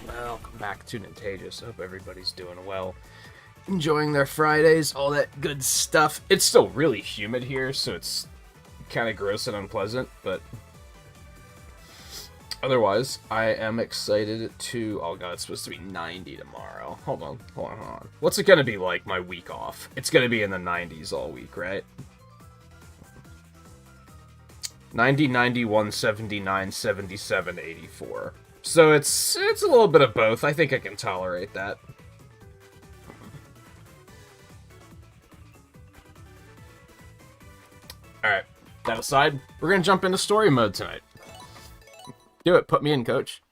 Welcome back to Nintagious. I hope everybody's doing well. Enjoying their Fridays, all that good stuff. It's still really humid here, so it's kind of gross and unpleasant, but otherwise, I am excited to... Oh god, it's supposed to be 90 tomorrow. Hold on. What's it gonna be like my week off? It's gonna be in the 90s all week, right? 90, 91, 79, 77, 84. So it's a little bit of both. I think I can tolerate that. Alright, that aside, we're gonna jump into story mode tonight. Do it, put me in, coach.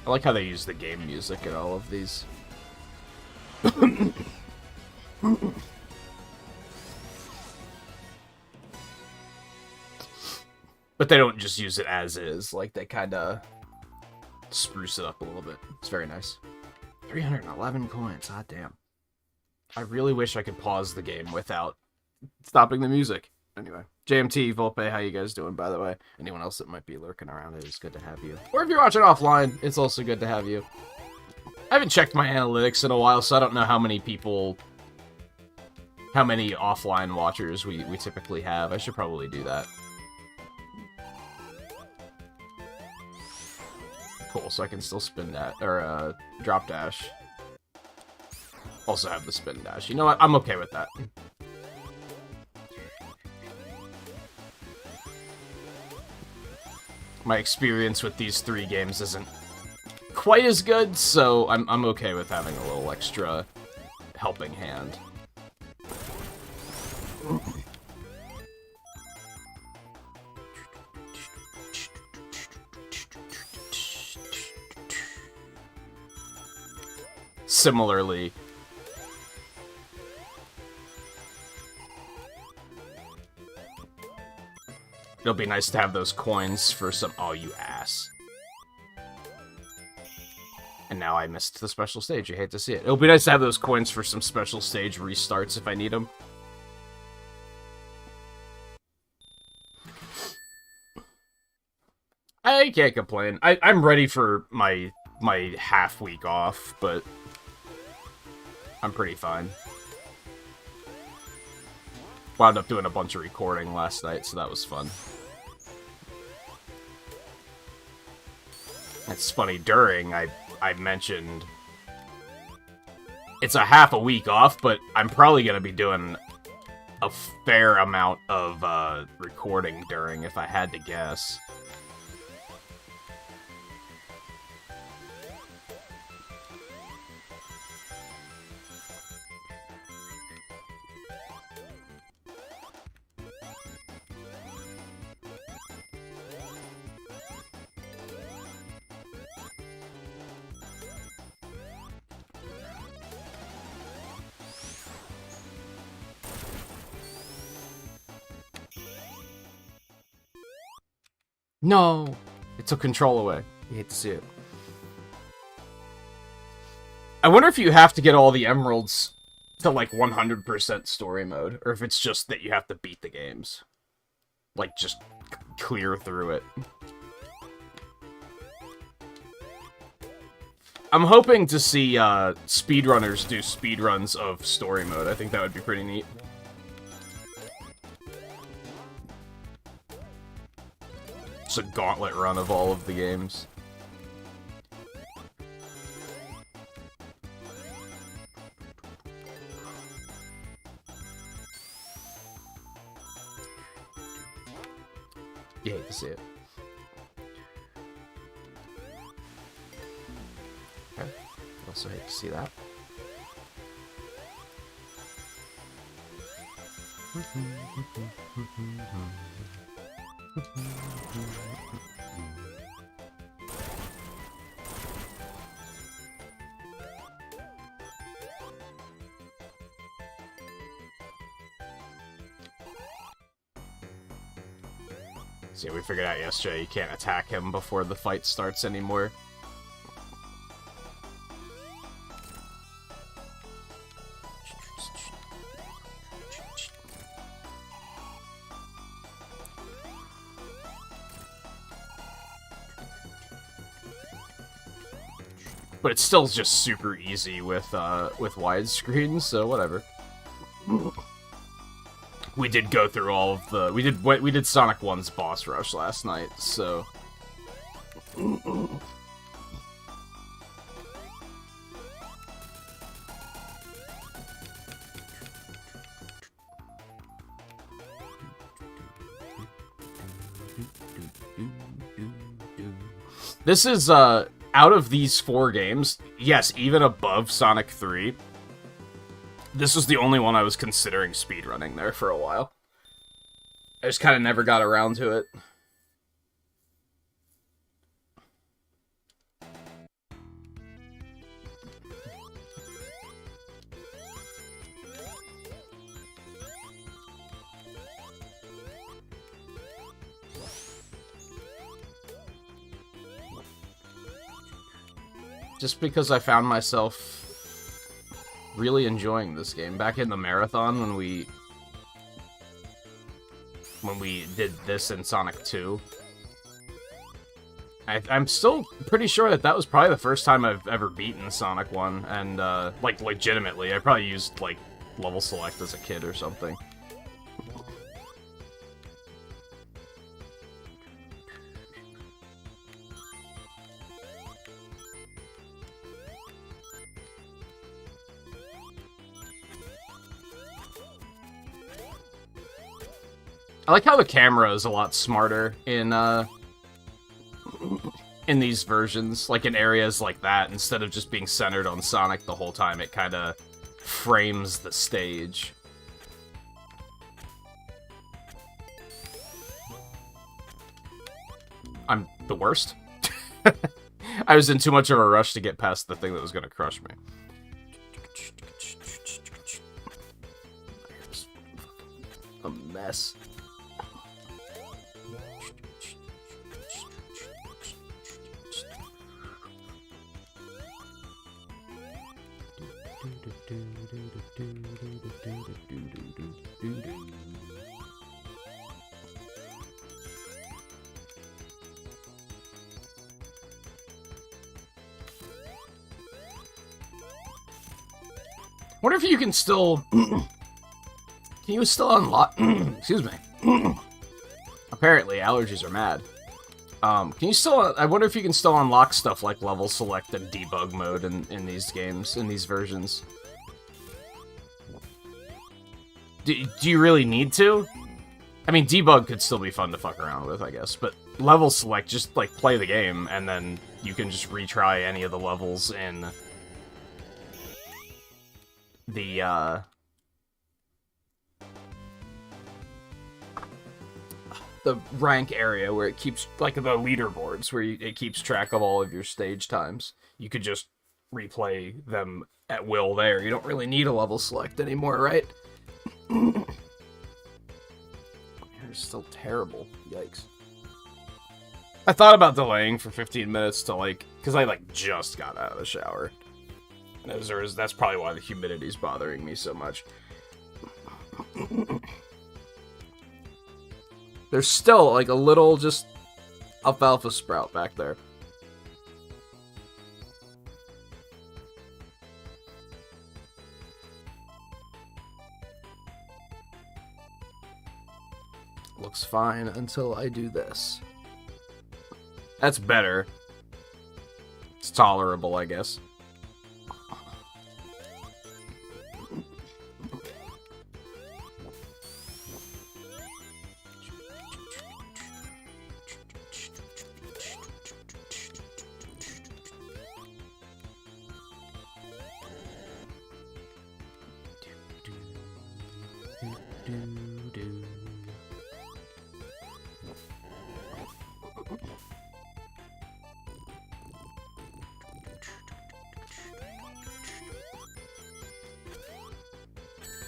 I like how they use the game music in all of these. But they don't just use it as is. Like, they kind of spruce it up a little bit. It's very nice. 311 coins. Hot damn. I really wish I could pause the game without stopping the music. Anyway. JMT, Volpe, how you guys doing, by the way? Anyone else that might be lurking around, it is good to have you. Or if you're watching offline, it's also good to have you. I haven't checked my analytics in a while, so I don't know how many people... How many offline watchers we typically have. I should probably do that. Cool, so I can still spin that, or drop dash. Also have the spin dash. You know what? I'm okay with that. My experience with these 3 games isn't quite as good, so I'm okay with having a little extra helping hand. Similarly, it'll be nice to have those coins for some... Oh, you ass. And now I missed the special stage. You hate to see it. It'll be nice to have those coins for some special stage restarts if I need them. I can't complain. I'm ready for my half week off, but I'm pretty fine. Wound up doing a bunch of recording last night, so that was fun. It's funny, during, I mentioned it's a half a week off, but I'm probably going to be doing a fair amount of recording during, if I had to guess. No! It took control away. You hate to see it. I wonder if you have to get all the emeralds to, like, 100% story mode, or if it's just that you have to beat the games. Like, just clear through it. I'm hoping to see speedrunners do speedruns of story mode. I think that would be pretty neat. A gauntlet run of all of the games. You hate to see it. Okay. Also hate to see that. See, we figured out yesterday you can't attack him before the fight starts anymore. But it's still just super easy with widescreen, so whatever. We did go through all of the... We did Sonic 1's boss rush last night, so... This is, out of these 4 games, yes, even above Sonic 3... This was the only one I was considering speedrunning there for a while. I just kind of never got around to it. Just because I found myself really enjoying this game. Back in the marathon when we did this in Sonic 2. I'm still pretty sure that was probably the first time I've ever beaten Sonic 1, and, like, legitimately. I probably used, like, level select as a kid or something. I like how the camera is a lot smarter in these versions, like in areas like that. Instead of just being centered on Sonic the whole time, it kind of frames the stage. I'm the worst. I was in too much of a rush to get past the thing that was going to crush me. A mess. Wonder if you can still... Can you still unlock... Excuse me. Apparently, allergies are mad. Can you still... I wonder if you can still unlock stuff like level select and debug mode in these games, in these versions. Do you really need to? I mean, debug could still be fun to fuck around with, I guess, but level select, just, like, play the game, and then you can just retry any of the levels in the rank area where it keeps, like, the leaderboards, where it keeps track of all of your stage times. You could just replay them at will there. You don't really need a level select anymore, right? They're still terrible. Yikes. I thought about delaying for 15 minutes to, like, because I, like, just got out of the shower. That's probably why the humidity's bothering me so much. There's still, like, a little just alfalfa sprout back there. Looks fine until I do this. That's better. It's tolerable, I guess.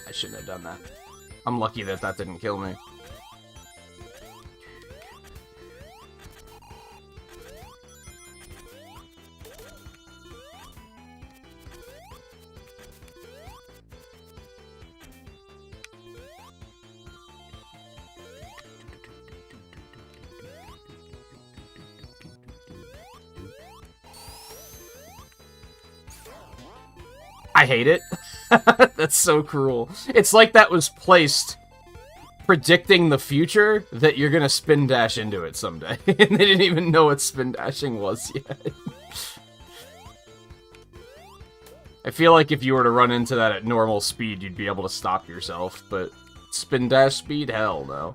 I shouldn't have done that. I'm lucky that that didn't kill me. I hate it. That's so cruel. It's like that was placed predicting the future that you're gonna spin dash into it someday. And they didn't even know what spin dashing was yet. I feel like if you were to run into that at normal speed, you'd be able to stop yourself, but spin dash speed? Hell no.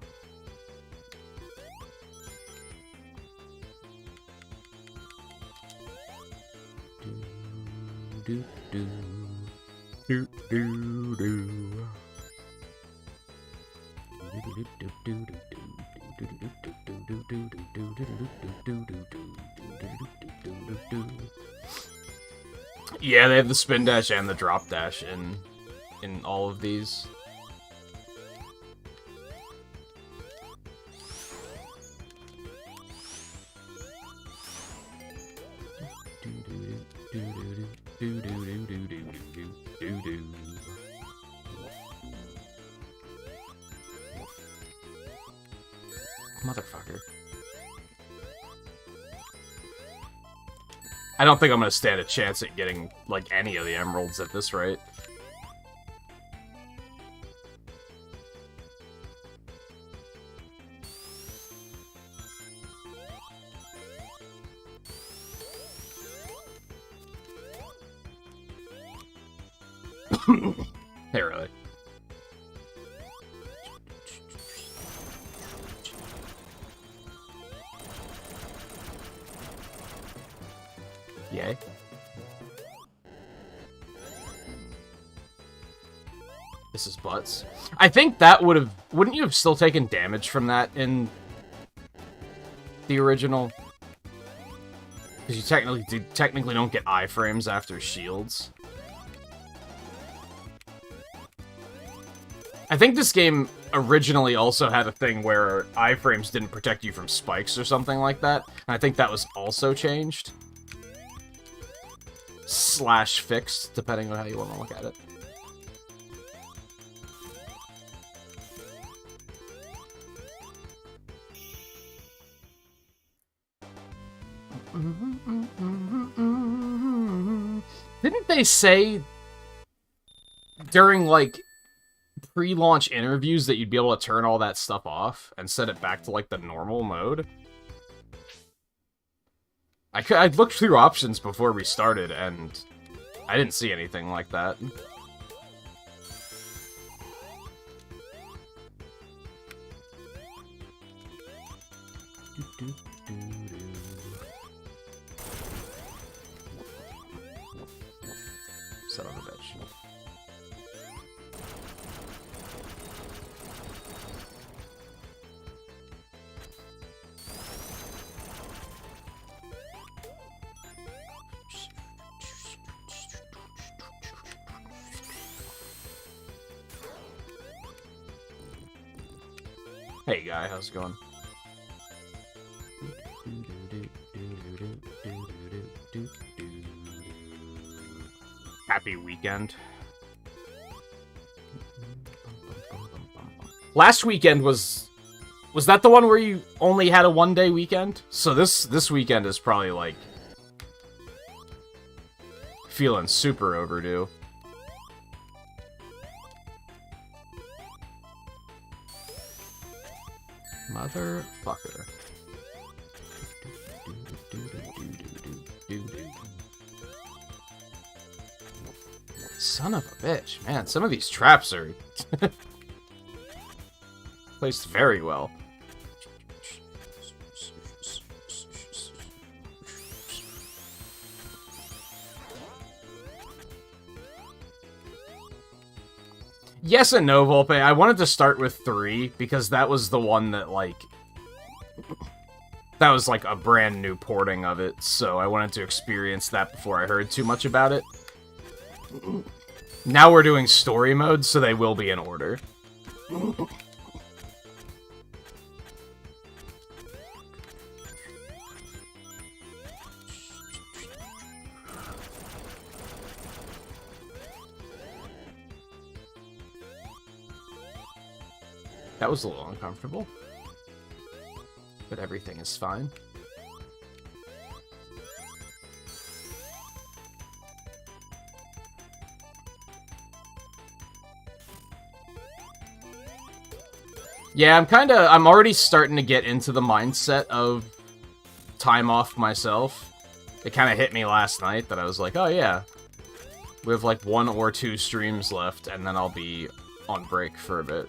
Do, do, do, do, do. Yeah, they have the spin dash and the drop dash in all of these. Motherfucker. I don't think I'm gonna stand a chance at getting, like, any of the emeralds at this rate. Hey, really? Yay. This is butts. I think that would have... Wouldn't you have still taken damage from that in the original? Because you technically don't get iframes after shields. I think this game originally also had a thing where iframes didn't protect you from spikes or something like that. And I think that was also changed. Slash fixed, depending on how you want to look at it. Didn't they say during, like, pre-launch interviews that you'd be able to turn all that stuff off and set it back to, like, the normal mode? I looked through options before we started, and I didn't see anything like that. Son of a bitch. Hey guy, how's it going? Happy weekend. Last weekend was that the one where you only had a one-day weekend? So this weekend is probably like feeling super overdue. Motherfucker. Son of a bitch. Man, some of these traps are placed very well. Yes and no, Volpe. I wanted to start with 3, because that was the one that, like... That was, like, a brand new porting of it, so I wanted to experience that before I heard too much about it. Now we're doing story mode, so they will be in order. That was a little uncomfortable. But everything is fine. Yeah, I'm already starting to get into the mindset of time off myself. It kind of hit me last night that I was like, oh yeah, we have like 1 or 2 streams left, and then I'll be on break for a bit.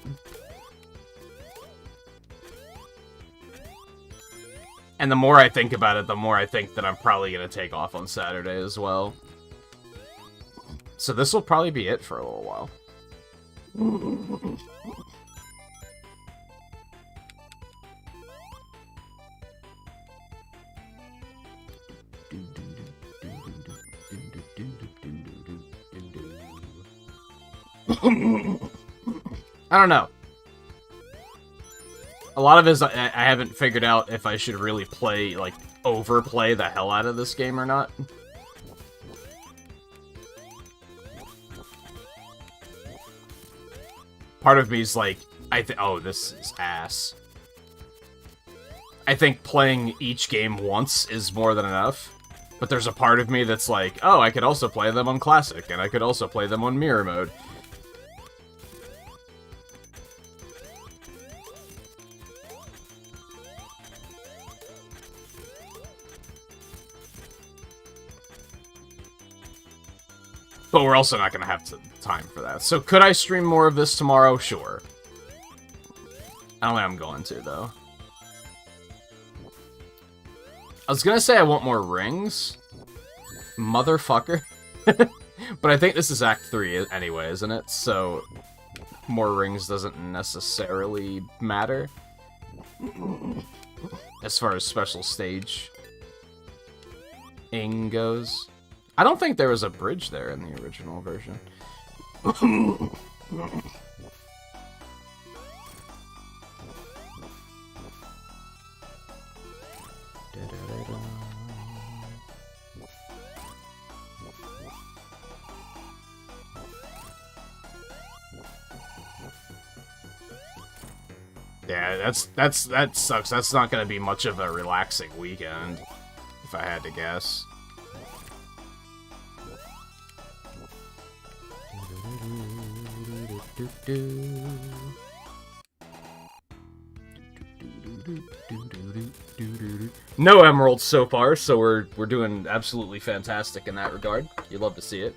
And the more I think about it, the more I think that I'm probably going to take off on Saturday as well. So this will probably be it for a little while. I don't know. A lot of it is I haven't figured out if I should really play, like, overplay the hell out of this game or not. Part of me is like, oh, this is ass. I think playing each game once is more than enough. But there's a part of me that's like, oh, I could also play them on Classic, and I could also play them on Mirror Mode. But we're also not going to have time for that. So could I stream more of this tomorrow? Sure. I don't think I'm going to, though. I was going to say I want more rings. Motherfucker. But I think this is Act 3 anyway, isn't it? So more rings doesn't necessarily matter. As far as special stage ing goes. I don't think there was a bridge there in the original version. Yeah, that sucks. That's not gonna be much of a relaxing weekend, if I had to guess. No emeralds so far, so we're doing absolutely fantastic in that regard. You love to see it.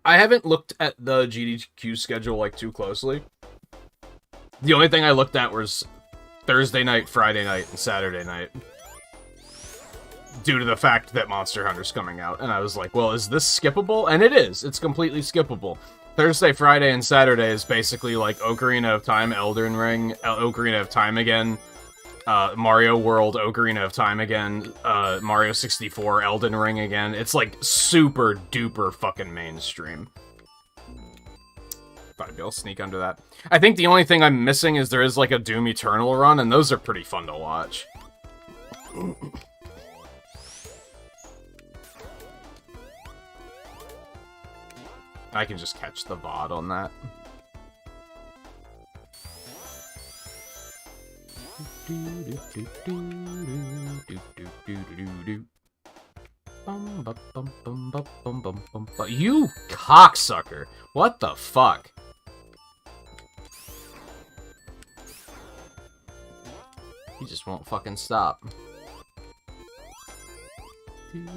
I haven't looked at the GDQ schedule like too closely. The only thing I looked at was Thursday night, Friday night, and Saturday night. Due to the fact that Monster Hunter's coming out. And I was like, well, is this skippable? And it is. It's completely skippable. Thursday, Friday, and Saturday is basically like Ocarina of Time, Elden Ring, Ocarina of Time again, Mario World, Ocarina of Time again, Mario 64, Elden Ring again. It's like super duper fucking mainstream. Thought I'd be able to sneak under that. I think the only thing I'm missing is there is like a Doom Eternal run, and those are pretty fun to watch. I can just catch the VOD on that. You cocksucker! What the fuck? He just won't fucking stop. At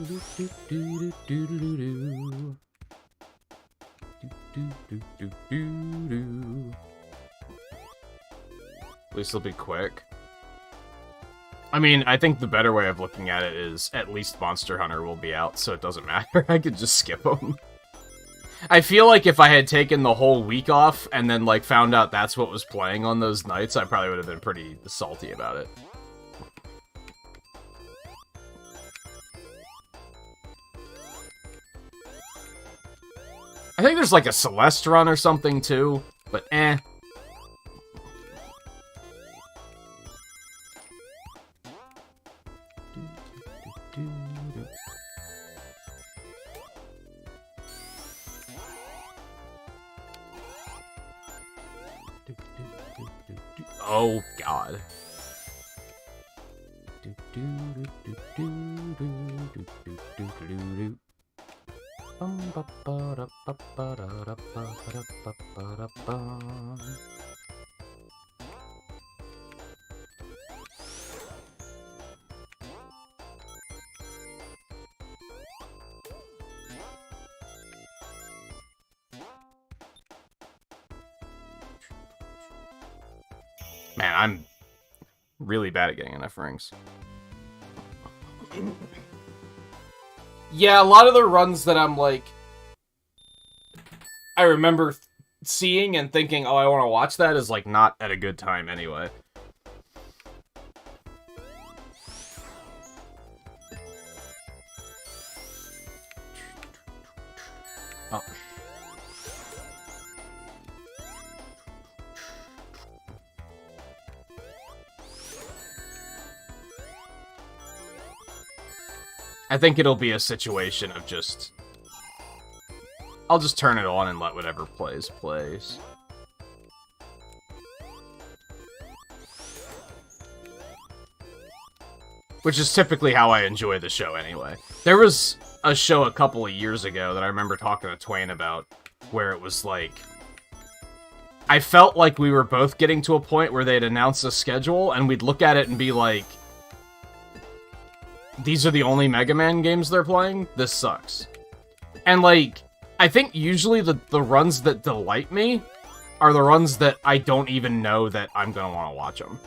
least it'll be quick. I mean, I think the better way of looking at it is at least Monster Hunter will be out, so it doesn't matter. I could just skip them. I feel like if I had taken the whole week off and then, like, found out that's what was playing on those nights, I probably would have been pretty salty about it. I think there's, like, a Celeste run or something, too, but eh. Oh, God. Man, I'm really bad at getting enough rings. Yeah, a lot of the runs that I'm like, I remember seeing and thinking, oh, I want to watch that is like not at a good time anyway. Oh. I think it'll be a situation of just... I'll just turn it on and let whatever plays. Which is typically how I enjoy the show anyway. There was a show a couple of years ago that I remember talking to Twain about, where it was like... I felt like we were both getting to a point where they'd announce a schedule, and we'd look at it and be like... These are the only Mega Man games they're playing? This sucks. And, like, I think usually the runs that delight me are the runs that I don't even know that I'm gonna want to watch them.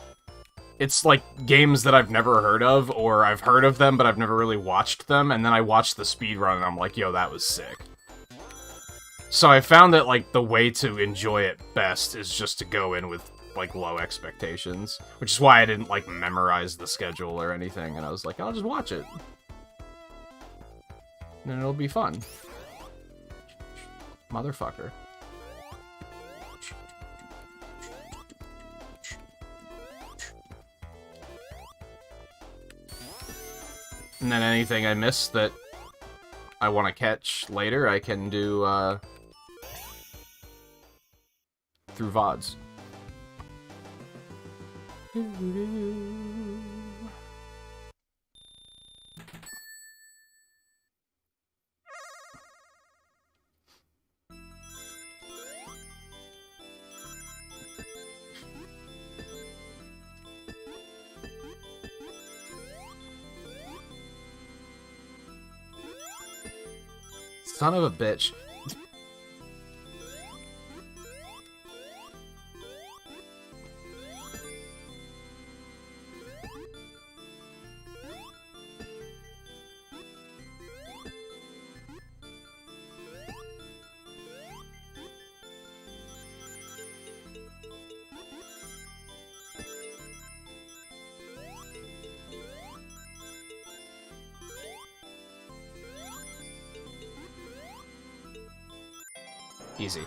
It's, like, games that I've never heard of, or I've heard of them, but I've never really watched them, and then I watch the speedrun and I'm like, yo, that was sick. So I found that, like, the way to enjoy it best is just to go in with like low expectations, which is why I didn't like memorize the schedule or anything, and I was like, I'll just watch it and it'll be fun. Motherfucker. And then anything I miss that I want to catch later, I can do through VODs. Son of a bitch. Easy.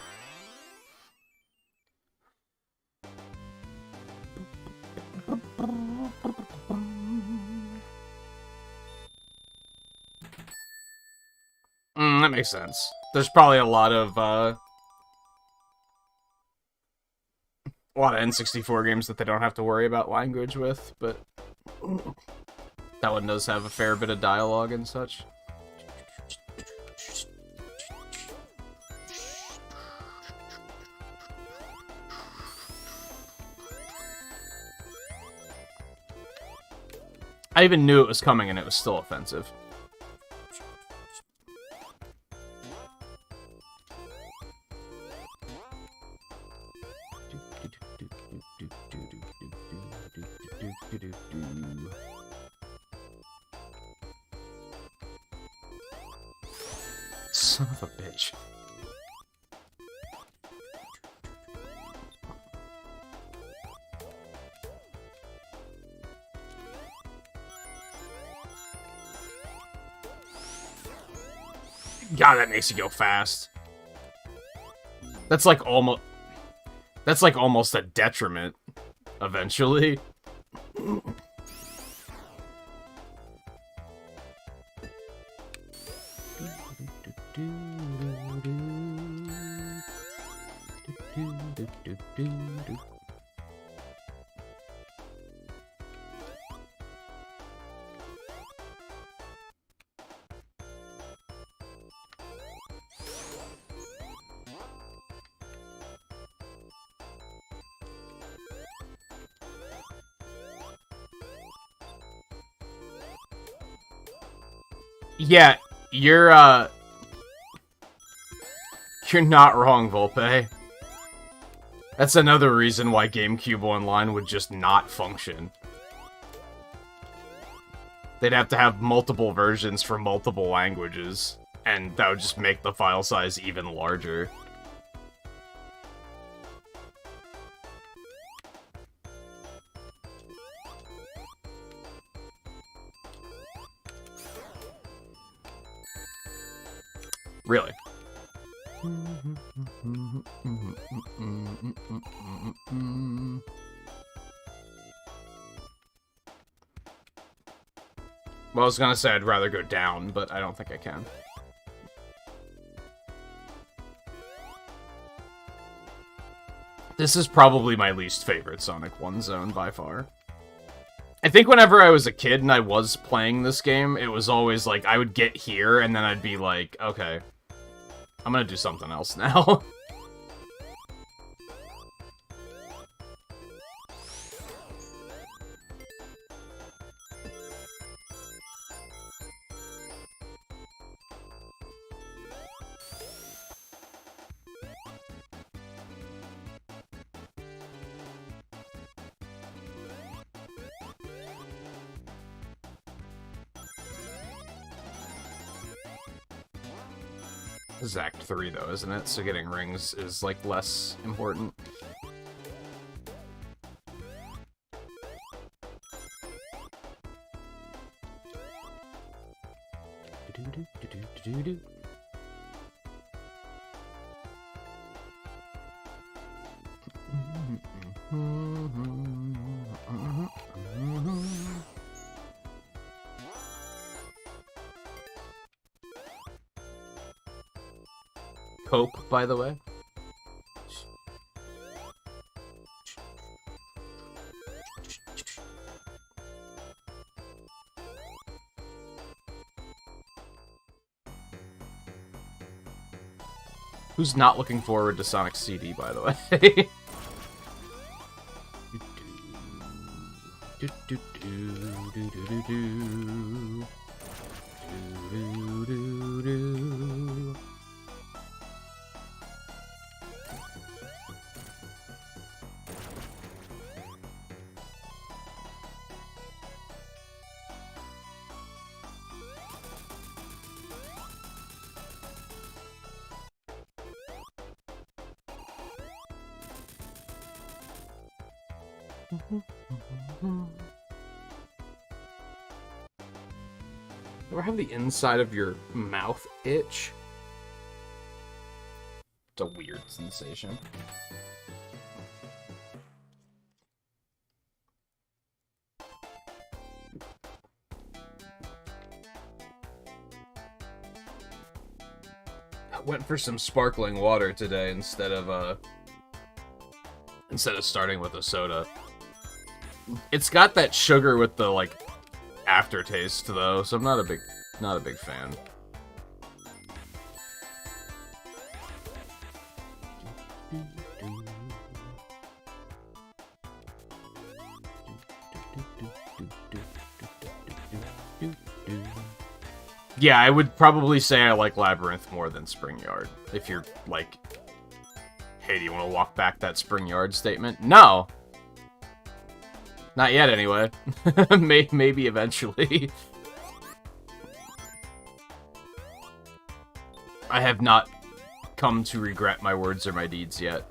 That makes sense. There's probably a lot of N64 games that they don't have to worry about language with, but that one does have a fair bit of dialogue and such. I even knew it was coming and it was still offensive. Son of a bitch. God, that makes you go fast. That's like almost a detriment eventually. Yeah, you're not wrong, Volpe. That's another reason why GameCube Online would just not function. They'd have to have multiple versions for multiple languages, and that would just make the file size even larger. Really? Well, I was gonna say I'd rather go down, but I don't think I can. This is probably my least favorite Sonic 1 zone by far. I think whenever I was a kid and I was playing this game, it was always like, I would get here and then I'd be like, okay, I'm gonna do something else now. This is Act 3, though, isn't it? So getting rings is, like, less important. Cope, by the way. Who's not looking forward to Sonic CD, by the way? Ever have the inside of your mouth itch? It's a weird sensation. I went for some sparkling water today instead of starting with a soda. It's got that sugar with the, like, aftertaste, though, so I'm not a big fan. Yeah, I would probably say I like Labyrinth more than Spring Yard. If you're like, hey, do you want to walk back that Spring Yard statement? No! Not yet, anyway. Maybe eventually. I have not come to regret my words or my deeds yet.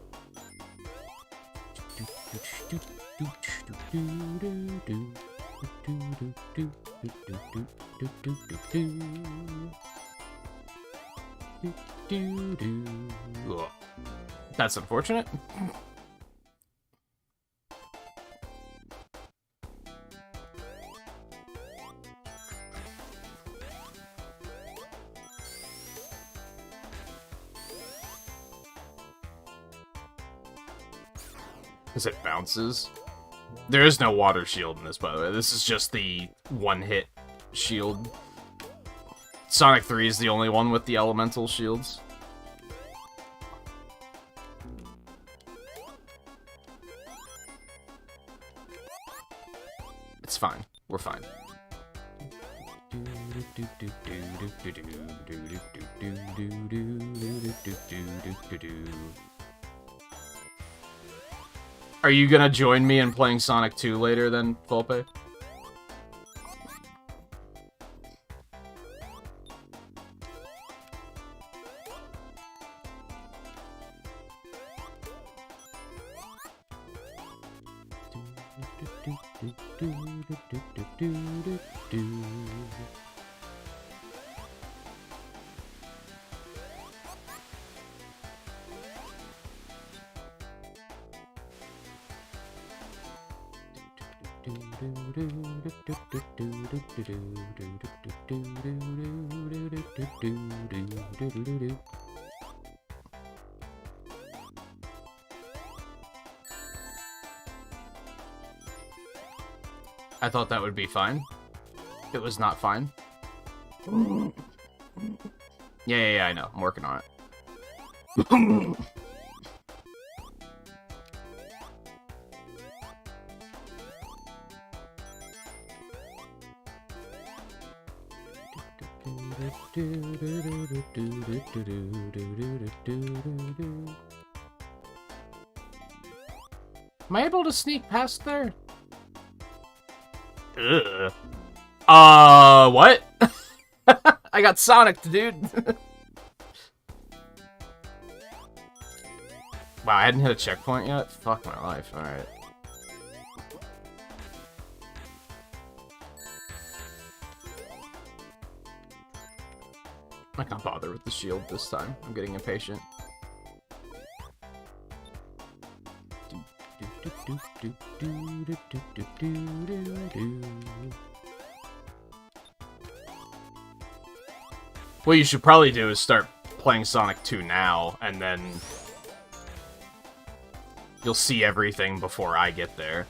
Ugh. That's unfortunate. Because it bounces. There is no water shield in this, by the way. This is just the one-hit shield. Sonic 3 is the only one with the elemental shields. It's fine. We're fine. Are you gonna join me in playing Sonic 2 later then, Volpe? I thought that would be fine. It was not fine. Yeah, I know. I'm working on it. Am I able to sneak past there? Ugh. What? I got Sonic, dude. Wow, I hadn't hit a checkpoint yet? Fuck my life, alright. I can't bother with the shield this time. I'm getting impatient. What you should probably do is start playing Sonic 2 now, and then you'll see everything before I get there.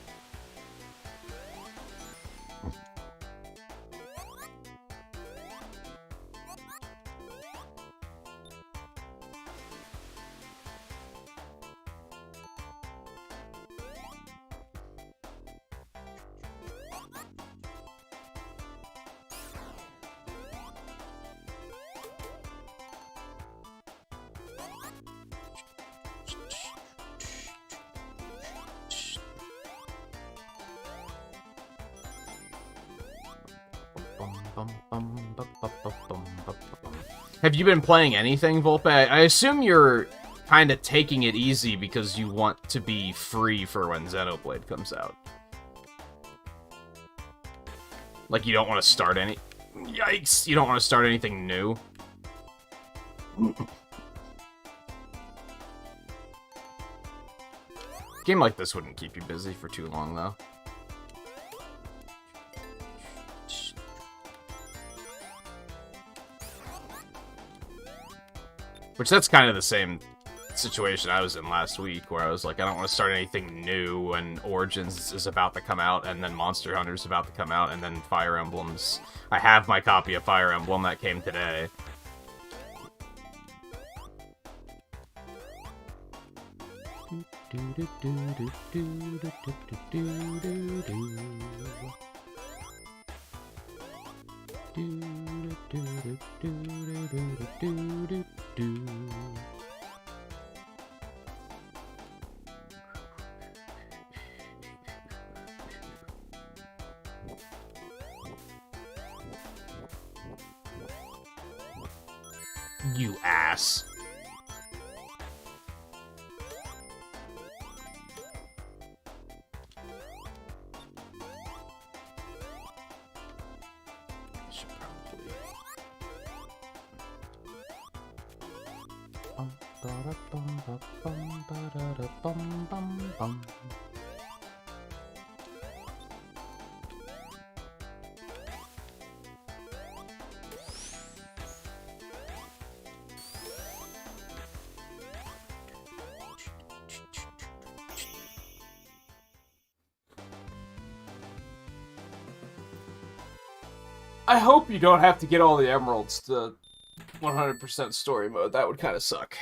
Have you been playing anything, Volpe? I assume you're kind of taking it easy because you want to be free for when Xenoblade comes out. Like, you don't want to start any... Yikes! You don't want to start anything new. A game like this wouldn't keep you busy for too long, though. Which, that's kind of the same situation I was in last week, where I was like, I don't want to start anything new, and Origins is about to come out, and then Monster Hunter's about to come out, and then Fire Emblems. I have my copy of Fire Emblem that came today. You ass. Should probably. I hope you don't have to get all the emeralds to 100% story mode. That would kind of suck.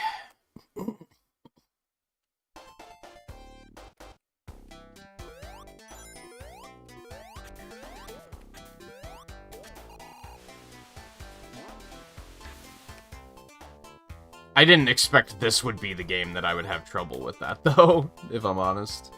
I didn't expect this would be the game that I would have trouble with that, though, if I'm honest.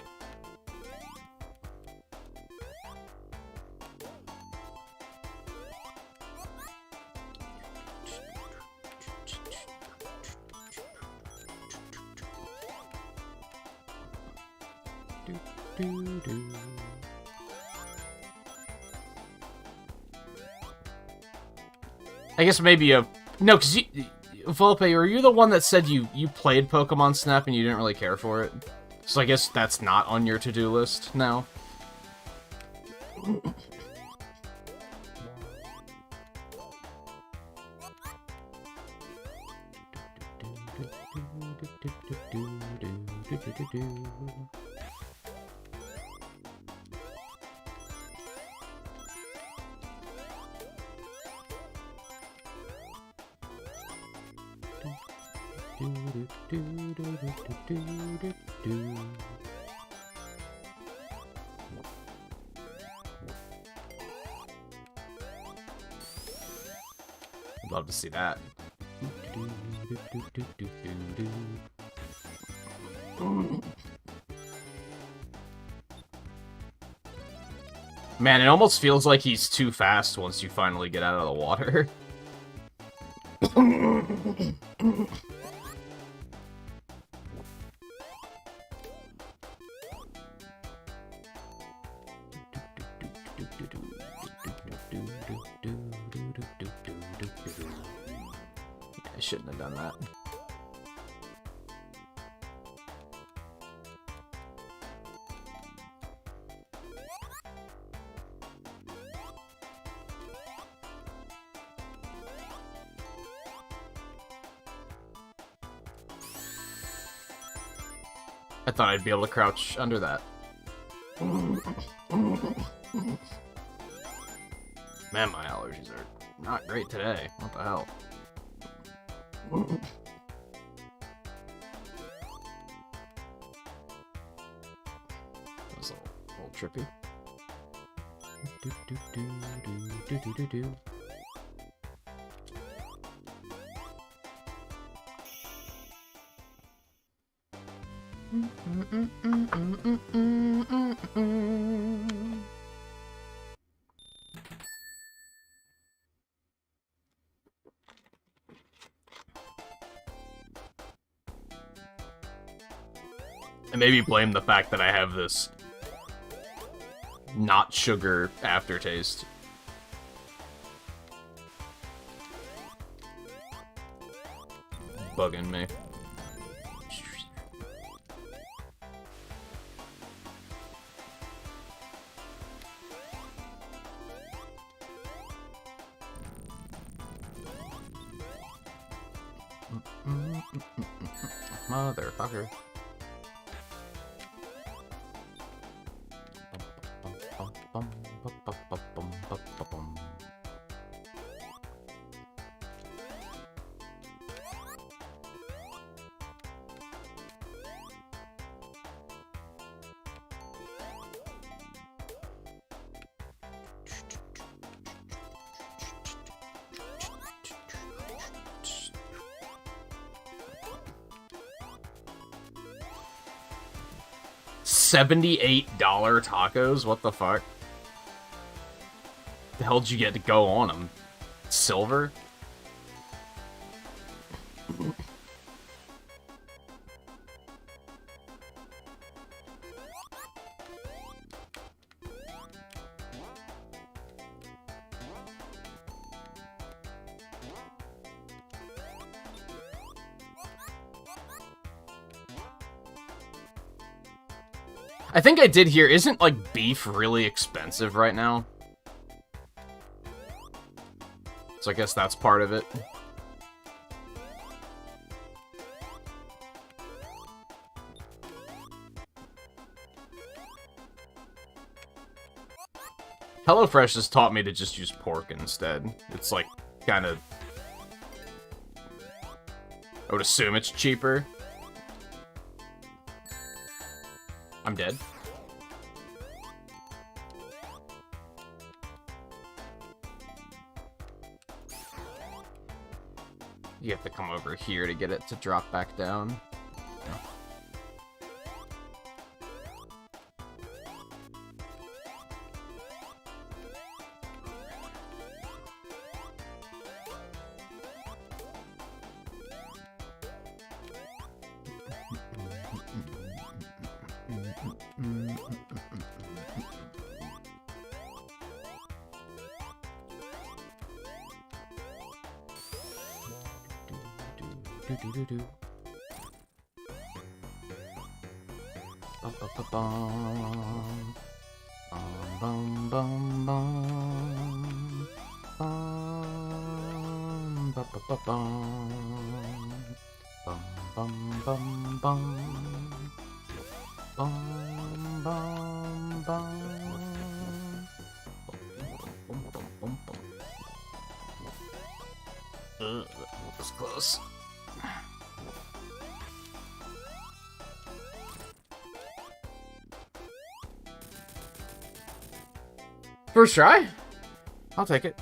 I guess maybe a... No, because you... Volpe, were you the one that said you played Pokemon Snap and you didn't really care for it? So I guess that's not on your to-do list now. I'd love to see that. Man, it almost feels like he's too fast once you finally get out of the water. I shouldn't have done that. I thought I'd be able to crouch under that. Man, my allergies are not great today. What the hell? That was a little trippy. And maybe blame the fact that I have this not sugar aftertaste. Bugging me. Motherfucker. $78 tacos? What the fuck? The hell did you get to go on them? Silver? I think I did hear, isn't, like, beef really expensive right now? So I guess that's part of it. HelloFresh has taught me to just use pork instead. It's, like, kind of... I would assume it's cheaper. I'm dead. You have to come over here to get it to drop back down. Yeah. That was close. First try? I'll take it.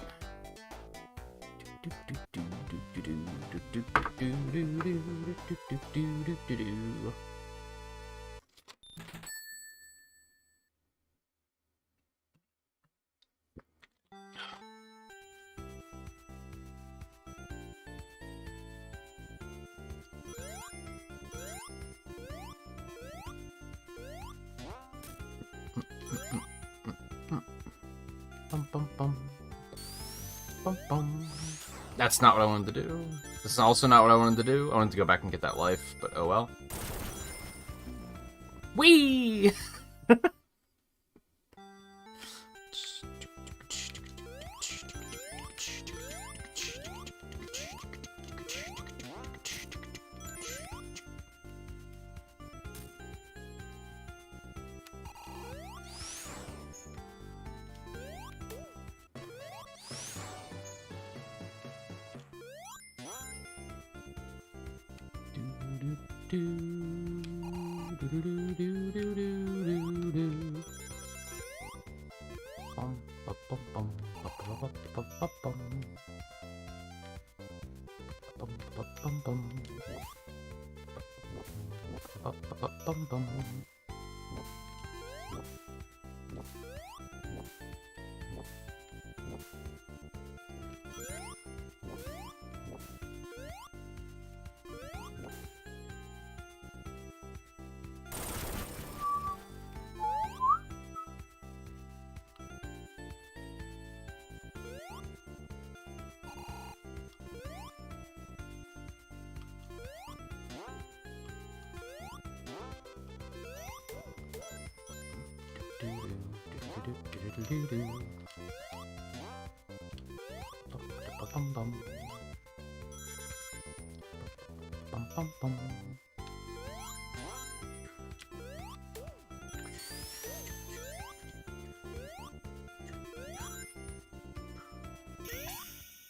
That's not what I wanted to do. This is also not what I wanted to do. I wanted to go back and get that life, but oh well. Whee!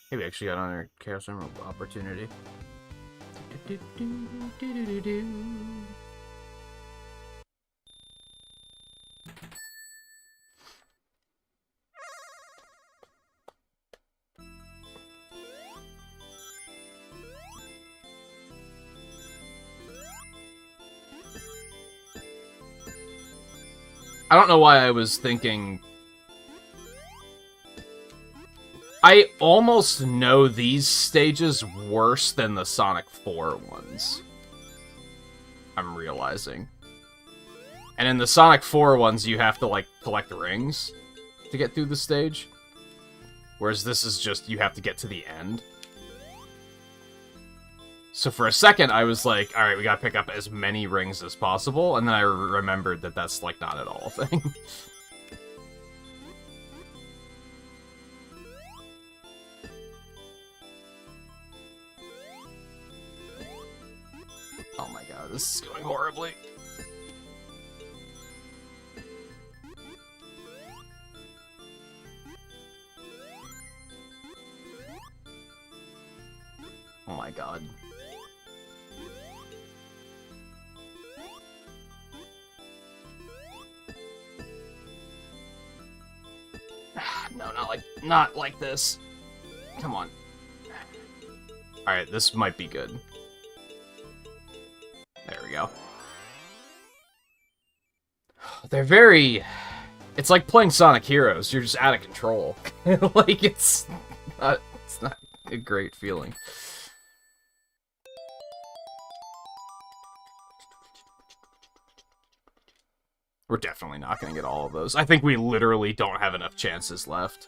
Hey, we actually got on our Chaos Emerald opportunity. I don't know why I was thinking... I almost know these stages worse than the Sonic 4 ones. I'm realizing. And in the Sonic 4 ones, you have to, like, collect rings to get through the stage. Whereas this is just, you have to get to the end. So for a second, I was like, alright, we gotta pick up as many rings as possible, and then I remembered that that's, like, not at all a thing. Oh my god, this is going horribly. Oh my god. No, not like this. Come on. Alright, this might be good. There we go. They're very... It's like playing Sonic Heroes. You're just out of control. Like, it's not a great feeling. We're definitely not going to get all of those. I think we literally don't have enough chances left.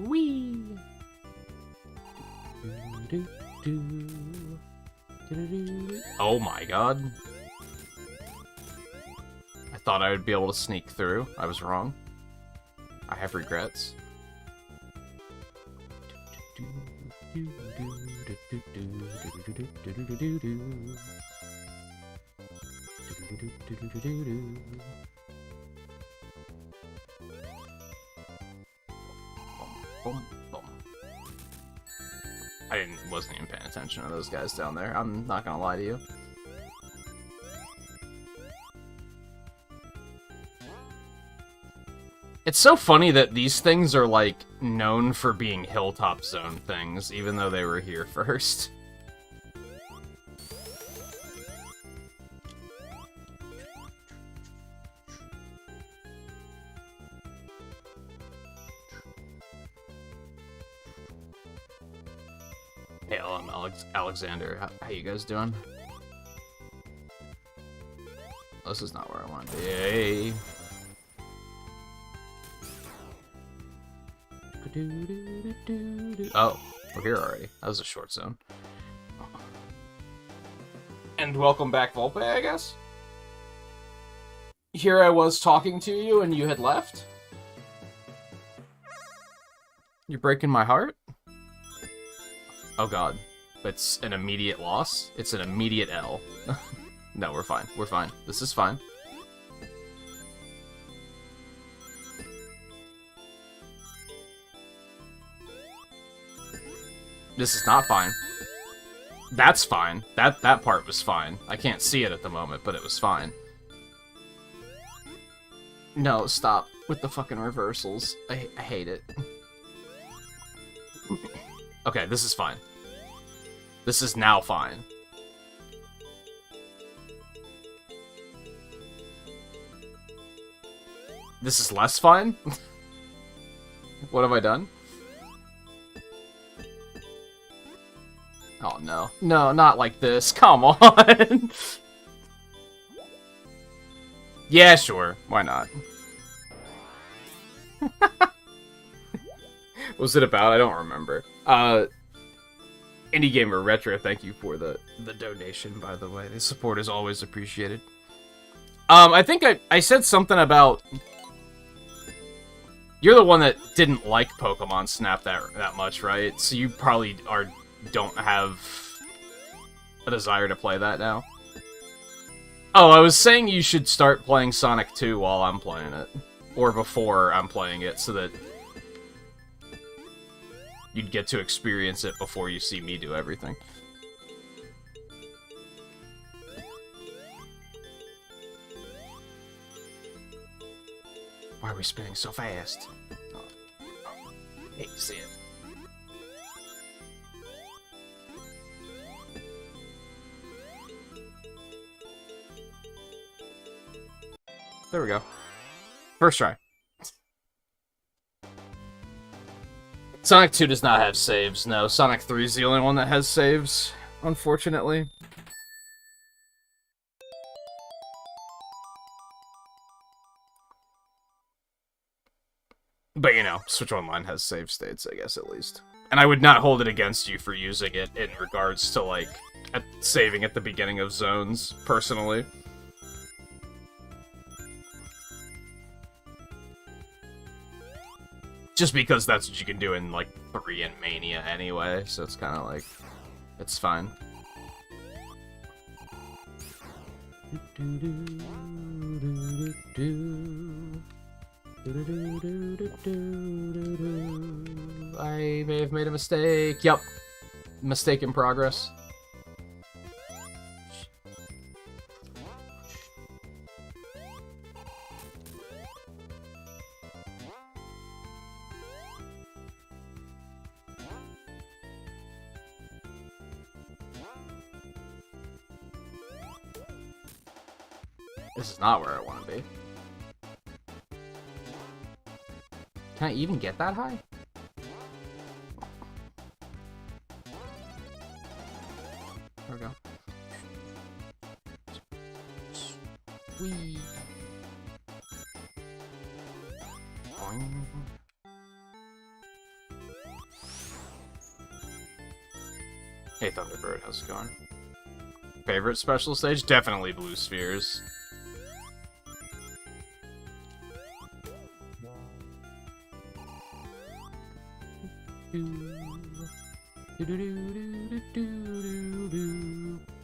Wee. Oh my god. I thought I would be able to sneak through. I was wrong. I have regrets. Boom, boom. I wasn't even paying attention to those guys down there. I'm not gonna lie to you. It's so funny that these things are, like, known for being Hilltop Zone things, even though they were here first. Hey, I'm Alexander. How you guys doing? Oh, this is not where I want to be. Hey. Oh, we're here already. That was a short zone. And welcome back, Volpe, I guess? Here I was talking to you and you had left? You're breaking my heart? Oh god. It's an immediate loss? It's an immediate L. No, we're fine. We're fine. This is fine. This is not fine. That's fine. That part was fine. I can't see it at the moment, but it was fine. No, stop with the fucking reversals. I hate it. Okay, this is fine. This is now fine. This is less fine? What have I done? Oh no. No, not like this. Come on! Yeah, sure. Why not? What was it about? I don't remember. Indie Gamer Retro, thank you for the donation, by the way. The support is always appreciated. I think I said something about... You're the one that didn't like Pokemon Snap that much, right? So you probably don't have a desire to play that now. Oh, I was saying you should start playing Sonic 2 while I'm playing it. Or before I'm playing it, so that you'd get to experience it before you see me do everything. Why are we spinning so fast? Oh. Hey, see it. There we go. First try. Sonic 2 does not have saves, no. Sonic 3 is the only one that has saves, unfortunately. But, you know, Switch Online has save states, I guess, at least. And I would not hold it against you for using it in regards to, like, saving at the beginning of zones, personally. Just because that's what you can do in, like, 3 and Mania anyway, so it's kind of like, it's fine. I may have made a mistake. Yup. Mistake in progress. This is not where I want to be. Can I even get that high? There we go. Whee! Boing. Hey Thunderbird, how's it going? Favorite special stage? Definitely Blue Spheres.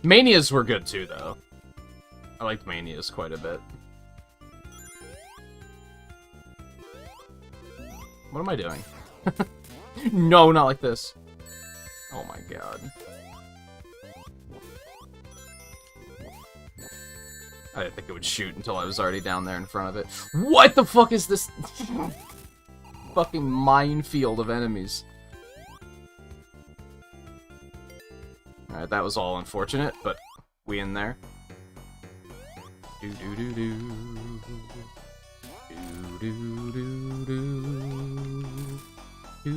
Manias were good too, though. I liked Manias quite a bit. What am I doing? No, not like this. Oh my god. I didn't think it would shoot until I was already down there in front of it. What the fuck is this? Fucking minefield of enemies. Alright, that was all unfortunate, but we in there. Do do do do. Do do do do. Do.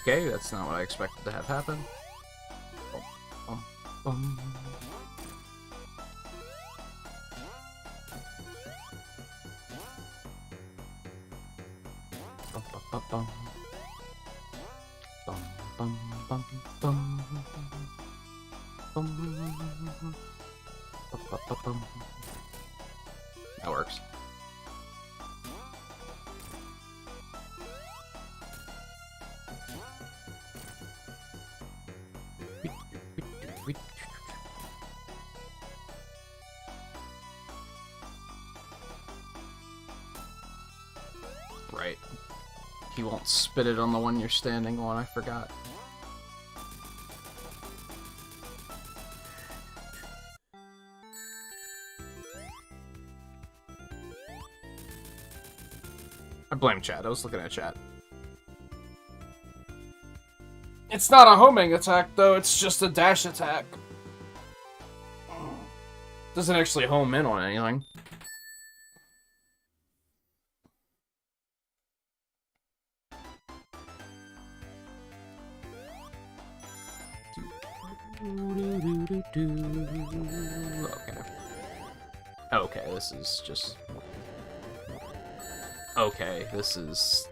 Okay, that's not what I expected to have happen. Bum, bum, bum. Bum, bum, bum, bum. Bum, bum, bum, bum, bum, bum, bum. That works. Right. He won't spit it on the one you're standing on, I forgot. I blame chat. I was looking at chat. It's not a homing attack, though. It's just a dash attack. Doesn't actually home in on anything. Okay. Okay, this is just... Okay, this is...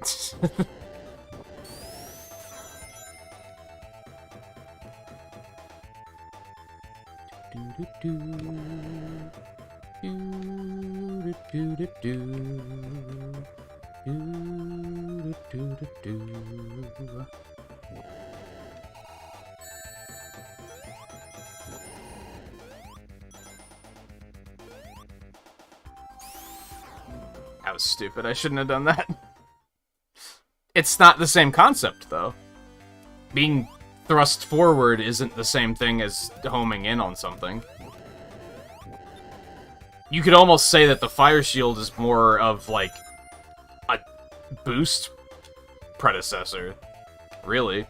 That was stupid. I shouldn't have done that. It's not the same concept, though. Being thrust forward isn't the same thing as homing in on something. You could almost say that the fire shield is more of, like, a boost predecessor. Really.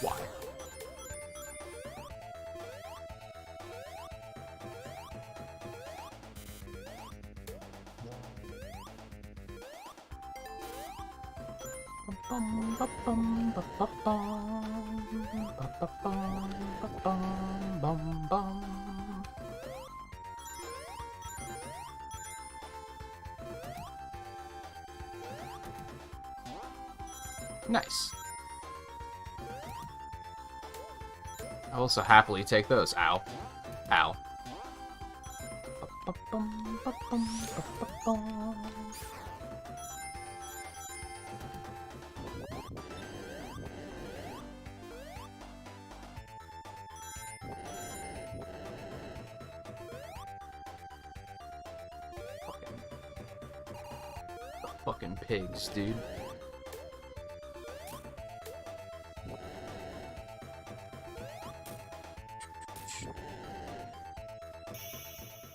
Why? Nice. I'll also happily take those. Ow. Ow. Fucking pigs, dude.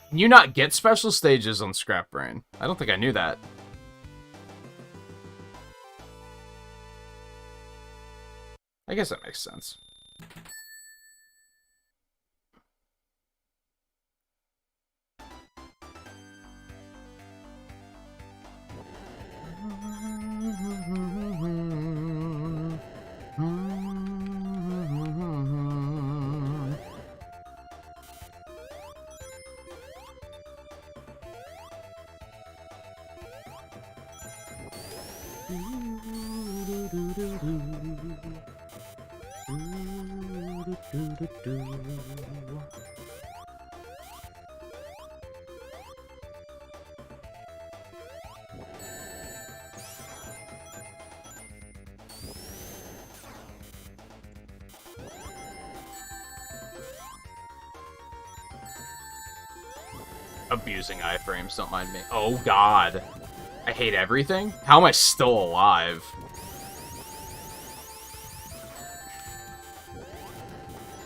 Can you not get special stages on Scrap Brain? I don't think I knew that. I guess that makes sense. Abusing iframes, don't mind me. Oh god. I hate everything? How am I still alive?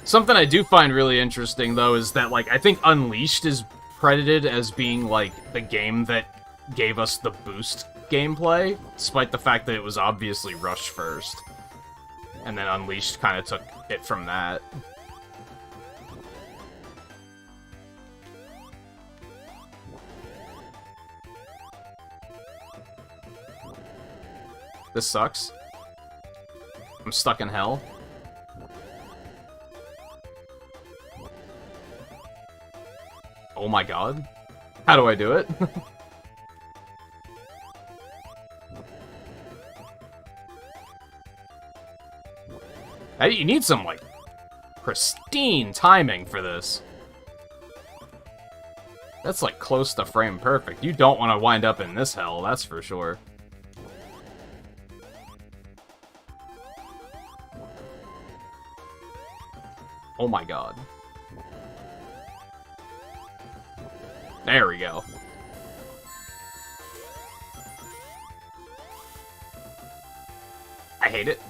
Something I do find really interesting, though, is that, like, I think Unleashed is credited as being, like, the game that gave us the boost gameplay, despite the fact that it was obviously Rush first. And then Unleashed kind of took it from that. This sucks. I'm stuck in hell. Oh my god. How do I do it? Hey, you need some, like, pristine timing for this. That's, like, close to frame perfect. You don't want to wind up in this hell, that's for sure. Oh my god. There we go. I hate it.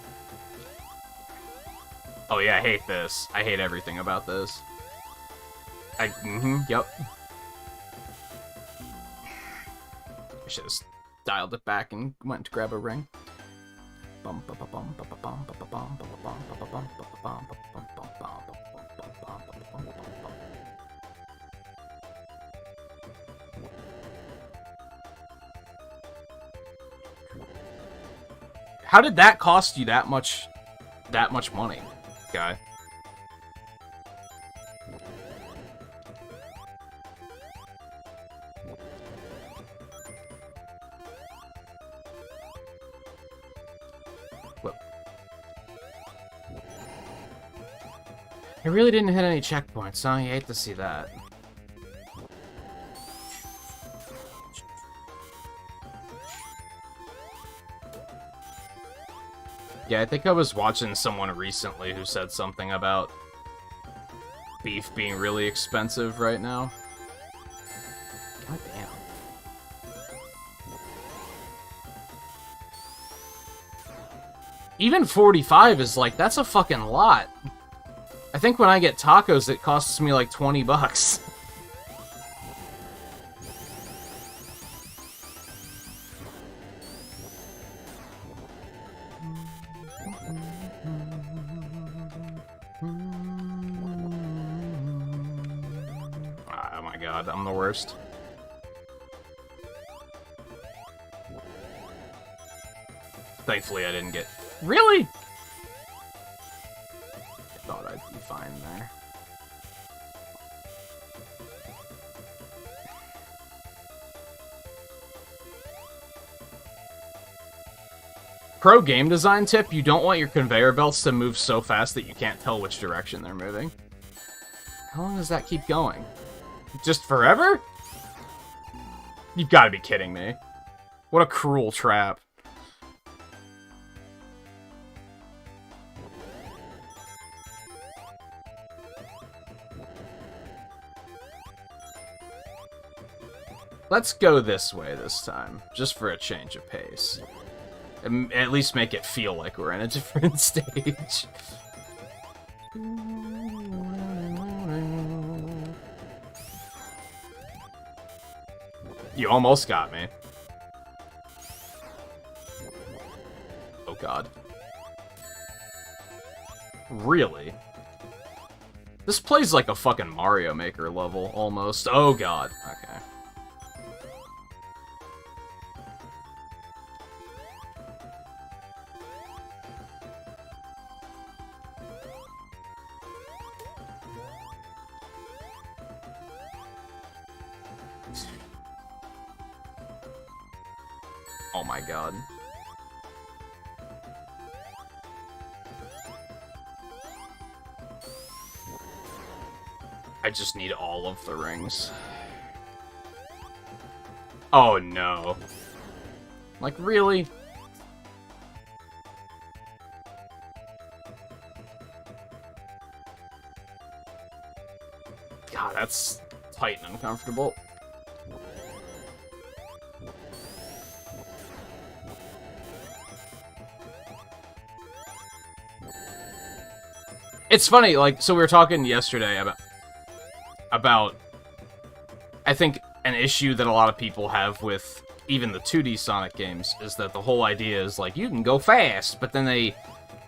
Oh yeah, I hate this. I hate everything about this. Yep. I should have dialed it back and went to grab a ring. How did that cost you that much money, guy? Whoop. I really didn't hit any checkpoints, huh? You hate to see that. Yeah, I think I was watching someone recently who said something about beef being really expensive right now. God damn. Even 45 is like, that's a fucking lot. I think when I get tacos, it costs me like 20 bucks. Oh my god, I'm the worst. Thankfully, I didn't get... Really? I thought I'd be fine there. Pro game design tip, you don't want your conveyor belts to move so fast that you can't tell which direction they're moving. How long does that keep going? Just forever? You've got to be kidding me. What a cruel trap. Let's go this way this time, just for a change of pace. And at least make it feel like we're in a different stage. You almost got me. Oh god. Really? This plays like a fucking Mario Maker level, almost. Oh god. Okay. Oh my god. I just need all of the rings. Oh no. Like, really? God, that's tight and uncomfortable. It's funny, like, so we were talking yesterday about I think an issue that a lot of people have with even the 2D Sonic games is that the whole idea is like, you can go fast, but then they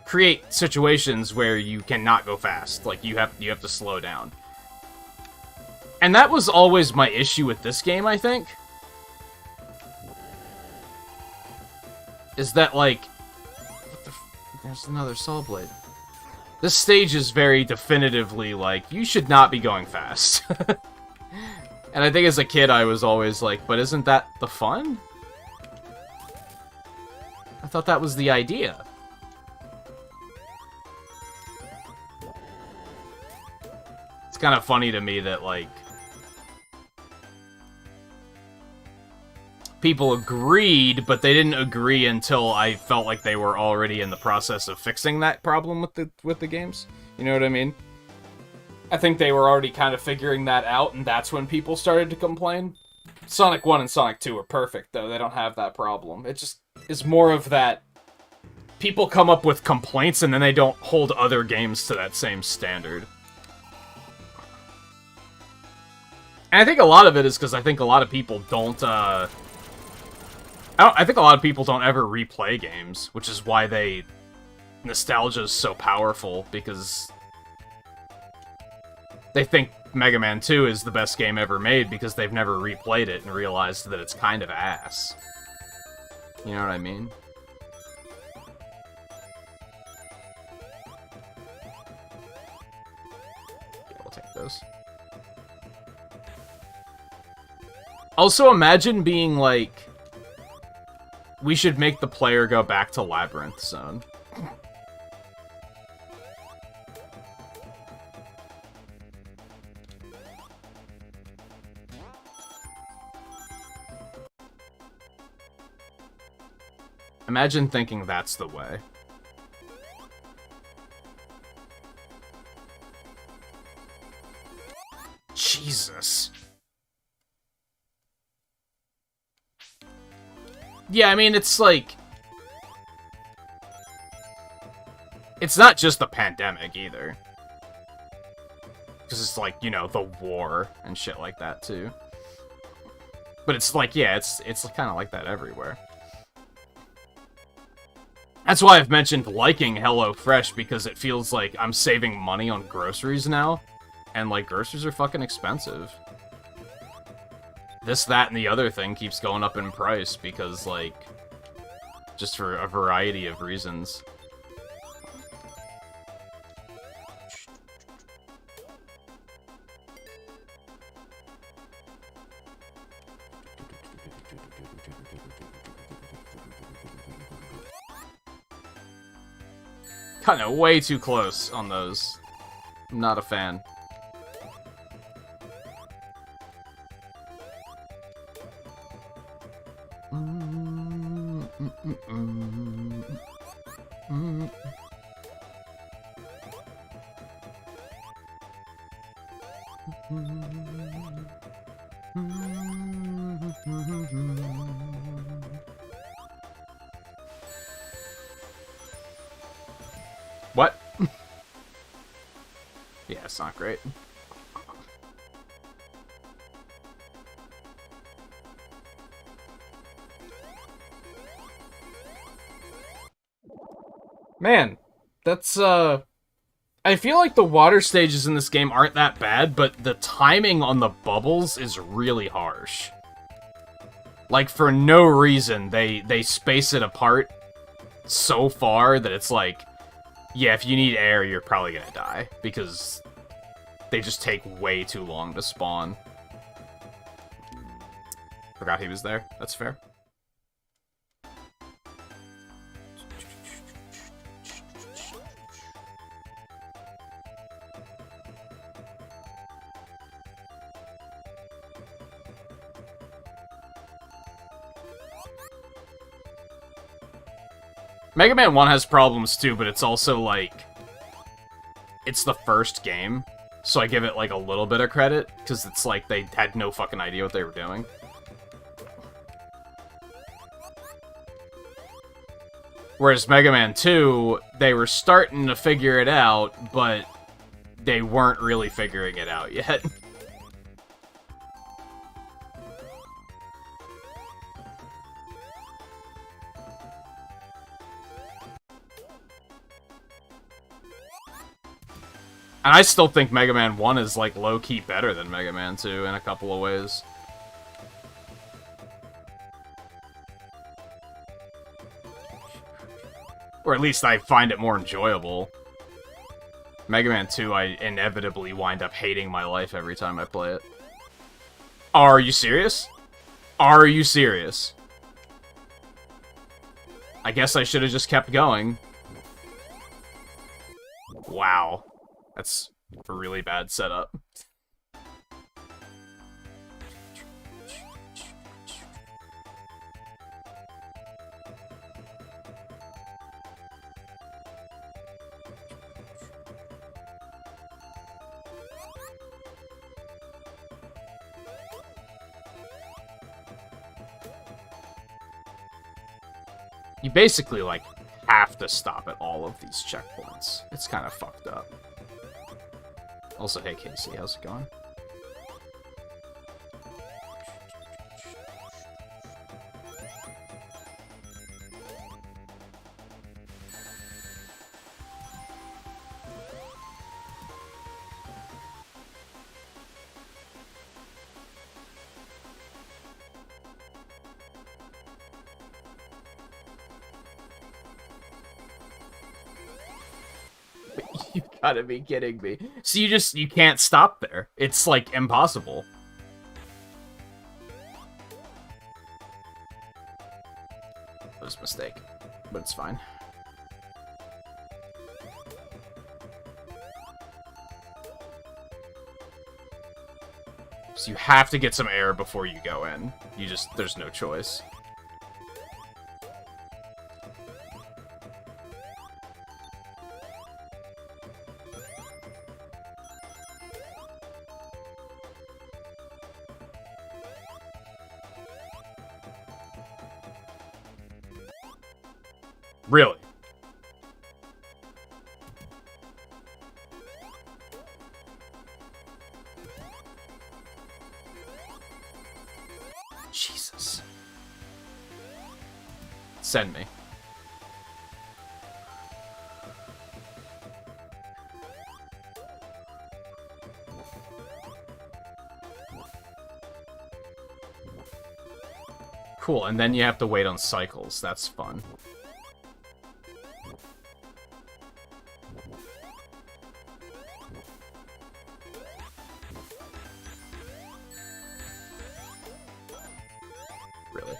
create situations where you cannot go fast. Like, you have to slow down. And that was always my issue with this game, I think. Is that, like... What the there's another Saw Blade. This stage is very definitively like, you should not be going fast. And I think as a kid I was always like, but isn't that the fun? I thought that was the idea. It's kind of funny to me that, like, people agreed, but they didn't agree until I felt like they were already in the process of fixing that problem with the games. You know what I mean? I think they were already kind of figuring that out, and that's when people started to complain. Sonic 1 and Sonic 2 are perfect, though. They don't have that problem. It just is more of that people come up with complaints, and then they don't hold other games to that same standard. And I think a lot of it is because I think a lot of people don't, I think a lot of people don't ever replay games, which is why nostalgia is so powerful, because they think Mega Man 2 is the best game ever made because they've never replayed it and realized that it's kind of ass. You know what I mean? Okay, we'll take those. Also, imagine being like, we should make the player go back to Labyrinth Zone. Imagine thinking that's the way. Jesus. Yeah, I mean, it's like... It's not just the pandemic, either. Because it's like, you know, the war and shit like that, too. But it's like, yeah, it's kind of like that everywhere. That's why I've mentioned liking HelloFresh, because it feels like I'm saving money on groceries now. And, like, groceries are fucking expensive. This, that, and the other thing keeps going up in price because, like, just for a variety of reasons. Kinda way too close on those. I'm not a fan. What? Yeah, it's not great. Man, that's, I feel like the water stages in this game aren't that bad, but the timing on the bubbles is really harsh. Like, for no reason, they space it apart so far that it's like, yeah, if you need air, you're probably gonna die, because they just take way too long to spawn. Forgot he was there. That's fair. Mega Man 1 has problems too, but it's also like, it's the first game, so I give it like a little bit of credit, because it's like they had no fucking idea what they were doing. Whereas Mega Man 2, they were starting to figure it out, but they weren't really figuring it out yet. And I still think Mega Man 1 is, like, low-key better than Mega Man 2 in a couple of ways. Or at least I find it more enjoyable. Mega Man 2, I inevitably wind up hating my life every time I play it. Are you serious? Are you serious? I guess I should have just kept going. Wow. That's a really bad setup. You basically, like, have to stop at all of these checkpoints. It's kind of fucked up. Also, hey Casey, how's it going? You gotta be kidding me. So you can't stop there. It's, like, impossible. That was a mistake, but it's fine. So you have to get some air before you go in. There's no choice. Really? Jesus. Send me. Cool, and then you have to wait on cycles. That's fun. Really?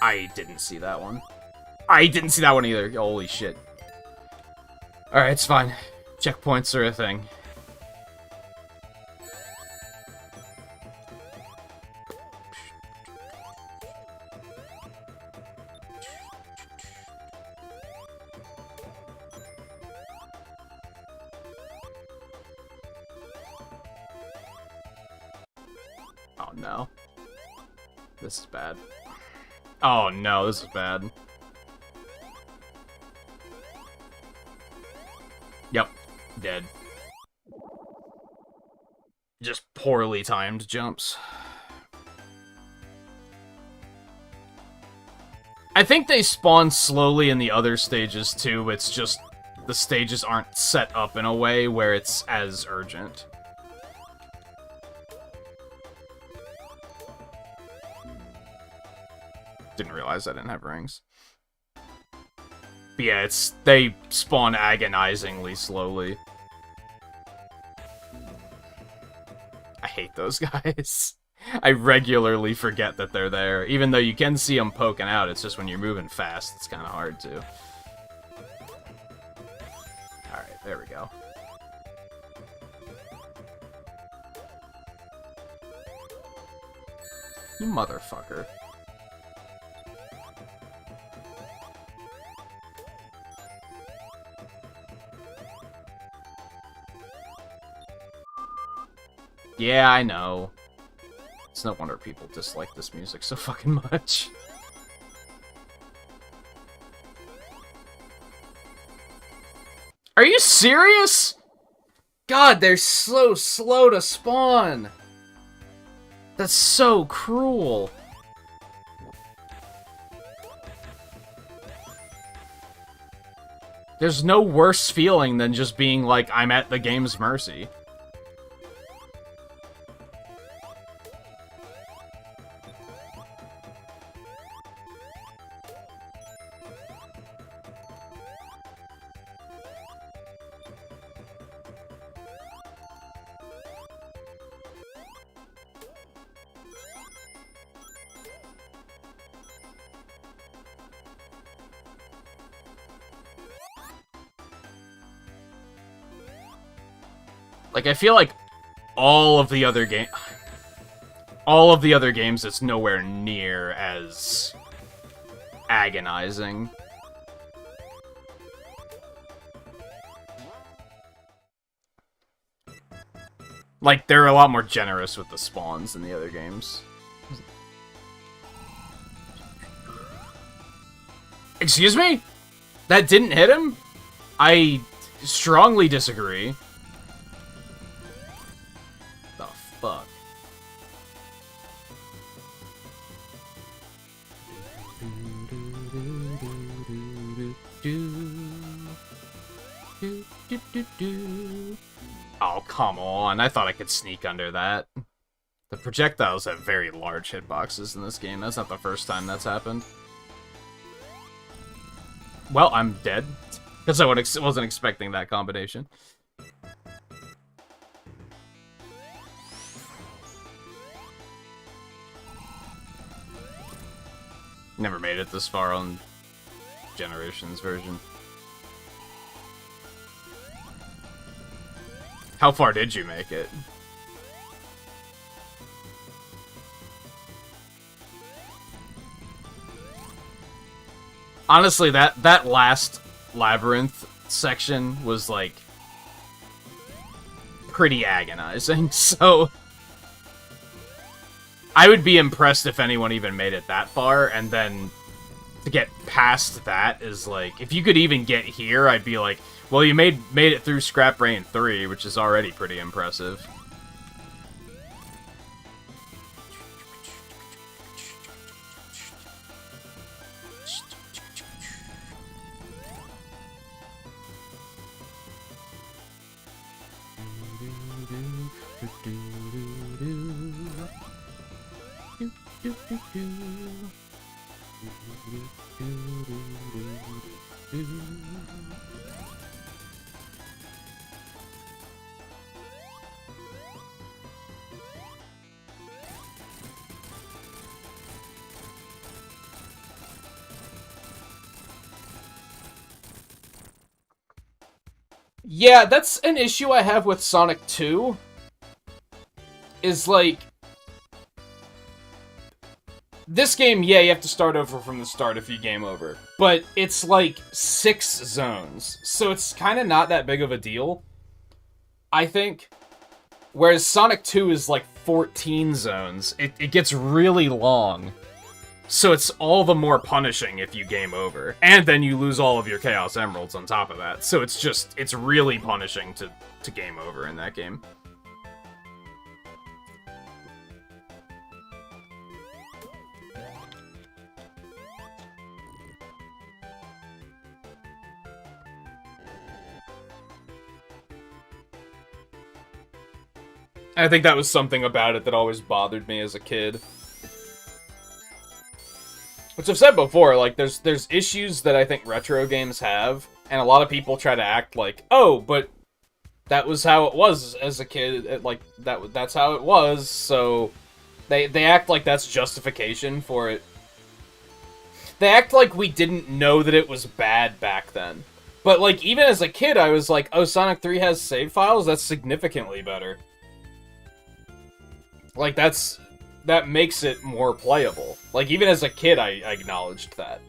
I didn't see that one. I didn't see that one either. Holy shit. Alright, it's fine. Checkpoints are a thing. Oh no. This is bad. Oh no, this is bad. Yep, dead. Just poorly timed jumps. I think they spawn slowly in the other stages too, it's just the stages aren't set up in a way where it's as urgent. Didn't realize I didn't have rings. But yeah, they spawn agonizingly slowly. I hate those guys. I regularly forget that they're there. Even though you can see them poking out, it's just when you're moving fast, it's kind of hard to. Alright, there we go. You motherfucker. Yeah, I know. It's no wonder people dislike this music so fucking much. Are you serious? God, they're so slow to spawn. That's so cruel. There's no worse feeling than just being like, I'm at the game's mercy. Like, I feel like all of the other games, it's nowhere near as agonizing. Like, they're a lot more generous with the spawns than the other games. Excuse me? That didn't hit him? I strongly disagree. The fuck? Oh, come on. I thought I could sneak under that. The projectiles have very large hitboxes in this game. That's not the first time that's happened. Well, I'm dead. Because I wasn't expecting that combination. Never made it this far on Generations version. How far did you make it? Honestly, that last Labyrinth section was, like, pretty agonizing, so I would be impressed if anyone even made it that far, and then to get past that is, like, if you could even get here, I'd be like, well, you made it through Scrap Brain 3, which is already pretty impressive. Yeah, that's an issue I have with Sonic 2. Is, like, this game, yeah, you have to start over from the start if you game over. But it's, like, 6 zones. So it's kind of not that big of a deal, I think. Whereas Sonic 2 is, like, 14 zones. It gets really long. So it's all the more punishing if you game over. And then you lose all of your Chaos Emeralds on top of that. So it's just, it's really punishing to game over in that game. I think that was something about it that always bothered me as a kid. Which I've said before, like, there's issues that I think retro games have, and a lot of people try to act like, oh, but that was how it was as a kid, like, that's how it was, so they act like that's justification for it. They act like we didn't know that it was bad back then. But, like, even as a kid, I was like, oh, Sonic 3 has save files? That's significantly better. Like, that makes it more playable. Like, even as a kid, I acknowledged that.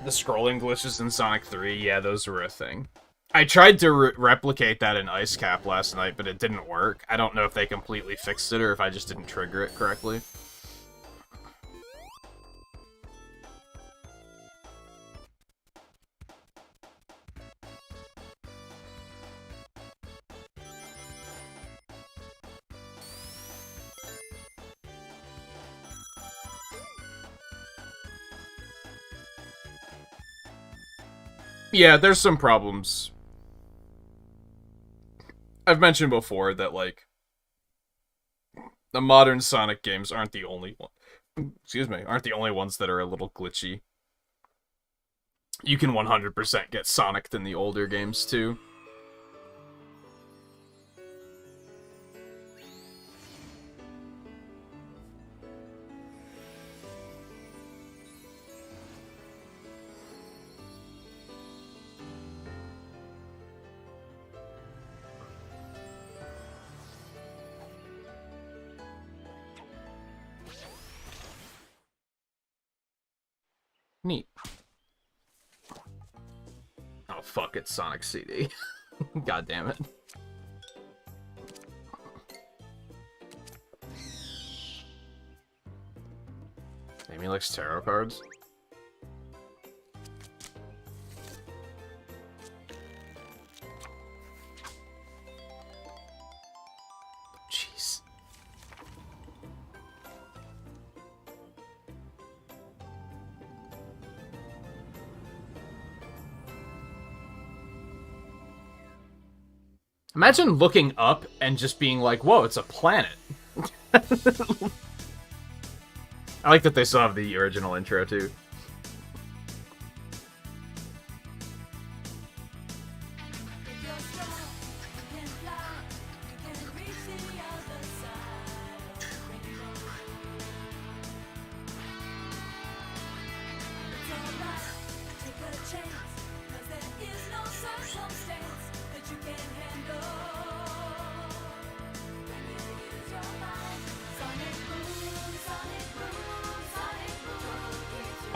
The scrolling glitches in Sonic 3, yeah, those were a thing. I tried to replicate that in Ice Cap last night, but it didn't work. I don't know if they completely fixed it or if I just didn't trigger it correctly. Yeah, there's some problems. I've mentioned before that, like, the modern Sonic games aren't the only one. Excuse me, aren't the only ones that are a little glitchy. You can 100% get Sonic'd in the older games, too. Neat. Oh, fuck, it's Sonic CD. God damn it. Amy likes tarot cards. Jeez. Imagine looking up and just being like, whoa, it's a planet. I like that they still have the original intro, too.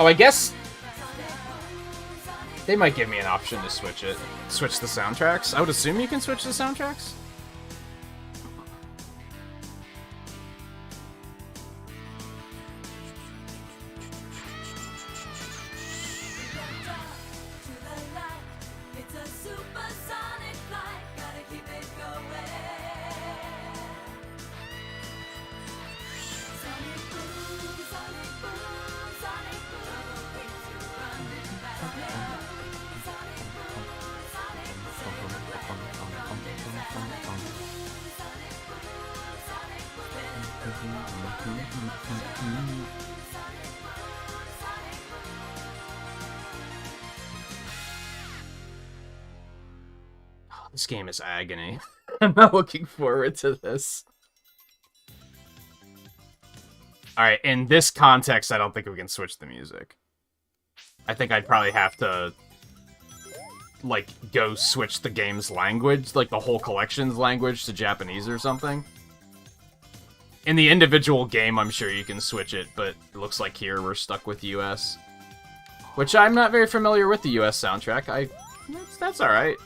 Oh, I guess they might give me an option to switch it. Switch the soundtracks? I would assume you can switch the soundtracks? This game is agony. I'm not looking forward to this. Alright, in this context, I don't think we can switch the music. I think I'd probably have to, like, go switch the game's language, like the whole collection's language to Japanese or something. In the individual game, I'm sure you can switch it, but it looks like here we're stuck with US. Which I'm not very familiar with the US soundtrack. That's alright.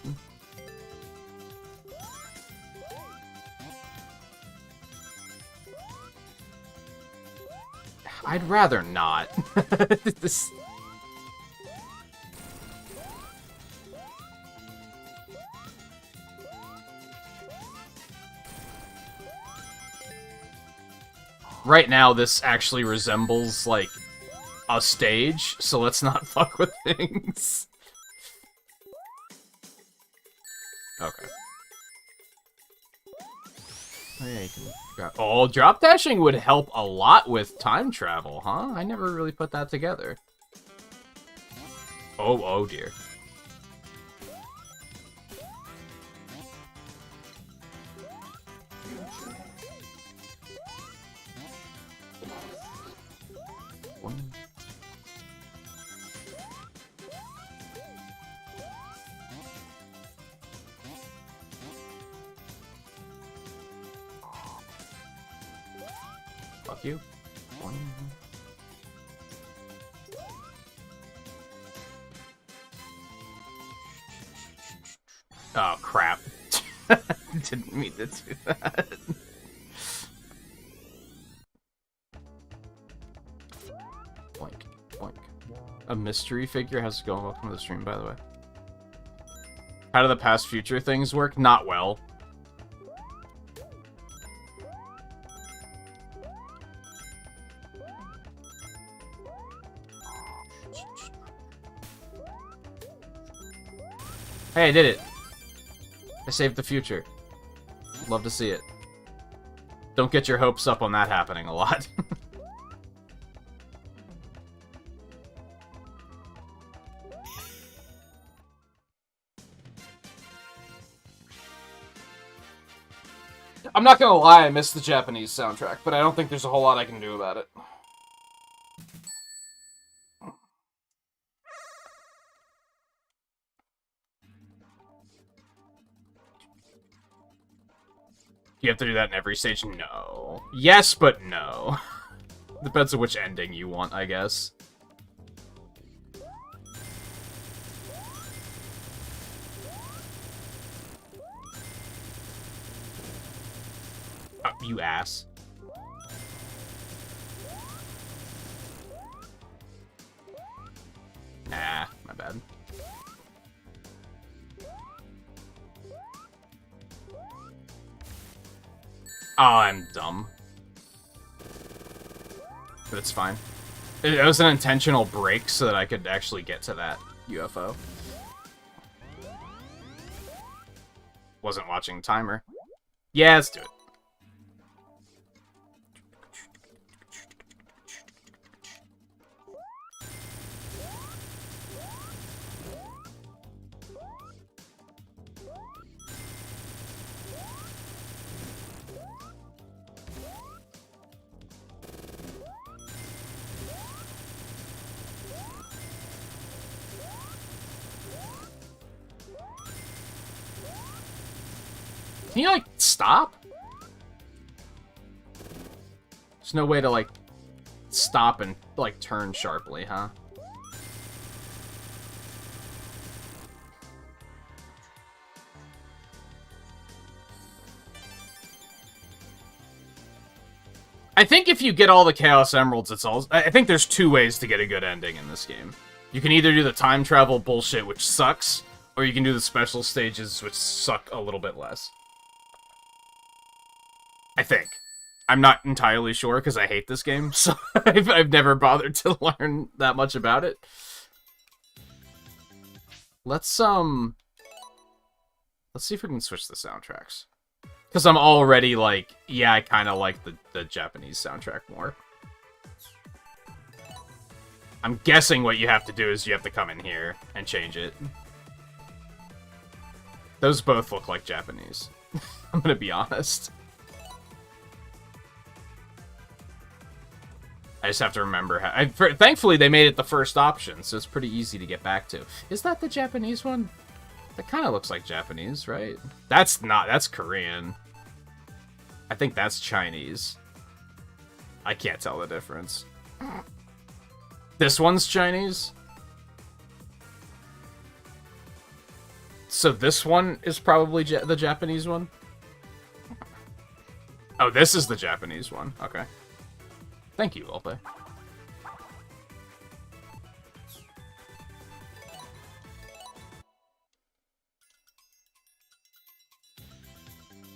I'd rather not. This... right now this actually resembles, like, a stage, so let's not fuck with things. Okay. Oh, yeah, you can oh, drop dashing would help a lot with time travel, huh? I never really put that together. Oh dear. Fuck you. Oh, crap. Didn't mean to do that. Boink, boink. A mystery figure? How's it going? Welcome to the stream, by the way. How do the past future things work? Not well. Hey, I did it. I saved the future. Love to see it. Don't get your hopes up on that happening a lot. I'm not gonna lie, I missed the Japanese soundtrack, but I don't think there's a whole lot I can do about it. You have to do that in every stage? No. Yes, but no. Depends on which ending you want, I guess. Oh, you ass. Nah, my bad. Oh, I'm dumb. But it's fine. It was an intentional break so that I could actually get to that UFO. Wasn't watching the timer. Yeah, let's do it. Can you, like, stop? There's no way to, like, stop and, like, turn sharply, huh? I think if you get all the Chaos Emeralds, it's all... I think there's two ways to get a good ending in this game. You can either do the time travel bullshit, which sucks, or you can do the special stages, which suck a little bit less. I think. I'm not entirely sure, because I hate this game, so I've never bothered to learn that much about it. Let's see if we can switch the soundtracks. Because I'm already like, yeah, I kind of like the Japanese soundtrack more. I'm guessing what you have to do is you have to come in here and change it. Those both look like Japanese. I'm gonna be honest. I just have to remember how... thankfully, they made it the first option, so it's pretty easy to get back to. Is that the Japanese one? That kind of looks like Japanese, right? That's not... That's Korean. I think that's Chinese. I can't tell the difference. This one's Chinese? So this one is probably the Japanese one? Oh, this is the Japanese one. Okay. Thank you, Ulpe.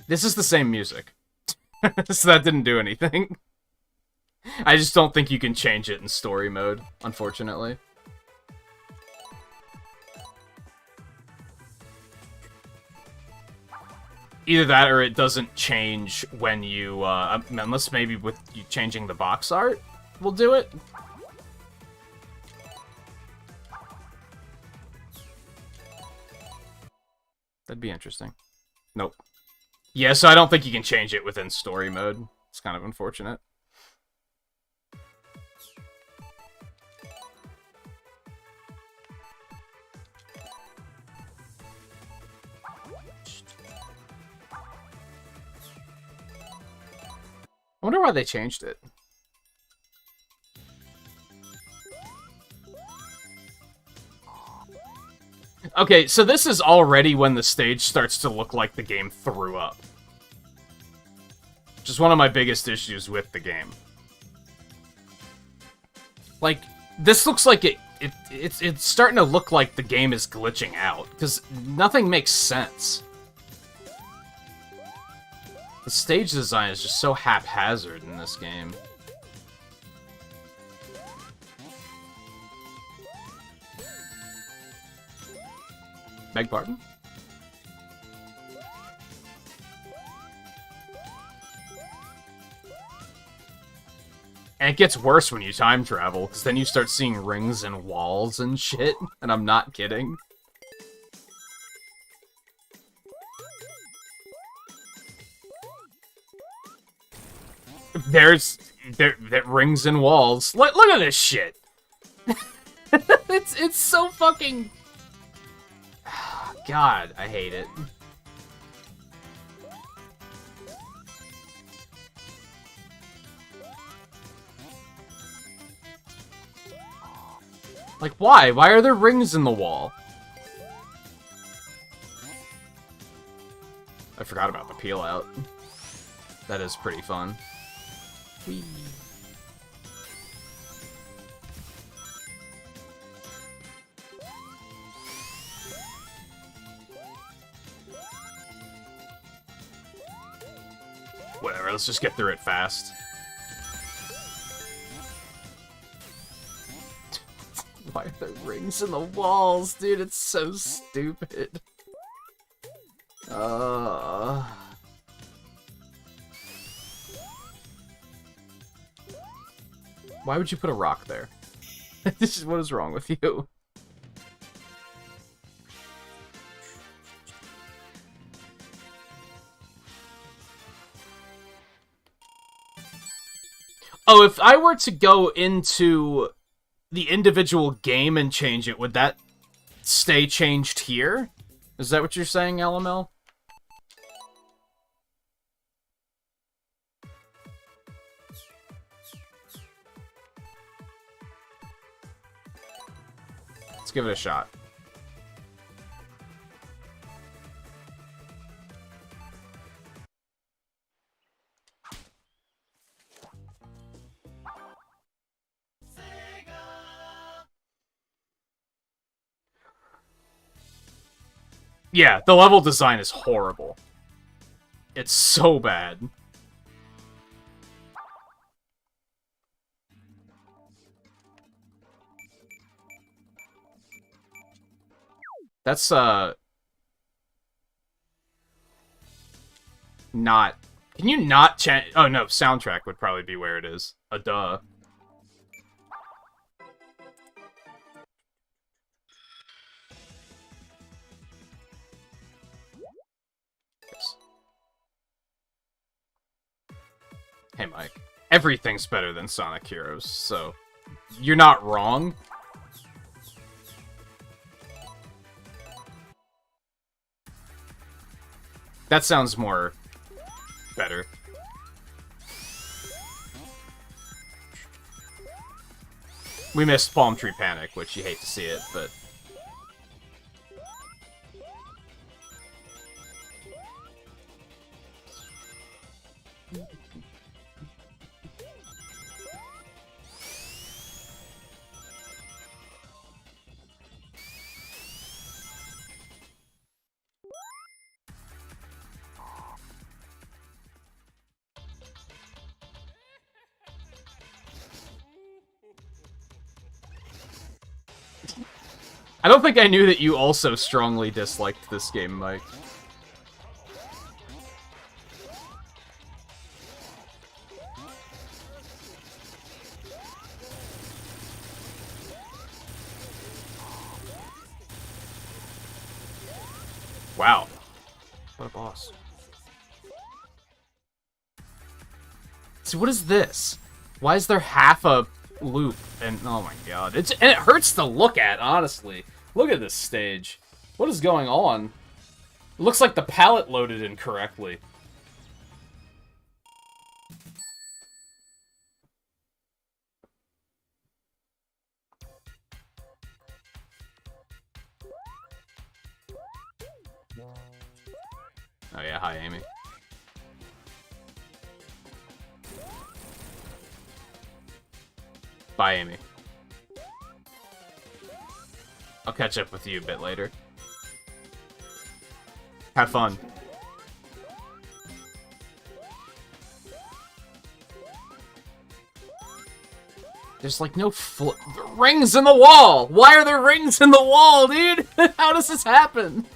This is the same music. So that didn't do anything. I just don't think you can change it in story mode, unfortunately. Either that or it doesn't change when you, unless maybe with you changing the box art will do it. That'd be interesting. Nope. Yeah, so I don't think you can change it within story mode. It's kind of unfortunate. I wonder why they changed it. Okay, so this is already when the stage starts to look like the game threw up. Which is one of my biggest issues with the game. Like, this looks like it's starting to look like the game is glitching out, because nothing makes sense. The stage design is just so haphazard in this game. Beg pardon? And it gets worse when you time travel, because then you start seeing rings and walls and shit, and I'm not kidding. There's rings and walls. Look at this shit. It's so fucking. God, I hate it. Like, why? Why are there rings in the wall? I forgot about the peel out. That is pretty fun. Whee. Whatever, let's just get through it fast. Why are there rings in the walls, dude? It's so stupid. Why would you put a rock there? This is what is wrong with you? Oh, if I were to go into the individual game and change it, would that stay changed here? Is that what you're saying, LML? Let's give it a shot. Yeah, the level design is horrible. It's so bad. That's, not... Can you not change... Oh, no, soundtrack would probably be where it is. Duh. Hey, Mike. Everything's better than Sonic Heroes, so... You're not wrong. That sounds more... better. We missed Palm Tree Panic, which you hate to see it, but... I don't think I knew that you also strongly disliked this game, Mike. Wow. What a boss. See, what is this? Why is there half a loop? And oh my god. And it hurts to look at, honestly. Look at this stage. What is going on? It looks like the palette loaded incorrectly. Oh yeah, hi Amy. Bye, Amy. I'll catch up with you a bit later. Have fun. There's like no rings in the wall! Why are there rings in the wall, dude? How does this happen?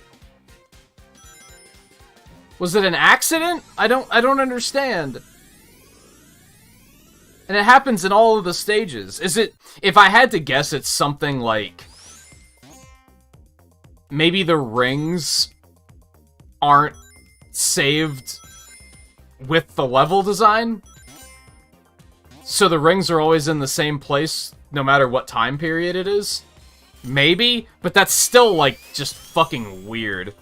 Was it an accident? I don't understand. And it happens in all of the stages. Is it, if I had to guess, it's something like, maybe the rings aren't saved with the level design? So the rings are always in the same place, no matter what time period it is? Maybe? But that's still, like, just fucking weird.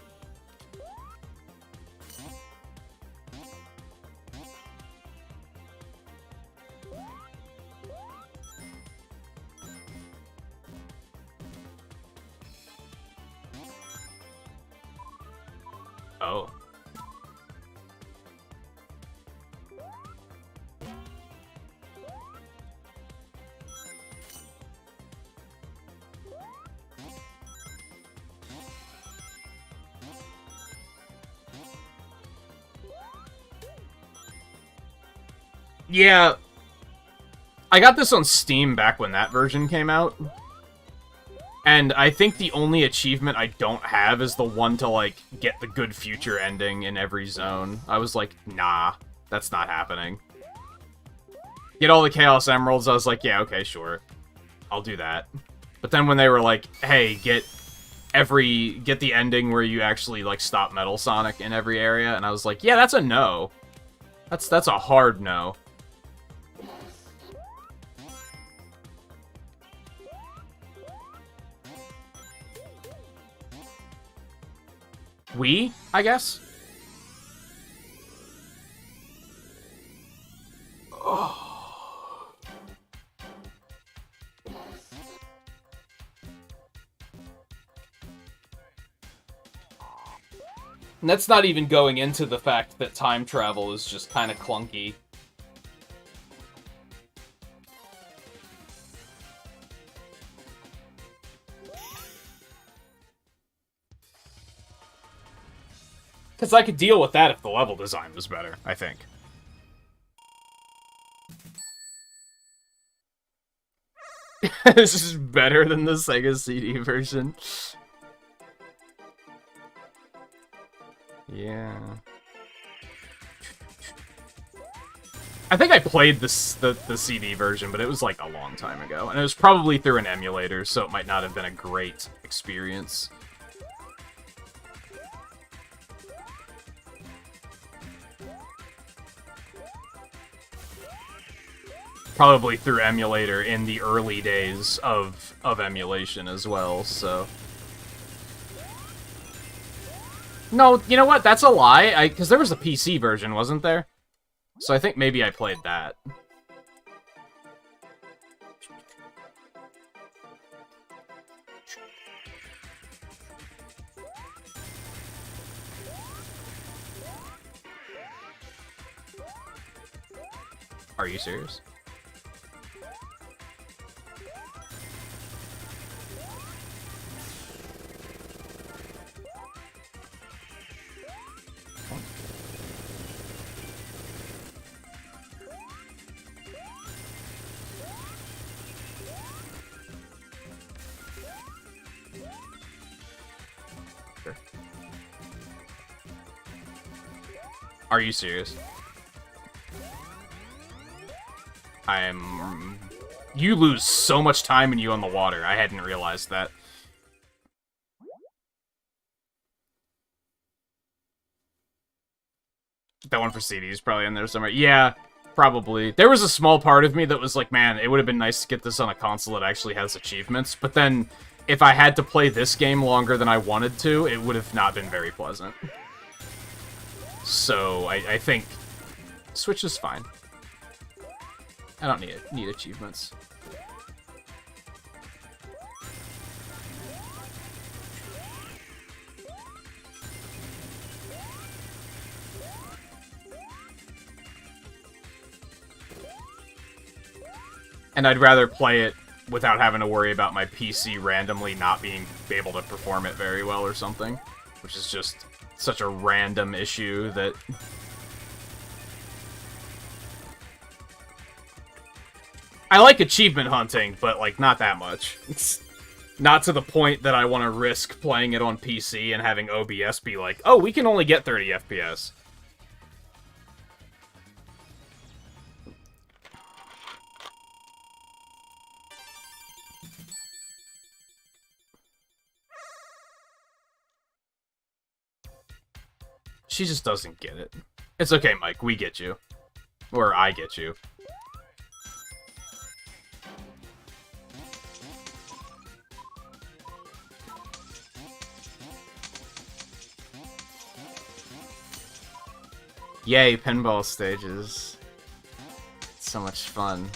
Oh. Yeah. I got this on Steam back when that version came out. And I think the only achievement I don't have is the one to, like, get the good future ending in every zone. I was like, nah, that's not happening. Get all the Chaos Emeralds, I was like, yeah, okay, sure. I'll do that. But then when they were like, hey, get the ending where you actually, like, stop Metal Sonic in every area, and I was like, yeah, that's a no. That's a hard no. We, I guess? Oh. And that's not even going into the fact that time travel is just kind of clunky. Because I could deal with that if the level design was better, I think. This is better than the Sega CD version. Yeah. I think I played the CD version, but it was like a long time ago. And it was probably through an emulator, so it might not have been a great experience. Probably through emulator in the early days of emulation as well, so... No, you know what? That's a lie. Because there was a PC version, wasn't there? So I think maybe I played that. Are you serious? Are you serious? You lose so much time when you on the water. I hadn't realized that. That one for CD is probably in there somewhere. Yeah, probably. There was a small part of me that was like, man, it would have been nice to get this on a console that actually has achievements. But then, if I had to play this game longer than I wanted to, it would have not been very pleasant. So, I think Switch is fine. I don't need achievements. And I'd rather play it without having to worry about my PC randomly not being able to perform it very well or something. Which is just such a random issue that... I like achievement hunting, but, like, not that much. It's not to the point that I want to risk playing it on PC and having OBS be like, oh, we can only get 30 FPS. She just doesn't get it. It's okay, Mike. We get you. Or I get you. Yay, pinball stages. It's so much fun.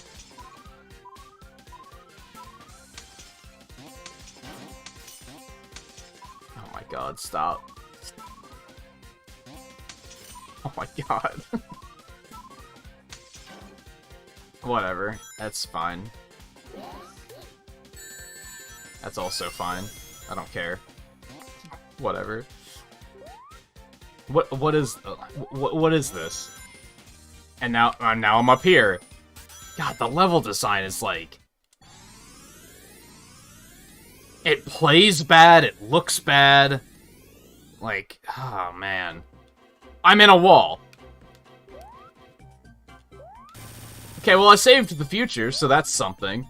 Oh my god, stop. Oh my god. Whatever. That's fine. That's also fine. I don't care. Whatever. What is this? And now I'm up here. God, the level design is like... It plays bad, it looks bad. Like, oh man. I'm in a wall. Okay, well I saved the future, so that's something.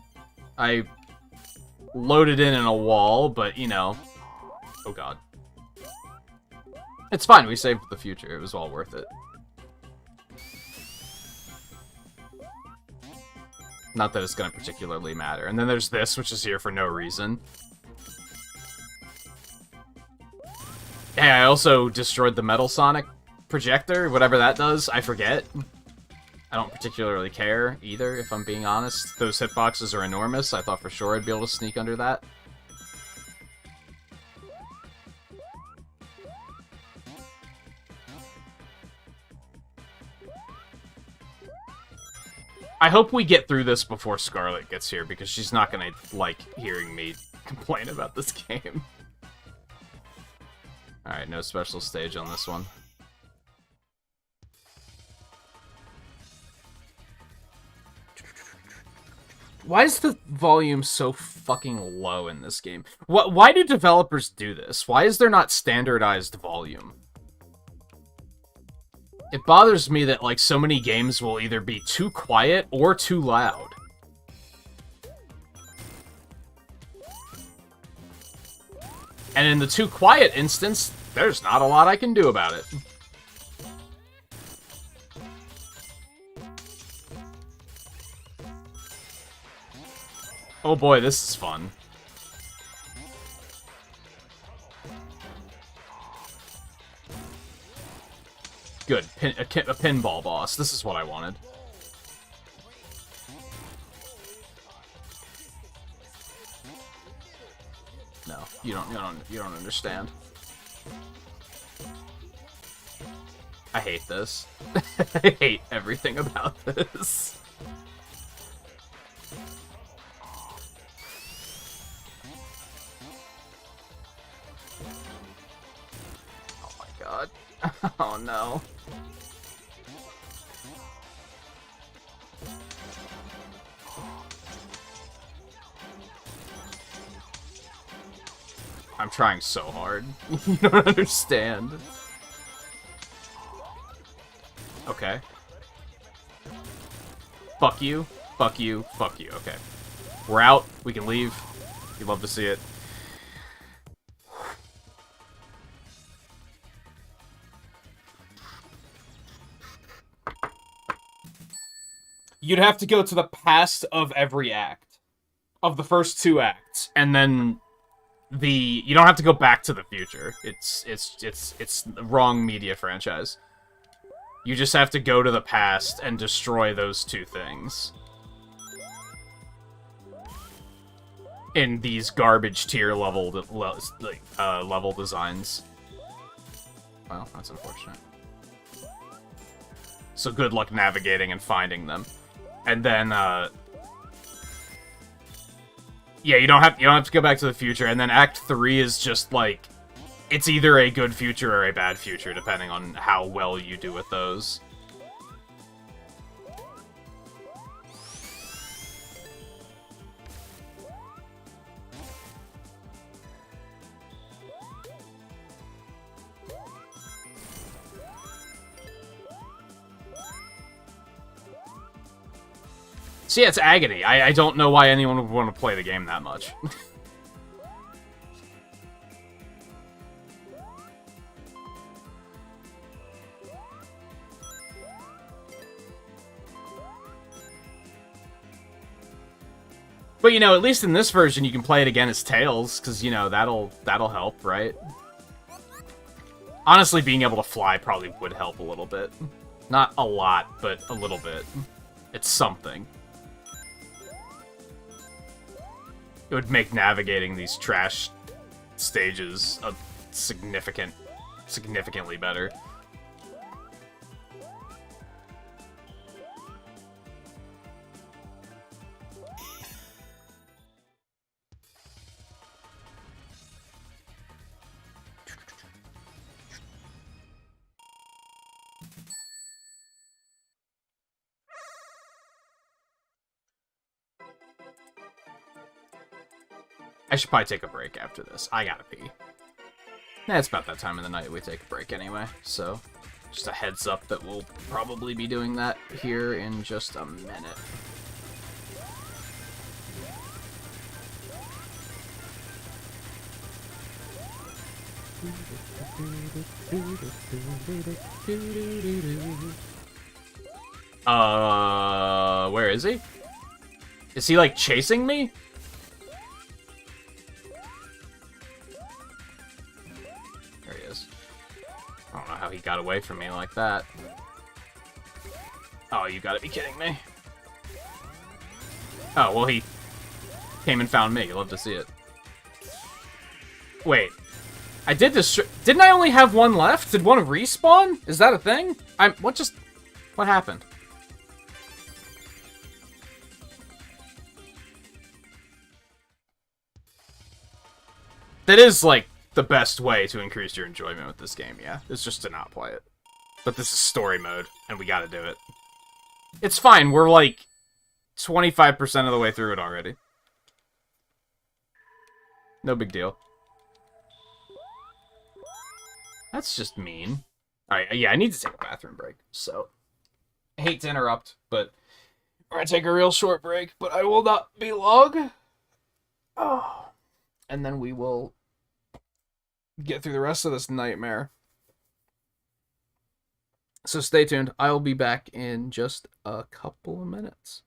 I loaded in a wall, but you know. Oh god. It's fine, we saved the future. It was all worth it. Not that it's gonna particularly matter. And then there's this, which is here for no reason. Hey, I also destroyed the Metal Sonic projector, whatever that does, I forget. I don't particularly care either, if I'm being honest. Those hitboxes are enormous. I thought for sure I'd be able to sneak under that. I hope we get through this before Scarlet gets here, because she's not gonna like hearing me complain about this game. Alright, no special stage on this one. Why is the volume so fucking low in this game? Why do developers do this? Why is there not standardized volume? It bothers me that, like, so many games will either be too quiet or too loud. And in the too quiet instance, there's not a lot I can do about it. Oh boy, this is fun. Good. A pinball boss. This is what I wanted. No, you don't understand. I hate this. I hate everything about this. Oh my god. Oh no. I'm trying so hard. You don't understand. Okay. Fuck you. Fuck you. Fuck you. Okay. We're out. We can leave. You'd love to see it. You'd have to go to the past of every act. Of the first 2 acts. And then you don't have to go back to the future. It's the wrong media franchise. You just have to go to the past and destroy those 2 things. In these garbage tier level designs. Well, that's unfortunate. So good luck navigating and finding them. And then, yeah, you don't have to go back to the future. And then Act 3 is just like, it's either a good future or a bad future, depending on how well you do with those. So yeah, it's agony. I don't know why anyone would want to play the game that much. But, you know, at least in this version, you can play it again as Tails, because, you know, that'll help, right? Honestly, being able to fly probably would help a little bit. Not a lot, but a little bit. It's something. It would make navigating these trash stages significantly better. I should probably take a break after this. I gotta pee. Yeah, it's about that time of the night we take a break anyway, so just a heads up that we'll probably be doing that here in just a minute. Where is he? Is he, like, chasing me? There he is. I don't know how he got away from me like that. Oh, you gotta be kidding me. Oh, well, he came and found me. You'll love to see it. Wait. I did this. Didn't I only have one left? Did one respawn? Is that a thing? What happened? That is, like, the best way to increase your enjoyment with this game, yeah. It's just to not play it. But this is story mode, and we gotta do it. It's fine, we're, like, 25% of the way through it already. No big deal. That's just mean. Alright, yeah, I need to take a bathroom break, so... I hate to interrupt, but... we're gonna take a real short break, but I will not be long. Oh... and then we will get through the rest of this nightmare. So stay tuned. I'll be back in just a couple of minutes.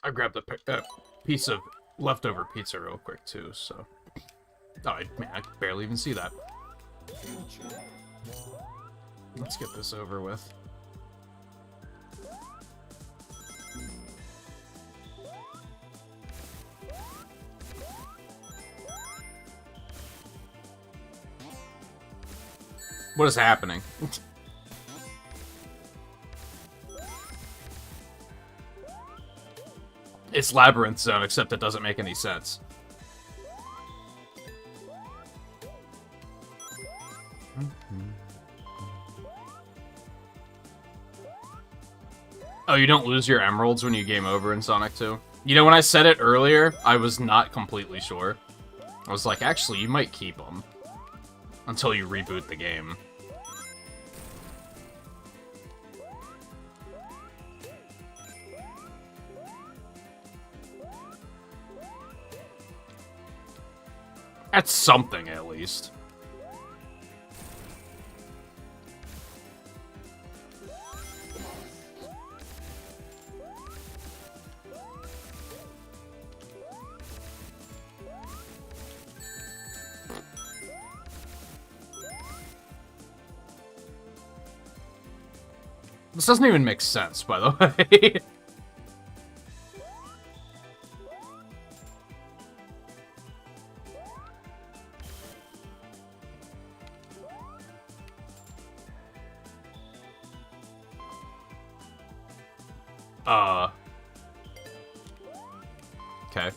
I grabbed a piece of leftover pizza real quick, too, so... Oh, man, I could barely even see that. Let's get this over with. What is happening? It's Labyrinth Zone, except it doesn't make any sense. Oh, you don't lose your emeralds when you game over in Sonic 2? You know, when I said it earlier, I was not completely sure. I was like, actually, you might keep them. Until you reboot the game. That's something, at least. This doesn't even make sense, by the way. Okay.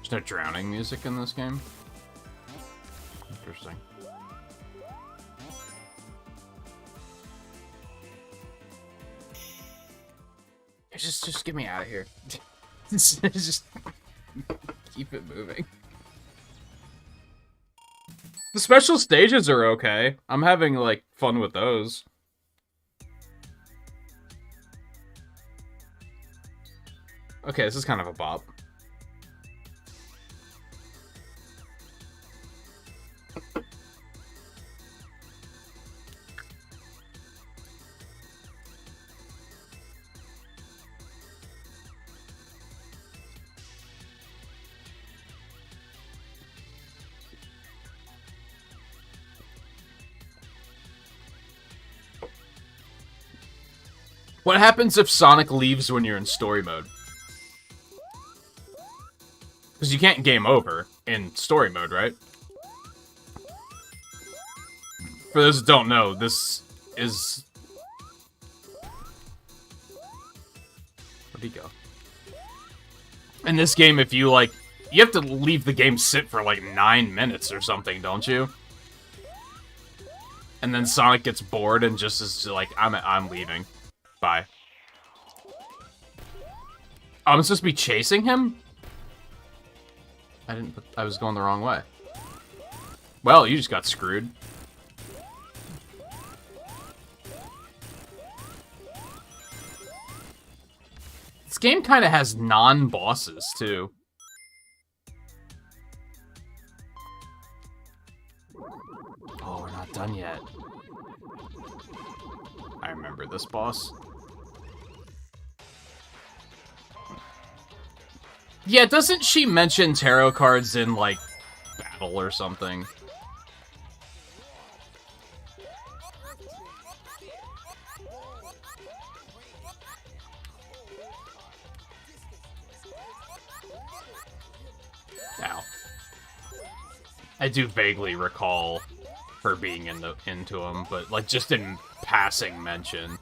There's no drowning music in this game? Interesting. Just get me out of here. Just keep it moving. The special stages are okay. I'm having, like, fun with those. Okay, this is kind of a bop. What happens if Sonic leaves when you're in story mode? Because you can't game over in story mode, right? For those that don't know, this is... Where'd he go? In this game, if you, like... You have to leave the game sit for, like, 9 minutes or something, don't you? And then Sonic gets bored and just is like, I'm leaving. Bye. Oh, I'm supposed to be chasing him? I was going the wrong way. Well, you just got screwed. This game kind of has non-bosses, too. Oh, we're not done yet. I remember this boss. Yeah, doesn't she mention tarot cards in, like, battle or something? Ow. I do vaguely recall her being into him, but, like, just in passing mention.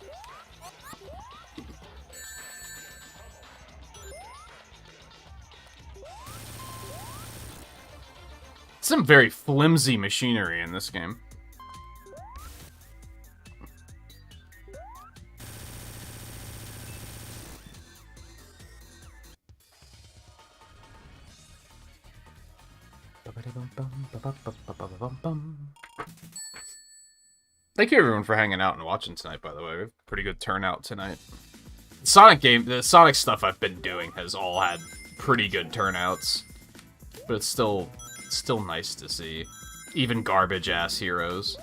Some very flimsy machinery in this game. Thank you everyone for hanging out and watching tonight, by the way. We have a pretty good turnout tonight. The Sonic stuff I've been doing has all had pretty good turnouts. But it's still nice to see. Even garbage-ass heroes.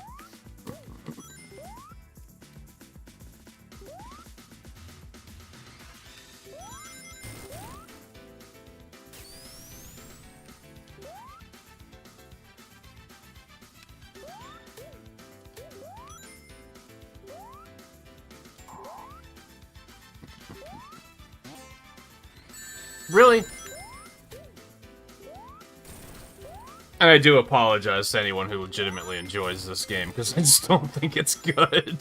Really? And I do apologize to anyone who legitimately enjoys this game, because I just don't think it's good.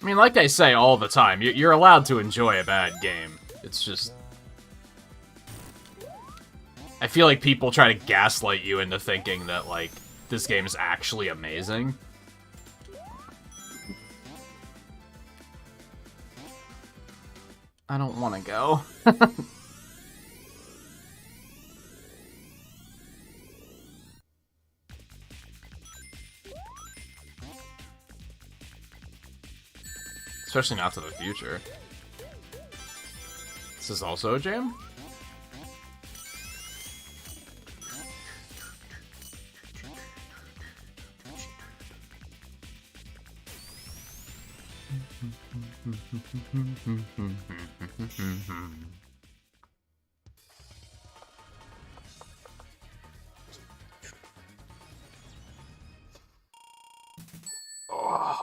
I mean, like I say all the time, you're allowed to enjoy a bad game. It's just... I feel like people try to gaslight you into thinking that, like, this game is actually amazing. I don't want to go. Especially not to the future. This is also a jam?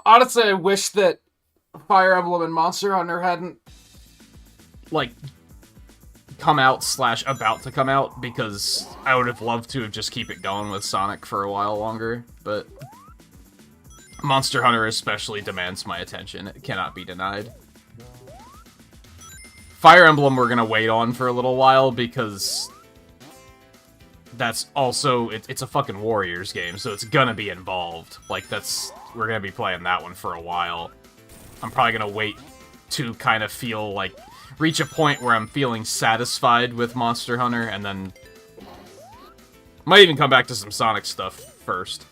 Honestly, I wish that Fire Emblem and Monster Hunter hadn't, like, come out / about to come out, because I would have loved to have just keep it going with Sonic for a while longer, but Monster Hunter especially demands my attention. It cannot be denied. Fire Emblem we're gonna wait on for a little while, because that's also, it's a fucking Warriors game, so it's gonna be involved. Like, we're gonna be playing that one for a while. I'm probably gonna wait to kind of feel like, reach a point where I'm feeling satisfied with Monster Hunter, and then might even come back to some Sonic stuff first.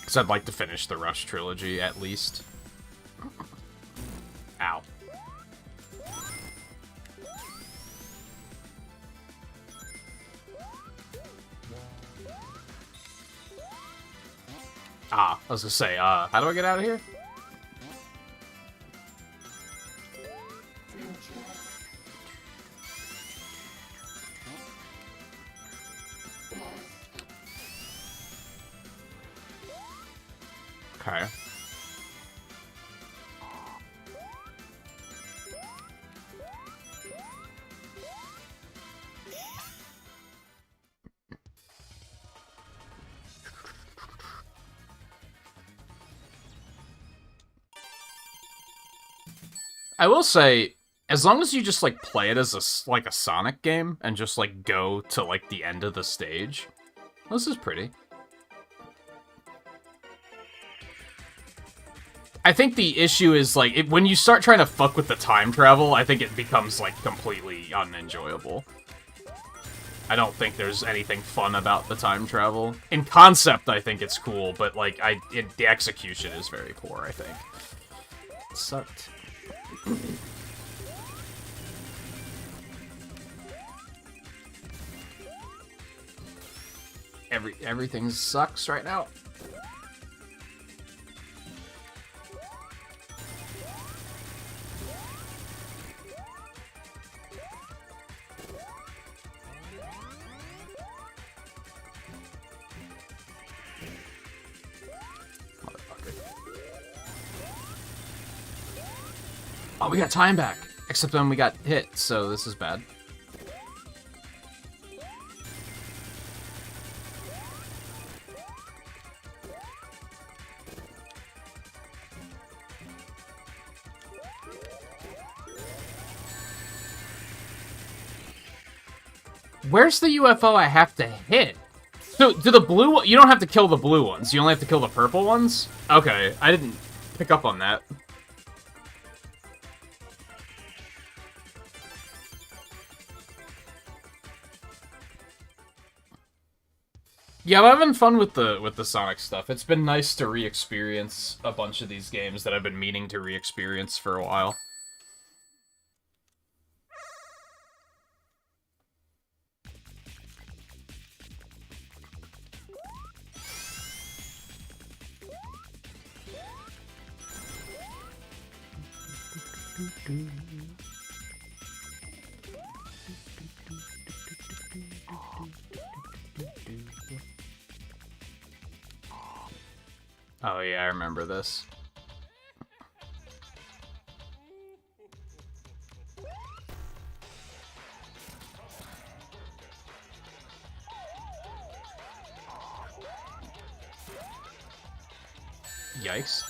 Because I'd like to finish the Rush trilogy, at least. Ow. I was gonna say, how do I get out of here? Okay. I will say, as long as you just, like, play it as a Sonic game, and just, like, go to, like, the end of the stage, this is pretty. I think the issue is, like, when you start trying to fuck with the time travel, I think it becomes, like, completely unenjoyable. I don't think there's anything fun about the time travel. In concept, I think it's cool, but, like, the execution is very poor, I think. It sucked. Everything sucks right now. Oh, we got time back. Except then we got hit, so this is bad. Where's the UFO I have to hit? So, do the blue... You don't have to kill the blue ones. You only have to kill the purple ones? Okay, I didn't pick up on that. Yeah, I'm having fun with the Sonic stuff. It's been nice to re-experience a bunch of these games that I've been meaning to re-experience for a while. Oh yeah, I remember this. Yikes.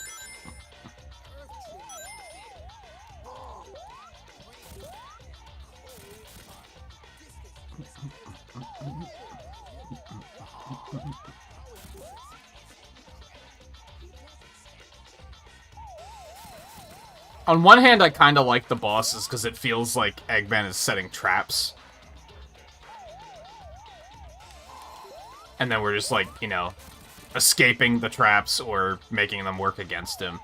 On one hand, I kind of like the bosses because it feels like Eggman is setting traps. And then we're just like, you know, escaping the traps or making them work against him.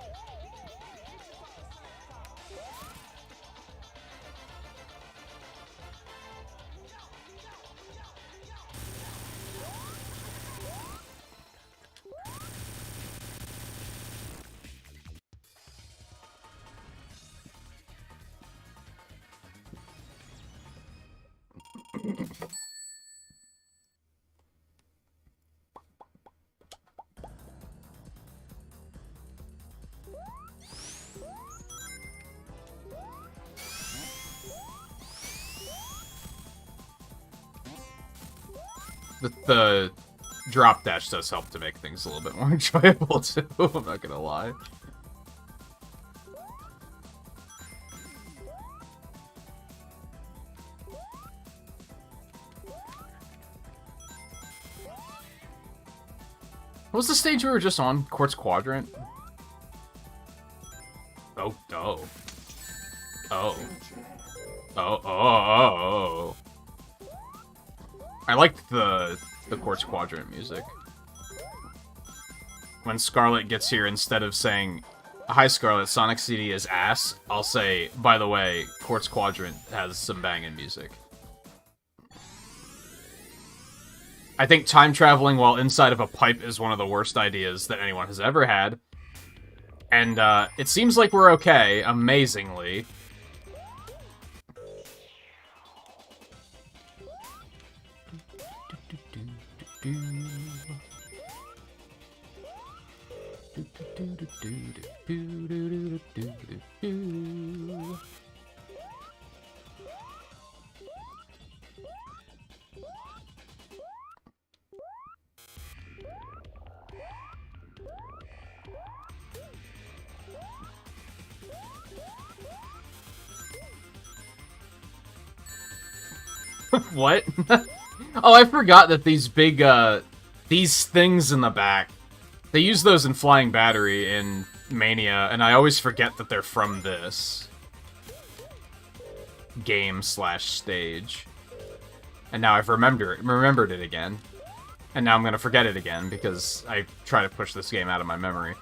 The drop dash does help to make things a little bit more enjoyable, too. I'm not gonna lie. What was the stage we were just on? Quartz Quadrant? Oh, oh. Oh. Oh, oh, oh, oh. I liked the Quartz Quadrant music. When Scarlet gets here, instead of saying, "Hi Scarlet, Sonic CD is ass," I'll say, "By the way, Quartz Quadrant has some banging music." I think time traveling while inside of a pipe is one of the worst ideas that anyone has ever had. And, it seems like we're okay, amazingly. What? Oh, I forgot that these big, these things in the back, they use those in Flying Battery in Mania, and I always forget that they're from this game/stage. And now I've remembered it again. And now I'm gonna forget it again, because I try to push this game out of my memory.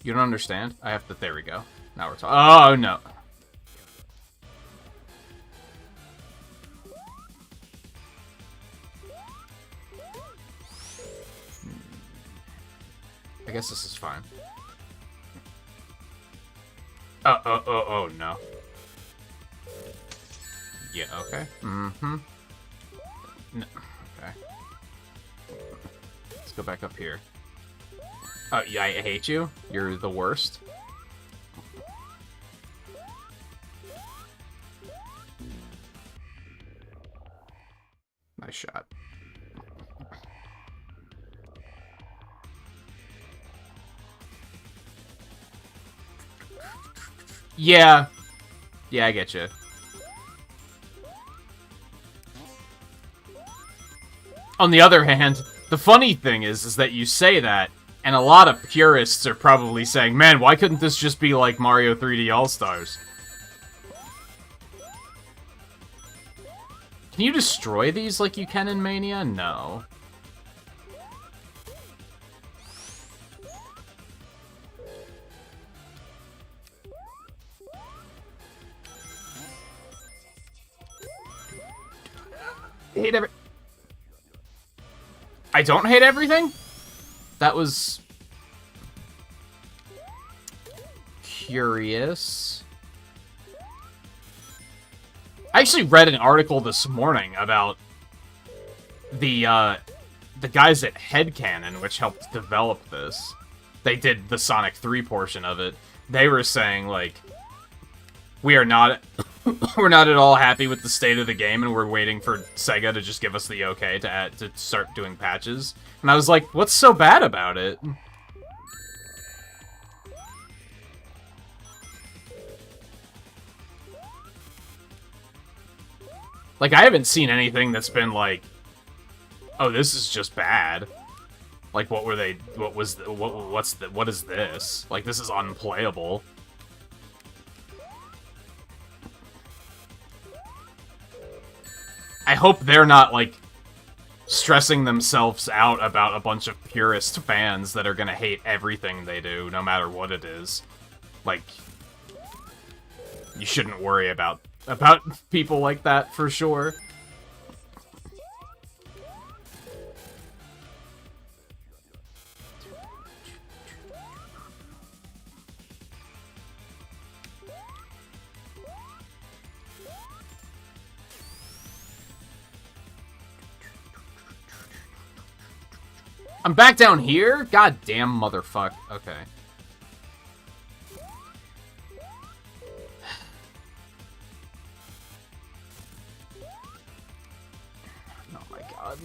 You don't understand? I have to... There we go. Now we're talking... Oh, no. I guess this is fine. Oh, no. Yeah, okay. Mm-hmm. No, okay. Let's go back up here. Oh, yeah, I hate you. You're the worst. Nice shot. Yeah. Yeah, I get you. On the other hand, the funny thing is that you say that, and a lot of purists are probably saying, man, why couldn't this just be like Mario 3D All-Stars? Can you destroy these like you can in Mania? No. I don't hate everything? That was... curious. I actually read an article this morning about the guys at Headcanon, which helped develop this. They did the Sonic 3 portion of it. They were saying, like, we are not... we're not at all happy with the state of the game, and we're waiting for Sega to just give us the okay to start doing patches. And I was like, what's so bad about it? Like, I haven't seen anything that's been like, oh, this is just bad. Like, what is this? Like, this is unplayable. I hope they're not, like, stressing themselves out about a bunch of purist fans that are gonna hate everything they do, no matter what it is. Like, you shouldn't worry about people like that, for sure. I'm back down here? God damn motherfuck. Okay. Oh my god.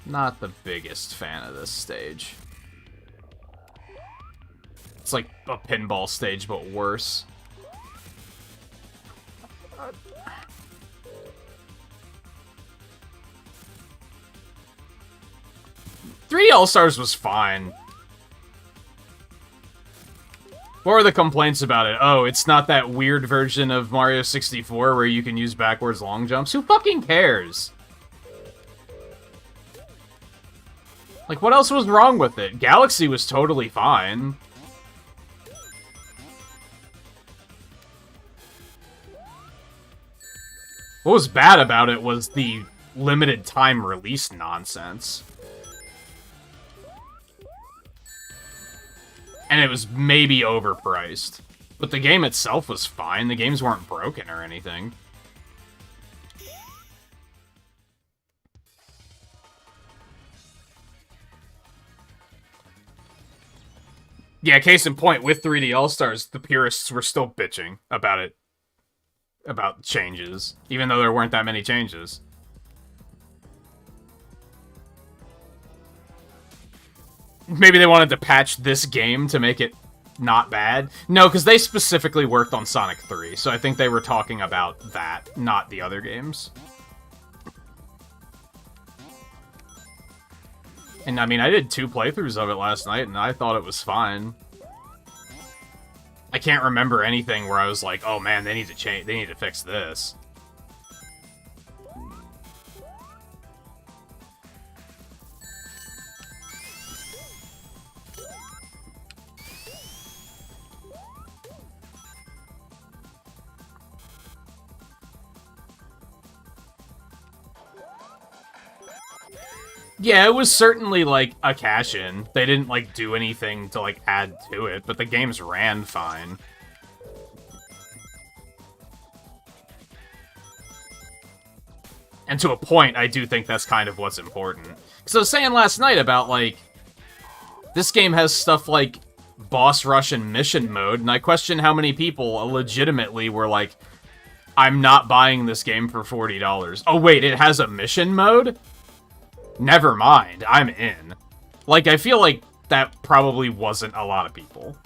Not the biggest fan of this stage. It's like a pinball stage, but worse. 3D All-Stars was fine. What were the complaints about it? Oh, it's not that weird version of Mario 64 where you can use backwards long jumps? Who fucking cares? Like, what else was wrong with it? Galaxy was totally fine. What was bad about it was the limited time release nonsense. And it was maybe overpriced. But the game itself was fine. The games weren't broken or anything. Yeah, case in point, with 3D All-Stars, the purists were still bitching about it. About changes. Even though there weren't that many changes. Maybe they wanted to patch this game to make it not bad. No, because they specifically worked on Sonic 3, so I think they were talking about that, not the other games. And I mean, I did 2 playthroughs of it last night, and I thought it was fine. I can't remember anything where I was like, oh man, they need to change, they need to fix this. Yeah, it was certainly, like, a cash-in. They didn't, like, do anything to, like, add to it, but the games ran fine. And to a point, I do think that's kind of what's important. Because I was saying last night about, like, this game has stuff like boss rush and mission mode, and I question how many people legitimately were like, I'm not buying this game for $40. Oh wait, it has a mission mode? Never mind, I'm in. Like, I feel like that probably wasn't a lot of people.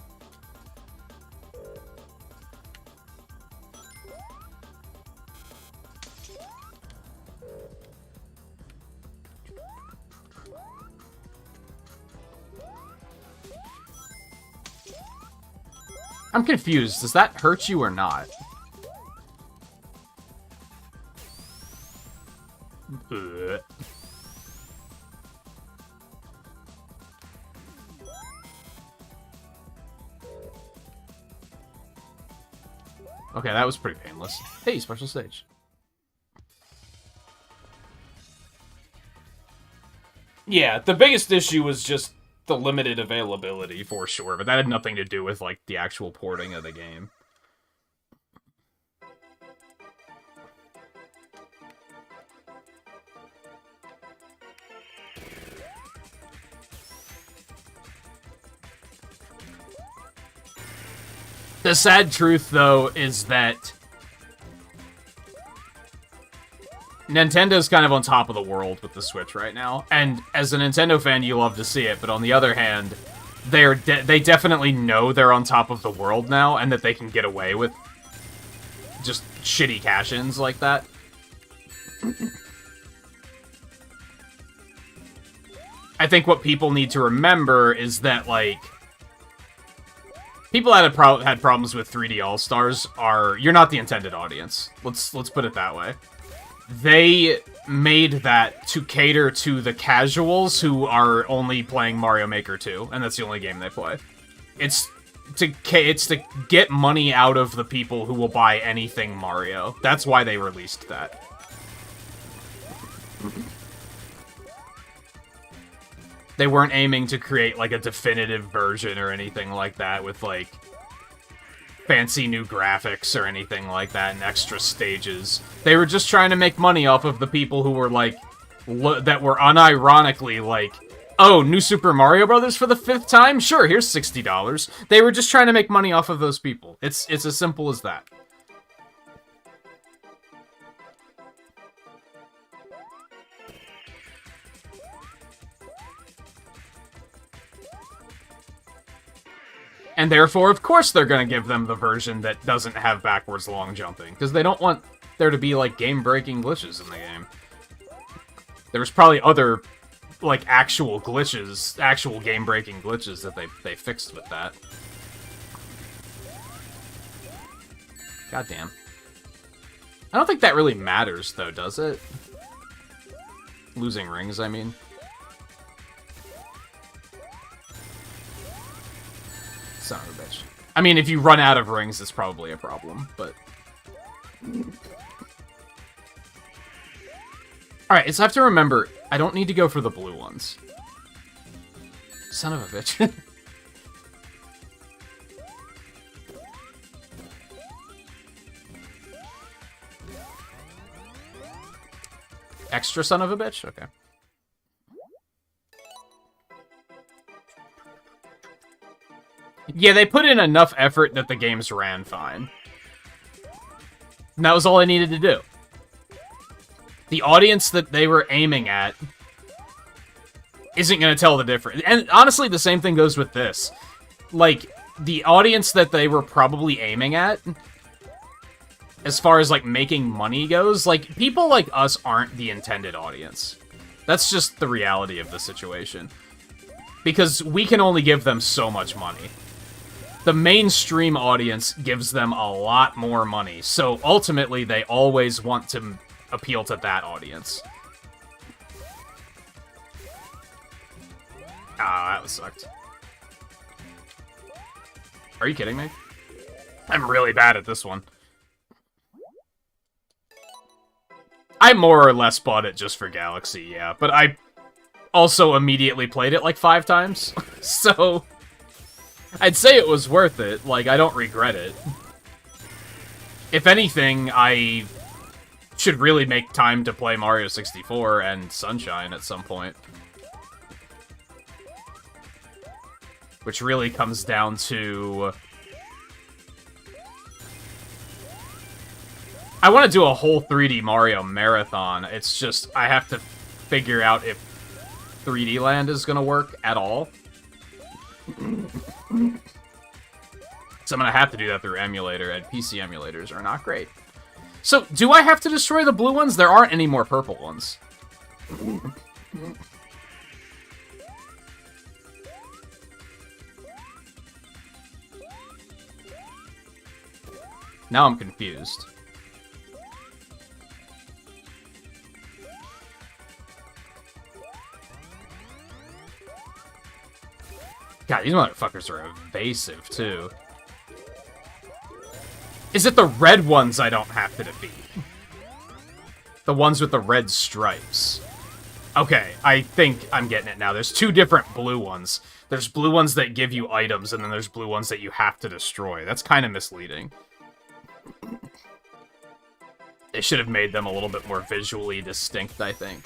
I'm confused. Does that hurt you or not? Ugh. Okay, that was pretty painless. Hey, special stage. Yeah, the biggest issue was just the limited availability, for sure, but that had nothing to do with, like, the actual porting of the game. The sad truth, though, is that Nintendo's kind of on top of the world with the Switch right now, and as a Nintendo fan, you love to see it, but on the other hand, they definitely know they're on top of the world now, and that they can get away with just shitty cash-ins like that. I think what people need to remember is that, like, people that had problems with 3D All-Stars you're not the intended audience. Let's put it that way. They made that to cater to the casuals who are only playing Mario Maker 2, and that's the only game they play. It's to get money out of the people who will buy anything Mario. That's why they released that. They weren't aiming to create, like, a definitive version or anything like that with, like, fancy new graphics or anything like that and extra stages. They were just trying to make money off of the people who were, like, that were unironically, like, oh, new Super Mario Brothers for the 5th time? Sure, here's $60. They were just trying to make money off of those people. It's as simple as that. And therefore, of course, they're going to give them the version that doesn't have backwards long jumping, because they don't want there to be, like, game-breaking glitches in the game. There's probably other, like, actual glitches, actual game-breaking glitches that they fixed with that. Goddamn. I don't think that really matters, though, does it? Losing rings, I mean. Son of a bitch. I mean, if you run out of rings, it's probably a problem, but... Alright, so I have to remember, I don't need to go for the blue ones. Son of a bitch. Extra son of a bitch? Okay. Yeah, they put in enough effort that the games ran fine. And that was all I needed to do. The audience that they were aiming at isn't going to tell the difference. And honestly, the same thing goes with this. Like, the audience that they were probably aiming at, as far as, like, making money goes, like, people like us aren't the intended audience. That's just the reality of the situation. Because we can only give them so much money. The mainstream audience gives them a lot more money, so ultimately they always want to appeal to that audience. Ah, that sucked. Are you kidding me? I'm really bad at this one. I more or less bought it just for Galaxy, yeah, but I also immediately played it like 5 times, so... I'd say it was worth it. Like, I don't regret it. If anything, I should really make time to play Mario 64 and Sunshine at some point. Which really comes down to... I want to do a whole 3D Mario marathon. It's just, I have to figure out if 3D Land is going to work at all. So I'm gonna have to do that through emulator, and PC emulators are not great. So, do I have to destroy the blue ones? There aren't any more purple ones. Now I'm confused. God, these motherfuckers are evasive, too. Is it the red ones I don't have to defeat? The ones with the red stripes. Okay, I think I'm getting it now. There's two different blue ones. There's blue ones that give you items, and then there's blue ones that you have to destroy. That's kind of misleading. They should have made them a little bit more visually distinct, I think.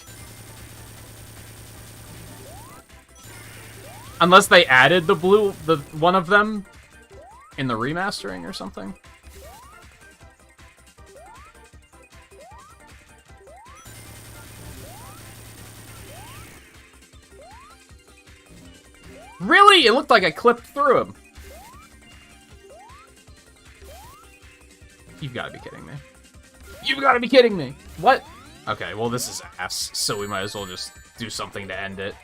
Unless they added the one of them in the remastering or something. Really? It looked like I clipped through him. You've got to be kidding me. You've got to be kidding me. What? Okay, well, this is ass, so we might as well just do something to end it.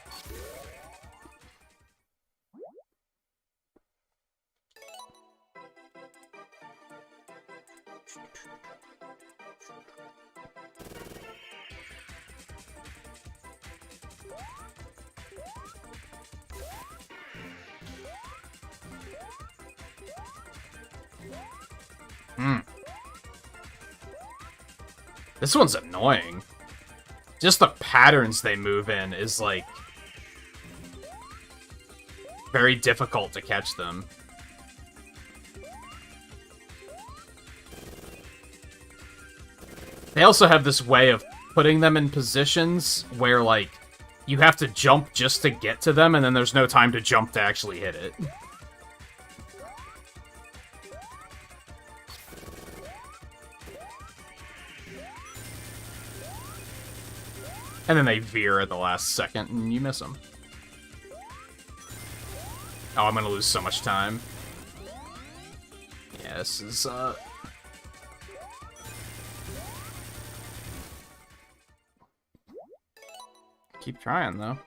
This one's annoying. Just the patterns they move in is, like, very difficult to catch them. They also have this way of putting them in positions where, like, you have to jump just to get to them, and then there's no time to jump to actually hit it. And then they veer at the last second, and you miss them. Oh, I'm gonna lose so much time. Yeah, this is, keep trying, though.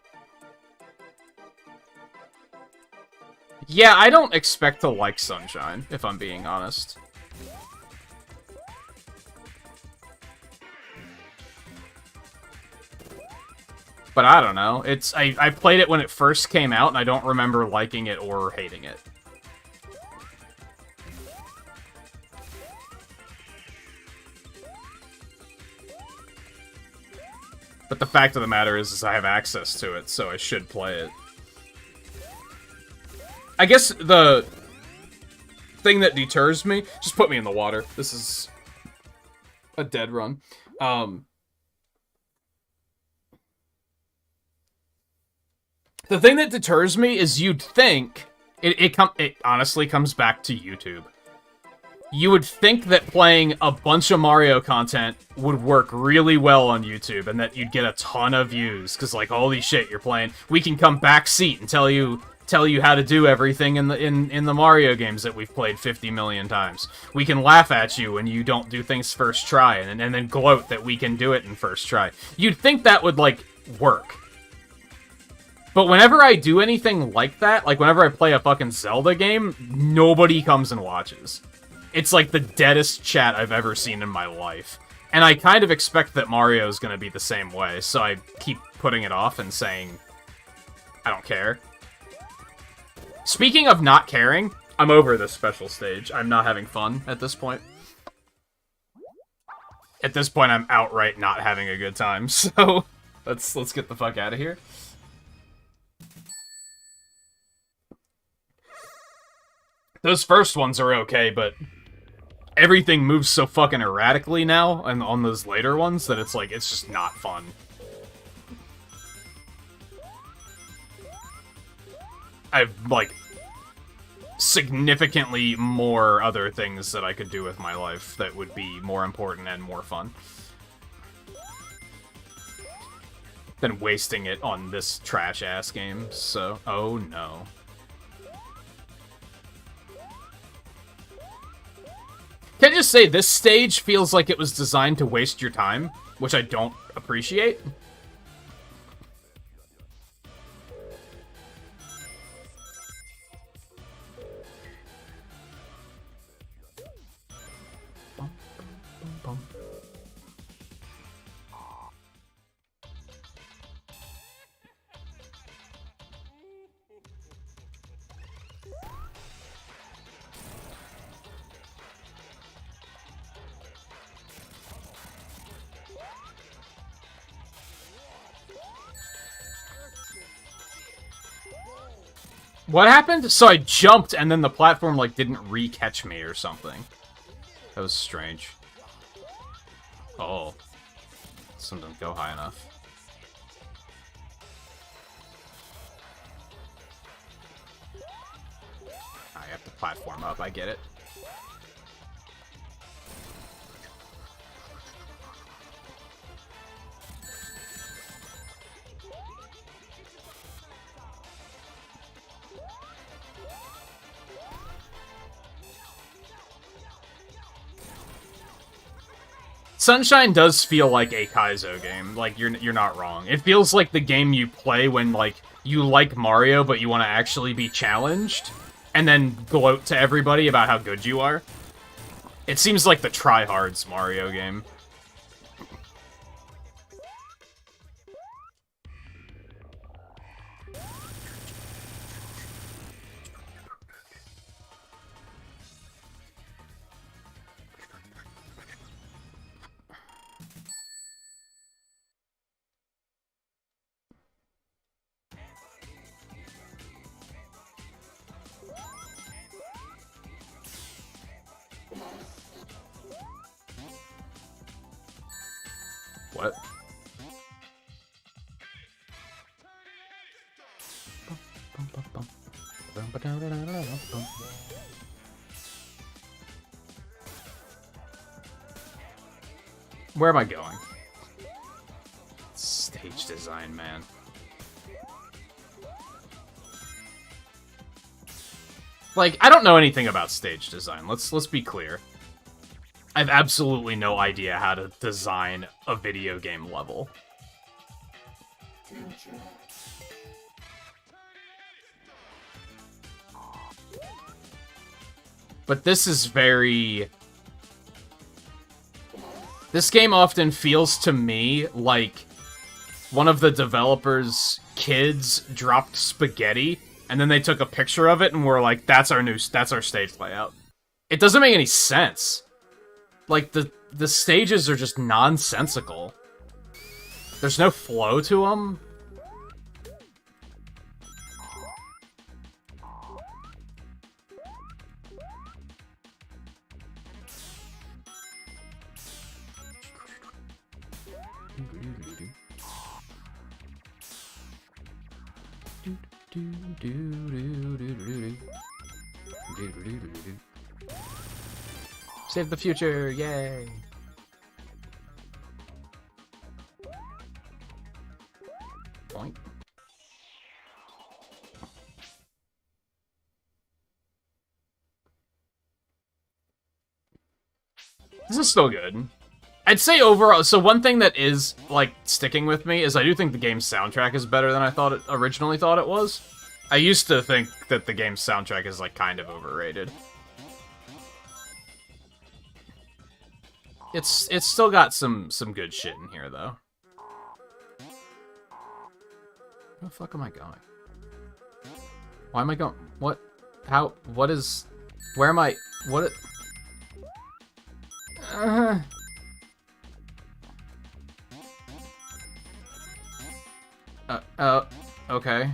Yeah, I don't expect to like Sunshine, if I'm being honest. But I don't know. I played it when it first came out, and I don't remember liking it or hating it. But the fact of the matter is I have access to it, so I should play it. I guess the thing that deters me... Just put me in the water. This is a dead run. The thing that deters me is you'd think... It honestly comes back to YouTube. You would think that playing a bunch of Mario content would work really well on YouTube, and that you'd get a ton of views, because, like, holy shit, you're playing... We can come backseat and tell you how to do everything in the Mario games that we've played 50 million times. We can laugh at you when you don't do things first try, and then gloat that we can do it in first try. You'd think that would, like, work. But whenever I do anything like that, like whenever I play a fucking Zelda game, nobody comes and watches. It's like the deadest chat I've ever seen in my life. And I kind of expect that Mario's gonna be the same way, so I keep putting it off and saying, I don't care. Speaking of not caring, I'm over this special stage. I'm not having fun at this point. At this point, I'm outright not having a good time, so let's get the fuck out of here. Those first ones are okay, but everything moves so fucking erratically now, and on those later ones, that it's like, it's just not fun. I've, like, significantly more other things that I could do with my life that would be more important and more fun than wasting it on this trash-ass game, so... Oh, no. Can I just say, this stage feels like it was designed to waste your time, which I don't appreciate. What happened? So I jumped and then the platform like didn't re-catch me or something. That was strange. Oh. Something didn't go high enough. I have to platform up, I get it. Sunshine does feel like a Kaizo game. Like, you're not wrong. It feels like the game you play when, like, you like Mario, but you want to actually be challenged, and then gloat to everybody about how good you are. It seems like the tryhards Mario game. What? Where am I going? Stage design, man. Like, I don't know anything about stage design. Let's be clear. I have absolutely no idea how to design a video game level. But this is very... This game often feels to me like one of the developers' kids dropped spaghetti, and then they took a picture of it and were like, that's our stage layout. It doesn't make any sense. Like, the stages are just nonsensical. There's no flow to them. Save the future, yay! Point. This is still good. I'd say overall, so one thing that is, like, sticking with me is I do think the game's soundtrack is better than I originally thought it was. I used to think that the game's soundtrack is, like, kind of overrated. It's still got some good shit in here, though. Where the fuck am I going? Why am I going? What? How? What is... Where am I? What? Okay.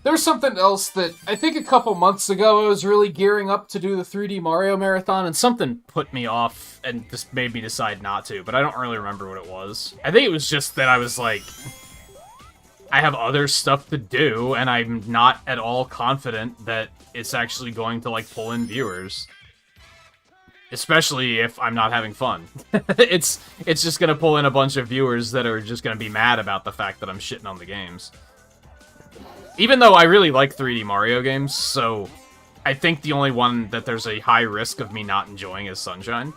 There's something else that I think a couple months ago I was really gearing up to do the 3D Mario Marathon, and something put me off and just made me decide not to, but I don't really remember what it was. I think it was just that I was like... I have other stuff to do, and I'm not at all confident that it's actually going to, like, pull in viewers. Especially if I'm not having fun. It's just gonna pull in a bunch of viewers that are just gonna be mad about the fact that I'm shitting on the games. Even though I really like 3D Mario games, so I think the only one that there's a high risk of me not enjoying is Sunshine.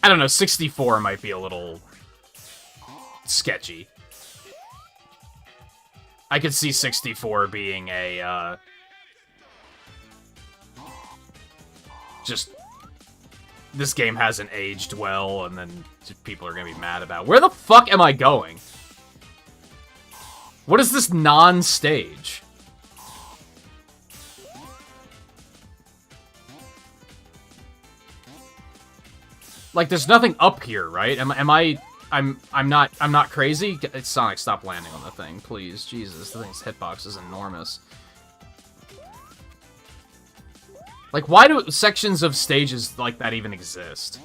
I don't know, 64 might be a little sketchy. I could see 64 being a, just, this game hasn't aged well, and then people are gonna be mad about it. Where the fuck am I going? What is this non-stage? Like, there's nothing up here, right? I'm not crazy? Sonic, stop landing on the thing, please. Jesus, the thing's hitbox is enormous. Like, why do sections of stages like that even exist?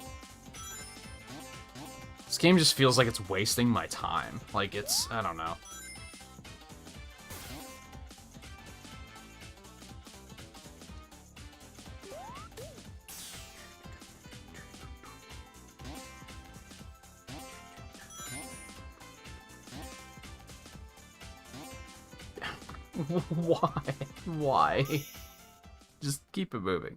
This game just feels like it's wasting my time. Like, it's... I don't know. Why? Why? Just keep it moving.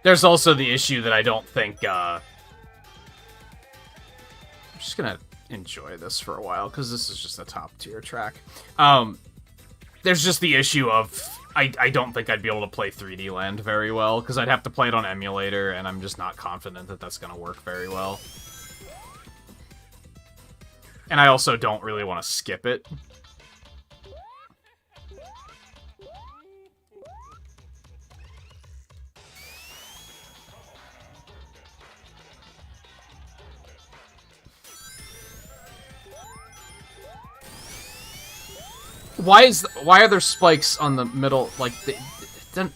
There's also the issue that I don't think, I'm just gonna enjoy this for a while, because this is just a top-tier track. There's just the issue of, I don't think I'd be able to play 3D Land very well, because I'd have to play it on emulator, and I'm just not confident that that's gonna work very well. And I also don't really want to skip it. Why are there spikes on the middle? Like, it didn't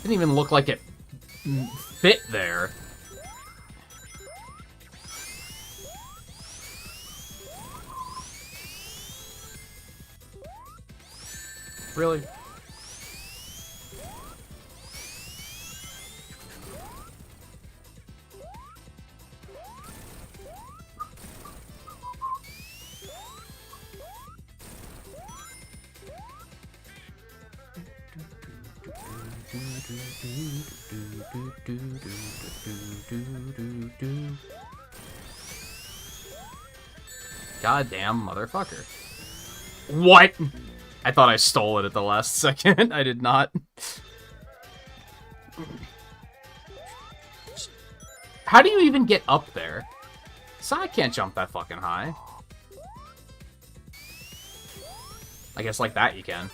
even look like it fit there. Really? Goddamn motherfucker. What? I thought I stole it at the last second. I did not. How do you even get up there? Sonic can't jump that fucking high. I guess like that you can.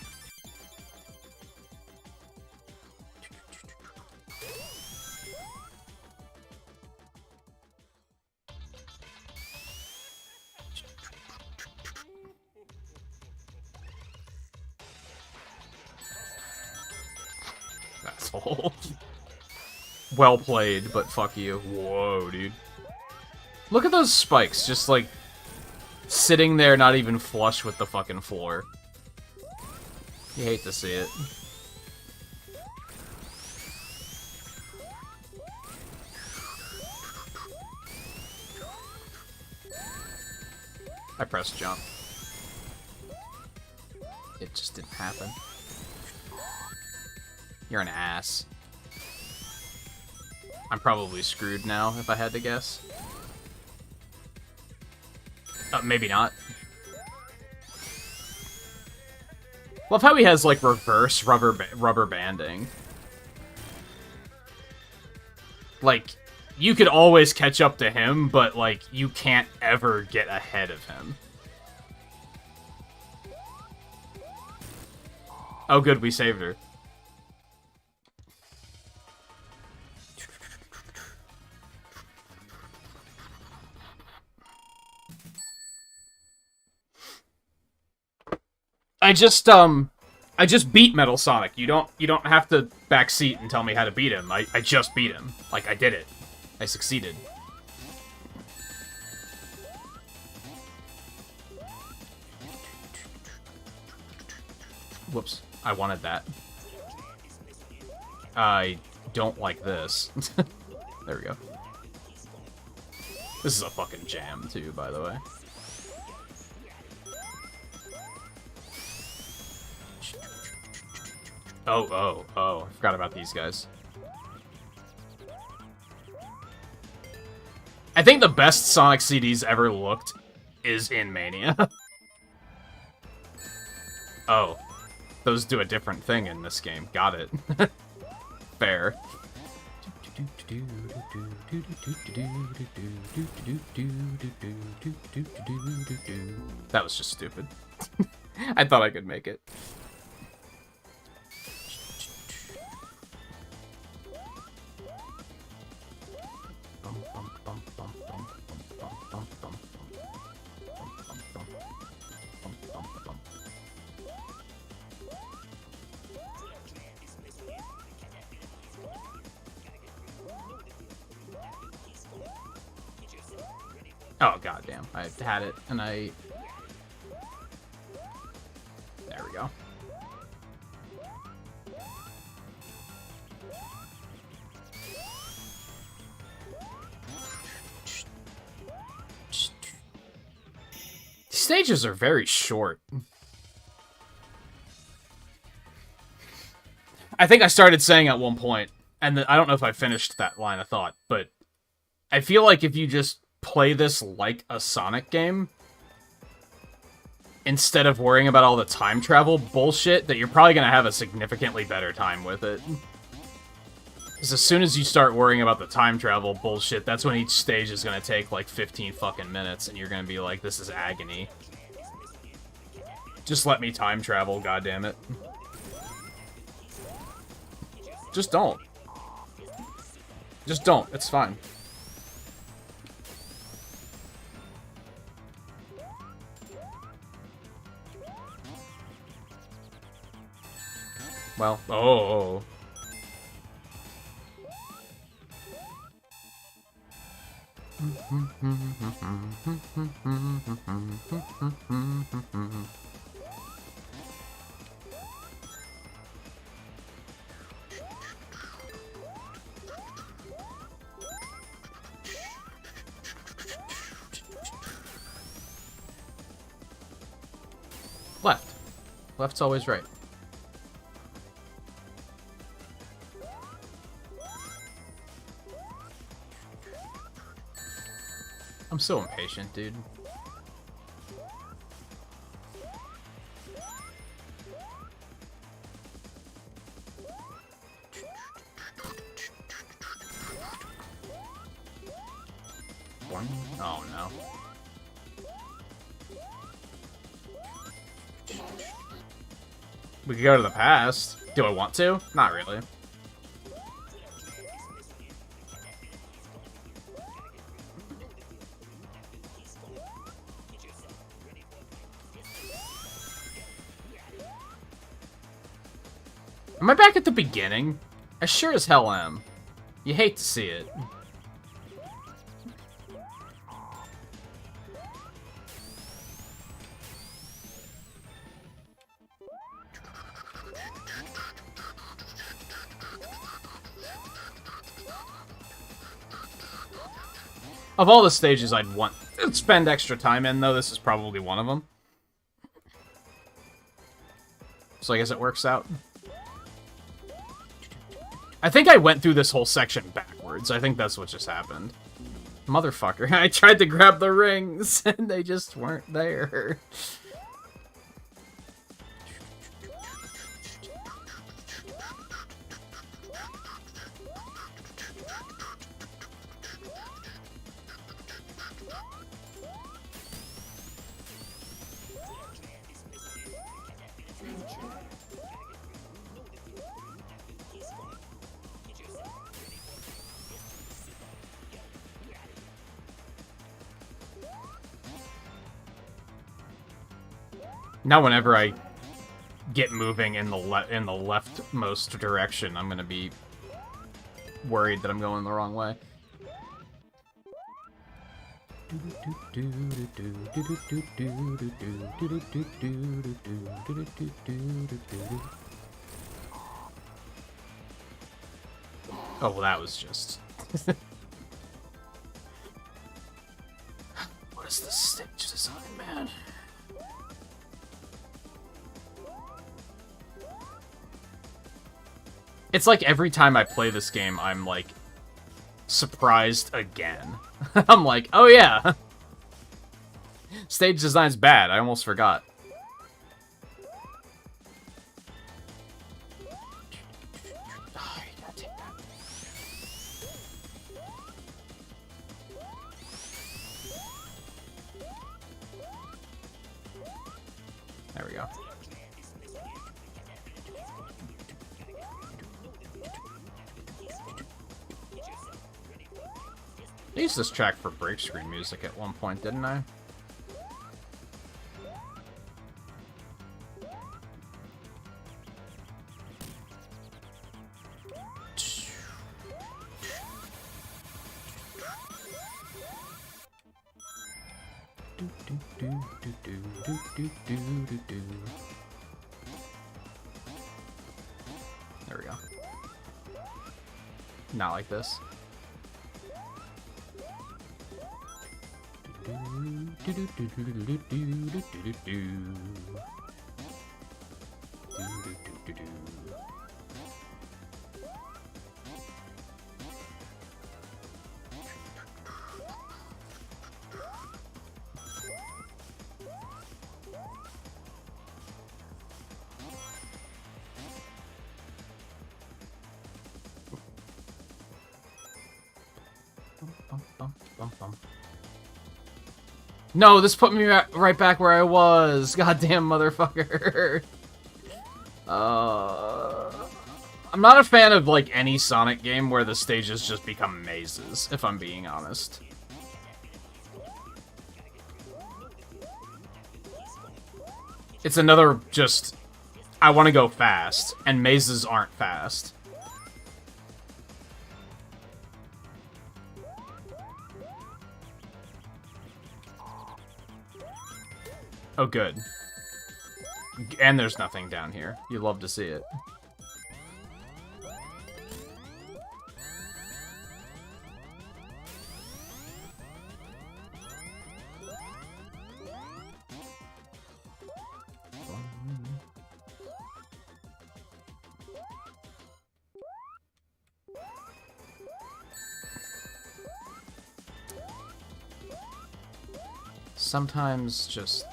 Asshole. Well played, but fuck you. Whoa, dude. Look at those spikes, just like sitting there, not even flush with the fucking floor. You hate to see it. I pressed jump. It just didn't happen. You're an ass. I'm probably screwed now, if I had to guess. Maybe not. Love how he has, like, reverse rubber banding. Like, you could always catch up to him, but, like, you can't ever get ahead of him. Oh, good, we saved her. I just beat Metal Sonic. You don't have to backseat and tell me how to beat him. I just beat him. Like, I did it. I succeeded. Whoops. I wanted that. I don't like this. There we go. This is a fucking jam, too, by the way. Oh. I forgot about these guys. I think the best Sonic CDs ever looked is in Mania. Oh. Those do a different thing in this game. Got it. Fair. That was just stupid. I thought I could make it. Oh, goddamn. I had it, and I... There we go. These stages are very short. I think I started saying at one point, and I don't know if I finished that line of thought, but I feel like if you just play this like a Sonic game, instead of worrying about all the time travel bullshit, that you're probably going to have a significantly better time with it. Because as soon as you start worrying about the time travel bullshit, that's when each stage is going to take like 15 fucking minutes, and you're going to be like, this is agony. Just let me time travel, goddammit. Just don't. Just don't. It's fine. Well, oh. Left. Left's always right. I'm so impatient, dude. Oh, no. We could go to the past. Do I want to? Not really. Am I back at the beginning? I sure as hell am. You hate to see it. Of all the stages I'd want to spend extra time in, though, this is probably one of them. So I guess it works out. I think I went through this whole section backwards. I think that's what just happened. Motherfucker. I tried to grab the rings, and they just weren't there. Now whenever I get moving in the leftmost direction, I'm gonna be worried that I'm going the wrong way. Oh, well, that was just... What is the stage design, man? It's like every time I play this game, I'm, like, surprised again. I'm like, oh yeah! Stage design's bad, I almost forgot. Oh, you gotta take that. There we go. I used this track for break screen music at one point, didn't I? There we go. Not like this. No, this put me right back where I was. Goddamn motherfucker. I'm not a fan of, like, any Sonic game where the stages just become mazes, if I'm being honest. It's another just, I want to go fast, and mazes aren't fast. Oh, good. And there's nothing down here. You love to see it. Sometimes just...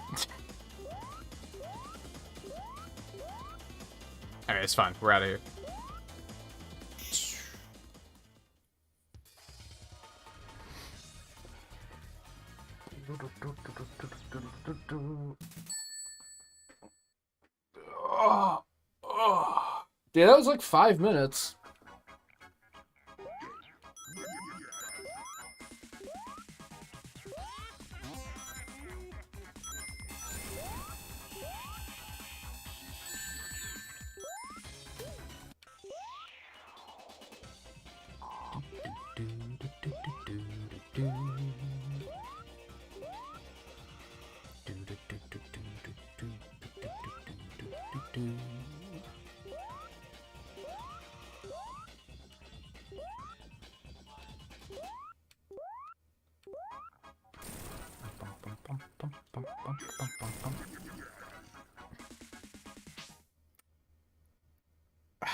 Okay, it's fine. We're out of here. Yeah, that was like 5 minutes.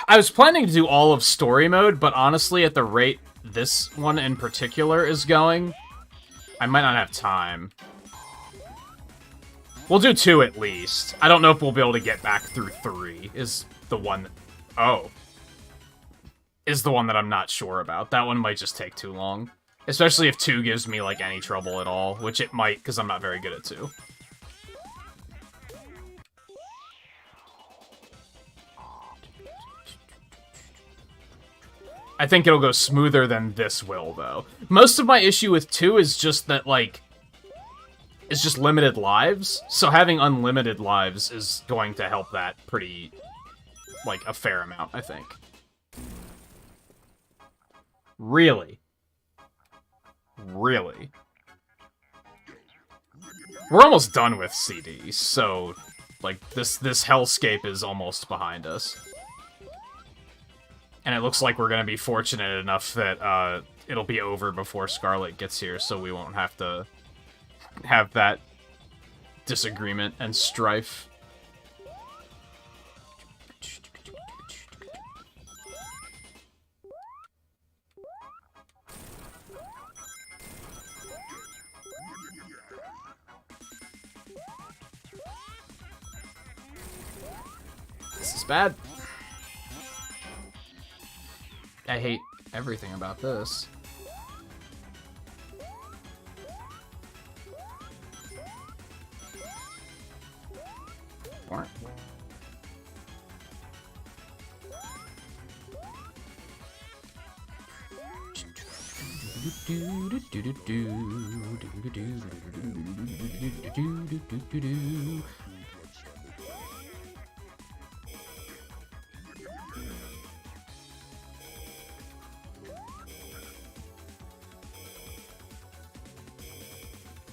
I was planning to do all of story mode, but honestly, at the rate this one in particular is going, I might not have time. We'll do 2 at least. I don't know if we'll be able to get back through 3, is the one... Oh. Is the one that I'm not sure about. That one might just take too long. Especially if 2 gives me, like, any trouble at all, which it might, because I'm not very good at 2. I think it'll go smoother than this will, though. Most of my issue with 2 is just that, like... is just limited lives, so having unlimited lives is going to help that pretty, like, a fair amount, I think. Really? Really? We're almost done with CD, so, like, this hellscape is almost behind us. And it looks like we're gonna be fortunate enough that, it'll be over before Scarlet gets here, so we won't have to have that disagreement and strife. This is bad. I hate everything about this.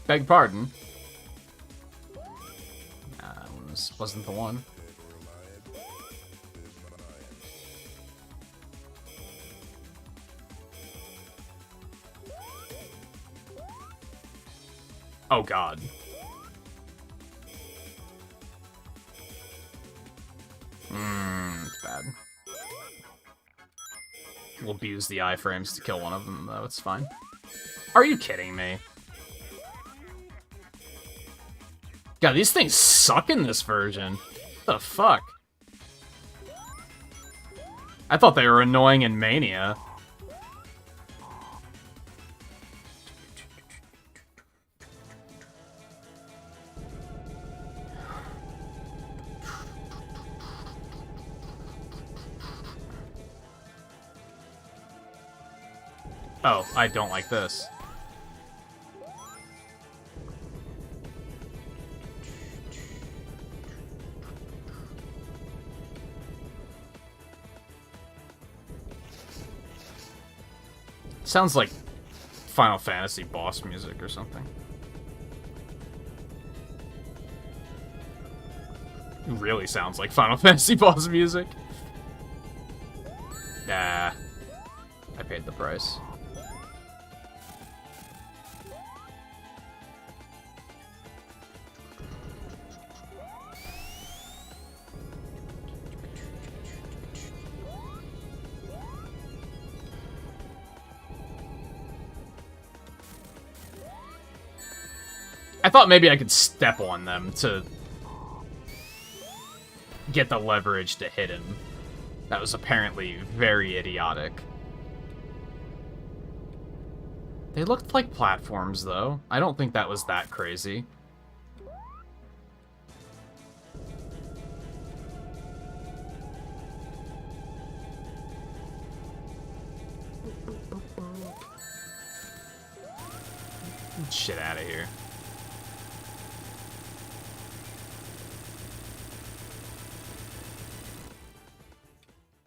Beg pardon. This wasn't the one. Oh god. It's bad. We'll abuse the iframes to kill one of them, though. It's fine. Are you kidding me? God, these things suck in this version. What the fuck? I thought they were annoying in Mania. Oh, I don't like this. Sounds like Final Fantasy boss music or something. It really sounds like Final Fantasy boss music. Nah. I paid the price. I thought maybe I could step on them to get the leverage to hit him. That was apparently very idiotic. They looked like platforms, though. I don't think that was that crazy. Shit out of here.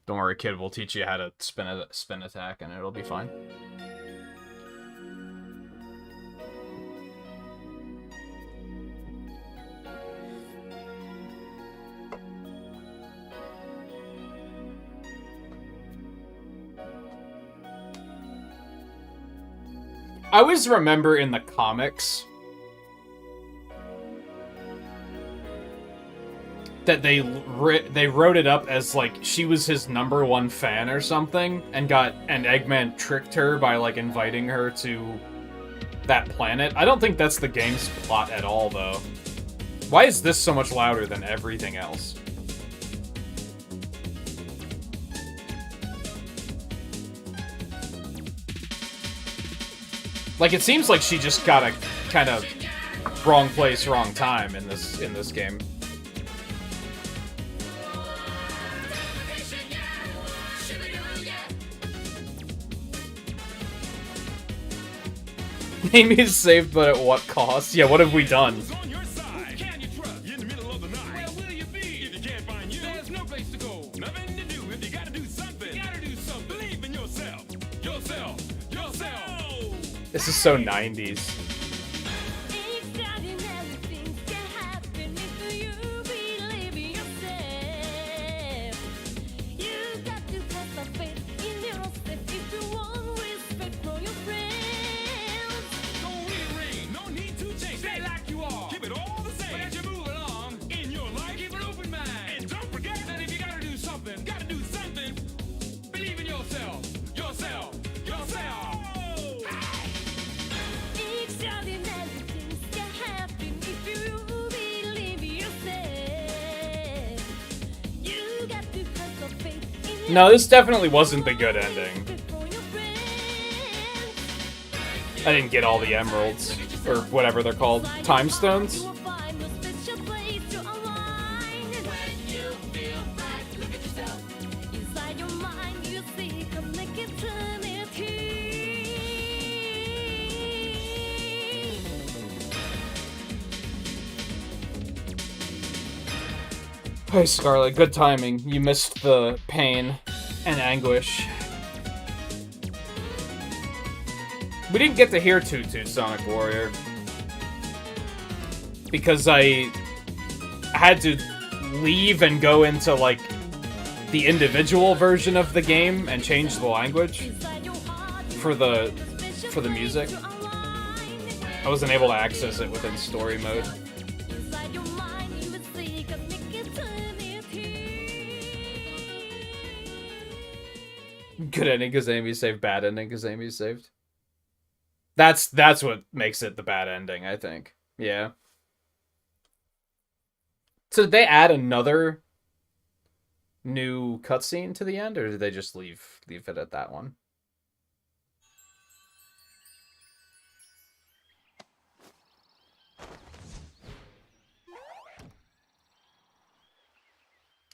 Don't worry, kid. We'll teach you how to spin attack, and it'll be fine. I always remember in the comics that they wrote it up as, like, she was his #1 fan or something, and Eggman tricked her by, like, inviting her to that planet. I don't think that's the game's plot at all, though. Why is this so much louder than everything else? Like, it seems like she just got a kind of wrong place, wrong time in this game. Amy is saved, but at what cost? Yeah, what have we done? This is so 90s. No, this definitely wasn't the good ending. I didn't get all the emeralds, or whatever they're called, time stones. Hey Scarlet, good timing. You missed the pain and anguish. We didn't get to hear Tutu, Sonic Warrior. Because I had to leave and go into, like, the individual version of the game and change the language for the music. I wasn't able to access it within story mode. Good ending because Amy saved, bad ending because Amy saved. That's what makes it the bad ending, I think. Yeah. So did they add another new cutscene to the end, or did they just leave it at that one?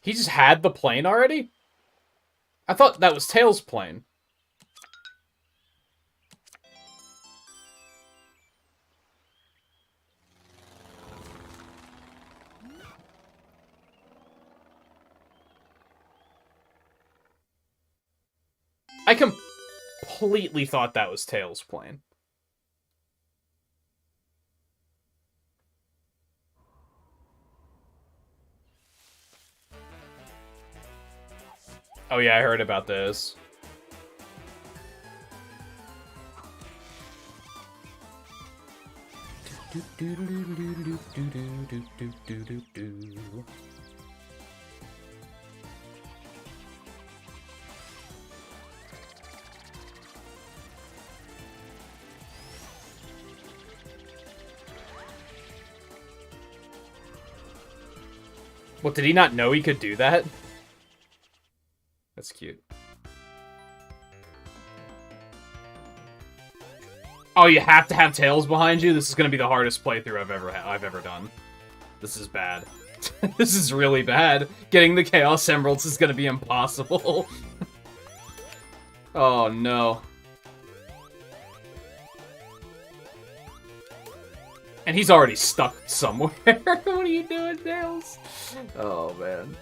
He just had the plane already? I thought that was Tails' plane. I completely thought that was Tails' plane. Oh yeah, I heard about this. What, did he not know he could do that? That's cute. Oh, you have to have Tails behind you? This is gonna be the hardest playthrough I've ever done. This is bad. This is really bad. Getting the Chaos Emeralds is gonna be impossible. Oh no. And he's already stuck somewhere. What are you doing, Tails? Oh man.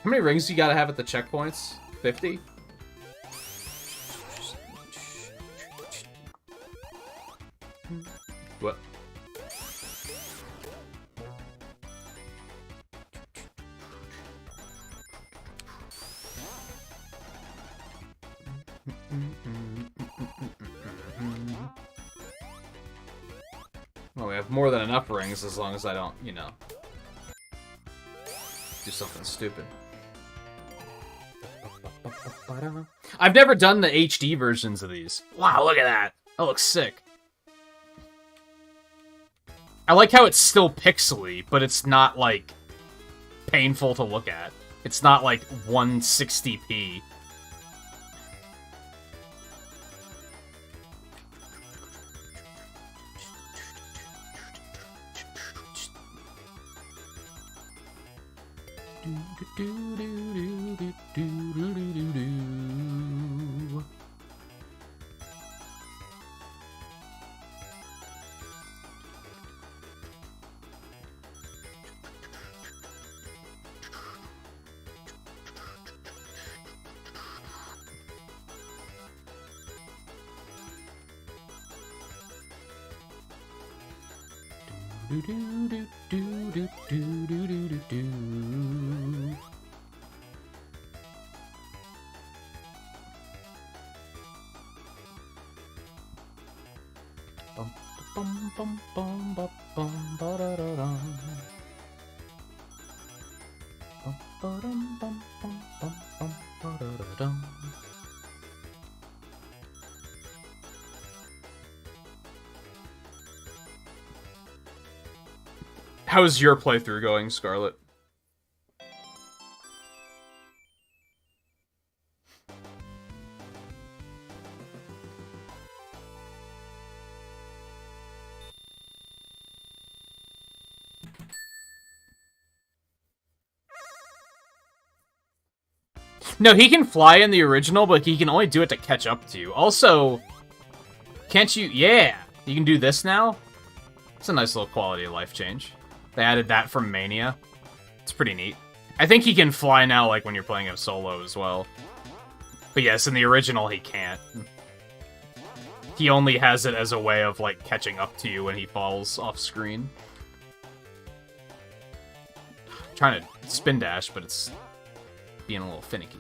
How many rings you gotta have at the checkpoints? 50? What? Well, we have more than enough rings as long as I don't, you know, do something stupid. I've never done the HD versions of these. Wow, look at that. That looks sick. I like how it's still pixely, but it's not, like, painful to look at. It's not, like, 160p. How's your playthrough going, Scarlet? No, he can fly in the original, but he can only do it to catch up to you. Also, can't you... Yeah! You can do this now? It's a nice little quality of life change. They added that from Mania. It's pretty neat. I think he can fly now, like, when you're playing him solo as well. But yes, in the original, he can't. He only has it as a way of, like, catching up to you when he falls off screen. I'm trying to spin dash, but it's being a little finicky.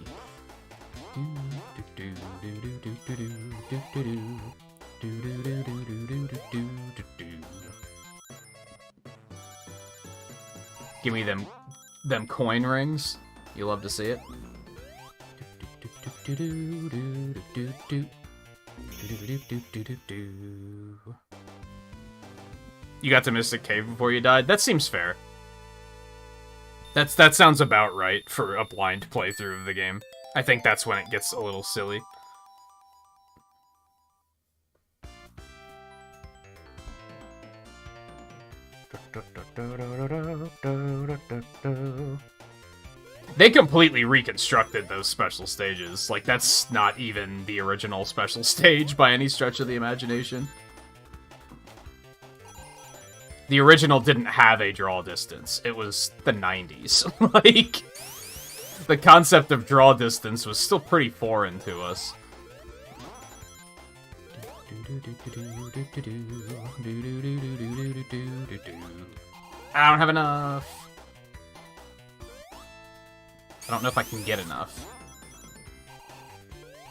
Give me them coin rings. You love to see it. You got to Mystic Cave before you died? That seems fair. That sounds about right for a blind playthrough of the game. I think that's when it gets a little silly. They completely reconstructed those special stages. Like, that's not even the original special stage by any stretch of the imagination. The original didn't have a draw distance. It was the 90s. Like, the concept of draw distance was still pretty foreign to us. I don't have enough. I don't know if I can get enough.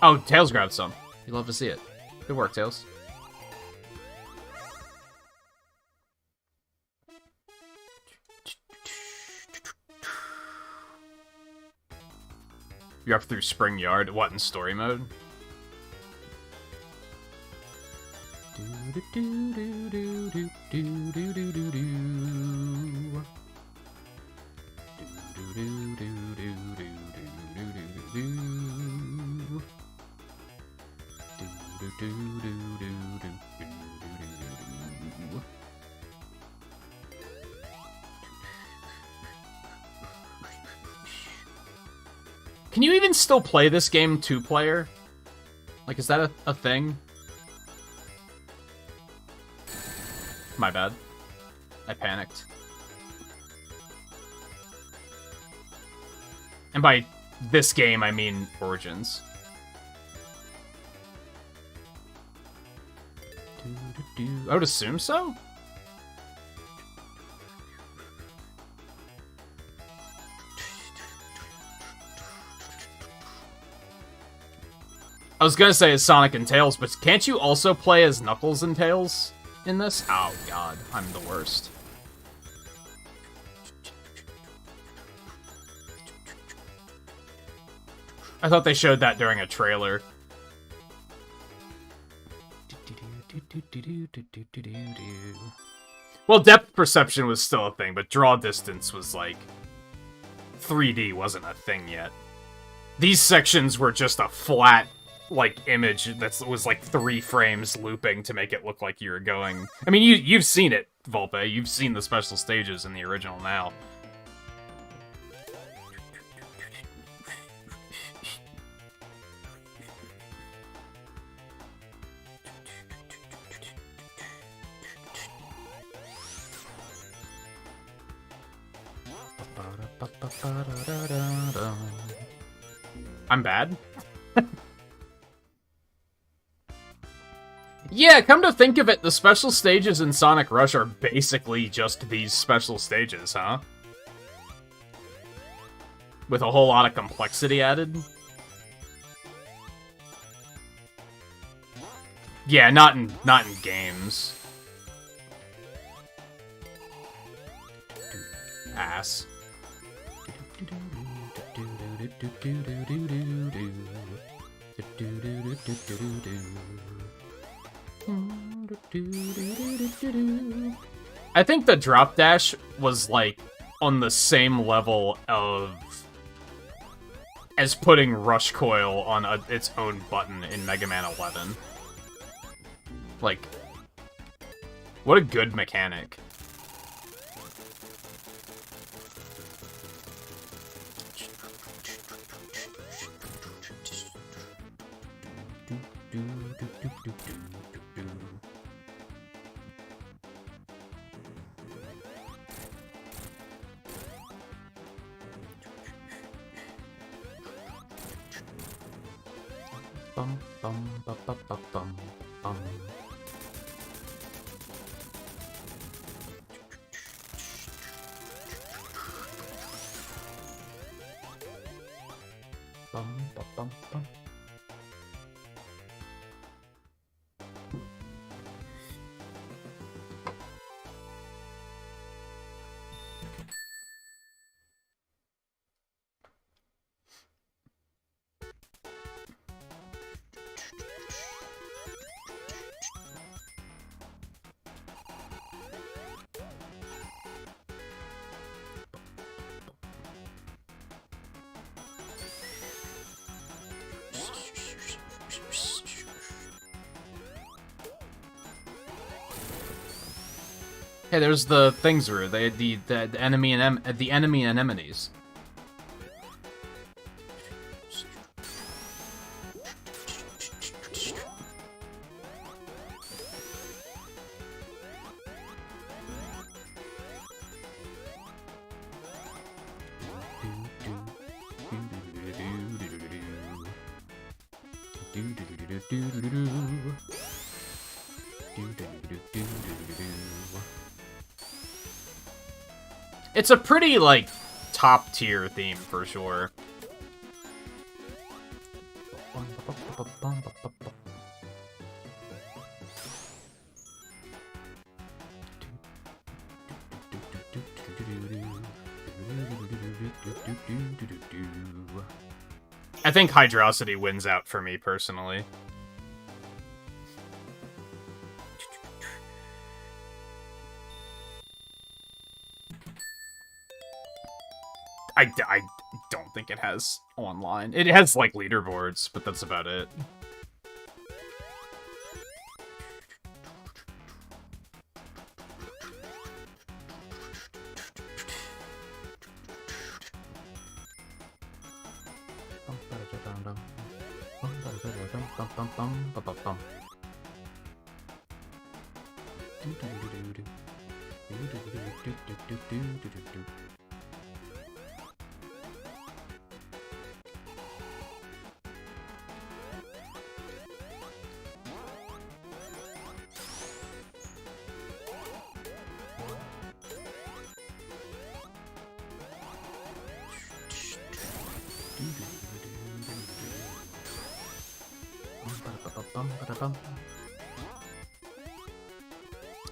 Oh, Tails grabbed some. You love to see it. Good work, Tails. You're up through Spring Yard. What, in story mode? Can you even still play this game two-player? Like, is that a thing? My bad. I panicked. And by this game, I mean Origins. I would assume so? I was gonna say as Sonic and Tails, but can't you also play as Knuckles and Tails in this? Oh god, I'm the worst. I thought they showed that during a trailer. Well, depth perception was still a thing, but draw distance was like... 3D wasn't a thing yet. These sections were just a flat, like, image that was like 3 frames looping to make it look like you were going... I mean, you've seen it, Volpe. You've seen the special stages in the original now. I'm bad? Yeah, come to think of it, the special stages in Sonic Rush are basically just these special stages, huh? With a whole lot of complexity added. Yeah, not in games. Ass. I think the drop dash was like on the same level as putting Rush Coil on its own button in Mega Man 11. Like, what a good mechanic. Bum bum bum bum bum bum bum. Bum bum bum bum. Hey, there's the things where the enemy and the enemy anemones. It's a pretty, like, top-tier theme, for sure. I think Hydrosity wins out for me, personally. I don't think it has online. It has, like, leaderboards, but that's about it.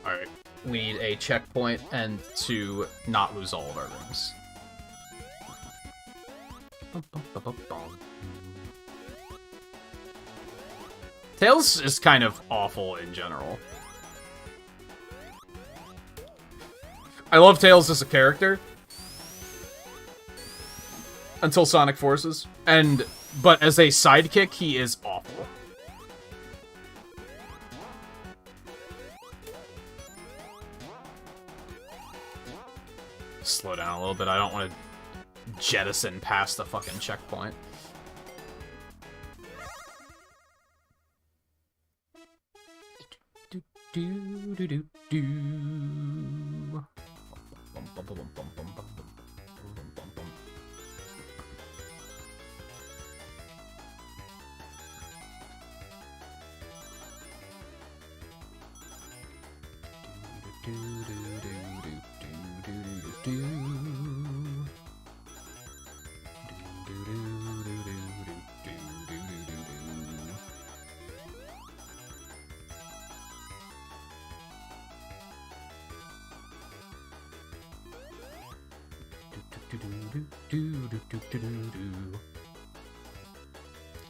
Alright, we need a checkpoint and to not lose all of our rings. Tails is kind of awful in general. I love Tails as a character. Until Sonic Forces. But as a sidekick, he is awful. Slow down a little bit, I don't want to jettison past the fucking checkpoint.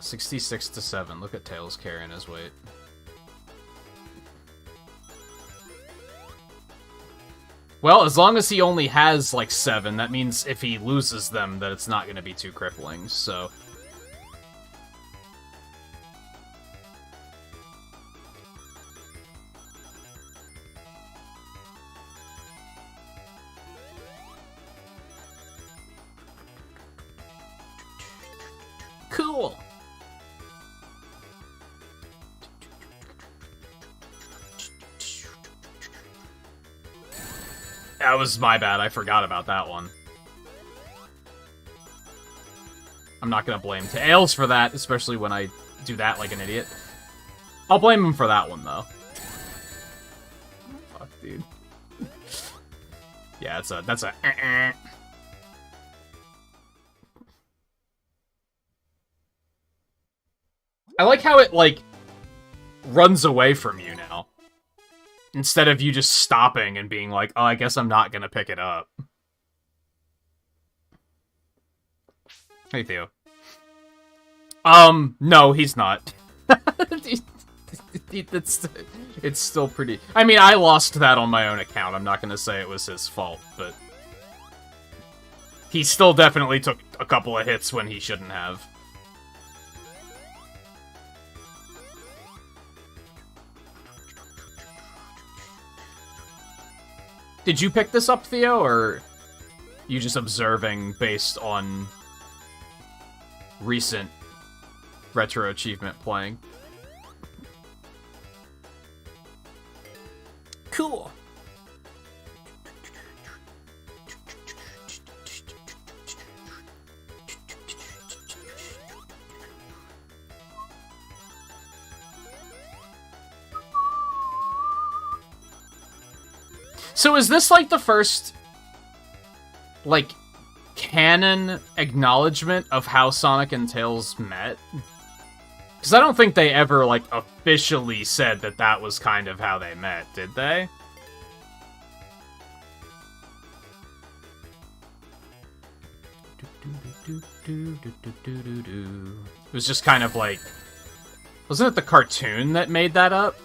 $66-7. Look at Tails carrying his weight. Well, as long as he only has, like, 7, that means if he loses them, that it's not going to be too crippling, so... Cool! That was my bad, I forgot about that one. I'm not gonna blame Tails for that, especially when I do that like an idiot. I'll blame him for that one, though. Fuck, dude. Yeah, that's a I like how it, like, runs away from you now. Instead of you just stopping and being like, oh, I guess I'm not gonna pick it up. Hey, Theo. No, he's not. It's still pretty... I mean, I lost that on my own account. I'm not gonna say it was his fault, but... He still definitely took a couple of hits when he shouldn't have. Did you pick this up, Theo, or you just observing based on recent retro achievement playing? Cool. So is this, like, the first, like, canon acknowledgement of how Sonic and Tails met? Because I don't think they ever, like, officially said that that was kind of how they met, did they? It was just kind of like... Wasn't it the cartoon that made that up?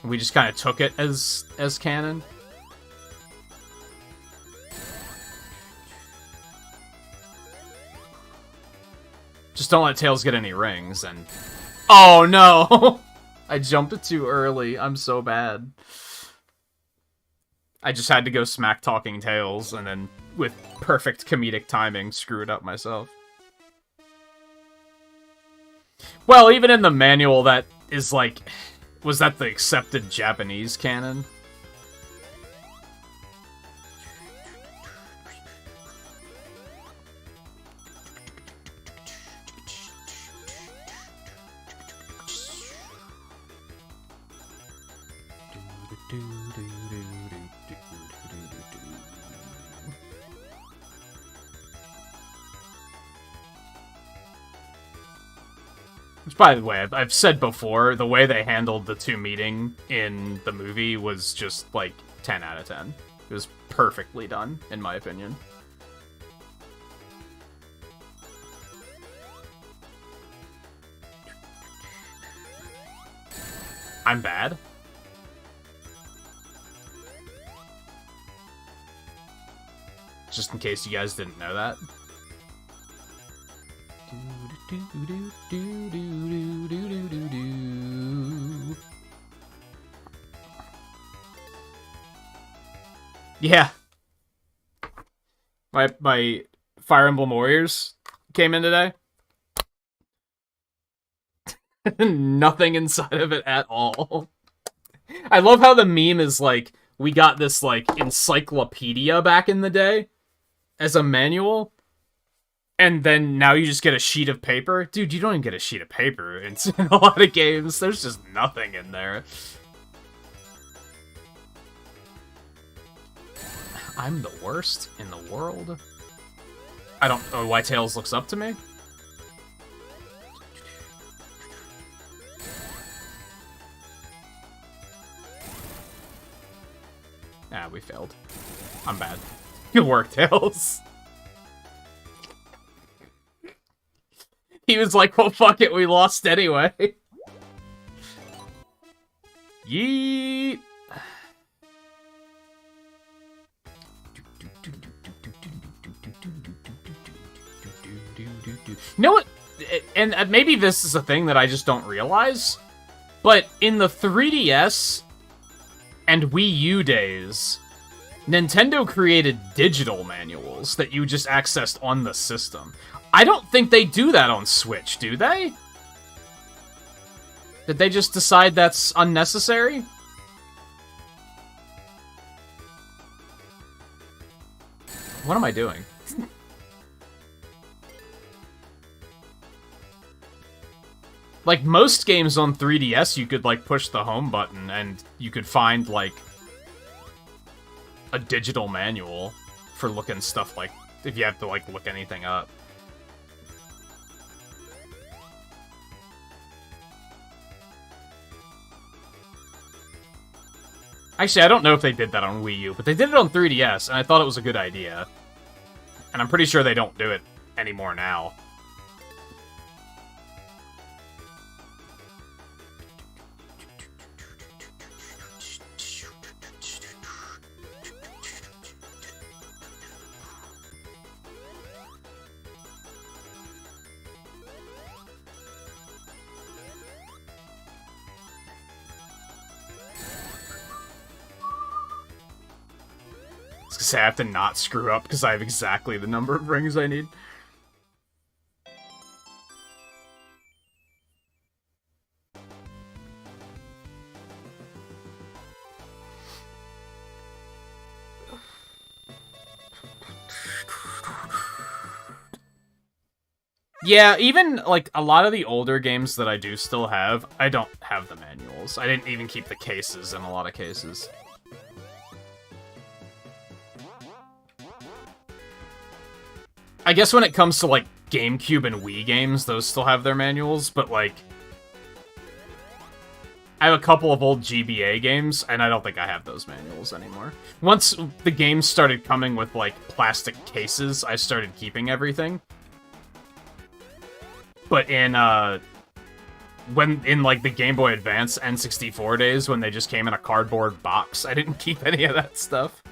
We just kind of took it as canon? Just don't let Tails get any rings, and... Oh, no! I jumped it too early. I'm so bad. I just had to go smack-talking Tails, and then, with perfect comedic timing, screw it up myself. Well, even in the manual, that is, like... Was that the accepted Japanese canon? Which, by the way, I've said before, the way they handled the two meeting in the movie was just, like, 10 out of 10. It was perfectly done, in my opinion. I'm bad. Just in case you guys didn't know that. Yeah. My Fire Emblem Warriors came in today. Nothing inside of it at all. I love how the meme is like, we got this, like, encyclopedia back in the day as a manual, and then now you just get a sheet of paper. Dude, you don't even get a sheet of paper in a lot of games. There's just nothing in there. I'm the worst in the world. I don't know why Tails looks up to me. Ah, we failed. I'm bad. Good work, Tails. He was like, well, fuck it, we lost anyway. Yeet. You know what? And maybe this is a thing that I just don't realize, but in the 3DS and Wii U days, Nintendo created digital manuals that you just accessed on the system. I don't think they do that on Switch, do they? Did they just decide that's unnecessary? What am I doing? Like, most games on 3DS, you could, like, push the home button and you could find, like, a digital manual for looking stuff like, if you have to, like, look anything up. Actually, I don't know if they did that on Wii U, but they did it on 3DS, and I thought it was a good idea. And I'm pretty sure they don't do it anymore now. I have to not screw up because I have exactly the number of rings I need. Yeah, even, like, a lot of the older games that I do still have, I don't have the manuals. I didn't even keep the cases in a lot of cases. I guess when it comes to, like, GameCube and Wii games, those still have their manuals, but, like, I have a couple of old GBA games, and I don't think I have those manuals anymore. Once the games started coming with, like, plastic cases, I started keeping everything. But in, like, the Game Boy Advance N64 days, when they just came in a cardboard box, I didn't keep any of that stuff.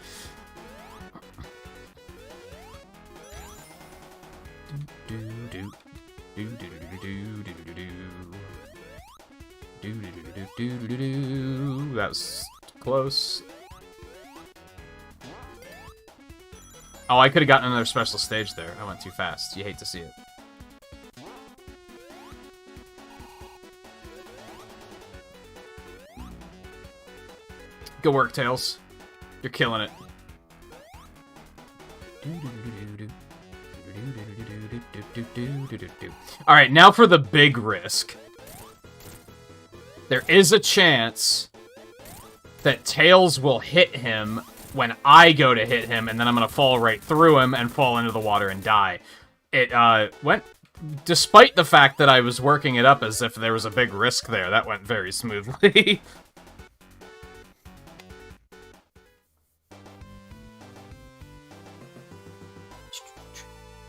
That was close. Oh, I could have gotten another special stage there. I went too fast. You hate to see it. Good work, Tails. You're killing it. Alright, now for the big risk. There is a chance that Tails will hit him when I go to hit him, and then I'm gonna fall right through him and fall into the water and die. It, went... Despite the fact that I was working it up as if there was a big risk there, that went very smoothly.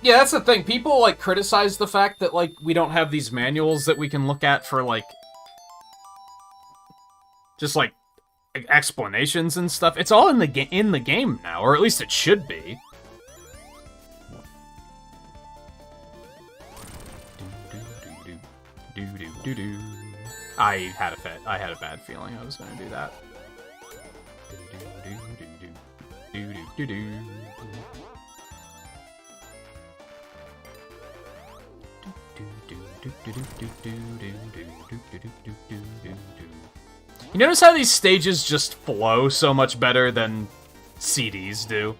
Yeah, that's the thing. People, like, criticize the fact that, like, we don't have these manuals that we can look at for, like... just, like, explanations and stuff. It's all in the game now, or at least it should be. I had a bad feeling I was gonna do that. You notice how these stages just flow so much better than CDs do?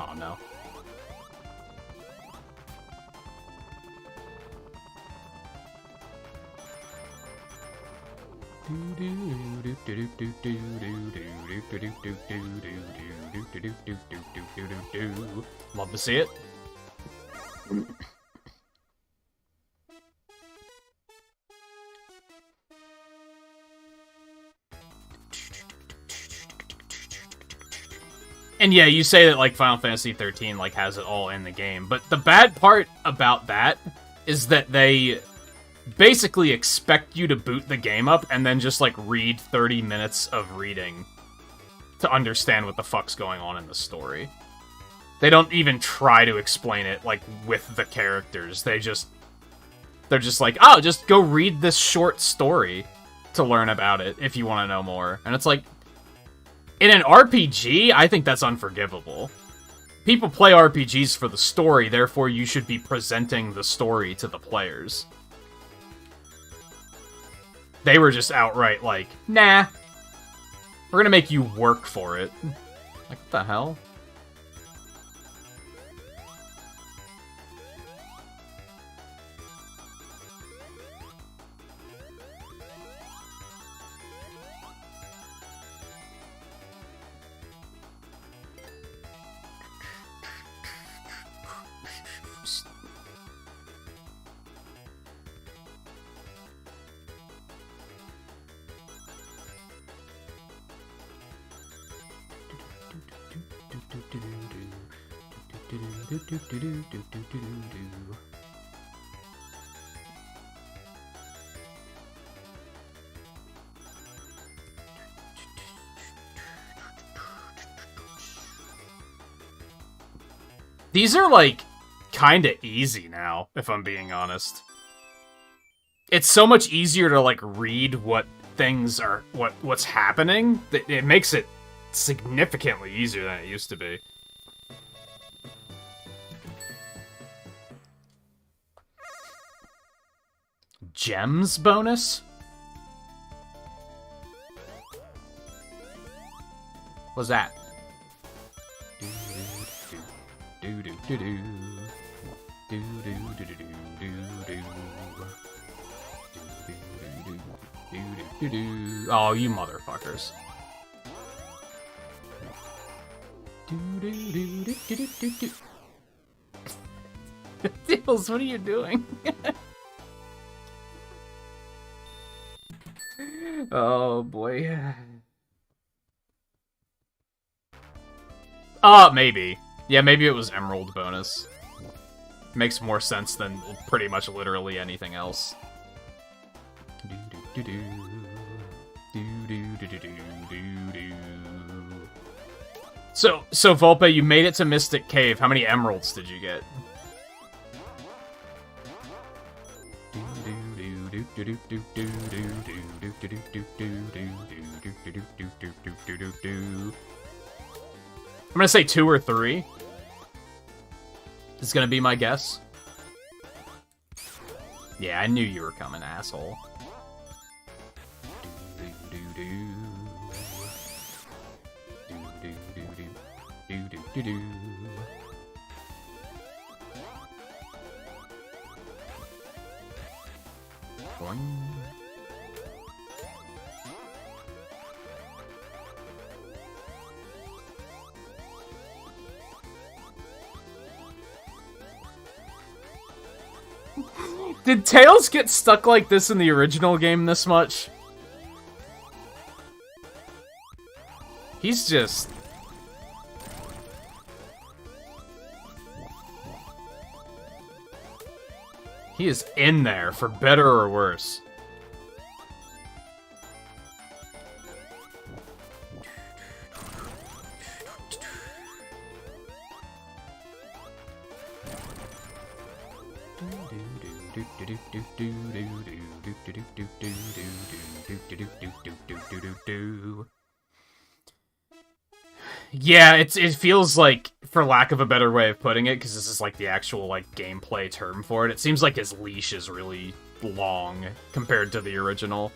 Oh, no. Love to see it. And yeah, you say that like Final Fantasy 13 like has it all in the game, but the bad part about that is that they basically expect you to boot the game up and then just like read 30 minutes of reading to understand what the fuck's going on in the story. They don't even try to explain it like with the characters. They're just like, "Oh, just go read this short story to learn about it if you want to know more." And it's like, in an RPG, I think that's unforgivable. People play RPGs for the story, therefore you should be presenting the story to the players. They were just outright like, nah, we're gonna make you work for it. Like, what the hell? These are, like, kinda easy now, if I'm being honest. It's so much easier to, like, read what things are, what's happening, that it makes it significantly easier than it used to be. Gems bonus? What's that? Oh, you motherfuckers. Dills, what are you doing? Oh boy. Maybe. Yeah, maybe it was Emerald bonus. Makes more sense than pretty much literally anything else. So Volpe, you made it to Mystic Cave. How many emeralds did you get? I'm gonna say 2 or 3. This is gonna be my guess. Yeah, I knew you were coming, asshole. Boing. Did Tails get stuck like this in the original game this much? He's just... He is in there, for better or worse. Yeah, it feels like, for lack of a better way of putting it, because this is like the actual like gameplay term for it, it seems like his leash is really long compared to the original.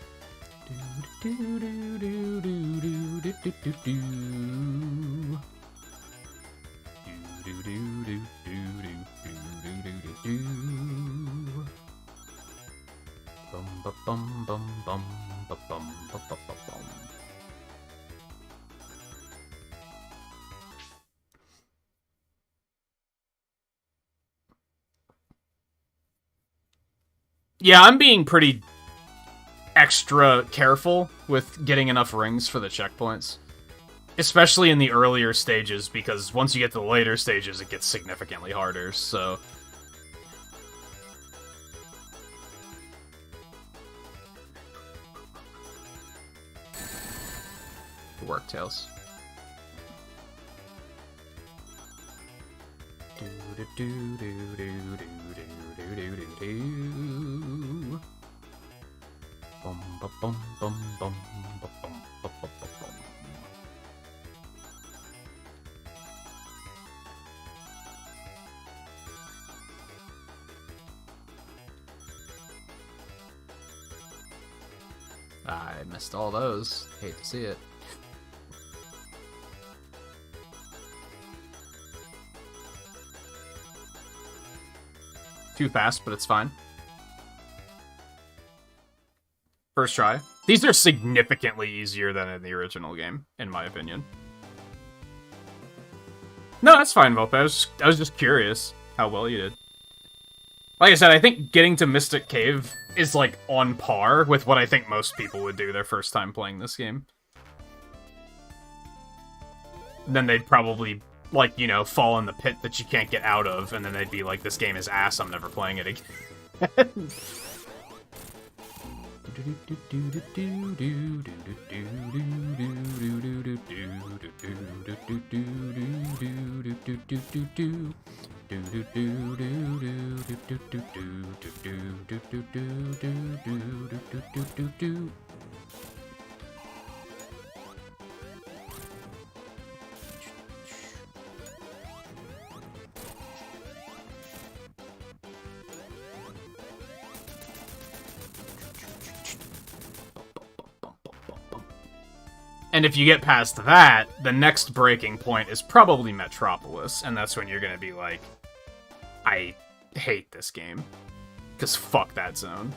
Yeah, I'm being pretty extra careful with getting enough rings for the checkpoints. Especially in the earlier stages, because once you get to the later stages, it gets significantly harder, so... Good work, Tails. Bum bum bum bum bum bum bum bum bum. I missed all those. Hate to see it. Too fast, but it's fine. First try. These are significantly easier than in the original game, in my opinion. No, that's fine, Volpe. I was just curious how well you did. Like I said, I think getting to Mystic Cave is, like, on par with what I think most people would do their first time playing this game. Then they'd probably, like, you know, fall in the pit that you can't get out of, and then they'd be like, this game is ass, I'm never playing it again. And if you get past that, the next breaking point is probably Metropolis, and that's when you're gonna be like, I hate this game. Because fuck that zone.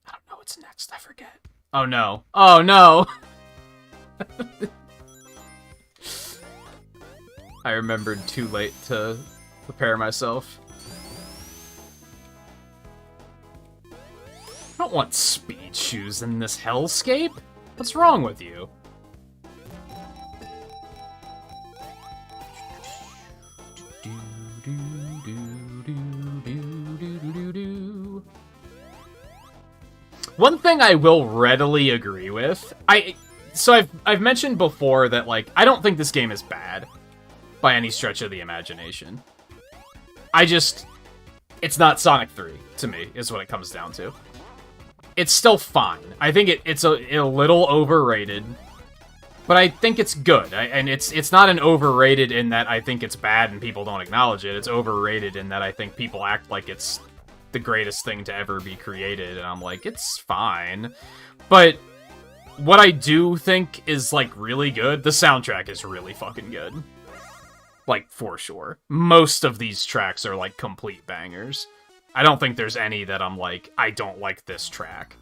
I don't know what's next, I forget. Oh no. Oh no! I remembered too late to prepare myself. I don't want speed shoes in this hellscape. What's wrong with you? One thing I will readily agree with, so I've mentioned before that, like, I don't think this game is bad by any stretch of the imagination. It's not Sonic 3 to me, is what it comes down to. It's still fine. I think it's a little overrated, but I think it's good. And it's not an overrated in that I think it's bad and people don't acknowledge it. It's overrated in that I think people act like it's the greatest thing to ever be created, and I'm like, it's fine. But what I do think is, like, really good, the soundtrack is really fucking good. Like, for sure. Most of these tracks are, like, complete bangers. I don't think there's any that I'm like, I don't like this track.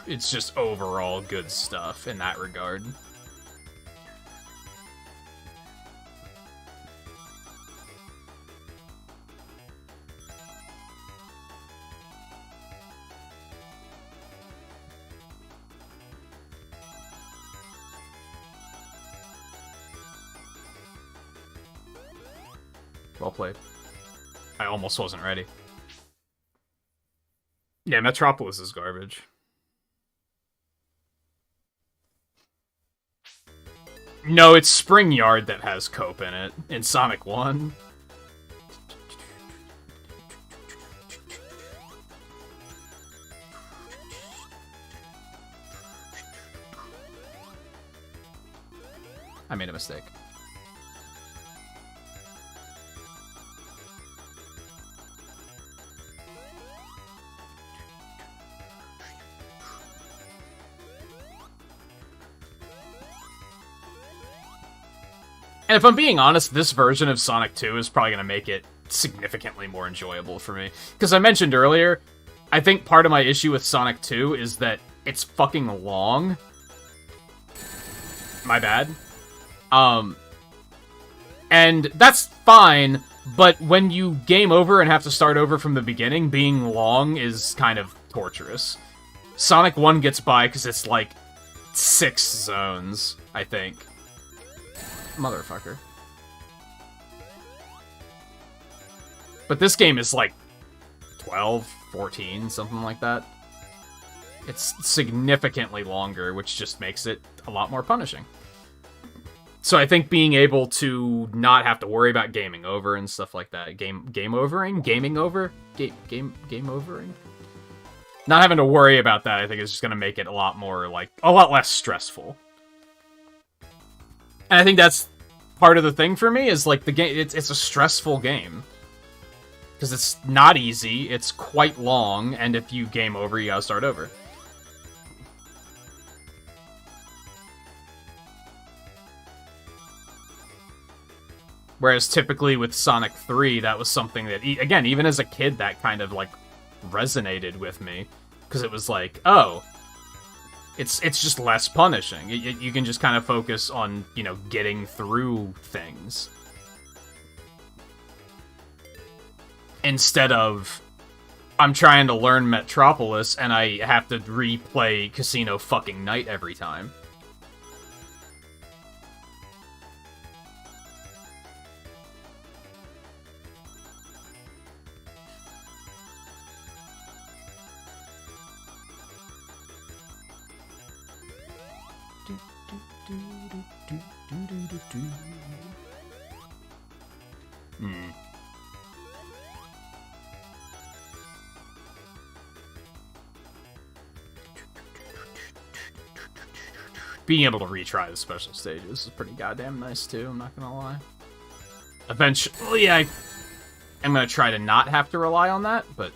It's just overall good stuff in that regard. Well played. I almost wasn't ready. Yeah, Metropolis is garbage. No, it's Spring Yard that has Cope in it, in Sonic 1. I made a mistake. And if I'm being honest, this version of Sonic 2 is probably going to make it significantly more enjoyable for me. Because I mentioned earlier, I think part of my issue with Sonic 2 is that it's fucking long. My bad. And that's fine, but when you game over and have to start over from the beginning, being long is kind of torturous. Sonic 1 gets by because it's like 6 zones, I think. Motherfucker. But this game is like 12, 14, something like that. It's significantly longer, which just makes it a lot more punishing. So I think being able to not have to worry about gaming over and stuff like that, game overing, not having to worry about that, I think is just going to make it a lot more, like, a lot less stressful. And I think that's part of the thing for me, is, like, the game, it's a stressful game. Because it's not easy, it's quite long, and if you game over, you gotta start over. Whereas typically with Sonic 3, that was something that, again, even as a kid, that kind of, like, resonated with me. Because it was like, oh, it's just less punishing. You can just kind of focus on, you know, getting through things. Instead of, I'm trying to learn Metropolis, and I have to replay Casino fucking Night every time. Being able to retry the special stages is pretty goddamn nice, too, I'm not gonna lie. Eventually, I'm gonna try to not have to rely on that, but...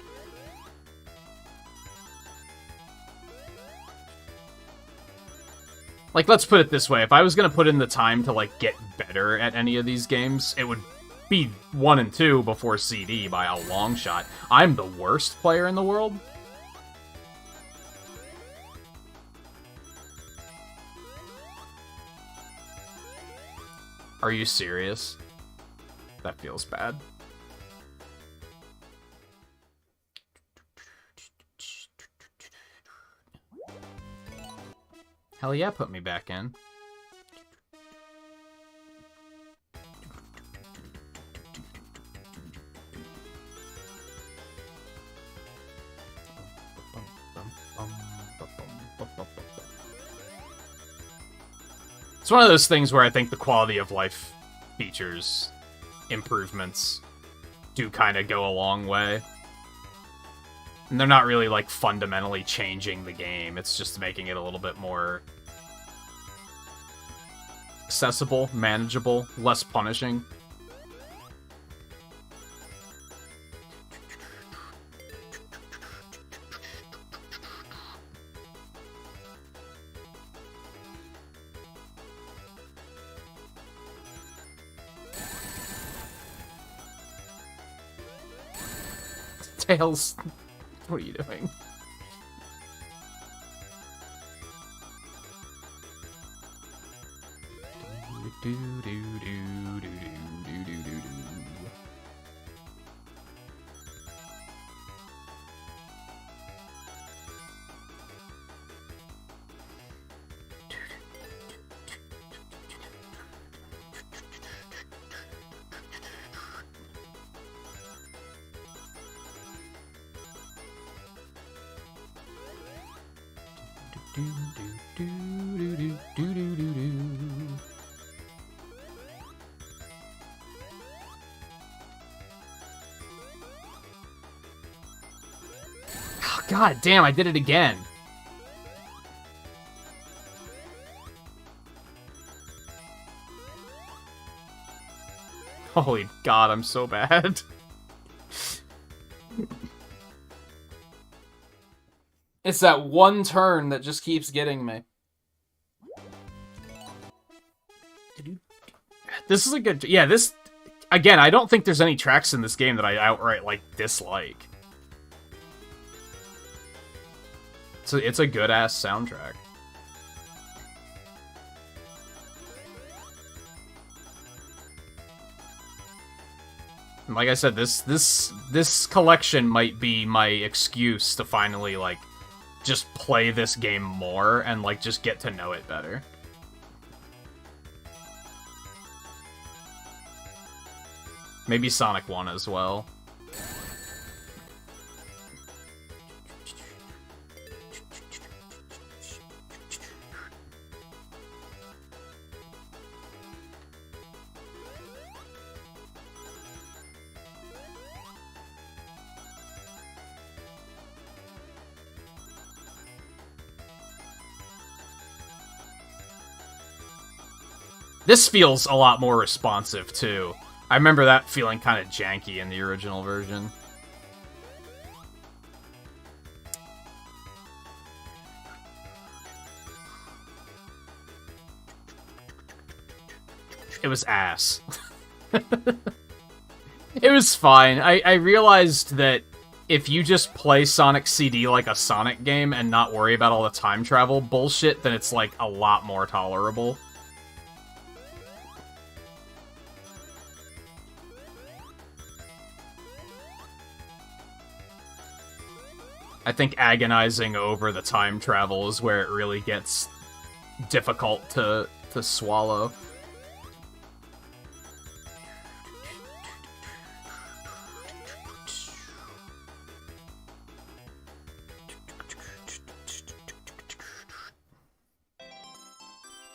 Like, let's put it this way, if I was gonna put in the time to, like, get better at any of these games, it would be 1 and 2 before CD by a long shot. I'm the worst player in the world. Are you serious? That feels bad. Hell yeah, put me back in. It's one of those things where I think the quality of life features, improvements, do kind of go a long way. And they're not really, like, fundamentally changing the game. It's just making it a little bit more accessible, manageable, less punishing. Tails, what are you doing? Oh, God damn, I did it again. Holy God, I'm so bad. It's that one turn that just keeps getting me. This is a good... Yeah, this... Again, I don't think there's any tracks in this game that I outright, like, dislike. So it's a good-ass soundtrack. And like I said, this collection might be my excuse to finally, like, just play this game more and, like, just get to know it better. Maybe Sonic 1 as well. This feels a lot more responsive, too. I remember that feeling kind of janky in the original version. It was ass. It was fine. I realized that if you just play Sonic CD like a Sonic game and not worry about all the time travel bullshit, then it's, like, a lot more tolerable. I think agonizing over the time travel is where it really gets difficult to swallow.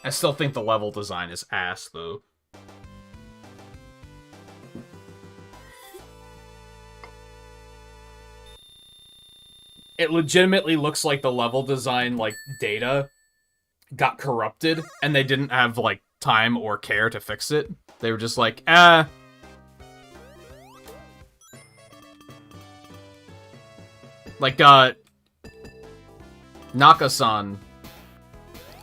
I still think the level design is ass, though. It legitimately looks like the level design, like, data got corrupted, and they didn't have, like, time or care to fix it. They were just like, Like, Naka-san,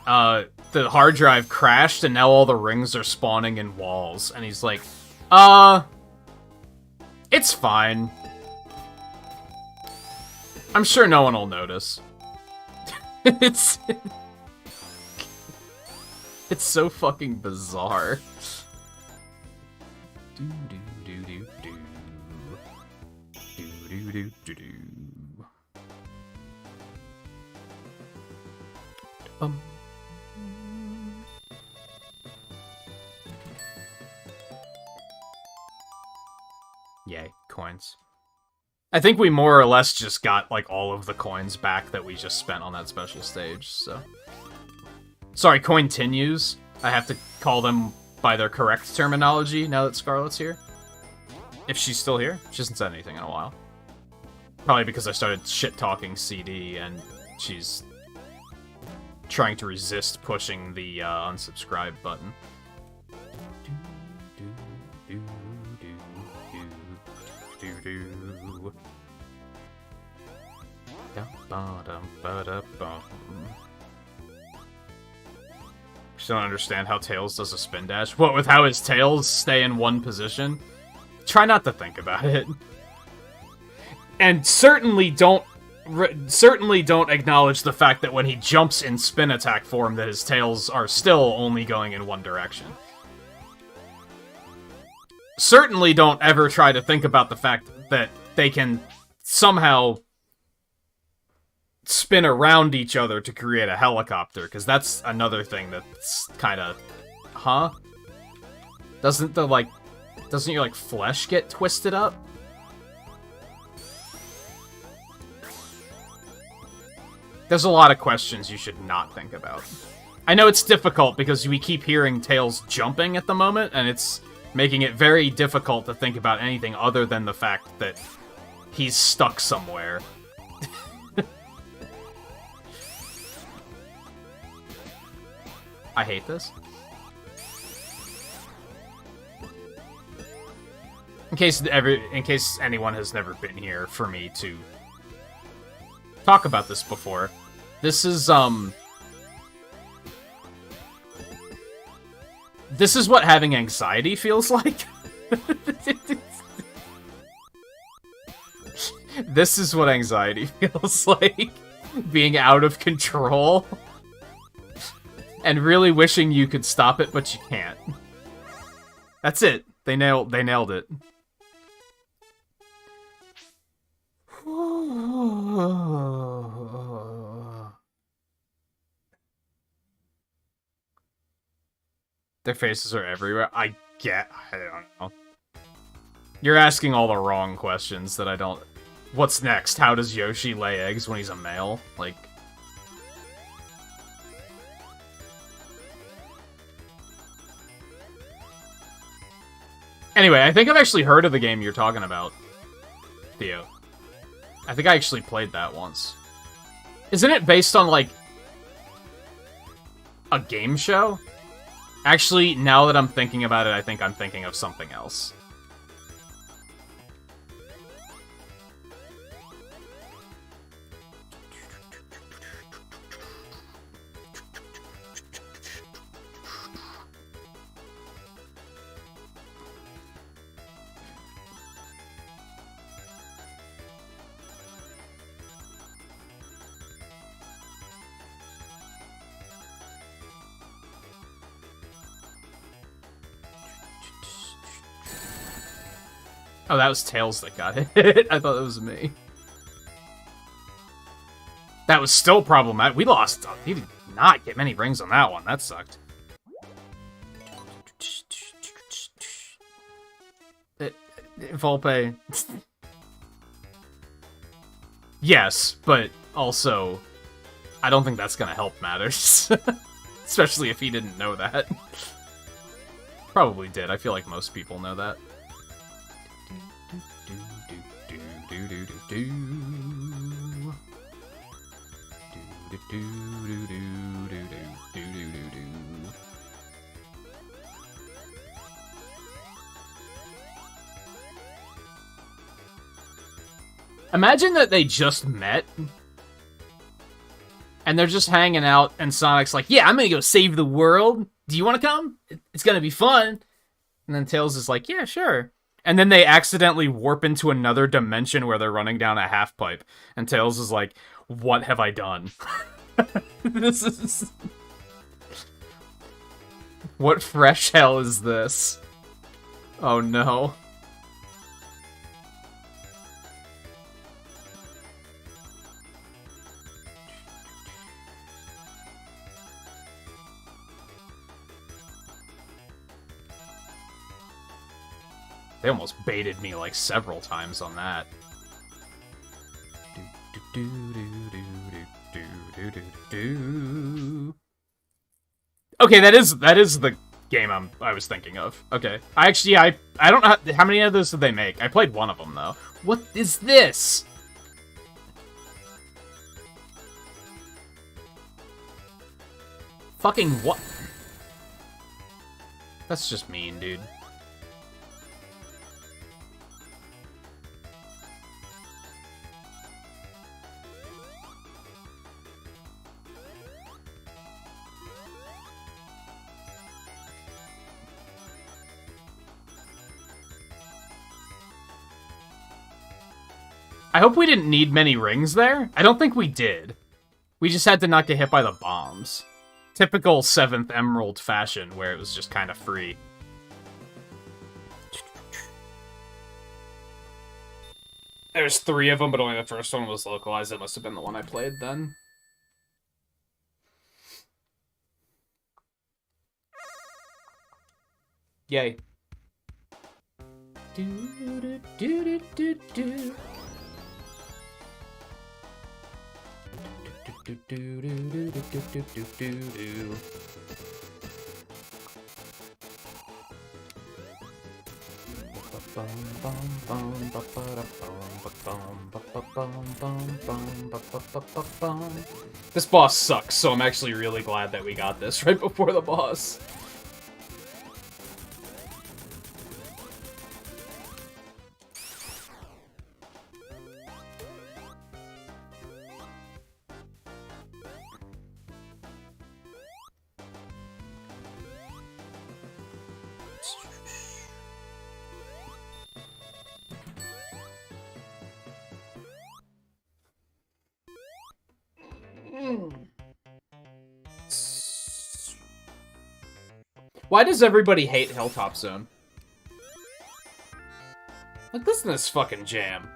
the hard drive crashed, and now all the rings are spawning in walls. And he's like, it's fine. I'm sure no one will notice. It's so fucking bizarre. Yay, coins. I think we more or less just got, like, all of the coins back that we just spent on that special stage, so... Sorry, coin-tinues. I have to call them by their correct terminology now that Scarlet's here. If she's still here. She hasn't said anything in a while. Probably because I started shit-talking CD, and she's trying to resist pushing the unsubscribe button. Just don't understand how Tails does a spin dash. What, with how his tails stay in one position? Try not to think about it. And certainly don't acknowledge the fact that when he jumps in spin attack form that his tails are still only going in one direction. Certainly don't ever try to think about the fact that they can somehow spin around each other to create a helicopter, because that's another thing that's kind of... Huh? Doesn't your, like, flesh get twisted up? There's a lot of questions you should not think about. I know it's difficult because we keep hearing Tails jumping at the moment, and it's making it very difficult to think about anything other than the fact that he's stuck somewhere. I hate this. In case anyone has never been here for me to talk about this before, this is This is what having anxiety feels like. This is what anxiety feels like. Being out of control. And really wishing you could stop it, but you can't. That's it. They nailed it. Their faces are everywhere. I don't know. You're asking all the wrong questions that I don't... What's next? How does Yoshi lay eggs when he's a male? Like... Anyway, I think I've actually heard of the game you're talking about, Theo. I think I actually played that once. Isn't it based on, like, a game show? Actually, now that I'm thinking about it, I think I'm thinking of something else. Oh, that was Tails that got hit. I thought that was me. That was still problematic. We lost. He did not get many rings on that one. That sucked. Volpe. Yes, but also, I don't think that's gonna help matters. Especially if he didn't know that. Probably did. I feel like most people know that. Imagine that they just met and they're just hanging out and Sonic's like, yeah, I'm gonna go save the world. Do you want to come? It's gonna be fun. And then Tails is like, yeah, sure. And then they accidentally warp into another dimension where they're running down a half pipe. And Tails is like, what have I done? This is... What fresh hell is this? Oh no. They almost baited me like several times on that. Okay, that is the game I was thinking of. Okay, I don't know how many of those did they make. I played one of them though. What is this? Fucking what? That's just mean, dude. I hope we didn't need many rings there. I don't think we did. We just had to not get hit by the bombs. Typical 7th Emerald fashion, where it was just kind of free. There's 3 of them, but only the first one was localized. It must have been the one I played then. Yay. This boss sucks, so I'm actually really glad that we got this right before the boss. Why does everybody hate Hilltop Zone? Like, listen to this fucking jam.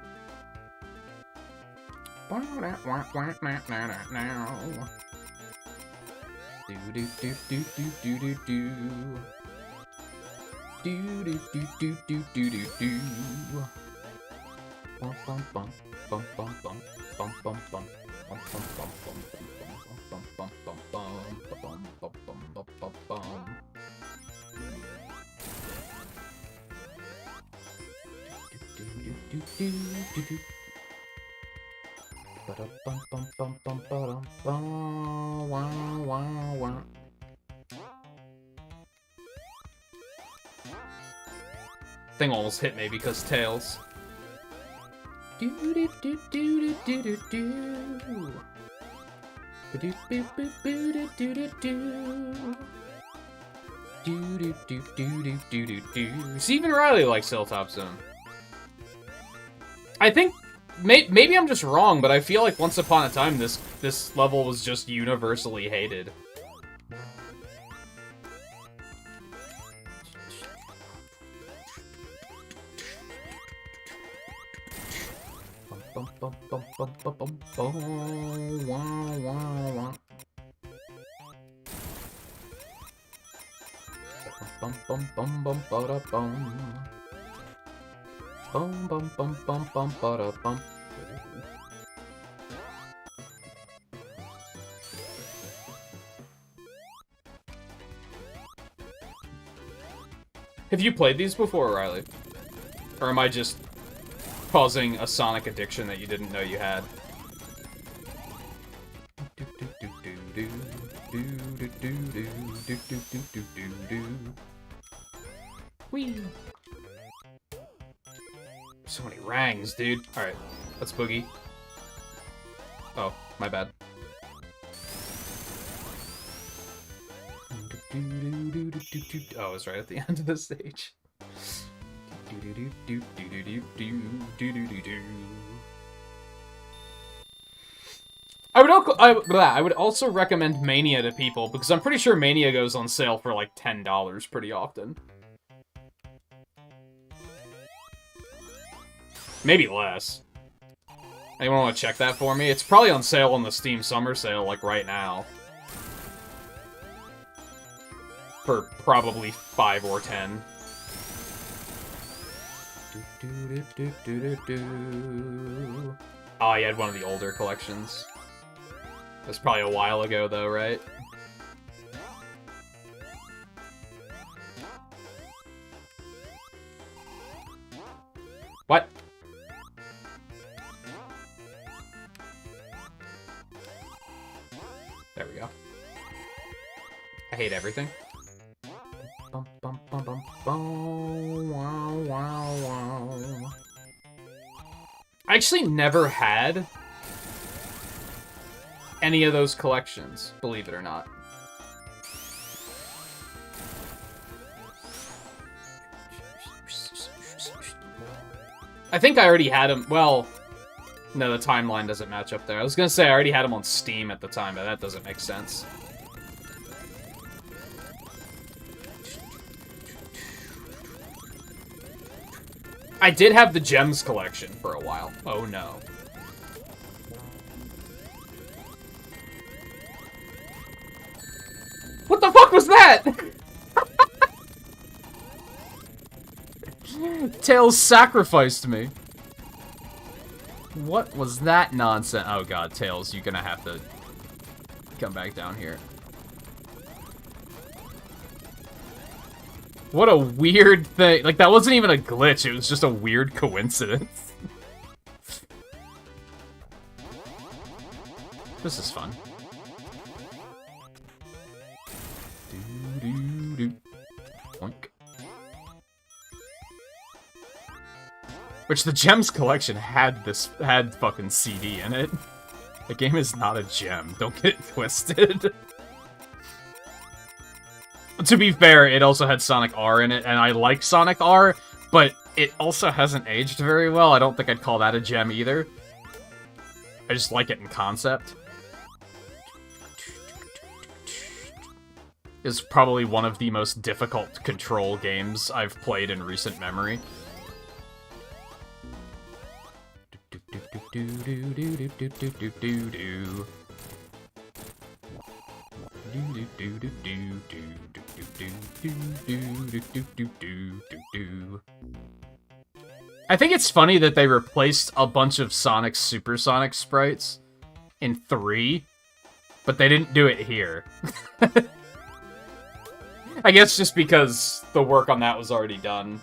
Thing almost hit me because Tails. See, even Riley likes Hilltop Zone. I think maybe I'm just wrong, but I feel like once upon a time this level was just universally hated. Have you played these before, Riley? Or am I just causing a Sonic addiction that you didn't know you had? Whee! So many rangs, dude. Alright, let's boogie. Oh, my bad. Oh, it's right at the end of the stage. I would also recommend Mania to people, because I'm pretty sure Mania goes on sale for like $10 pretty often. Maybe less. Anyone want to check that for me? It's probably on sale on the Steam Summer Sale, like right now. For probably 5 or 10. Oh, you had one of the older collections. That's probably a while ago, though, right? What? There we go. I hate everything. I actually never had any of those collections, believe it or not. I think I already had them. Well, no, the timeline doesn't match up there. I was gonna say I already had them on Steam at the time, but that doesn't make sense. I did have the Gems collection for a while. Oh no. What the fuck was that? Tails sacrificed me. What was that nonsense? Oh god, Tails, you're gonna have to come back down here. What a weird thing. Like, that wasn't even a glitch, it was just a weird coincidence. This is fun. Boink. Which the Gems collection had fucking CD in it. The game is not a gem, don't get it twisted. To be fair, it also had Sonic R in it, and I like Sonic R, but it also hasn't aged very well. I don't think I'd call that a gem either. I just like it in concept. is probably one of the most difficult to control games I've played in recent memory. I think it's funny that they replaced a bunch of Sonic Supersonic sprites in 3, but they didn't do it here. I guess just because the work on that was already done.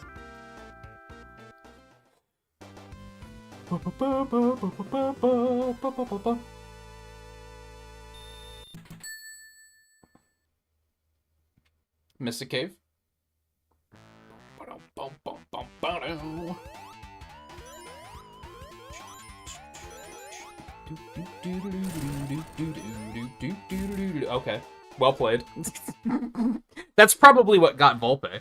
Miss a cave? Okay, well played. That's probably what got Volpe.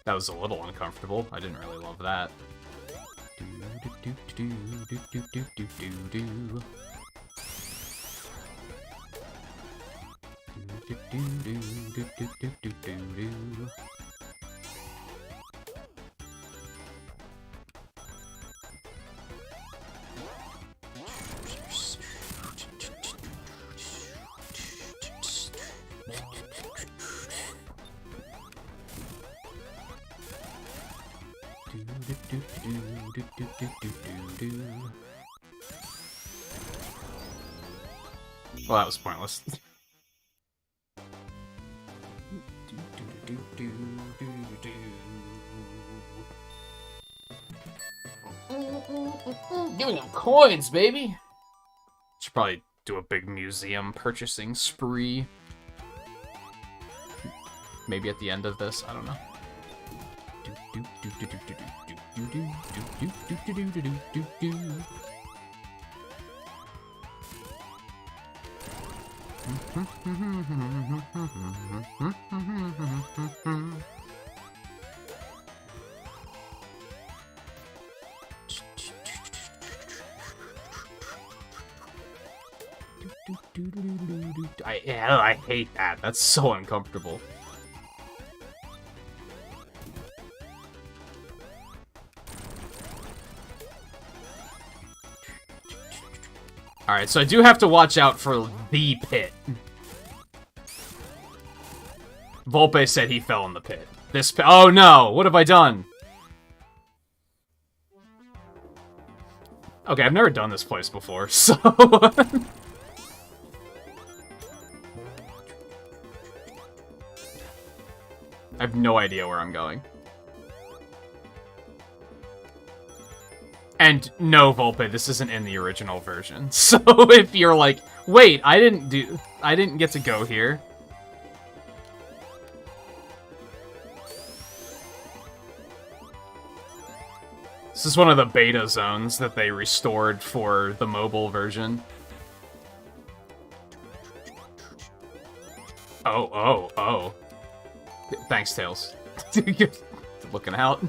That was a little uncomfortable. I didn't really love that. Well, that was pointless. Giving them coins, baby! Should probably do a big museum purchasing spree. Maybe at the end of this, I don't know. I hate that. That's so uncomfortable. Alright, so I do have to watch out for the pit. Volpe said he fell in the pit. This pit. Oh no! What have I done? Okay, I've never done this place before, so... I have no idea where I'm going. And no, Volpe, this isn't in the original version. So if you're like, wait, I didn't get to go here. This is one of the beta zones that they restored for the mobile version. Oh. Thanks, Tails. Looking out.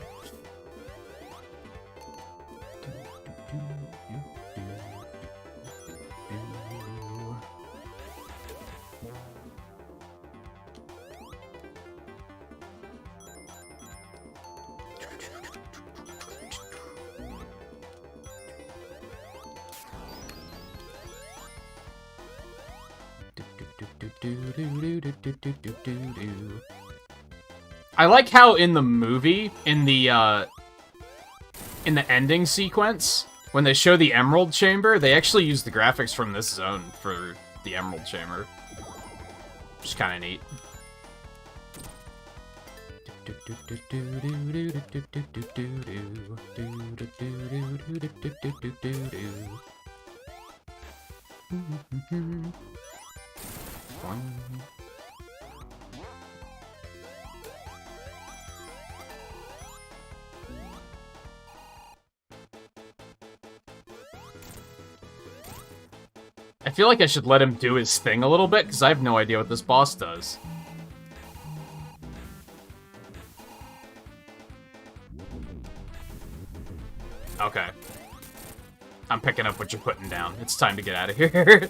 I like how in the movie, in the ending sequence, when they show the Emerald Chamber, they actually use the graphics from this zone for the Emerald Chamber. Which is kind of neat. I feel like I should let him do his thing a little bit, because I have no idea what this boss does. Okay. I'm picking up what you're putting down. It's time to get out of here.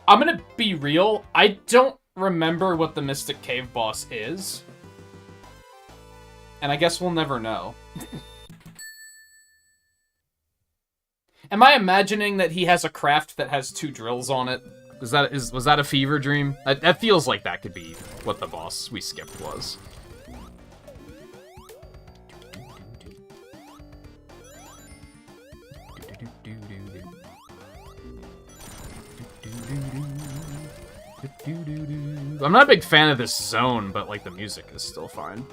I'm gonna be real. I don't remember what the Mystic Cave boss is. And I guess we'll never know. Am I imagining that he has a craft that has 2 drills on it? Was that a fever dream? That feels like that could be what the boss we skipped was. I'm not a big fan of this zone, but like the music is still fine.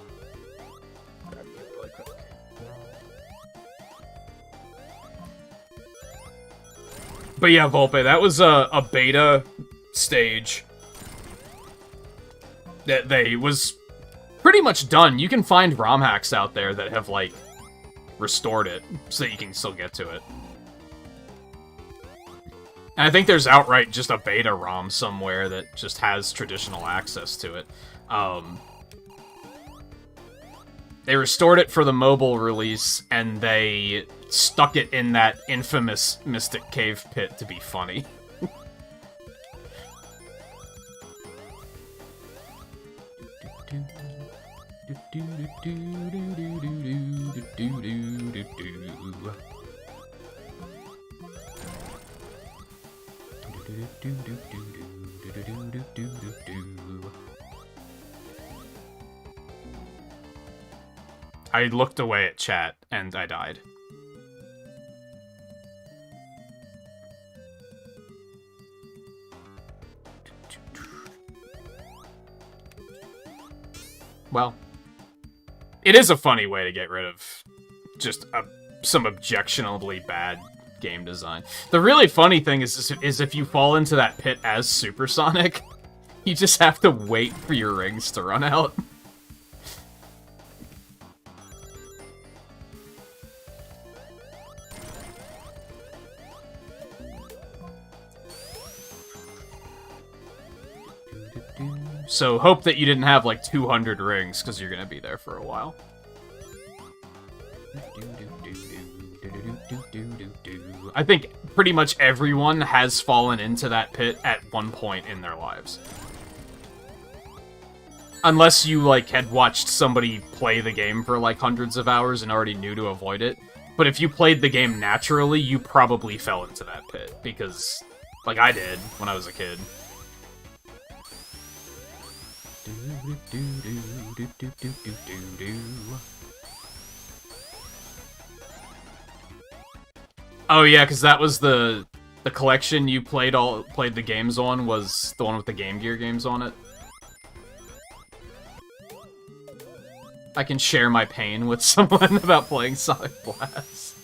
But yeah, Volpe, that was a beta stage that was pretty much done. You can find ROM hacks out there that have, like, restored it so that you can still get to it. And I think there's outright just a beta ROM somewhere that just has traditional access to it. They restored it for the mobile release, and they stuck it in that infamous Mystic Cave pit to be funny. I looked away at chat, and I died. Well, it is a funny way to get rid of just some objectionably bad game design. The really funny thing is if you fall into that pit as Supersonic, you just have to wait for your rings to run out. So hope that you didn't have like 200 rings, because you're gonna be there for a while. I think pretty much everyone has fallen into that pit at one point in their lives. Unless you, like, had watched somebody play the game for, like, hundreds of hours and already knew to avoid it. But if you played the game naturally, you probably fell into that pit, because, like, I did when I was a kid. Oh yeah, because that was the collection you played the games on, was the one with the Game Gear games on it. I can share my pain with someone about playing Sonic Blast.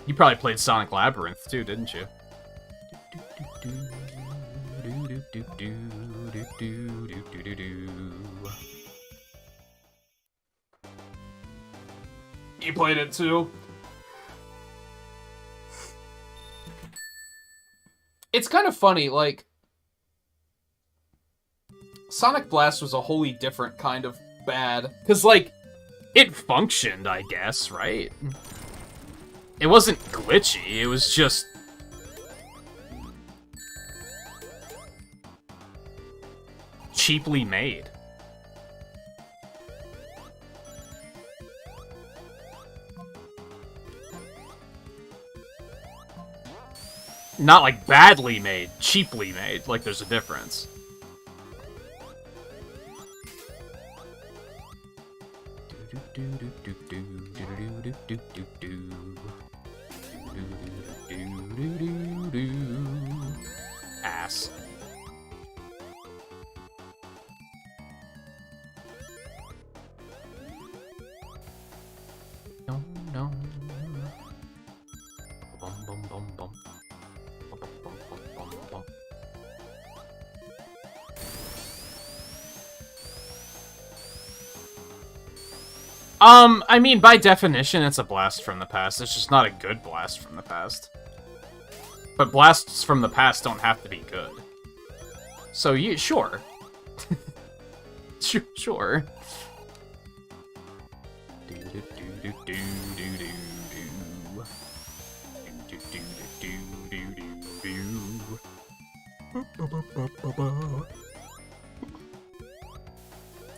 You probably played Sonic Labyrinth too, didn't you? You played it too? It's kind of funny, like, Sonic Blast was a wholly different kind of bad. Because, like, it functioned, I guess, right? It wasn't glitchy, it was just... cheaply made. Not like badly made, cheaply made. Like there's a difference. Ass. No, no. Bum bum bum bum. Bum bum bum bum bum. I mean, by definition, it's a blast from the past. It's just not a good blast from the past. But blasts from the past don't have to be good. So, sure. Sure.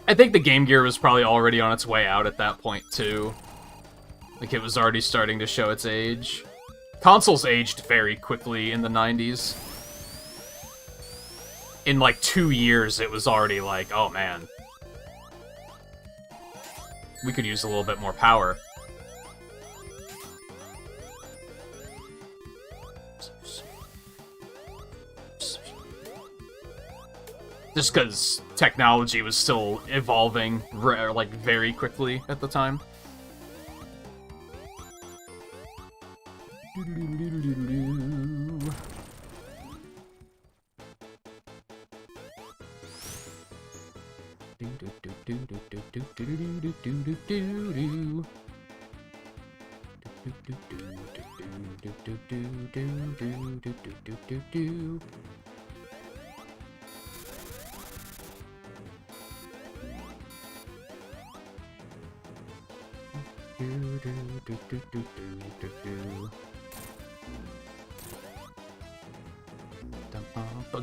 I think the Game Gear was probably already on its way out at that point, too. Like, it was already starting to show its age. Consoles aged very quickly in the 90s. In, like, 2 years, it was already like, oh, man. We could use a little bit more power. Just because technology was still evolving, like, very quickly at the time.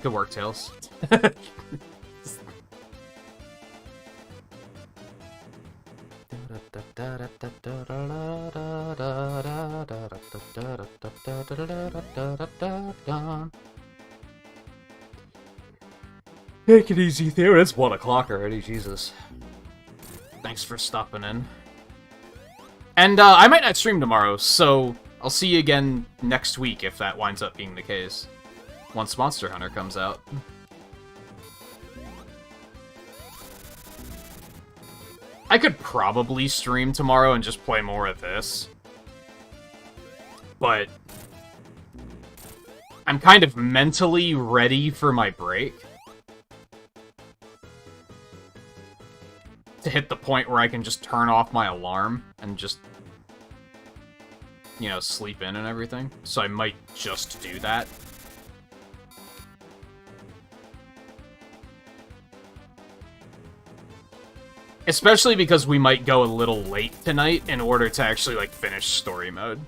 Good work, Tails. Take it easy there, it's 1 o'clock already, Jesus. Thanks for stopping in. And, I might not stream tomorrow, so I'll see you again next week if that winds up being the case. Once Monster Hunter comes out. I could probably stream tomorrow and just play more of this. But I'm kind of mentally ready for my break. To hit the point where I can just turn off my alarm and just, you know, sleep in and everything. So I might just do that. Especially because we might go a little late tonight in order to actually, like, finish story mode.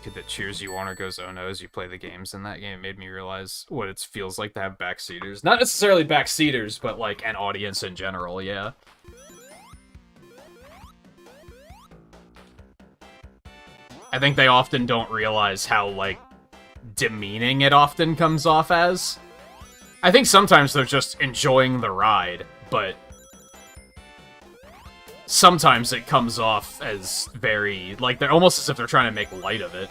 Kid that cheers you on or goes oh no as you play the games in that game. It made me realize what it feels like to have backseaters. Not necessarily backseaters, but, like, an audience in general, yeah. I think they often don't realize how, like, demeaning it often comes off as. I think sometimes they're just enjoying the ride, but sometimes it comes off as very, like, they're almost as if they're trying to make light of it.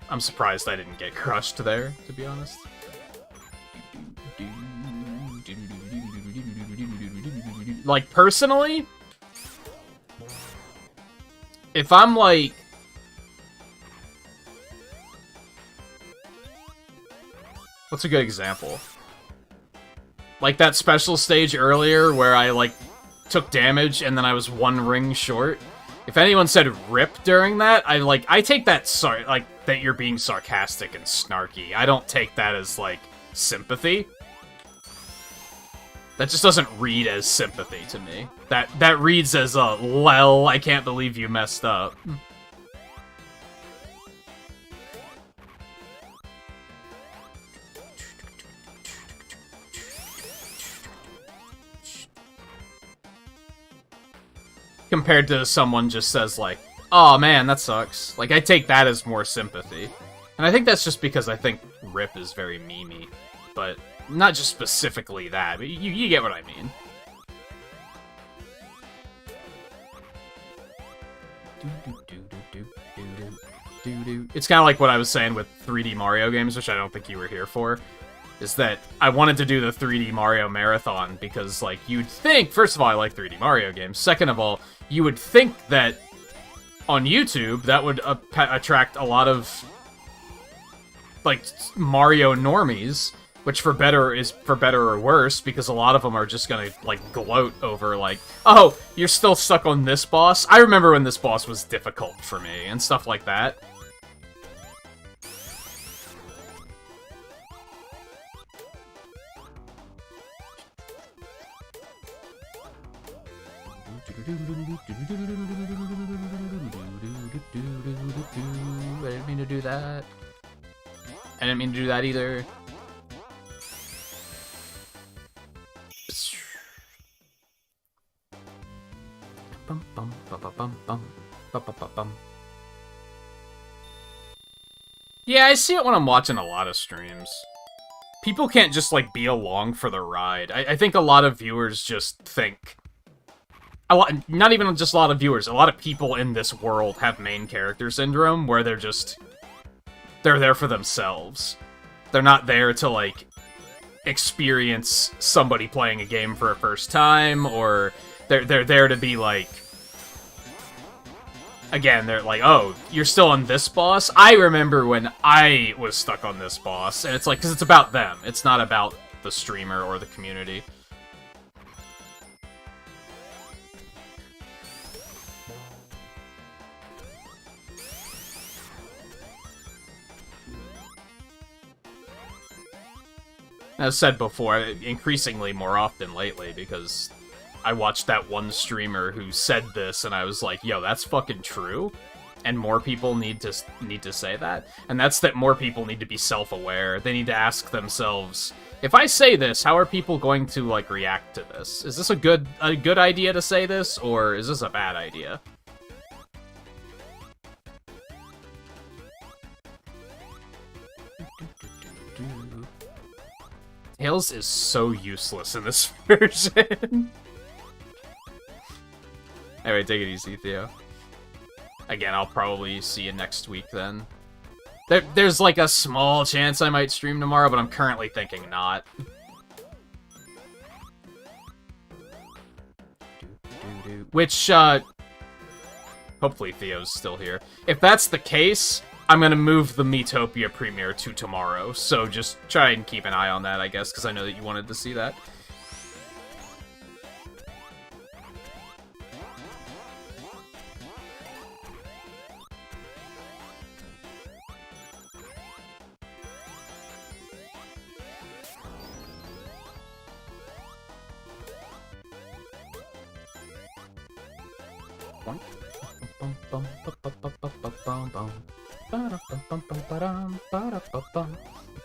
I'm surprised I didn't get crushed there, to be honest. Like, personally, if I'm, like, what's a good example? Like that special stage earlier where I, like, took damage and then I was 1 ring short. If anyone said rip during that, I take that, that you're being sarcastic and snarky. I don't take that as, like, sympathy. That just doesn't read as sympathy to me. That reads as a, lol, I can't believe you messed up. compared to someone just says, like, oh man, that sucks. Like, I take that as more sympathy. And I think that's just because I think Rip is very memey. But not just specifically that, but you get what I mean. It's kind of like what I was saying with 3D Mario games, which I don't think you were here for. Is that I wanted to do the 3D Mario marathon because, like, you'd think, first of all, I like 3D Mario games. Second of all, you would think that on YouTube, that would attract a lot of, like, Mario normies, which for better or worse, because a lot of them are just gonna, like, gloat over, like, oh, you're still stuck on this boss? I remember when this boss was difficult for me, and stuff like that. I didn't mean to do that. I didn't mean to do that either. Yeah, I see it when I'm watching a lot of streams. People can't just, like, be along for the ride. I think a lot of viewers just think... not even just a lot of viewers, a lot of people in this world have main character syndrome, where they're there for themselves. They're not there to, like, experience somebody playing a game for a first time, or they're there to be, like... Again, they're like, oh, you're still on this boss? I remember when I was stuck on this boss, and it's like, because it's about them. It's not about the streamer or the community. As said before, increasingly more often lately, because I watched that one streamer who said this, and I was like, yo, that's fucking true, and more people need to say that, and that's that more people need to be self-aware. They need to ask themselves, if I say this, how are people going to, like, react to this? Is this a good idea to say this, or is this a bad idea? Tails is so useless in this version. Anyway, take it easy, Theo. Again, I'll probably see you next week then. There's like a small chance I might stream tomorrow, but I'm currently thinking not. Which, hopefully Theo's still here. If that's the case, I'm gonna move the Miitopia premiere to tomorrow, so just try and keep an eye on that, I guess, because I know that you wanted to see that.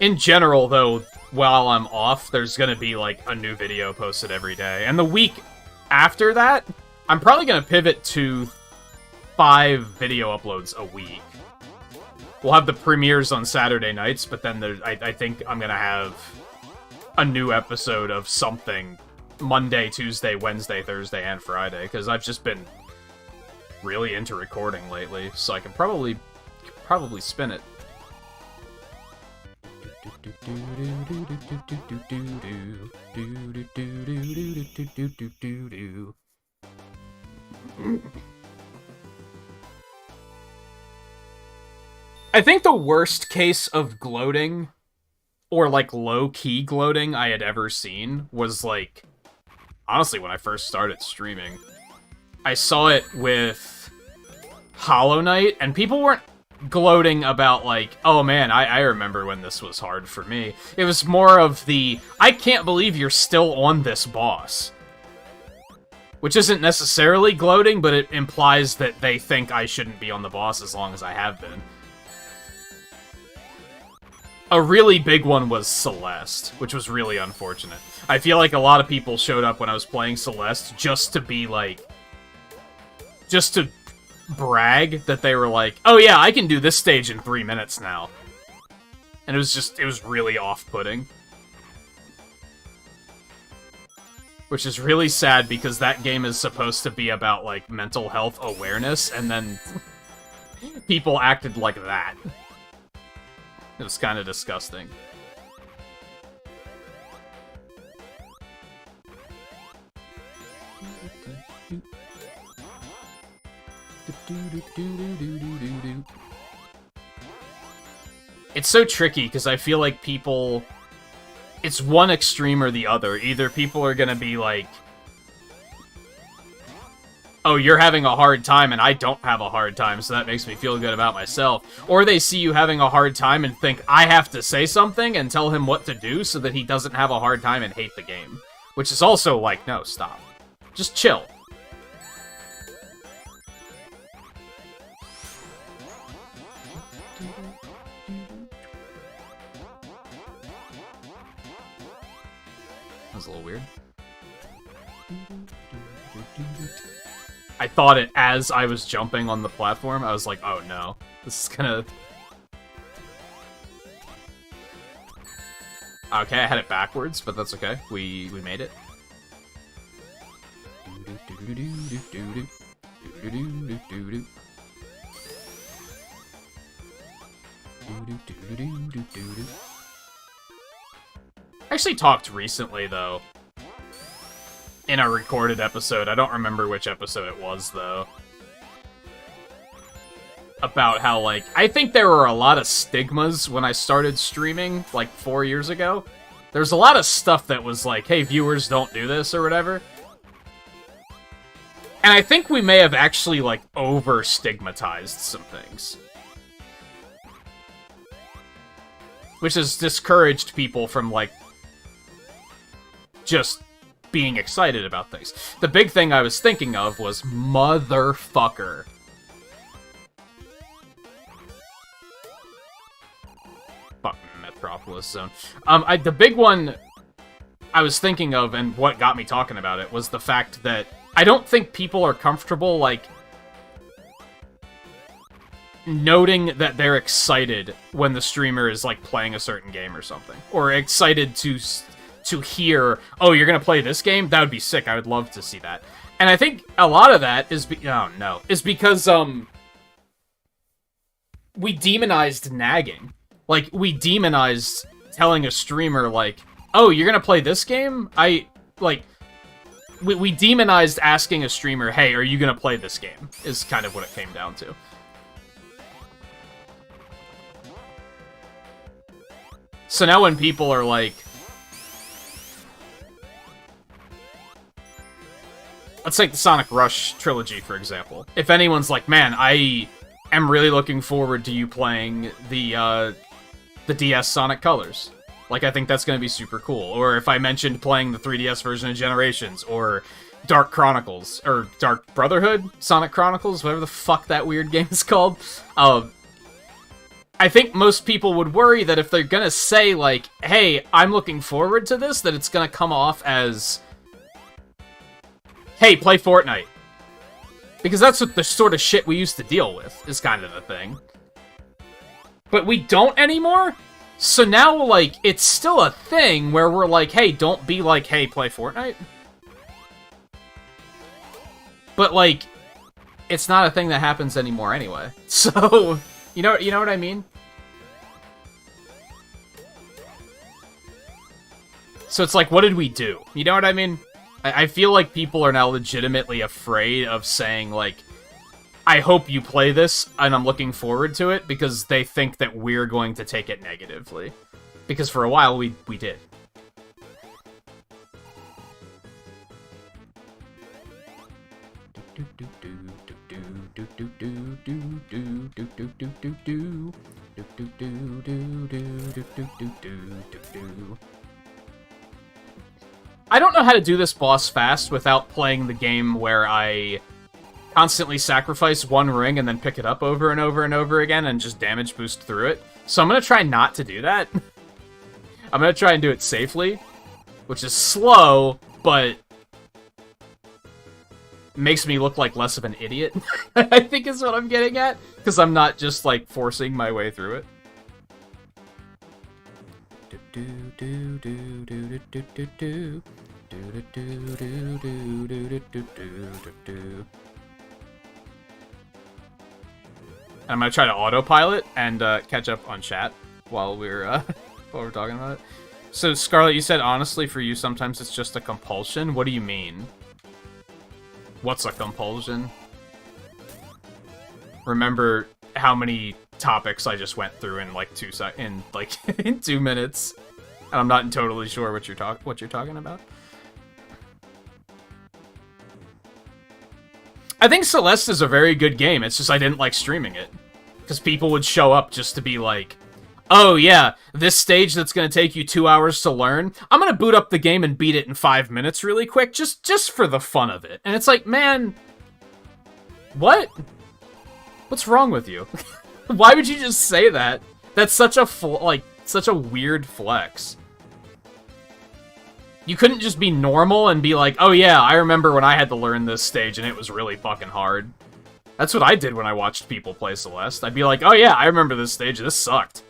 In general, though, while I'm off, there's gonna be, like, a new video posted every day. And the week after that, I'm probably gonna pivot to 5 video uploads a week. We'll have the premieres on Saturday nights, but then I think I'm gonna have a new episode of something Monday, Tuesday, Wednesday, Thursday, and Friday, because I've just been really into recording lately, so I can probably spin it. I think the worst case of gloating, or like low-key gloating I had ever seen, was like, honestly, when I first started streaming. I saw it with Hollow Knight, and people weren't gloating about, like, oh man, I remember when this was hard for me. It was more of the, I can't believe you're still on this boss. Which isn't necessarily gloating, but it implies that they think I shouldn't be on the boss as long as I have been. A really big one was Celeste, which was really unfortunate. I feel like a lot of people showed up when I was playing Celeste just to be like, just to brag that they were like, oh yeah, I can do this stage in 3 minutes now. And it was really off-putting. Which is really sad because that game is supposed to be about, like, mental health awareness, and then people acted like that. It was kind of disgusting. It's so tricky because I feel like people... It's one extreme or the other. Either people are gonna be like, oh, you're having a hard time and I don't have a hard time, so that makes me feel good about myself. Or they see you having a hard time and think, I have to say something and tell him what to do so that he doesn't have a hard time and hate the game. Which is also like, no, stop. Just chill. That was a little weird. I thought it as I was jumping on the platform. I was like, oh no. This is gonna... Okay, I had it backwards, but that's okay. We made it. I actually talked recently, though, in a recorded episode. I don't remember which episode it was, though. About how, like, I think there were a lot of stigmas when I started streaming, like, 4 years ago. There's a lot of stuff that was like, hey, viewers, don't do this, or whatever. And I think we may have actually, like, over-stigmatized some things. Which has discouraged people from, like, just being excited about things. The big thing I was thinking of was motherfucker. Fucking Metropolis Zone. The big one I was thinking of, and what got me talking about it, was the fact that I don't think people are comfortable, like, noting that they're excited when the streamer is, like, playing a certain game or something. Or excited to hear, oh, you're gonna play this game? That would be sick. I would love to see that. And I think a lot of that is because, we demonized nagging. Like, we demonized telling a streamer, like, oh, you're gonna play this game? We demonized asking a streamer, hey, are you gonna play this game? Is kind of what it came down to. So now when people are like... Let's take the Sonic Rush trilogy, for example. If anyone's like, man, I am really looking forward to you playing the DS Sonic Colors. Like, I think that's going to be super cool. Or if I mentioned playing the 3DS version of Generations, or Dark Chronicles, or Dark Brotherhood? Sonic Chronicles? Whatever the fuck that weird game is called. I think most people would worry that if they're going to say, like, hey, I'm looking forward to this, that it's going to come off as... hey, play Fortnite. Because that's what the sort of shit we used to deal with, is kind of the thing. But we don't anymore? So now, like, it's still a thing where we're like, hey, don't be like, hey, play Fortnite. But, like, it's not a thing that happens anymore anyway. So, you know what I mean? So it's like, what did we do? You know what I mean? I feel like people are now legitimately afraid of saying, like, I hope you play this, and I'm looking forward to it, because they think that we're going to take it negatively. Because for a while, we did. I don't know how to do this boss fast without playing the game where I constantly sacrifice one ring and then pick it up over and over and over again and just damage boost through it. So I'm going to try not to do that. I'm going to try and do it safely, which is slow, but makes me look like less of an idiot, I think is what I'm getting at, because I'm not just, like, forcing my way through it. I'm gonna try to autopilot and catch up on chat while we're talking about it. So, Scarlett, you said honestly for you sometimes it's just a compulsion. What do you mean? What's a compulsion? Remember how many topics I just went through in like in 2 minutes, and I'm not totally sure what you're talking about. I think Celeste is a very good game. It's just I didn't like streaming it because people would show up just to be like, "Oh yeah, this stage that's gonna take you 2 hours to learn, I'm gonna boot up the game and beat it in 5 minutes really quick, just for the fun of it." And it's like, man, what? What's wrong with you? Why would you just say that? That's such a such a weird flex. You couldn't just be normal and be like, "Oh yeah, I remember when I had to learn this stage and it was really fucking hard." That's what I did when I watched people play Celeste. I'd be like, "Oh yeah, I remember this stage. This sucked."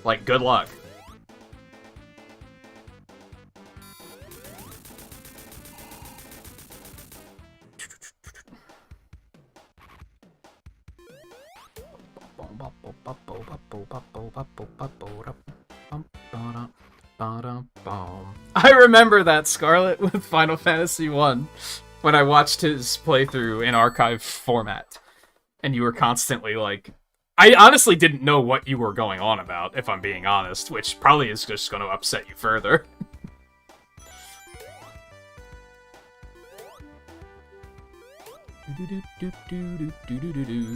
Like, good luck. I remember that, Scarlet, with Final Fantasy 1, when I watched his playthrough in archive format, and you were constantly like, I honestly didn't know what you were going on about, if I'm being honest, which probably is just going to upset you further.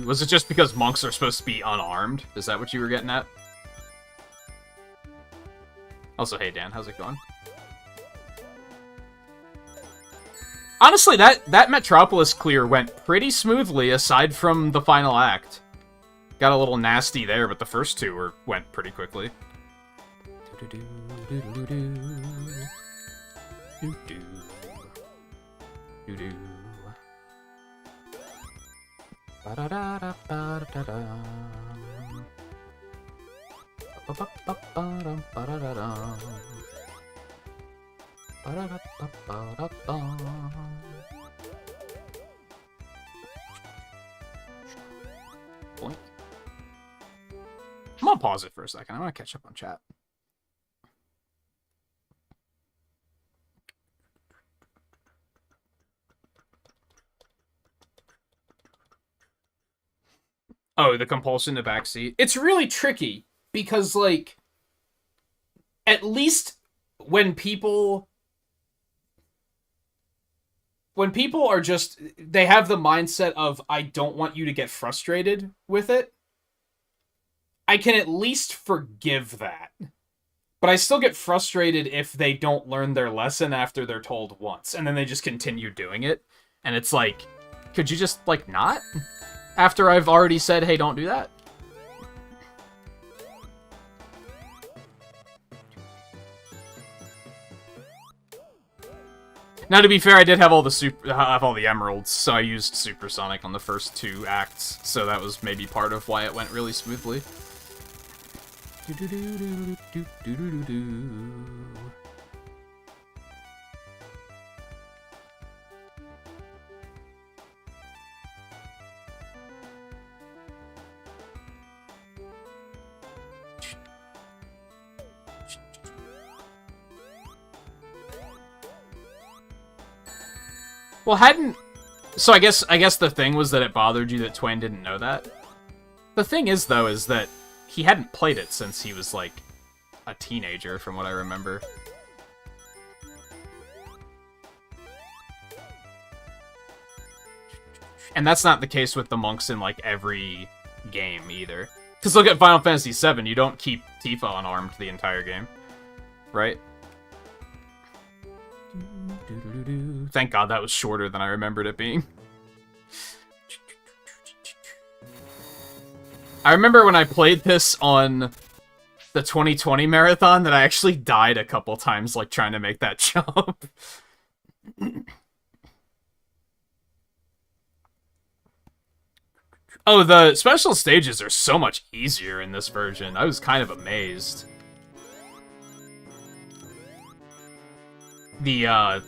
Was it just because monks are supposed to be unarmed? Is that what you were getting at? Also, hey Dan, how's it going? Honestly, that Metropolis clear went pretty smoothly, aside from the final act. Got a little nasty there, but the first two went pretty quickly. Blink. I'm gonna pause it for a second. I want to catch up on chat. Oh, the compulsion to backseat. It's really tricky because, like, at least when people are just, they have the mindset of, I don't want you to get frustrated with it, I can at least forgive that. But I still get frustrated if they don't learn their lesson after they're told once, and then they just continue doing it. And it's like, could you just, like, not? After I've already said, hey, don't do that? Now, to be fair, I did have all the emeralds, so I used Supersonic on the first 2 acts, so that was maybe part of why it went really smoothly. Well, so I guess the thing was that it bothered you that Twain didn't know that. The thing is, though, is that he hadn't played it since he was, like, a teenager, from what I remember. And that's not the case with the monks in, like, every game, either. Because look at Final Fantasy VII, you don't keep Tifa unarmed the entire game. Right? Thank God that was shorter than I remembered it being. I remember when I played this on the 2020 marathon that I actually died a couple times, like, trying to make that jump. Oh, the special stages are so much easier in this version. I was kind of amazed. The,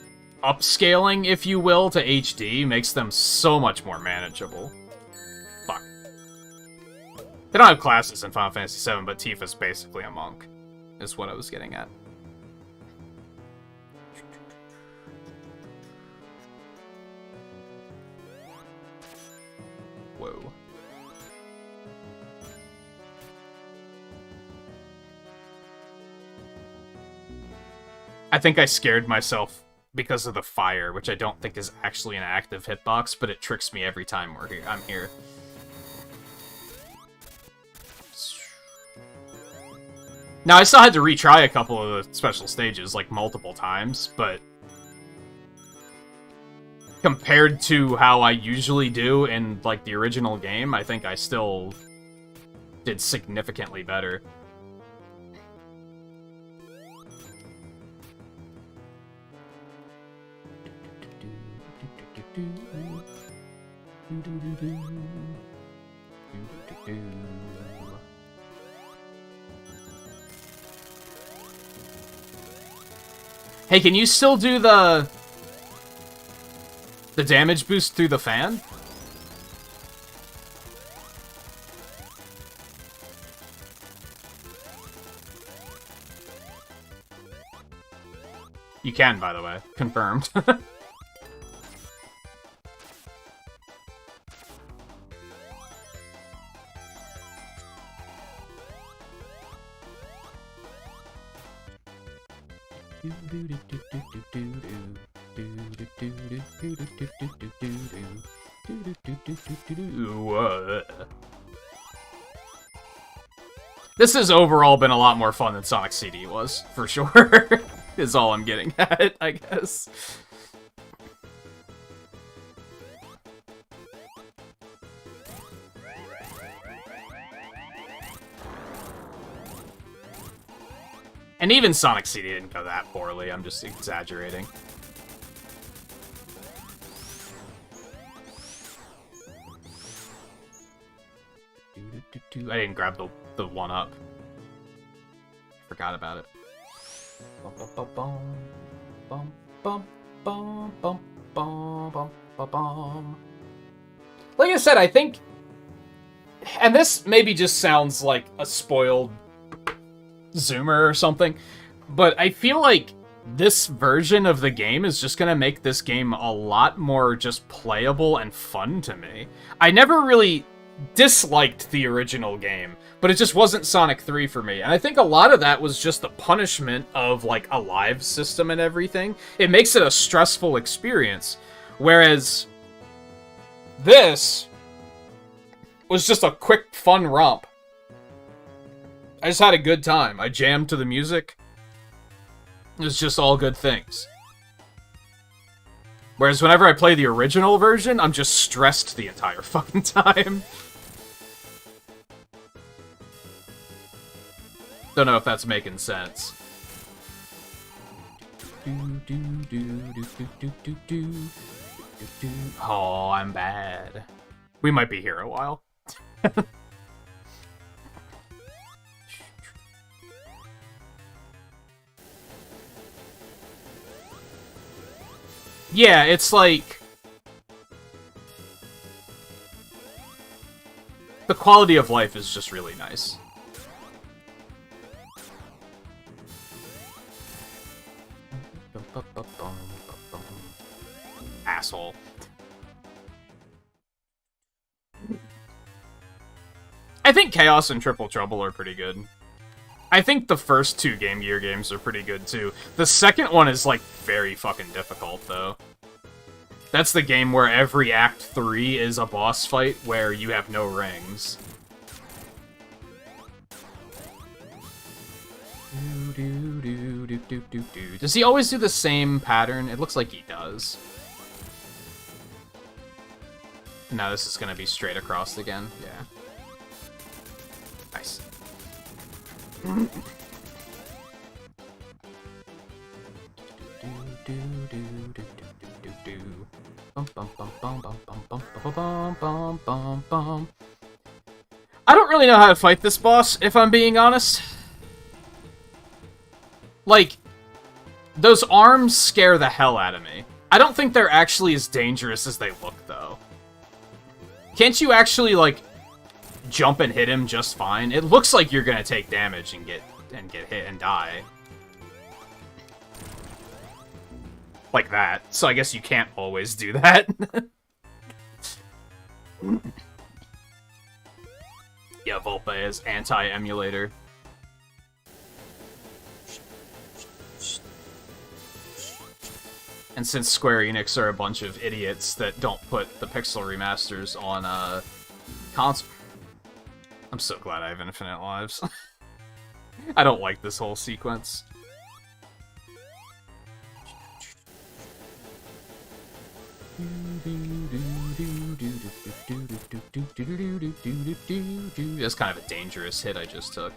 upscaling, if you will, to HD makes them so much more manageable. Fuck. They don't have classes in Final Fantasy VII, but Tifa's basically a monk, is what I was getting at. Whoa. I think I scared myself because of the fire, which I don't think is actually an active hitbox, but it tricks me every time I'm here. Now, I still had to retry a couple of the special stages, like, multiple times, but compared to how I usually do in, like, the original game, I think I still did significantly better. Hey, can you still do the damage boost through the fan? You can, by the way. Confirmed. This has overall been a lot more fun than Sonic CD was, for sure. Is all I'm getting at, I guess. And even Sonic CD didn't go that poorly, I'm just exaggerating. I didn't grab the one up. Forgot about it. Like I said, I think, and this maybe just sounds like a spoiled Zoomer or something, but I feel like this version of the game is just gonna make this game a lot more just playable and fun to me. I never really disliked the original game, but it just wasn't Sonic 3 for me. And I think a lot of that was just the punishment of, like, a live system and everything. It makes it a stressful experience. Whereas this was just a quick, fun romp. I just had a good time. I jammed to the music. It was just all good things. Whereas whenever I play the original version, I'm just stressed the entire fucking time. Don't know if that's making sense. Oh, I'm bad. We might be here a while. Yeah, it's like the quality of life is just really nice. Asshole. I think Chaos and Triple Trouble are pretty good. I think the first two Game Gear games are pretty good too. The second one is like very fucking difficult though. That's the game where every Act 3 is a boss fight where you have no rings. Does he always do the same pattern? It looks like he does. Now this is gonna be straight across again. Yeah. Nice. Bum bum bum bum bum bum bum bum bum bum bum bum. really know how to fight this boss, if I'm being honest. Like, those arms scare the hell out of me. I don't think they're actually as dangerous as they look, though. Can't you actually, like, jump and hit him just fine? It looks like you're gonna take damage and get hit and die. Like that. So I guess you can't always do that. Yeah, Volpe is anti-emulator. And since Square Enix are a bunch of idiots that don't put the pixel remasters on console, I'm so glad I have infinite lives. I don't like this whole sequence. That's kind of a dangerous hit I just took.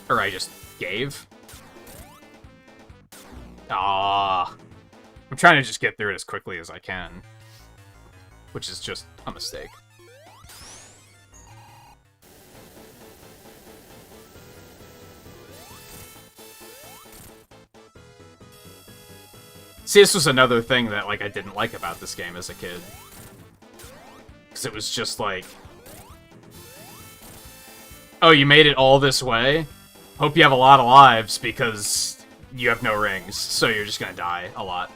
Or I just gave. Ah, I'm trying to just get through it as quickly as I can. Which is just a mistake. See, this was another thing that, like, I didn't like about this game as a kid. Because it was just like... Oh, you made it all this way? Hope you have a lot of lives, because you have no rings, so you're just gonna die a lot.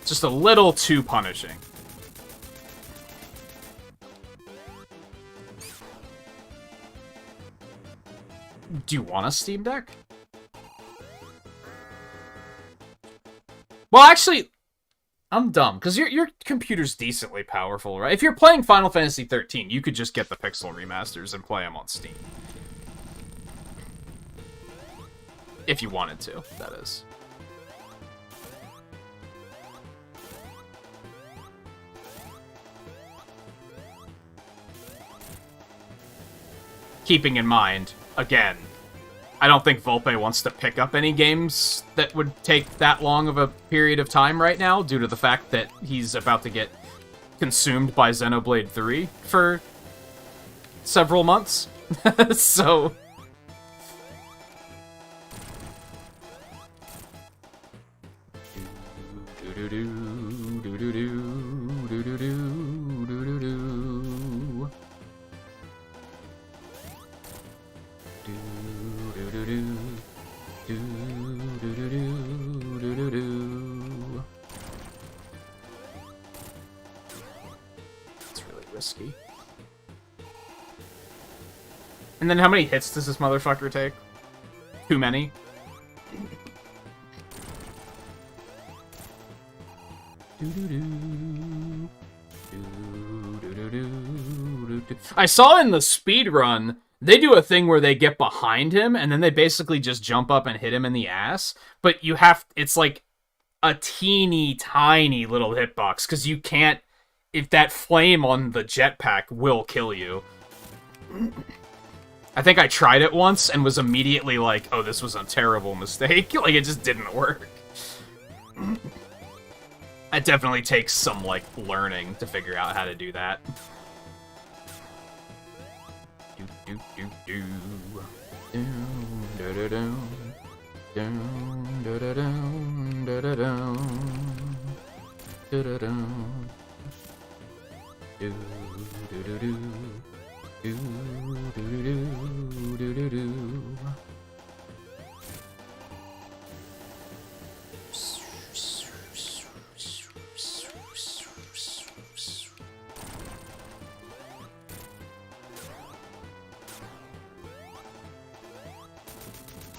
Just a little too punishing. Do you want a Steam Deck? Well, actually, I'm dumb, because your computer's decently powerful, right? If you're playing Final Fantasy 13, you could just get the pixel remasters and play them on Steam. If you wanted to, that is. Keeping in mind, again, I don't think Volpe wants to pick up any games that would take that long of a period of time right now, due to the fact that he's about to get consumed by Xenoblade 3 for several months. So... It's really risky. And then how many hits does this motherfucker take? Too many? I saw in the speedrun, they do a thing where they get behind him, and then they basically just jump up and hit him in the ass. But you have, it's like a teeny tiny little hitbox, because you can't, if that flame on the jetpack will kill you. I think I tried it once and was immediately like, oh, this was a terrible mistake. Like, it just didn't work. It definitely takes some, like, learning to figure out how to do that.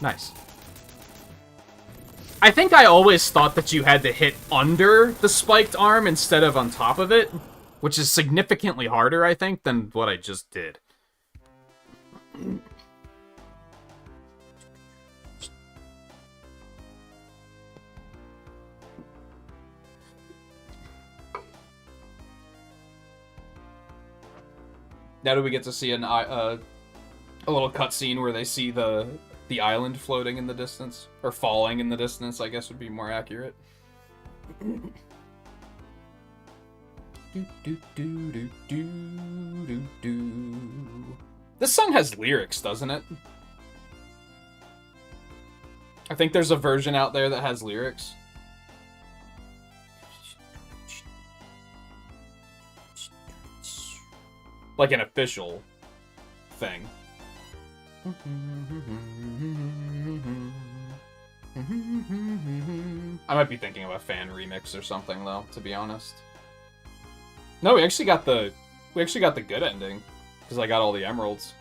Nice. I think I always thought that you had to hit under the spiked arm instead of on top of it, which is significantly harder, I think, than what I just did. Now do we get to see a little cutscene where they see the island floating in the distance, or falling in the distance, I guess would be more accurate. This song has lyrics, doesn't it? I think there's a version out there that has lyrics. Like an official thing. I might be thinking of a fan remix or something, though, to be honest. No, we actually got the good ending, because I got all the emeralds.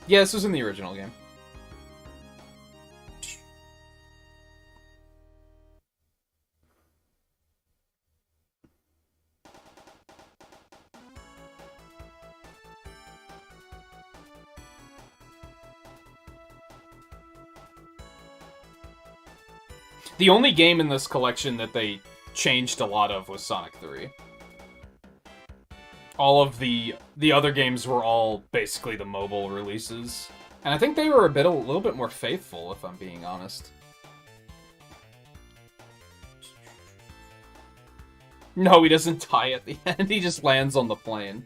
Yeah, this was in the original game. The only game in this collection that they changed a lot of was Sonic 3. All of the other games were all basically the mobile releases. And I think they were a little bit more faithful, if I'm being honest. No, he doesn't die at the end. He just lands on the plane.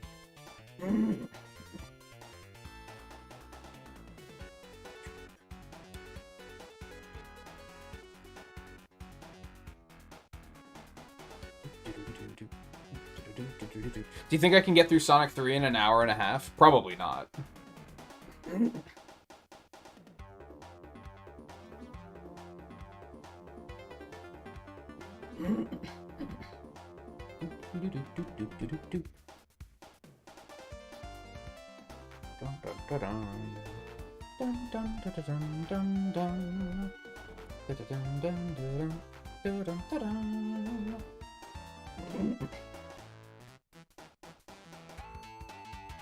Do you think I can get through Sonic 3 in an hour and a half? Probably not.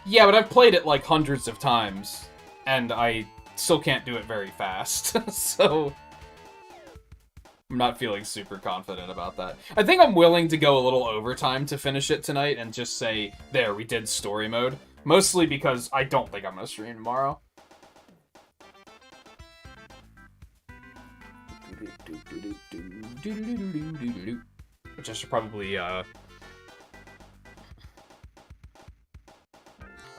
Yeah, but I've played it like hundreds of times, and I still can't do it very fast, so I'm not feeling super confident about that. I think I'm willing to go a little overtime to finish it tonight and just say, there, we did story mode. Mostly because I don't think I'm going to stream tomorrow. Which I should probably,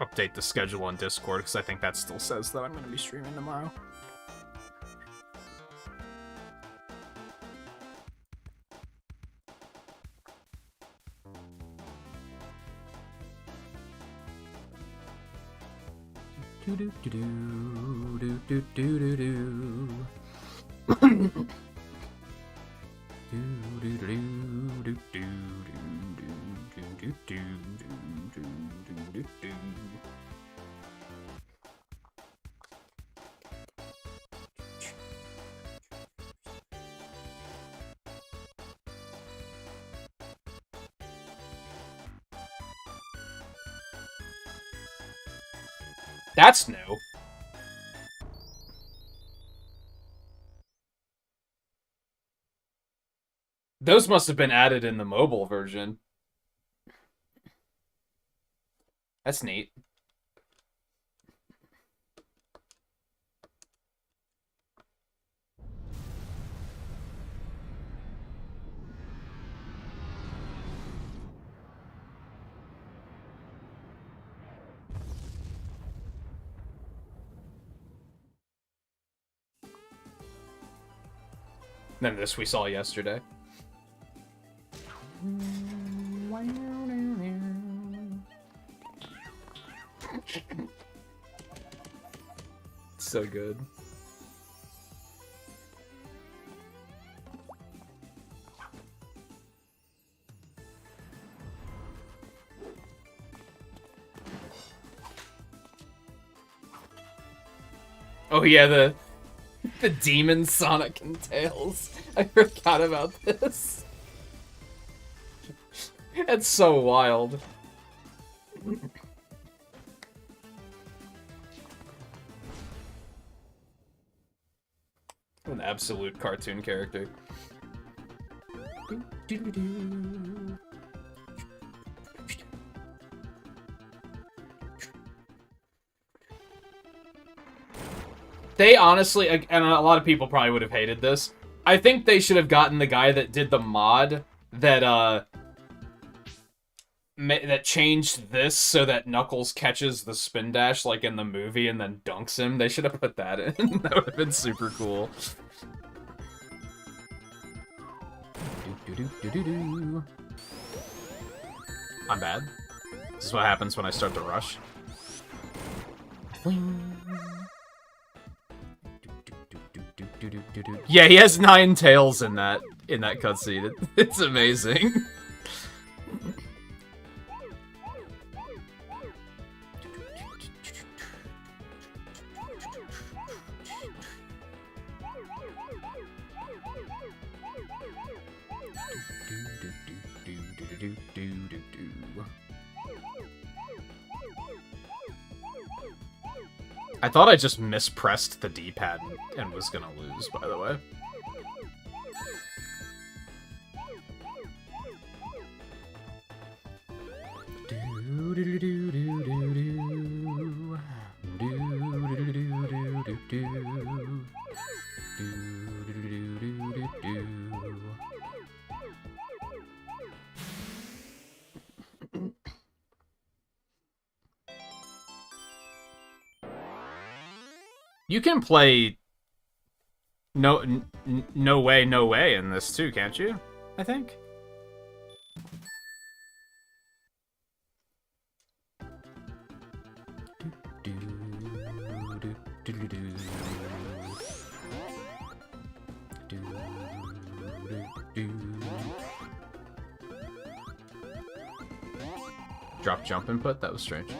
update the schedule on Discord, because I think that still says that I'm going to be streaming tomorrow. That's new. Those must have been added in the mobile version. That's neat. Then this we saw yesterday. So good. Oh yeah, the demon Sonic and Tails. I forgot about this. It's so wild. An absolute cartoon character. They honestly, and a lot of people probably would have hated this, I think they should have gotten the guy that did the mod that that changed this so that Knuckles catches the spin dash like in the movie and then dunks him. They should have put that in. That would have been super cool. I'm bad. This is what happens when I start to rush. Yeah, he has 9 tails in that cutscene. It's amazing. I thought I just mispressed the D-pad and was gonna lose, by the way. You can play no way in this too, can't you? I think. Drop jump input? That was strange.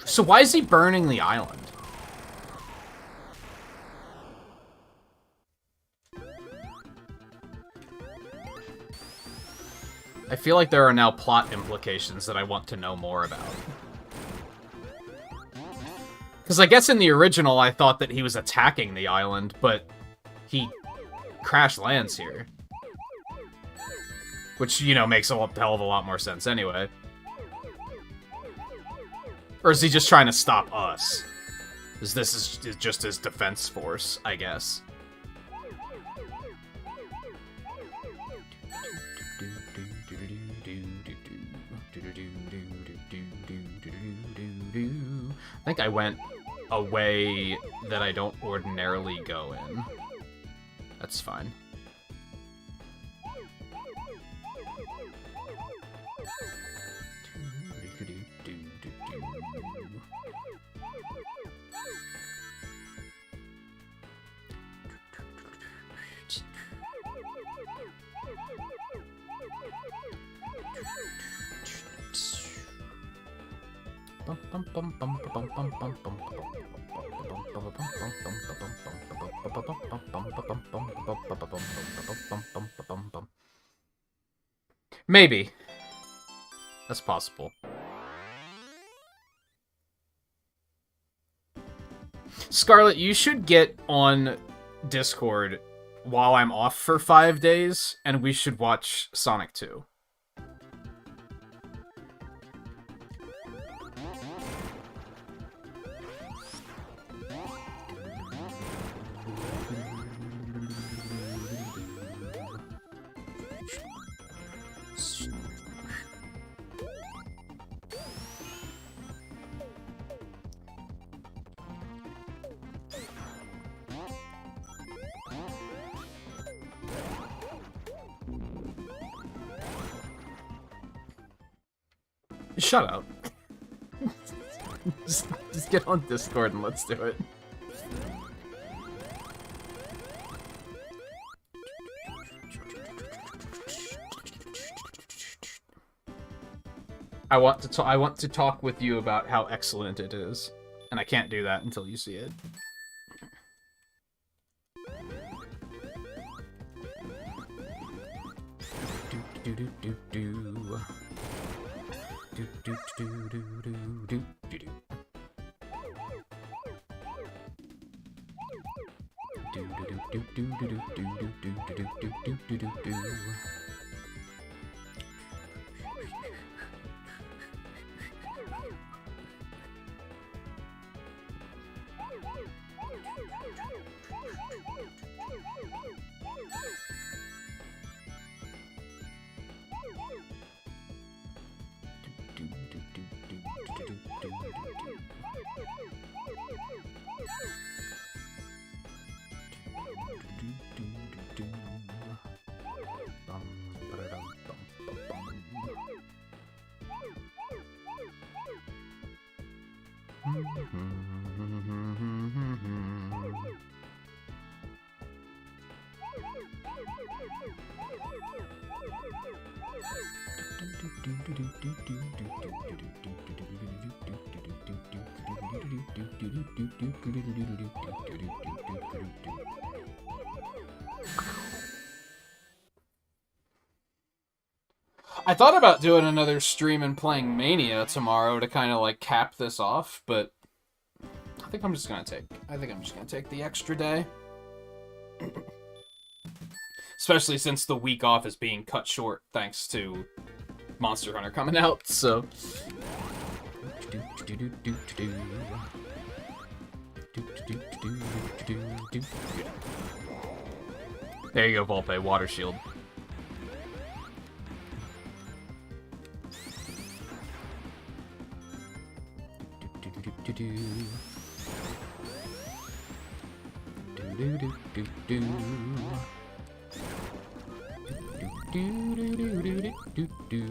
So why is he burning the island? I feel like there are now plot implications that I want to know more about. Because I guess in the original I thought that he was attacking the island, but he crash lands here. Which, you know, makes a hell of a lot more sense anyway. Or is he just trying to stop us? Because this is just his defense force, I guess. I think I went a way that I don't ordinarily go in. That's fine. Maybe. That's possible. Scarlet, you should get on Discord while I'm off for 5 days, and we should watch Sonic 2. Shut up. just get on Discord and let's do it. I want to talk with you about how excellent it is, and I can't do that until you see it. Do do do do do do do do do do do do. I thought about doing another stream and playing Mania tomorrow to kind of like cap this off, but I think I'm just gonna take the extra day. Especially since the week off is being cut short thanks to Monster Hunter coming out, so. There you go, Volpe, water shield.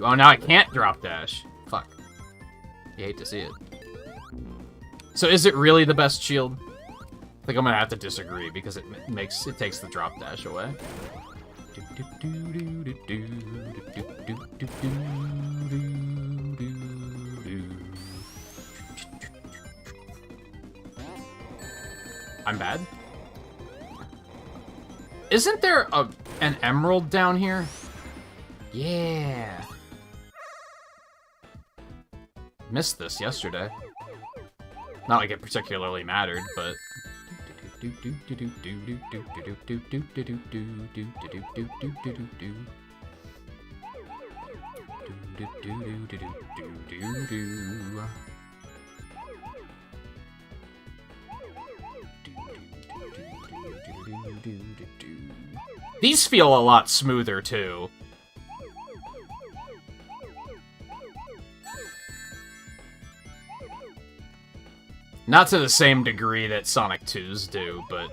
Oh, now I can't drop dash. Fuck. You hate to see it. So is it really the best shield? I think I'm gonna have to disagree because it takes the drop dash away. I'm bad. Isn't there an emerald down here? Yeah. Missed this yesterday. Not like it particularly mattered, but. These feel a lot smoother, too. Not to the same degree that Sonic 2's do, but...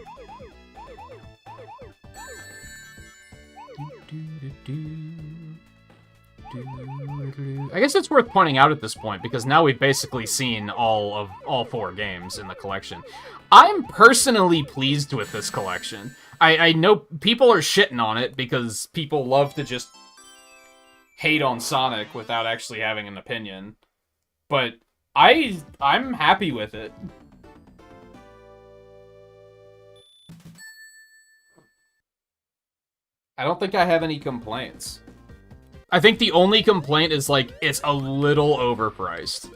I guess it's worth pointing out at this point, because now we've basically seen all 4 games in the collection. I'm personally pleased with this collection. I know people are shitting on it because people love to just hate on Sonic without actually having an opinion. But I'm happy with it. I don't think I have any complaints. I think the only complaint is, like, it's a little overpriced.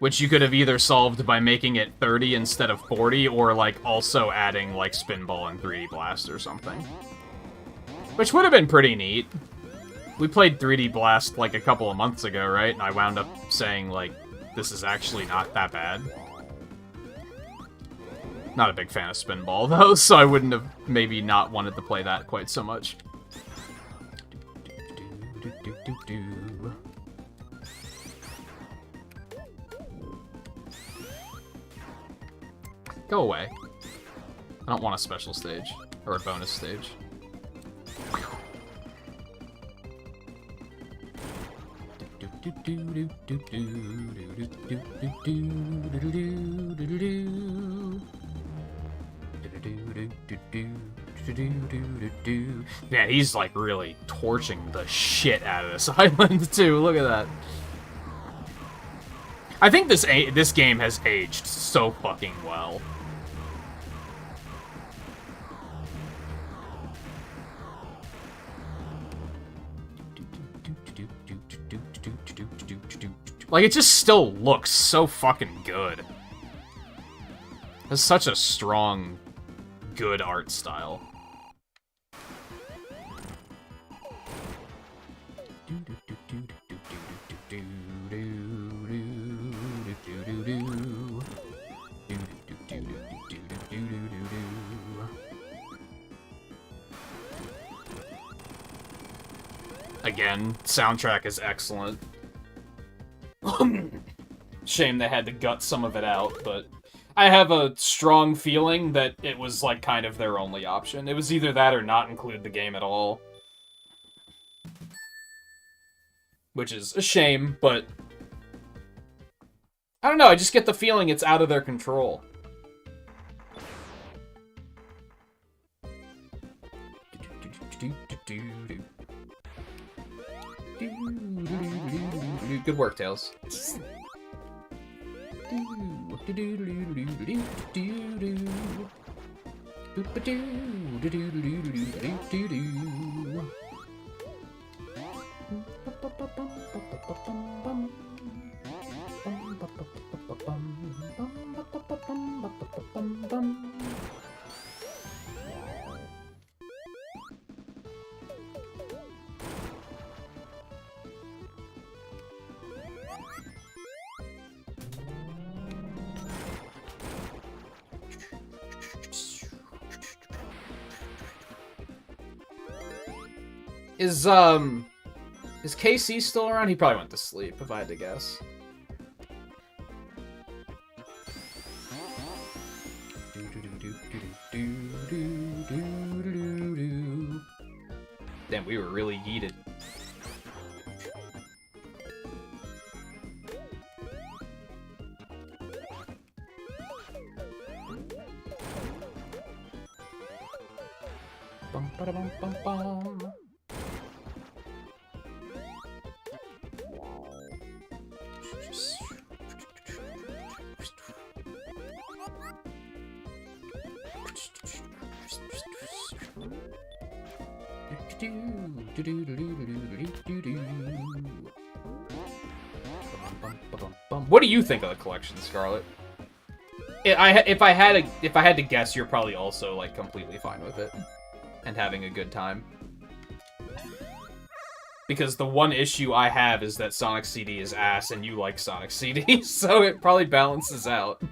Which you could have either solved by making it 30 instead of 40, or, like, also adding, like, Spinball and 3D Blast or something. Which would have been pretty neat. We played 3D Blast, like, a couple of months ago, right? And I wound up saying, like, this is actually not that bad. Not a big fan of Spinball, though, so I wouldn't have maybe not wanted to play that quite so much. Go away. I don't want a special stage. Or a bonus stage. Man, he's like really torching the shit out of this island too. Look at that. I think this game has aged so fucking well. Like, it just still looks so fucking good. It's such a strong, good art style. Again, soundtrack is excellent. Shame they had to gut some of it out, but I have a strong feeling that it was, like, kind of their only option. It was either that or not include the game at all. Which is a shame, but I don't know, I just get the feeling it's out of their control. Good work, Tails. Is KC still around? He probably went to sleep, if I had to guess. Damn, we were really yeeted. Bum ba da bum bum bum. What do you think of the collection, Scarlet? If I had to guess, you're probably also like completely fine with it and having a good time. Because the one issue I have is that Sonic CD is ass and you like Sonic CD, so it probably balances out.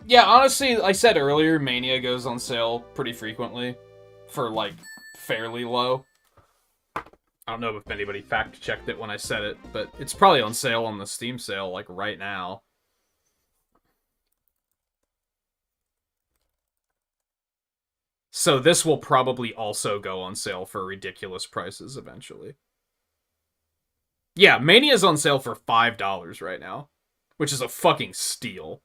Yeah, honestly, like I said earlier, Mania goes on sale pretty frequently for, like, fairly low. I don't know if anybody fact-checked it when I said it, but it's probably on sale on the Steam sale, like, right now. So this will probably also go on sale for ridiculous prices eventually. Yeah, Mania's on sale for $5 right now, which is a fucking steal.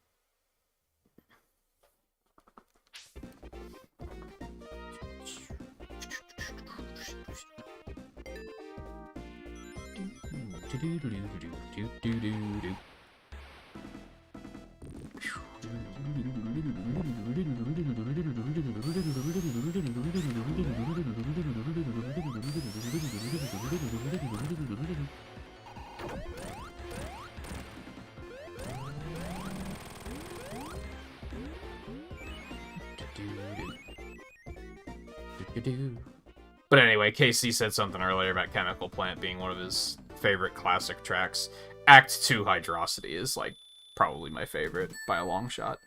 But anyway, KC said something earlier about Chemical Plant being one of his favorite classic tracks. Act 2 Hydrosity is, like, probably my favorite by a long shot.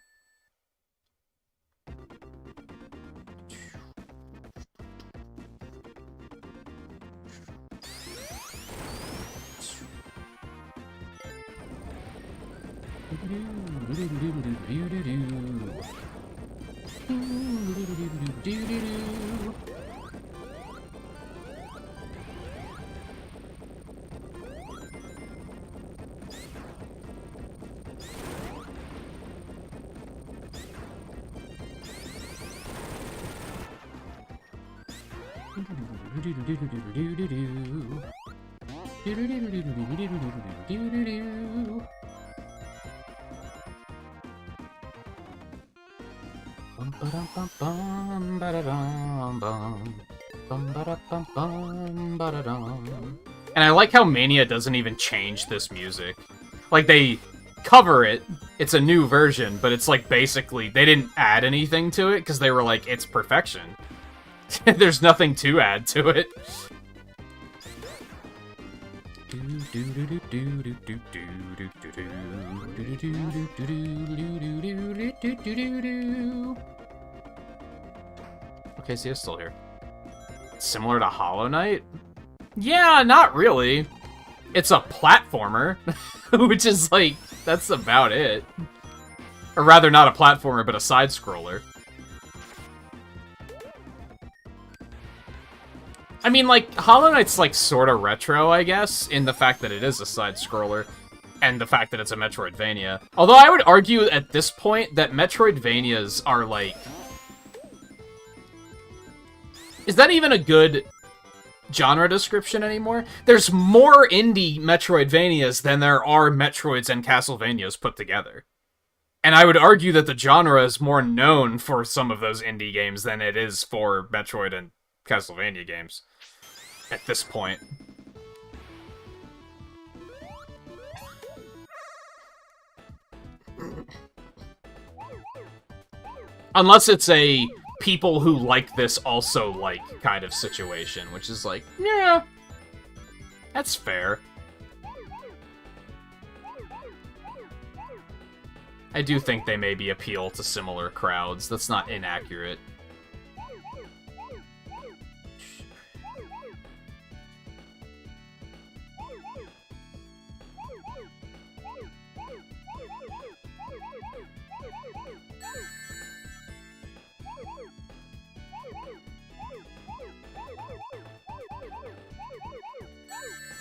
And I like how Mania doesn't even change this music. Like, they cover it, it's a new version, but it's like basically, they didn't add anything to it because they were like, it's perfection. There's nothing to add to it. Okay, so it's still here. Similar to Hollow Knight? Yeah, not really. It's a platformer, which is like, that's about it. Or rather, not a platformer, but a side-scroller. I mean, like, Hollow Knight's, like, sort of retro, I guess, in the fact that it is a side-scroller, and the fact that it's a Metroidvania. Although I would argue at this point that Metroidvanias are, like... Is that even a good genre description anymore? There's more indie Metroidvanias than there are Metroids and Castlevanias put together. And I would argue that the genre is more known for some of those indie games than it is for Metroid and Castlevania games at this point. Unless it's a people who like this also like kind of situation, which is like, yeah, that's fair. I do think they maybe appeal to similar crowds. That's not inaccurate.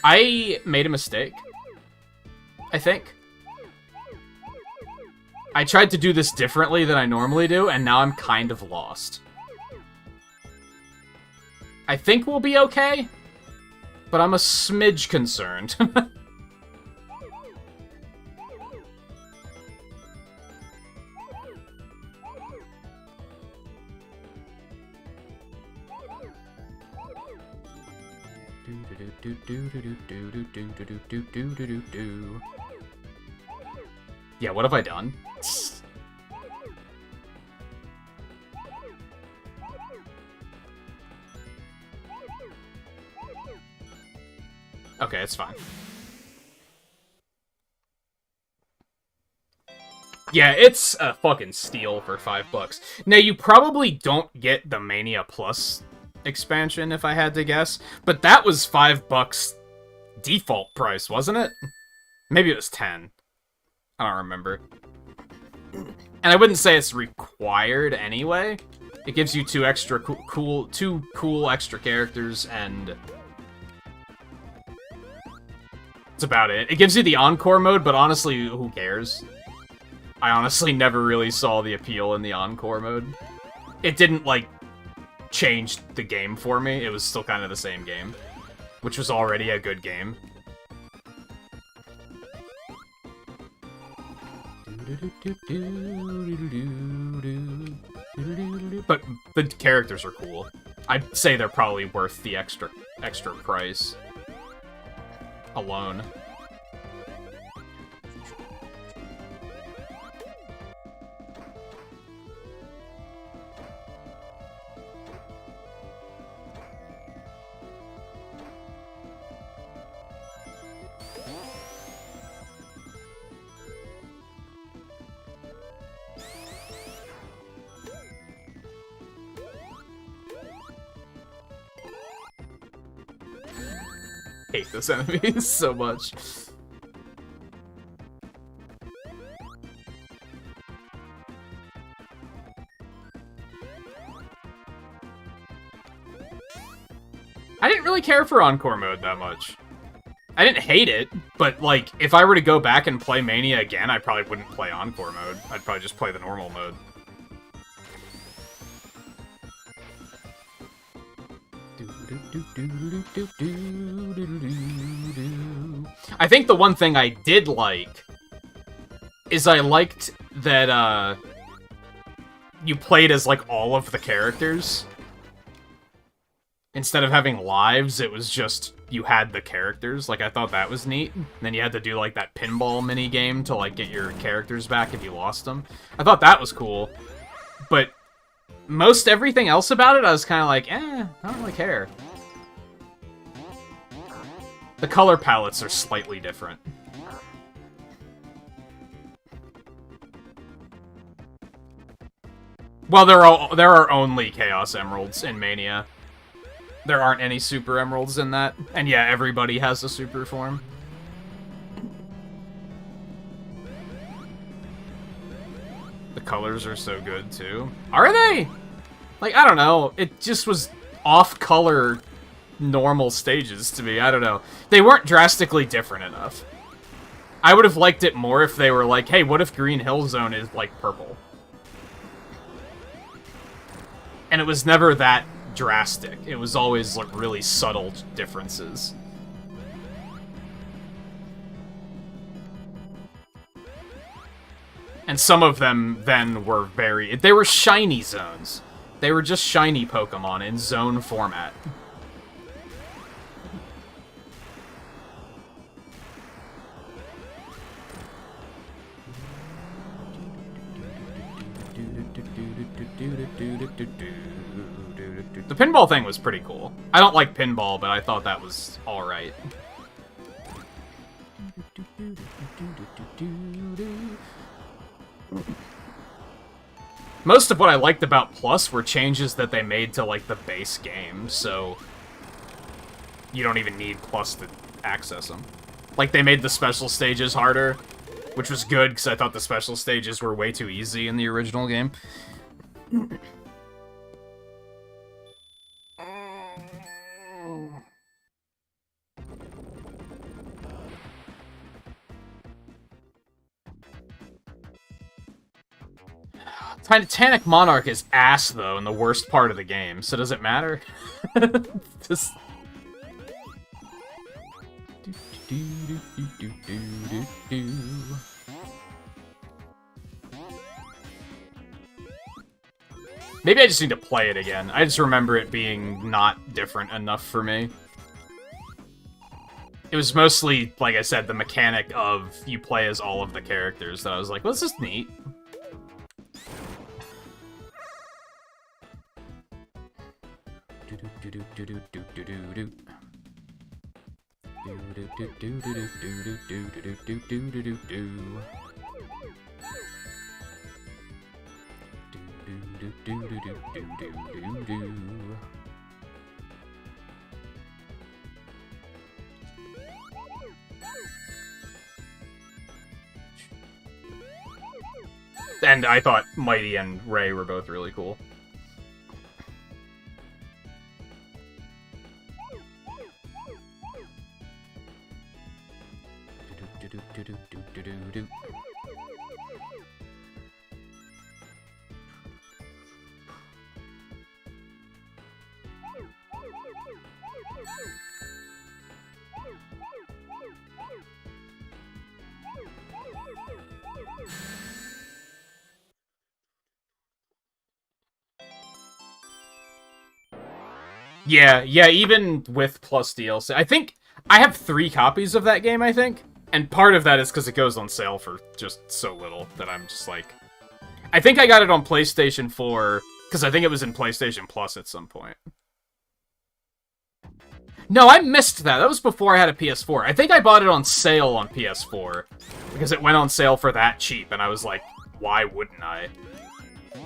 I made a mistake, I think. I tried to do this differently than I normally do, and now I'm kind of lost. I think we'll be okay, but I'm a smidge concerned. Yeah, what have I done? Okay, it's fine. Yeah, it's a fucking steal for $5. Now, you probably don't get the Mania Plus expansion, if I had to guess, but that was $5 default price, wasn't it? Maybe it was 10. I don't remember. And I wouldn't say it's required anyway. It gives you two cool extra characters, and that's about it. It gives you the Encore mode, but honestly, who cares? I honestly never really saw the appeal in the Encore mode. It didn't, like, change the game for me. It was still kind of the same game, which was already a good game. But the characters are cool. I'd say they're probably worth the extra price alone. hate this enemy so much. I didn't really care for Encore mode that much. I didn't hate it, but, like, if I were to go back and play Mania again, I probably wouldn't play Encore mode. I'd probably just play the normal mode. I think the one thing I did like is I liked that, you played as, like, all of the characters. Instead of having lives, it was just, you had the characters. Like, I thought that was neat. And then you had to do, like, that pinball mini-game to, like, get your characters back if you lost them. I thought that was cool. But most everything else about it, I was kind of like, I don't really care. The color palettes are slightly different. Well, there are only Chaos Emeralds in Mania. There aren't any Super Emeralds in that. And yeah, everybody has a Super form. The colors are so good, too. Are they? Like, I don't know. It just was off-color normal stages to me. I don't know. They weren't drastically different enough. I would have liked it more if they were like, hey, what if Green Hill Zone is, like, purple? And it was never that drastic. It was always, like, really subtle differences. And some of them then were they were shiny zones. They were just shiny Pokemon in zone format. The pinball thing was pretty cool. I don't like pinball, but I thought that was alright. Most of what I liked about Plus were changes that they made to, like, the base game, so you don't even need Plus to access them. Like, they made the special stages harder, which was good, because I thought the special stages were way too easy in the original game. Titanic Monarch is ass, though, in the worst part of the game, so does it matter? Just... Maybe I just need to play it again. I just remember it being not different enough for me. It was mostly, like I said, the mechanic of you play as all of the characters that I was like, well, this is neat. And I thought Mighty and Ray were both really cool. Yeah, even with Plus DLC. I think I have 3 copies of that game, I think. And part of that is because it goes on sale for just so little that I'm just like... I think I got it on PlayStation 4, because I think it was in PlayStation Plus at some point. No, I missed that. That was before I had a PS4. I think I bought it on sale on PS4, because it went on sale for that cheap, and I was like, why wouldn't I?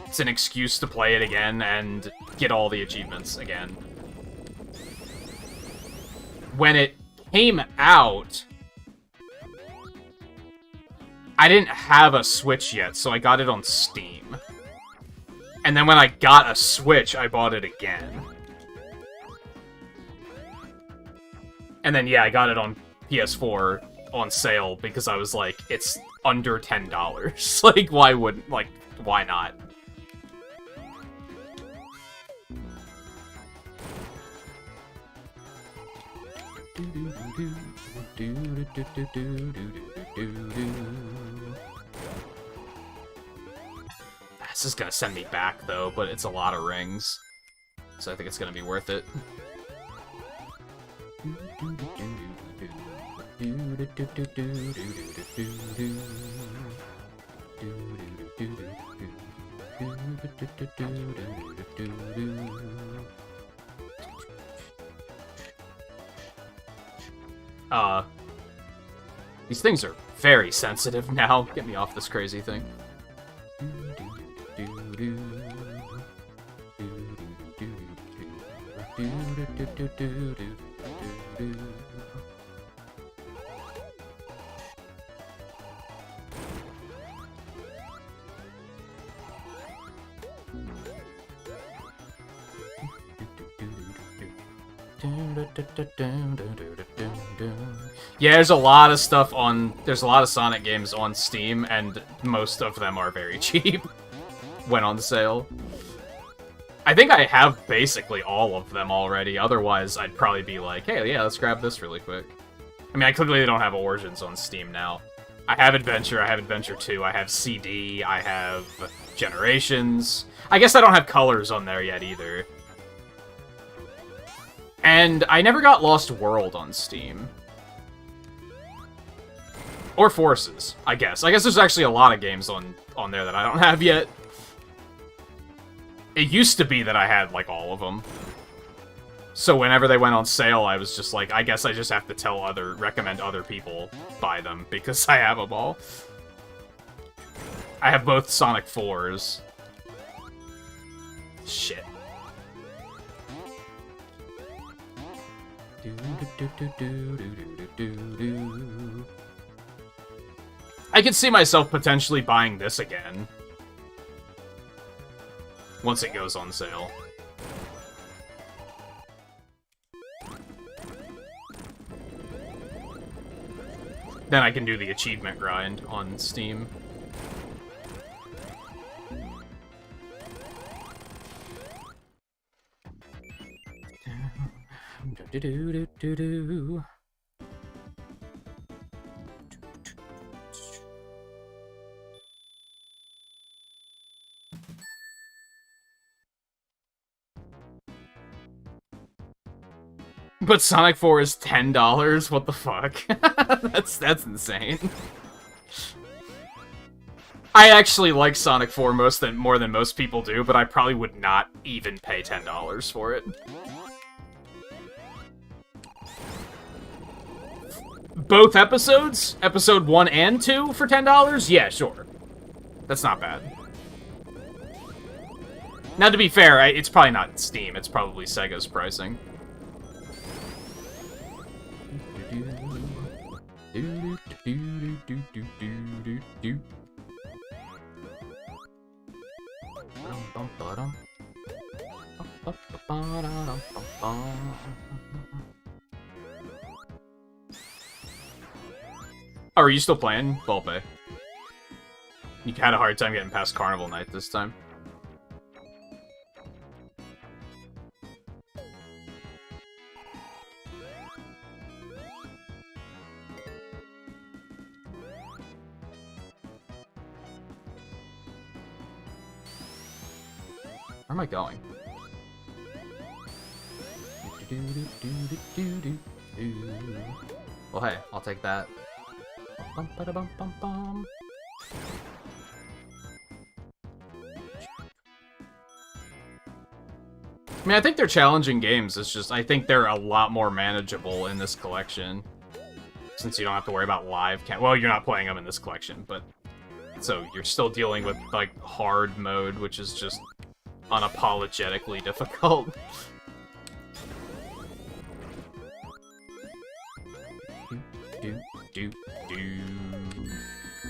It's an excuse to play it again and get all the achievements again. When it came out, I didn't have a Switch yet, so I got it on Steam. And then when I got a Switch, I bought it again. And then, yeah, I got it on PS4 on sale because I was like, it's under $10. Like, why wouldn't, like, why not? This is gonna send me back, though, but it's a lot of rings. So I think it's gonna be worth it. These things are very sensitive now. Get me off this crazy thing. Yeah, there's a lot of stuff on... There's a lot of Sonic games on Steam, and most of them are very cheap when on sale. I think I have basically all of them already, otherwise I'd probably be like, hey, yeah, let's grab this really quick. I mean, I clearly don't have Origins on Steam now. I have Adventure, I have Adventure 2, I have CD, I have Generations. I guess I don't have Colors on there yet either. And I never got Lost World on Steam. Or Forces, I guess. I guess there's actually a lot of games on there that I don't have yet. It used to be that I had, like, all of them. So whenever they went on sale, I was just like, I guess I just have to recommend other people buy them, because I have them all. I have both Sonic 4s. Shit. I could see myself potentially buying this again. Once it goes on sale. Then I can do the achievement grind on Steam. But Sonic 4 is $10? What the fuck? That's insane. I actually like Sonic 4 more than most people do, but I probably would not even pay $10 for it. Both episodes? Episode 1 and 2 for $10? Yeah, sure. That's not bad. Now, to be fair, it's probably not Steam. It's probably Sega's pricing. Oh, are you still playing Volpe? You had a hard time getting past Carnival Night this time. Where am I going? Well, hey, I'll take that. I mean, I think they're challenging games. It's just, I think they're a lot more manageable in this collection. Since you don't have to worry about live well, you're not playing them in this collection, but... So, you're still dealing with, like, hard mode, which is just unapologetically difficult.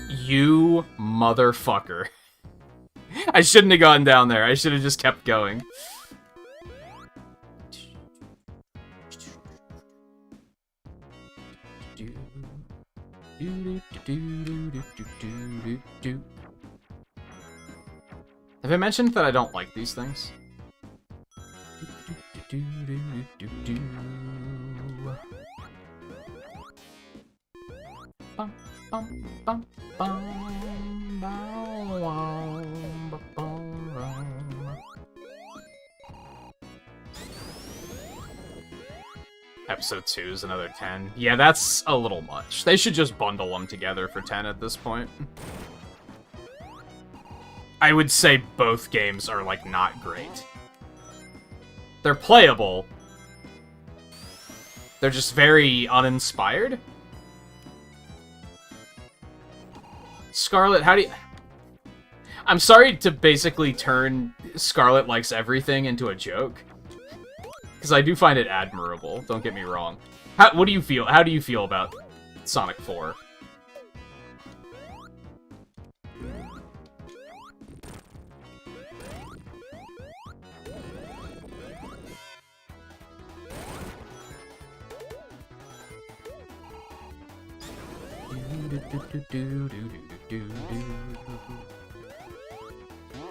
You motherfucker. I shouldn't have gone down there. I should have just kept going. Have I mentioned that I don't like these things? Episode 2 is another 10. Yeah, that's a little much. They should just bundle them together for 10 at this point. I would say both games are, like, not great. They're playable. They're just very uninspired. Scarlet, how do you... I'm sorry to basically turn Scarlet Likes Everything into a joke. Because I do find it admirable, don't get me wrong. What do you feel? How do you feel about Sonic 4?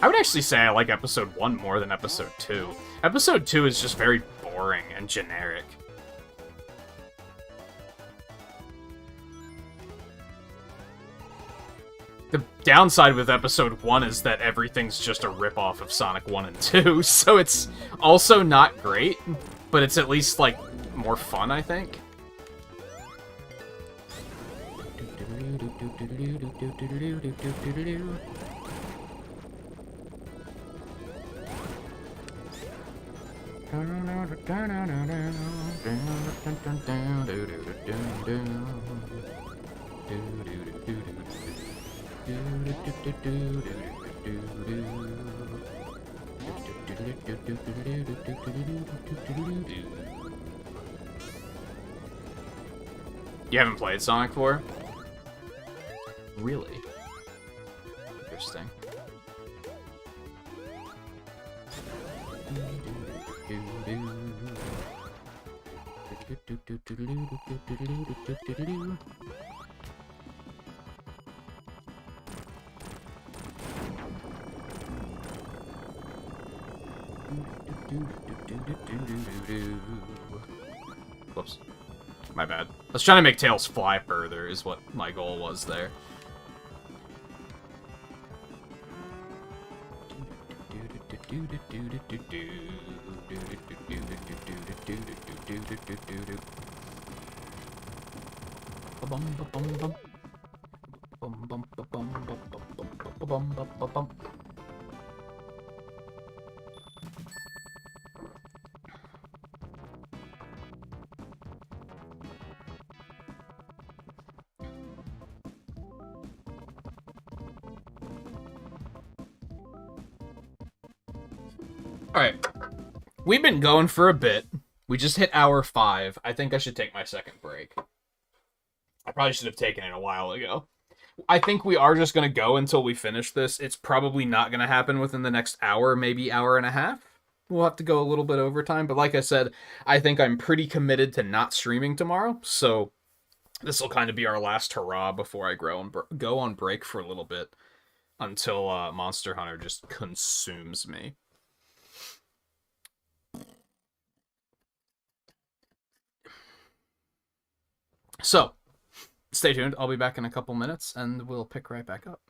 I would actually say I like Episode 1 more than Episode 2. Episode 2 is just very boring and generic. The downside with Episode 1 is that everything's just a ripoff of Sonic 1 and 2, so it's also not great, but it's at least, like, more fun, I think. You haven't played Sonic 4? Really? Interesting. Whoops. My bad. I was trying to make Tails fly further, is what my goal was there. Alright. We've been going for a bit. We just hit hour 5. I think I should take my second break. I probably should have taken it a while ago. I think we are just going to go until we finish this. It's probably not going to happen within the next hour, maybe hour and a half. We'll have to go a little bit overtime. But like I said, I think I'm pretty committed to not streaming tomorrow. So this will kind of be our last hurrah before I go on break for a little bit. Until Monster Hunter just consumes me. So, stay tuned. I'll be back in a couple minutes, and we'll pick right back up.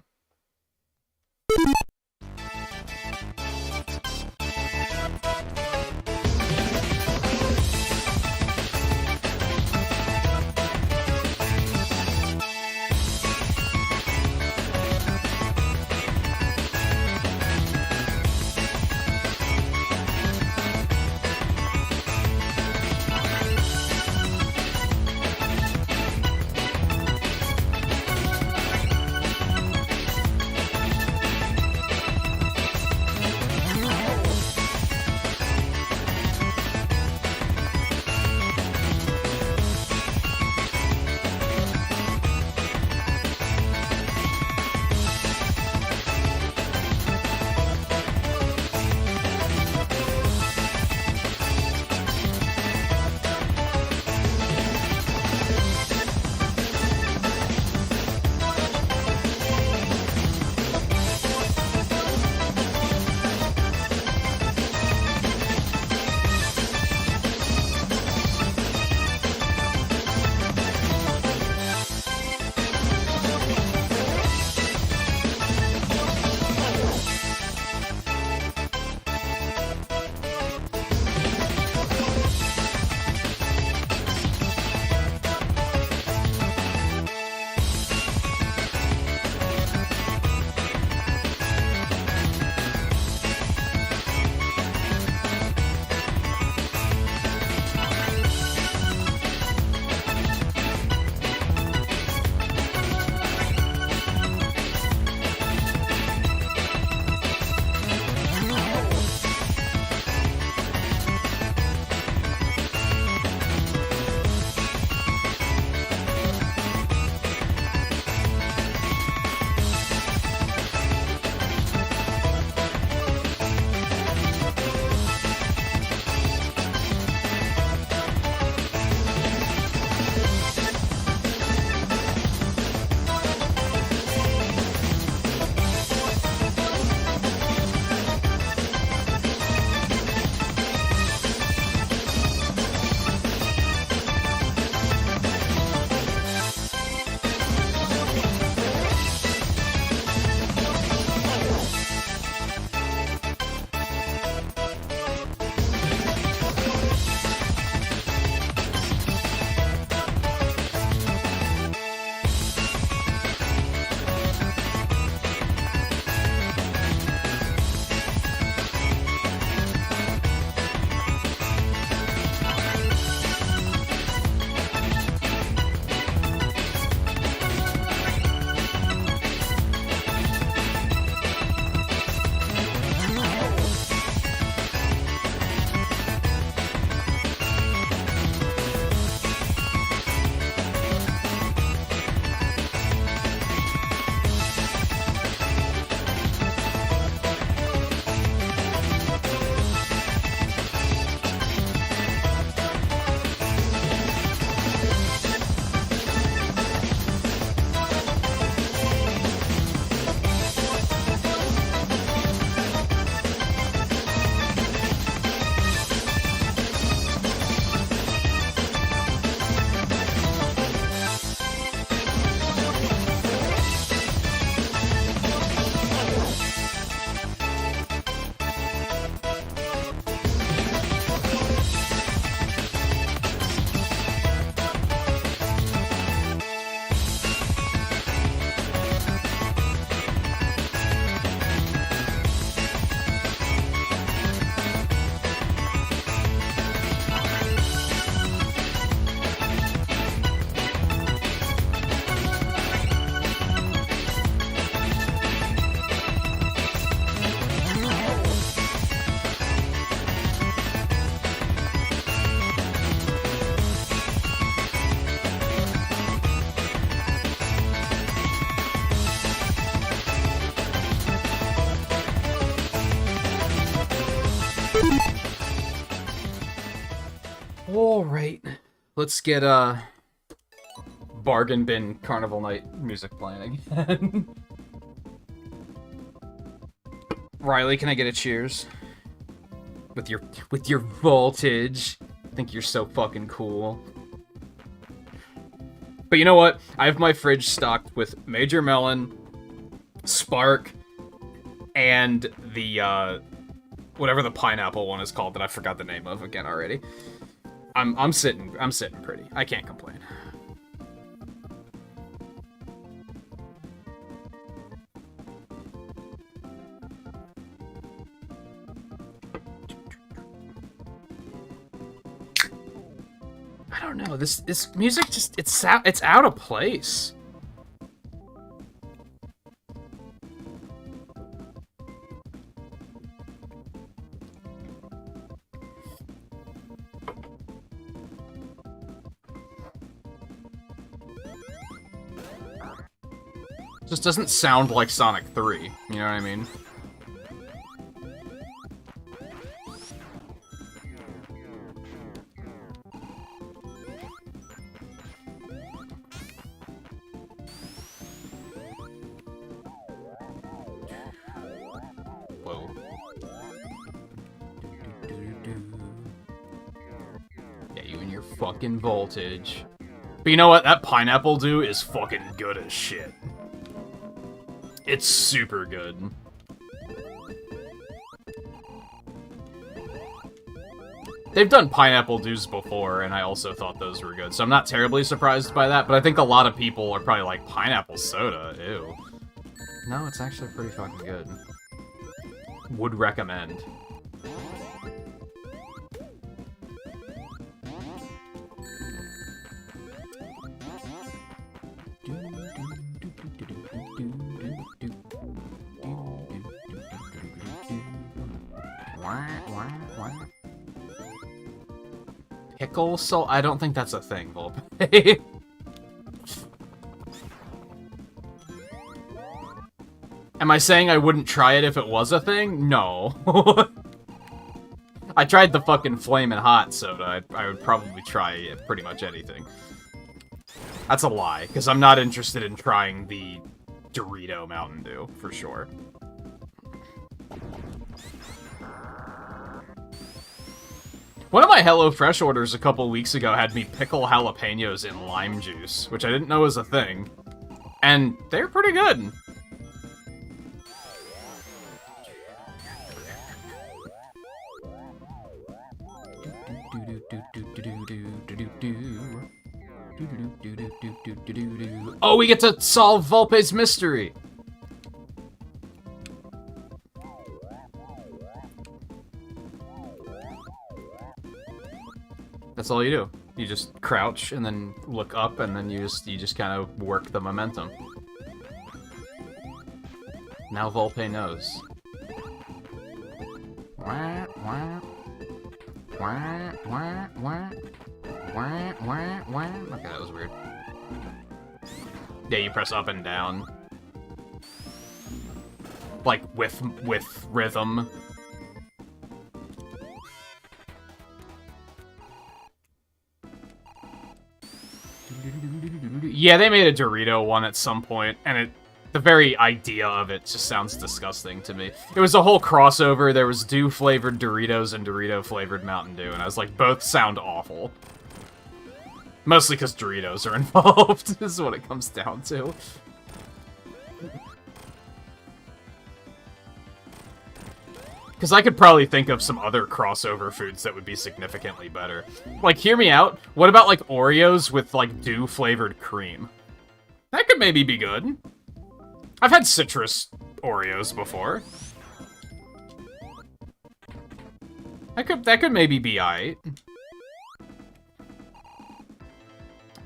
let's get bargain bin carnival night music playing again. Riley, can I get a cheers? With your voltage. I think you're so fucking cool. But you know what? I have my fridge stocked with Major Melon, Spark, and the whatever the pineapple one is called that I forgot the name of again already. I'm sitting pretty. I can't complain. I don't know. This music just it's out of place. Just doesn't sound like Sonic 3, you know what I mean? Whoa. Yeah, you and your fucking voltage. But you know what? That pineapple dew is fucking good as shit. It's super good. They've done pineapple dews before, and I also thought those were good, so I'm not terribly surprised by that, but I think a lot of people are probably like, pineapple soda, ew. No, it's actually pretty fucking good. Would recommend. Pickle salt? I don't think that's a thing, Volpe. Am I saying I wouldn't try it if it was a thing? No. I tried the fucking Flamin' Hot soda. I would probably try pretty much anything. That's a lie, because I'm not interested in trying the Dorito Mountain Dew, for sure. One of my HelloFresh orders a couple weeks ago had me pickle jalapenos in lime juice, which I didn't know was a thing. And they're pretty good. Oh, we get to solve Volpe's mystery! That's all you do. You just crouch and then look up and then you just kind of work the momentum. Now Volpe knows. Wah, wah. Wah, wah, wah. Wah, wah, wah. Okay, that was weird. Yeah, you press up and down. Like, with rhythm. Yeah, they made a Dorito one at some point, and the very idea of it just sounds disgusting to me. It was a whole crossover. There was Dew-flavored Doritos and Dorito-flavored Mountain Dew, and I was like, both sound awful. Mostly because Doritos are involved, is what it comes down to. Because I could probably think of some other crossover foods that would be significantly better. Like, hear me out. What about, like, Oreos with, like, dew-flavored cream? That could maybe be good. I've had citrus Oreos before. That could maybe be aight.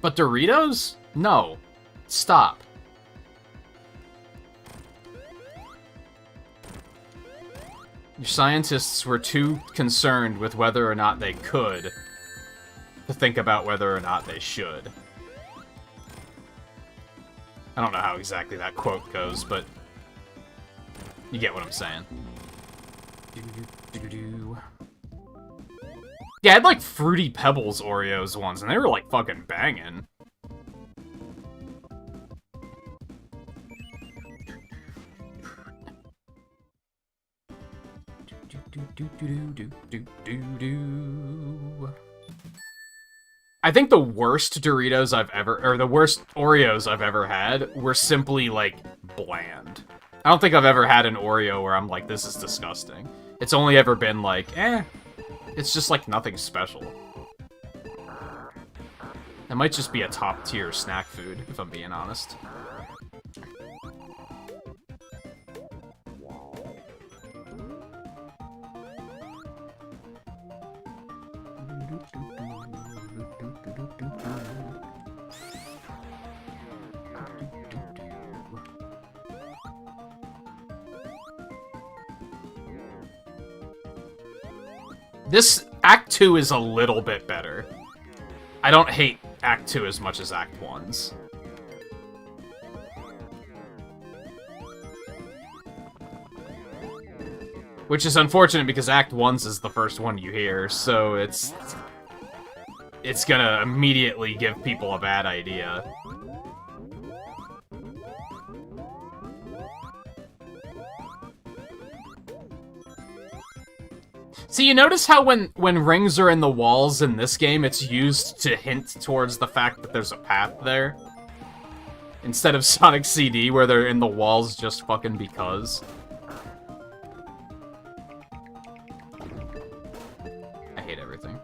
But Doritos? No. Stop. Your scientists were too concerned with whether or not they could to think about whether or not they should. I don't know how exactly that quote goes, but you get what I'm saying. Yeah, I had like Fruity Pebbles Oreos once, and they were like fucking banging. I think the worst Doritos I've ever, or the worst Oreos I've ever had were simply, like, bland. I don't think I've ever had an Oreo where I'm like, this is disgusting. It's only ever been like, it's just like nothing special. It might just be a top-tier snack food, if I'm being honest. This Act 2 is a little bit better. I don't hate Act 2 as much as Act 1's. Which is unfortunate because Act 1's is the first one you hear, so it's gonna immediately give people a bad idea. See, you notice how when rings are in the walls in this game, it's used to hint towards the fact that there's a path there? Instead of Sonic CD, where they're in the walls just fucking because. I hate everything.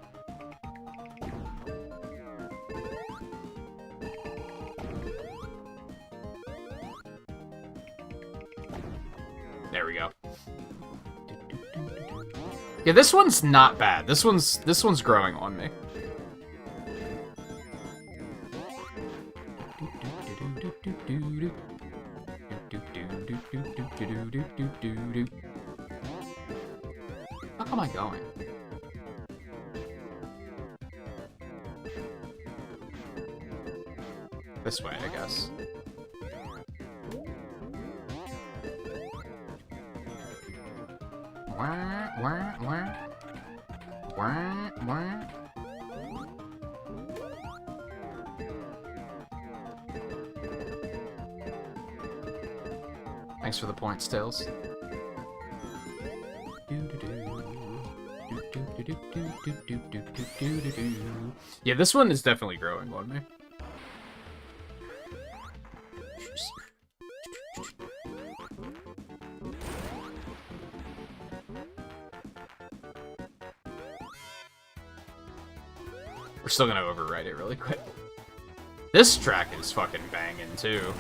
There we go. Yeah, this one's not bad. This one's growing on me. How come I going? This way, I guess. Thanks for the points, Tails. Yeah, this one is definitely growing on me. We're still gonna overwrite it really quick. This track is fucking banging, too.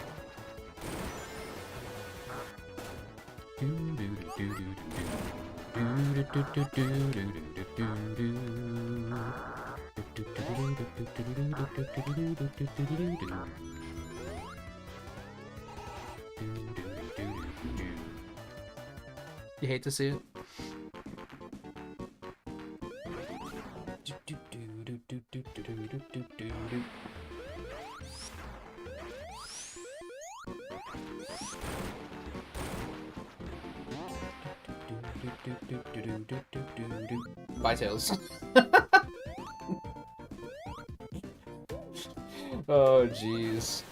You hate to see it? Bye, Tails. Oh, jeez.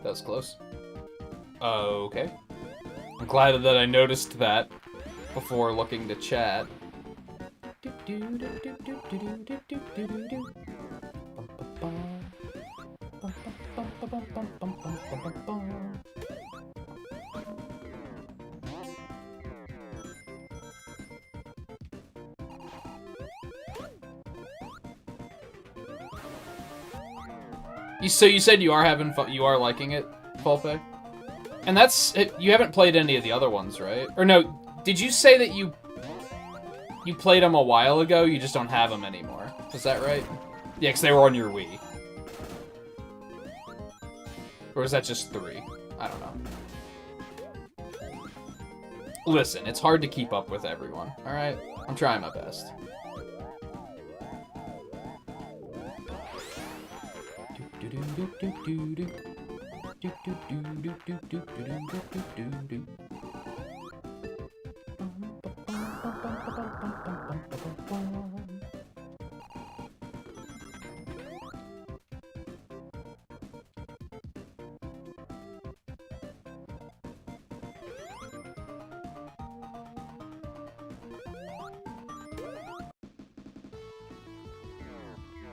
That was close. Okay. I'm glad that I noticed that before looking to chat. So you said you are having fun, you are liking it, Fulpe? And that's, you haven't played any of the other ones, right? Or no, Did you say that you played them a while ago, you just don't have them anymore? Is that right? Yeah, because they were on your Wii. Or is that just 3? I don't know. Listen, it's hard to keep up with everyone, alright? I'm trying my best.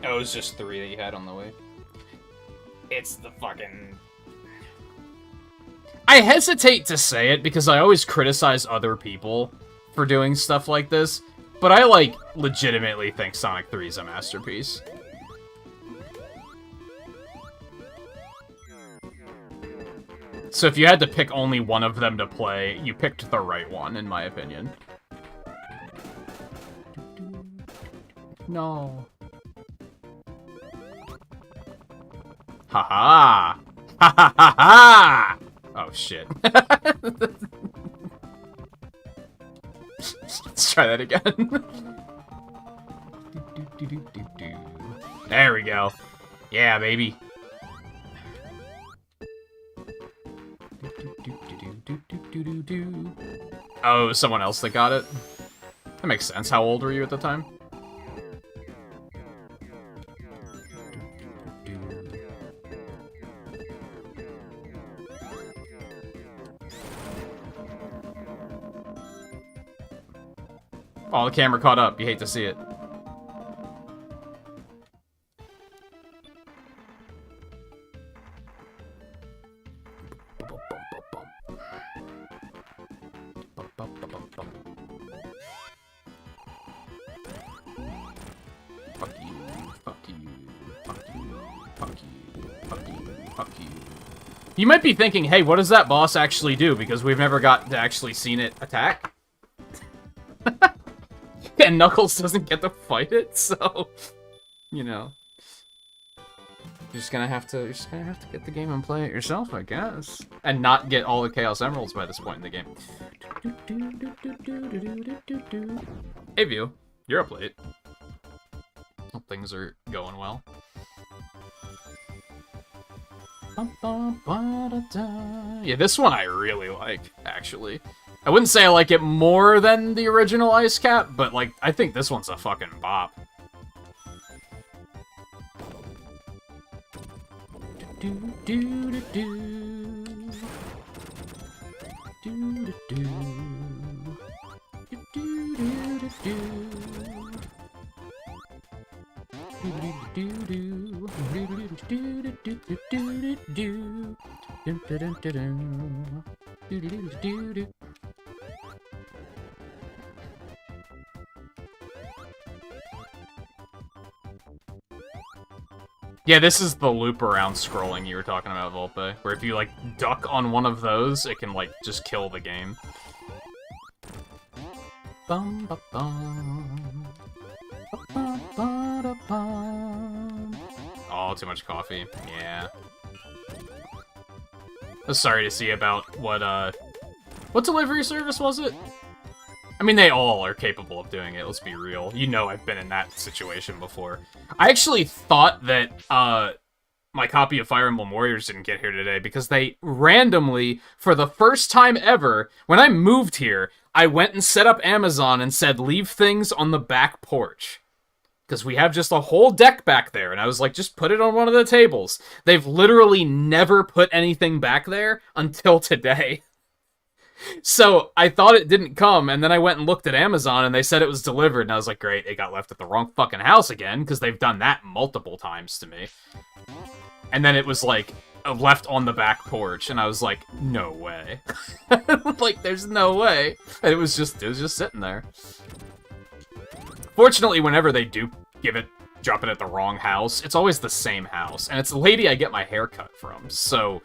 Oh, it was just 3 that you had on the way. It's the fucking... I hesitate to say it because I always criticize other people for doing stuff like this, but I, like, legitimately think Sonic 3 is a masterpiece. So if you had to pick only one of them to play, you picked the right one, in my opinion. No. Haha! Ha ha ha ha! Oh shit. Let's try that again. There we go. Yeah, baby. Oh, it was someone else that got it? That makes sense. How old were you at the time? Oh, the camera caught up. You hate to see it. Fuck you, fuck you, fuck you, fuck you, fuck you, fuck you. You might be thinking, hey, what does that boss actually do? Because we've never got to actually seen it attack. And Knuckles doesn't get to fight it, so you know. You're just gonna have to get the game and play it yourself, I guess. And not get all the Chaos Emeralds by this point in the game. Hey View, you're up late. Hope things are going well. Yeah, this one I really like, actually. I wouldn't say I like it more than the original Ice Cap, but, like, I think this one's a fucking bop. Yeah, this is the loop around scrolling you were talking about, Volpe, where if you, like, duck on one of those, it can, like, just kill the game. Bum, ba, bum. Ba, ba, da, bum. Oh, too much coffee. Yeah. I was sorry to see about what delivery service was it? I mean, they all are capable of doing it, let's be real. You know I've been in that situation before. I actually thought that, my copy of Fire Emblem Warriors didn't get here today because they randomly, for the first time ever, when I moved here, I went and set up Amazon and said, leave things on the back porch. Because we have just a whole deck back there, and I was like, just put it on one of the tables. They've literally never put anything back there until today. So I thought it didn't come, and then I went and looked at Amazon, and they said it was delivered, and I was like, great, it got left at the wrong fucking house again, because they've done that multiple times to me. And then it was, like, left on the back porch, and I was like, no way. Like, there's no way. And it was just sitting there. Fortunately, whenever they do drop it at the wrong house, it's always the same house, and it's the lady I get my hair cut from, so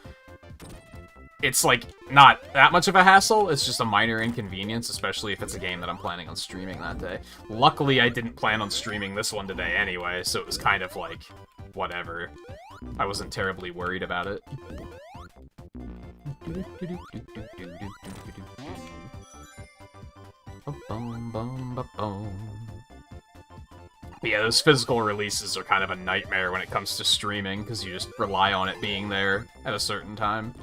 it's, like, not that much of a hassle. It's just a minor inconvenience, especially if it's a game that I'm planning on streaming that day. Luckily, I didn't plan on streaming this one today anyway, so it was kind of, like, whatever. I wasn't terribly worried about it. But yeah, those physical releases are kind of a nightmare when it comes to streaming, because you just rely on it being there at a certain time.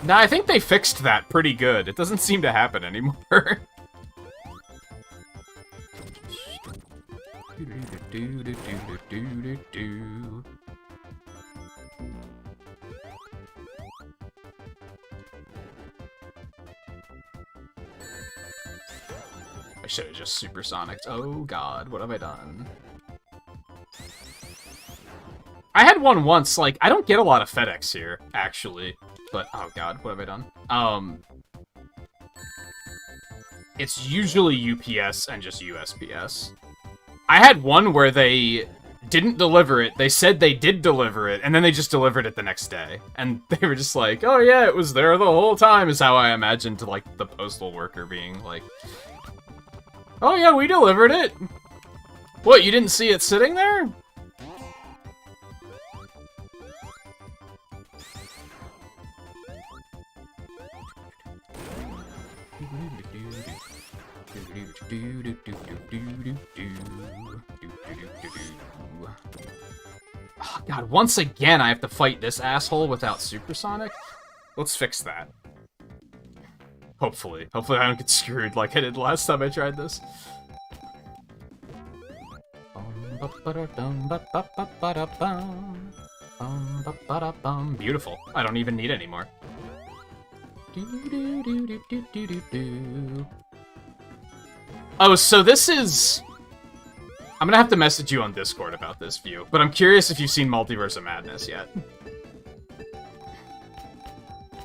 Nah, I think they fixed that pretty good. It doesn't seem to happen anymore. I should have just supersonicked. Oh god, what have I done? I had one once, like, I don't get a lot of FedEx here, actually. But, oh god, what have I done? It's usually UPS and just USPS. I had one where they didn't deliver it, they said they did deliver it, and then they just delivered it the next day. And they were just like, oh yeah, it was there the whole time, is how I imagined, like, the postal worker being like, oh yeah, we delivered it! What, you didn't see it sitting there? Oh, God, once again I have to fight this asshole without supersonic? Let's fix that. Hopefully. Hopefully I don't get screwed like I did last time I tried this. Beautiful. I don't even need any more. Oh, so this is... I'm gonna have to message you on Discord about this view, but I'm curious if you've seen Multiverse of Madness yet.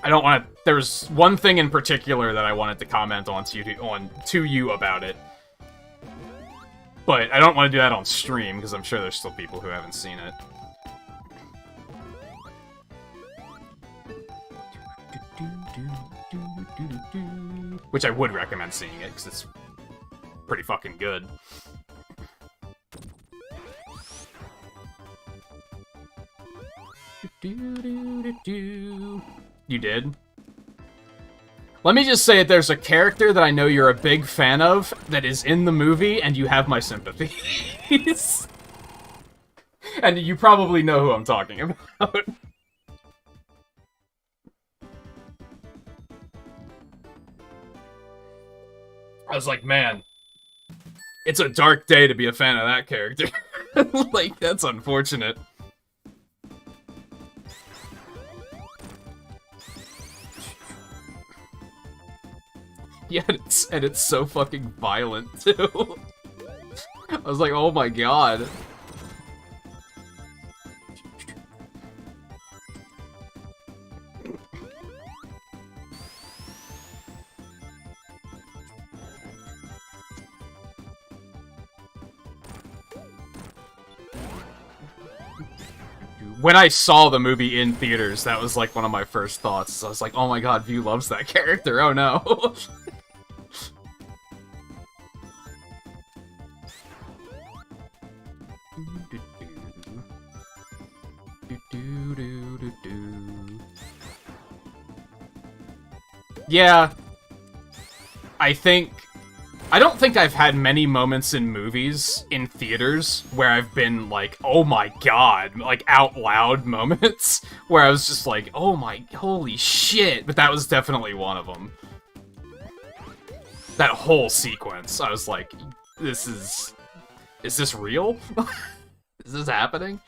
I don't want to... There's one thing in particular that I wanted to comment on to you about it. But I don't want to do that on stream, because I'm sure there's still people who haven't seen it. Which I would recommend seeing it, because it's pretty fucking good. You did? Let me just say that there's a character that I know you're a big fan of that is in the movie, and you have my sympathies. And you probably know who I'm talking about. I was like, man, it's a dark day to be a fan of that character. Like, that's unfortunate. Yeah, and it's so fucking violent, too. I was like, oh my god. When I saw the movie in theaters, that was like one of my first thoughts. I was like, oh my god, View loves that character, oh no. Yeah, I don't think I've had many moments in movies, in theaters, where I've been like, oh my god, like out loud moments, where I was just like, oh my, holy shit, but that was definitely one of them. That whole sequence, I was like, is this real? Is this happening?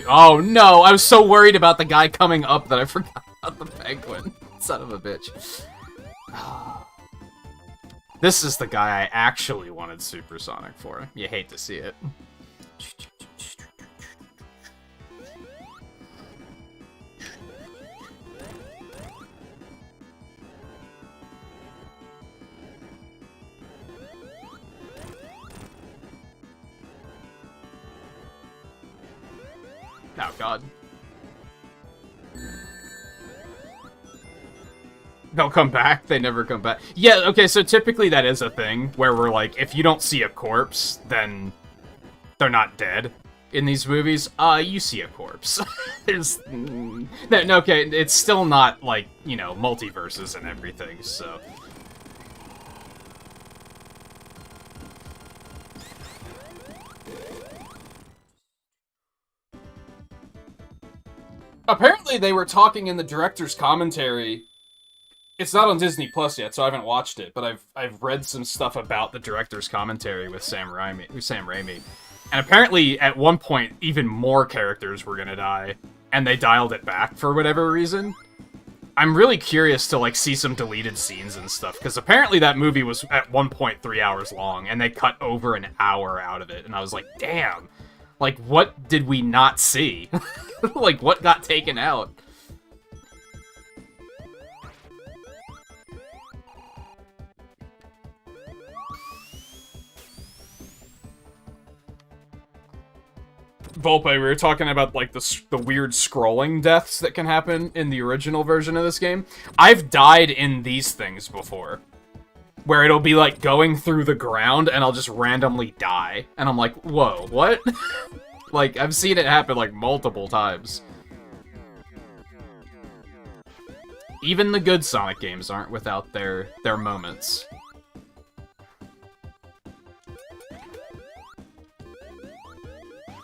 Oh no, I was so worried about the guy coming up that I forgot about the penguin. Son of a bitch. This is the guy I actually wanted Supersonic for. You hate to see it. Oh, God. They'll come back? They never come back. Yeah, okay, so typically that is a thing, where we're like, if you don't see a corpse, then they're not dead. In these movies, you see a corpse. There's... no, okay, it's still not, like, you know, multiverses and everything, so... Apparently they were talking in the director's commentary. It's not on Disney Plus yet, so I haven't watched it, but I've read some stuff about the director's commentary with Sam Raimi. And apparently, at one point, even more characters were gonna die, and they dialed it back for whatever reason. I'm really curious to, like, see some deleted scenes and stuff, because apparently that movie was, at one point, 3 hours long, and they cut over an hour out of it, and I was like, damn! Like, what did we not see? Like, what got taken out? Volpe, we were talking about, like, the weird scrolling deaths that can happen in the original version of this game. I've died in these things before. Where it'll be, like, going through the ground, and I'll just randomly die. And I'm like, whoa, what? Like, I've seen it happen, like, multiple times. Even the good Sonic games aren't without their moments.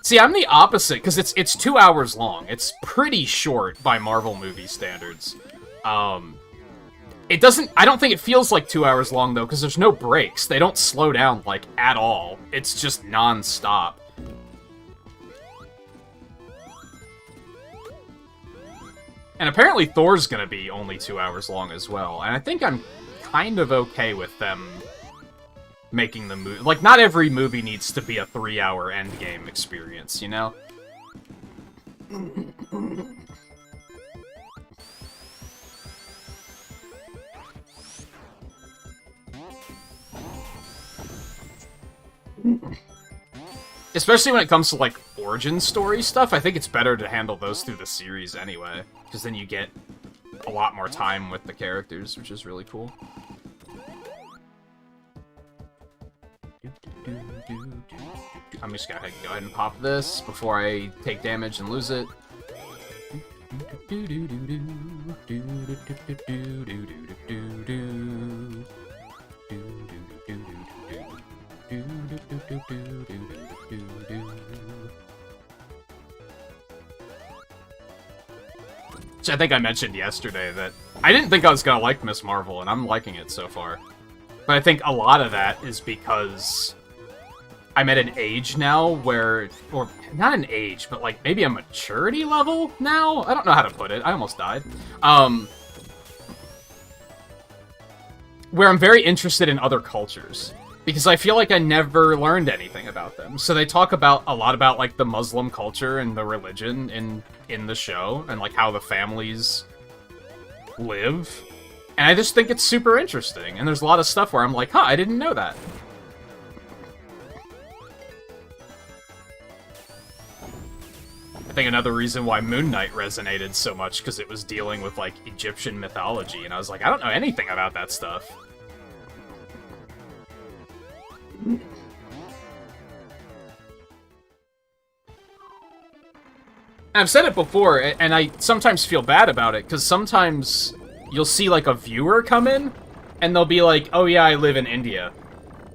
See, I'm the opposite, because it's 2 hours long. It's pretty short by Marvel movie standards. It doesn't... I don't think it feels like 2 hours long, though, because there's no breaks. They don't slow down, like, at all. It's just non-stop. And apparently Thor's gonna be only 2 hours long as well. And I think I'm kind of okay with them making the movie... Like, not every movie needs to be a 3-hour endgame experience, you know? Especially when it comes to, like, origin story stuff, I think it's better to handle those through the series anyway. Because then you get a lot more time with the characters, which is really cool. I'm just gonna go ahead and pop this before I take damage and lose it. Which I think I mentioned yesterday that I didn't think I was gonna like Miss Marvel, and I'm liking it so far. But I think a lot of that is because I'm at an age now where, or not an age, but like maybe a maturity level now? I don't know how to put it. I almost died. Where I'm very interested in other cultures. Because I feel like I never learned anything about them. So they talk about a lot about like the Muslim culture and the religion in the show, and like how the families live. And I just think it's super interesting. And there's a lot of stuff where I'm like, huh, I didn't know that. I think another reason why Moon Knight resonated so much, because it was dealing with like Egyptian mythology, and I was like, I don't know anything about that stuff. I've said it before, and I sometimes feel bad about it, because sometimes you'll see, like, a viewer come in, and they'll be like, oh yeah, I live in India.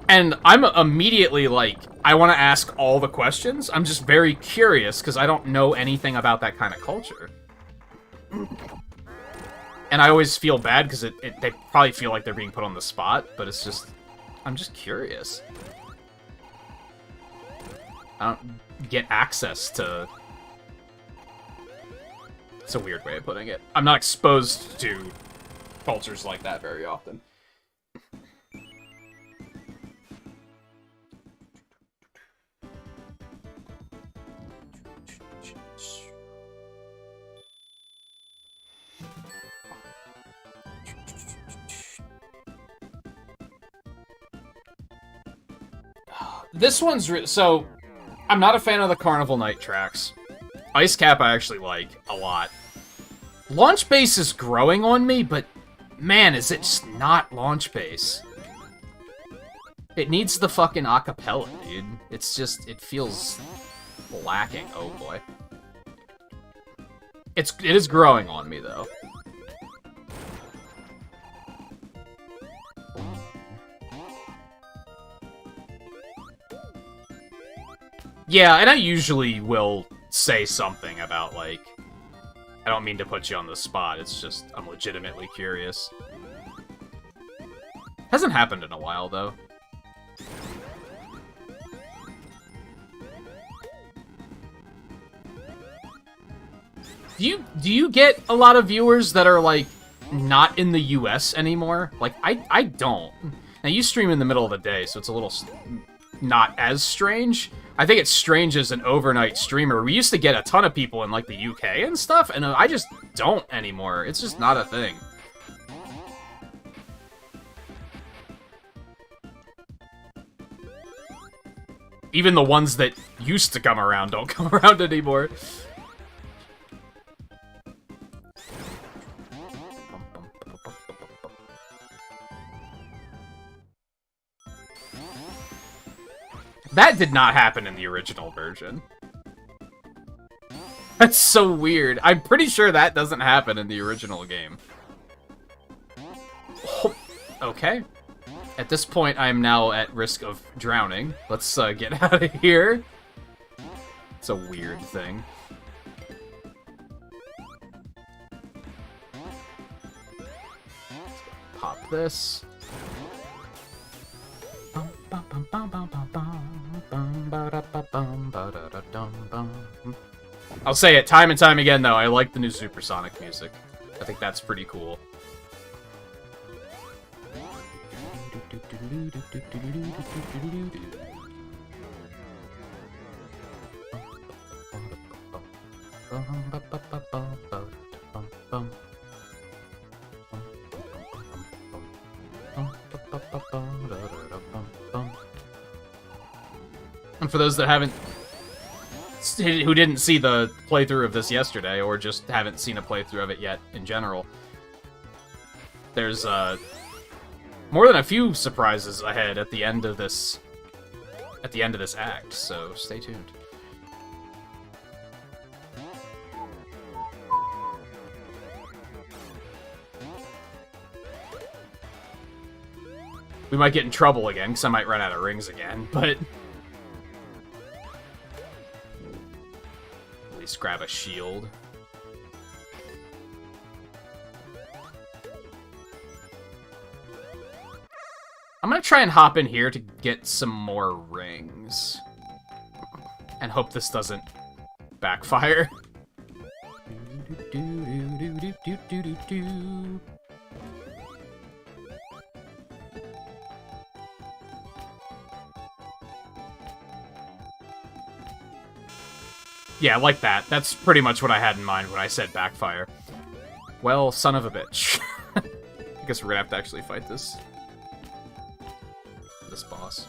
And I'm immediately like, I want to ask all the questions. I'm just very curious, because I don't know anything about that kind of culture. And I always feel bad, because they probably feel like they're being put on the spot, but it's just... I'm just curious. I don't get access to... It's a weird way of putting it. I'm not exposed to cultures like that very often. This one's so I'm not a fan of the Carnival Night tracks. Ice Cap I actually like a lot. Launch Base is growing on me, but man, is it just not Launch Base. It needs the fucking acapella, dude. It's just, it feels lacking. Oh boy. It is growing on me, though. Yeah, and I usually will say something about, like, I don't mean to put you on the spot, it's just, I'm legitimately curious. Hasn't happened in a while, though. Do you get a lot of viewers that are, like, not in the US anymore? Like, I don't. Now, you stream in the middle of the day, so it's a little not as strange. I think it's strange as an overnight streamer. We used to get a ton of people in, like, the UK and stuff, and I just don't anymore. It's just not a thing. Even the ones that used to come around don't come around anymore. That did not happen in the original version. That's so weird. I'm pretty sure that doesn't happen in the original game. Okay. At this point, I am now at risk of drowning. Let's get out of here. It's a weird thing. Pop this. I'll say it time and time again, though. I like the new supersonic music. I think that's pretty cool. And for those that who didn't see the playthrough of this yesterday, or just haven't seen a playthrough of it yet in general, there's more than a few surprises ahead at the end of this act, so stay tuned. We might get in trouble again, because I might run out of rings again, but at least grab a shield. I'm gonna try and hop in here to get some more rings. And hope this doesn't backfire. Yeah, like that. That's pretty much what I had in mind when I said backfire. Well, son of a bitch. I guess we're gonna have to actually fight this boss.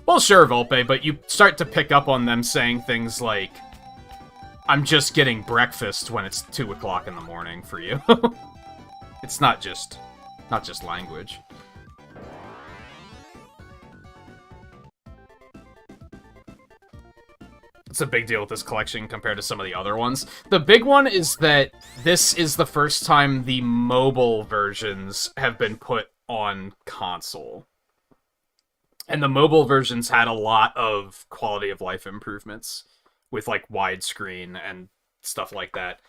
Well, sure, Volpe, but you start to pick up on them saying things like, I'm just getting breakfast when it's 2 o'clock in the morning for you. It's not just language. It's a big deal with this collection compared to some of the other ones. The big one is that this is the first time the mobile versions have been put on console. And the mobile versions had a lot of quality of life improvements with, like, widescreen and stuff like that.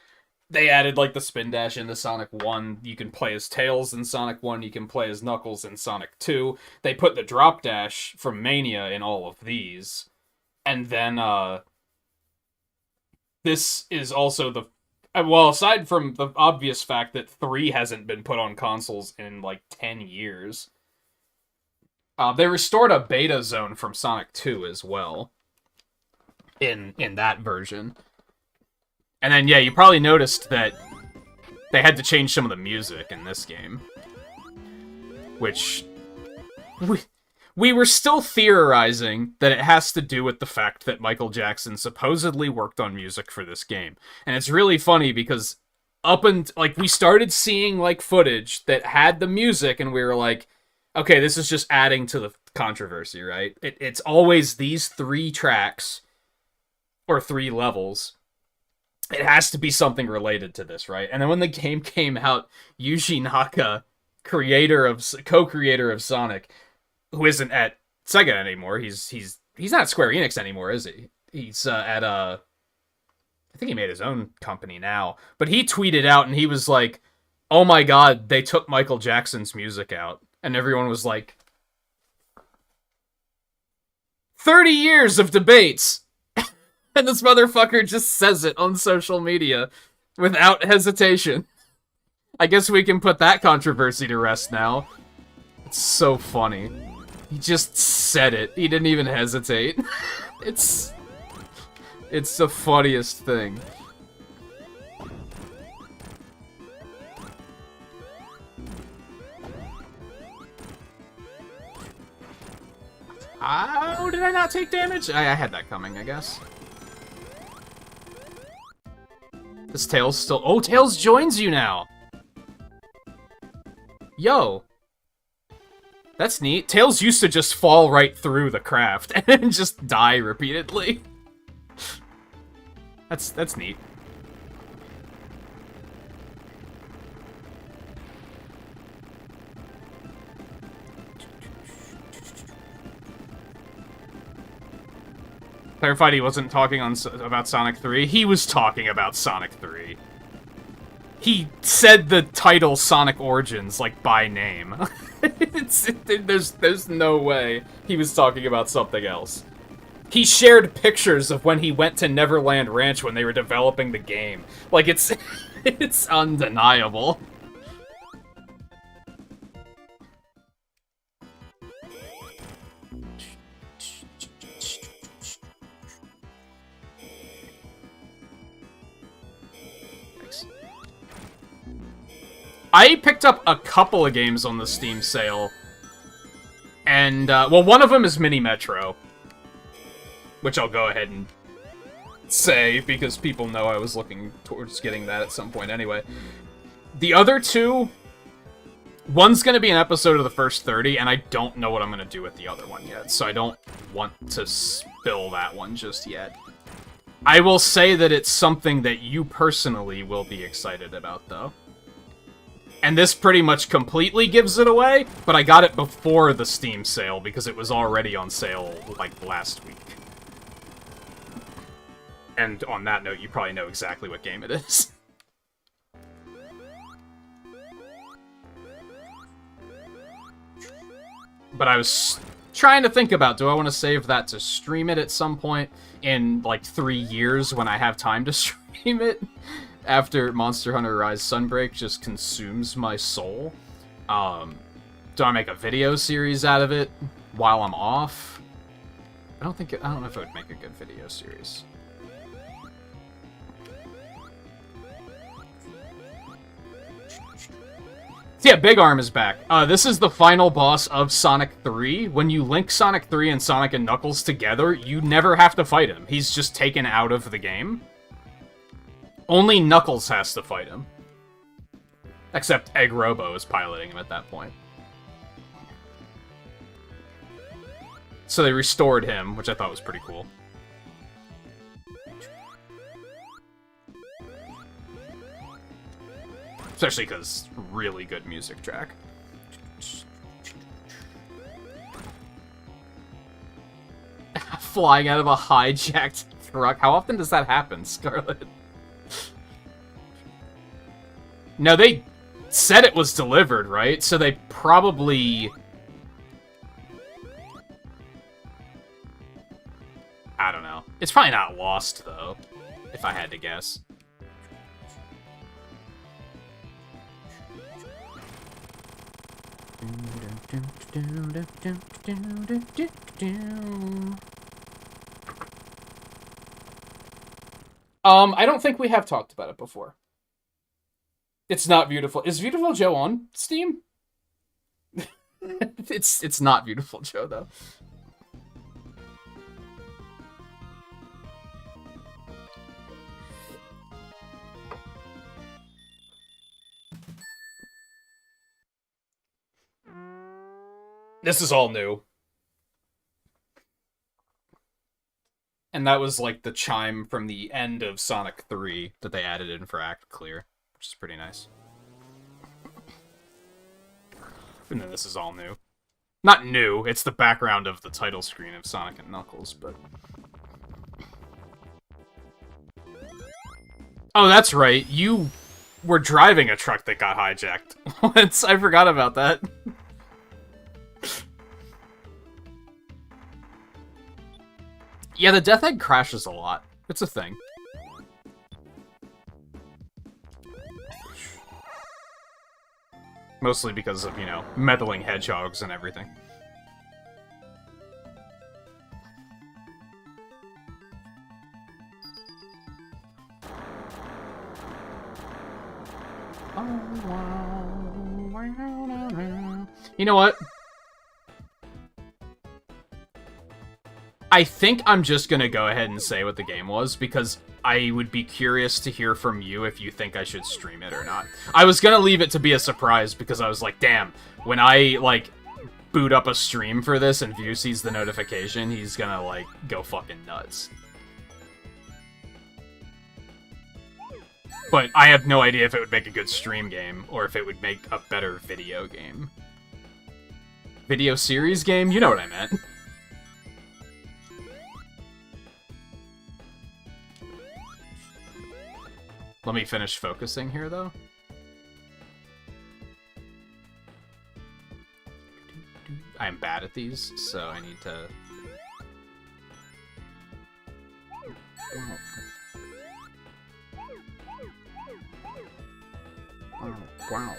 They added, like, the spin dash into Sonic 1. You can play as Tails in Sonic 1. You can play as Knuckles in Sonic 2. They put the drop dash from Mania in all of these. And then, this is also the... Well, aside from the obvious fact that 3 hasn't been put on consoles in, like, 10 years... they restored a beta zone from Sonic 2 as well. In that version. And then, yeah, you probably noticed that they had to change some of the music in this game. Which... we were still theorizing that it has to do with the fact that Michael Jackson supposedly worked on music for this game. And it's really funny because we started seeing like footage that had the music and we were like, okay, this is just adding to the controversy, right? It's always these 3 tracks or 3 levels. It has to be something related to this, right? And then when the game came out, Yuji Naka, co-creator of Sonic, who isn't at Sega anymore. He's not at Square Enix anymore, is he? He's at I think he made his own company now. But he tweeted out and he was like, "Oh my god, they took Michael Jackson's music out." And everyone was like, 30 years of debates. And this motherfucker just says it on social media without hesitation. I guess we can put that controversy to rest now. It's so funny. He just said it. He didn't even hesitate. It's the funniest thing. How did I not take damage? I had that coming, I guess. This Tails still... Oh, Tails joins you now! Yo! That's neat. Tails used to just fall right through the craft and just die repeatedly. That's neat. Clarified he wasn't talking about Sonic 3. He was talking about Sonic 3. He said the title Sonic Origins, like, by name. There's no way he was talking about something else. He shared pictures of when he went to Neverland Ranch when they were developing the game. Like, it's undeniable. I picked up a couple of games on the Steam sale. And, well, one of them is Mini Metro. Which I'll go ahead and say, because people know I was looking towards getting that at some point anyway. The other 2, one's going to be an episode of the first 30, and I don't know what I'm going to do with the other one yet, so I don't want to spill that one just yet. I will say that it's something that you personally will be excited about, though. And this pretty much completely gives it away, but I got it before the Steam sale because it was already on sale, like, last week. And on that note, you probably know exactly what game it is. But I was trying to think about, do I want to save that to stream it at some point in, like, 3 years when I have time to stream it? After Monster Hunter Rise Sunbreak just consumes my soul. Do I make a video series out of it while I'm off? I don't know if it would make a good video series. So yeah, Big Arm is back. This is the final boss of Sonic 3. When you link Sonic 3 and Sonic and Knuckles together, you never have to fight him. He's just taken out of the game. Only Knuckles has to fight him. Except Egg Robo is piloting him at that point. So they restored him, which I thought was pretty cool. Especially because really good music track. Flying out of a hijacked truck. How often does that happen, Scarlet? No, they said it was delivered, right? So they probably... I don't know. It's probably not lost, though, if I had to guess. I don't think we have talked about it before. It's not Beautiful. Is Beautiful Joe on Steam? It's not Beautiful Joe, though. This is all new. And that was like the chime from the end of Sonic 3 that they added in for Act Clear, which is pretty nice. And then this is all new. Not new, it's the background of the title screen of Sonic and Knuckles, but... Oh, that's right, you were driving a truck that got hijacked once. I forgot about that. Yeah, the Death Egg crashes a lot. It's a thing. Mostly because of, you know, meddling hedgehogs and everything. You know what? I think I'm just gonna go ahead and say what the game was, because I would be curious to hear from you if you think I should stream it or not. I was gonna leave it to be a surprise, because I was like, damn, when I, like, boot up a stream for this and View sees the notification, he's gonna, like, go fucking nuts. But I have no idea if it would make a good stream game, or if it would make a better video game. Video series game? You know what I meant. Let me finish focusing here, though. I am bad at these, so I need to... Oh, wow.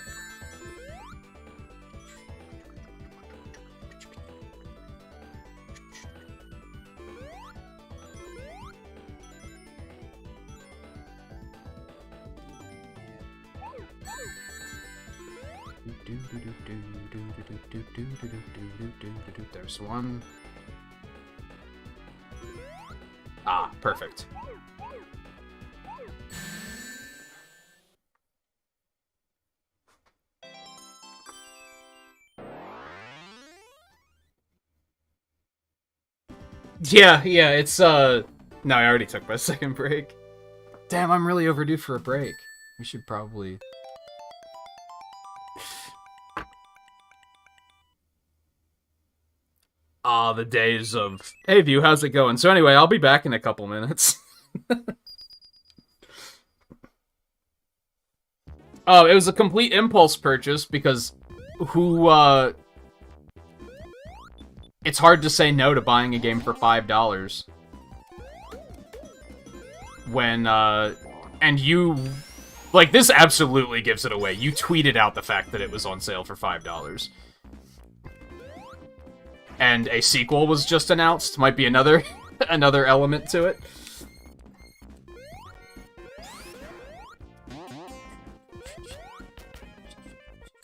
There's one. Ah, perfect. Yeah, it's, No, I already took my second break. Damn, I'm really overdue for a break. We should probably... Ah, the days of... Hey, View, how's it going? So anyway, I'll be back in a couple minutes. Oh, it was a complete impulse purchase, because it's hard to say no to buying a game for $5. When, and you... Like, this absolutely gives it away. You tweeted out the fact that it was on sale for $5. And a sequel was just announced. Might be another another element to it.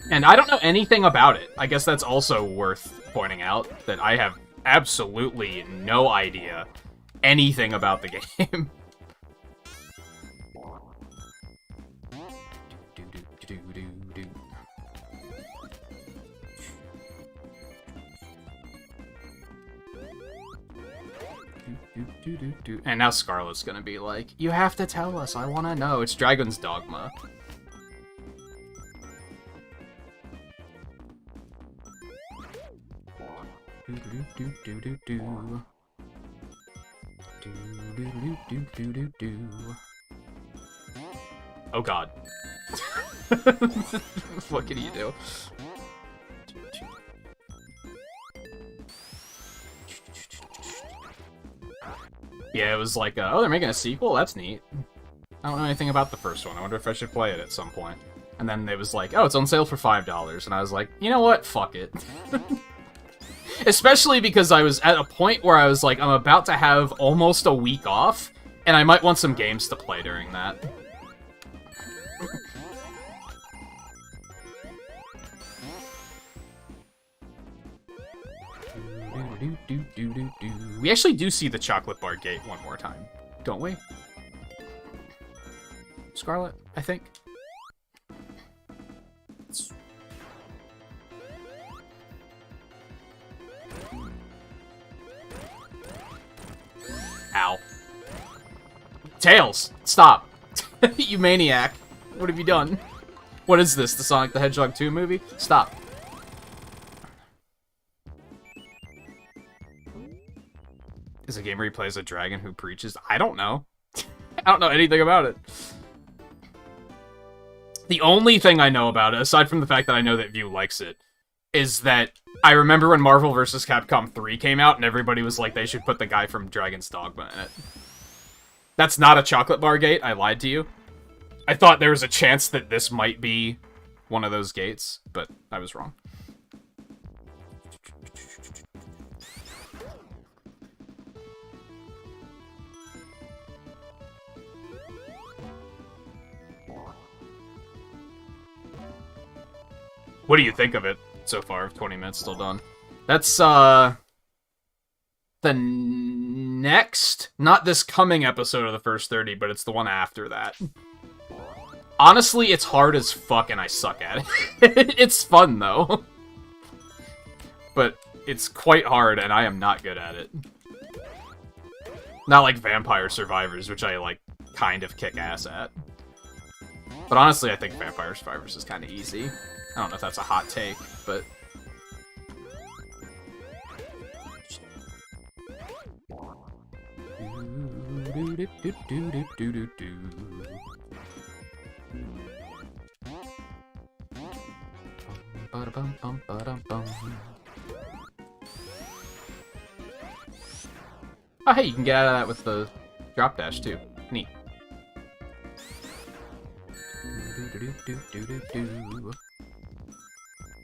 And I don't know anything about it. I guess that's also worth pointing out, that I have absolutely no idea anything about the game. And now Scarlet's gonna be like, you have to tell us, I wanna know. It's Dragon's Dogma. Oh god. What can you do? Yeah, it was like, oh, they're making a sequel? That's neat. I don't know anything about the first one. I wonder if I should play it at some point. And then it was like, oh, it's on sale for $5. And I was like, you know what? Fuck it. Especially because I was at a point where I was like, I'm about to have almost a week off, and I might want some games to play during that. We actually do see the chocolate bar gate one more time, don't we? Scarlet, I think. Ow. Tails, stop. You maniac. What have you done? What is this, the Sonic the Hedgehog 2 movie? Stop. Is a game where he plays a dragon who preaches? I don't know. I don't know anything about it. The only thing I know about it, aside from the fact that I know that View likes it, is that I remember when Marvel vs. Capcom 3 came out and everybody was like, they should put the guy from Dragon's Dogma in it. That's not a chocolate bar gate, I lied to you. I thought there was a chance that this might be one of those gates, but I was wrong. What do you think of it so far? 20 minutes still done. That's, the next, not this coming episode of the first 30, but it's the one after that. Honestly, it's hard as fuck and I suck at it. It's fun, though. But it's quite hard and I am not good at it. Not like Vampire Survivors, which I, like, kind of kick ass at. But honestly, I think Vampire Survivors is kind of easy. I don't know if that's a hot take, but... Oh, hey, you can get out of that with the drop dash, too. Neat.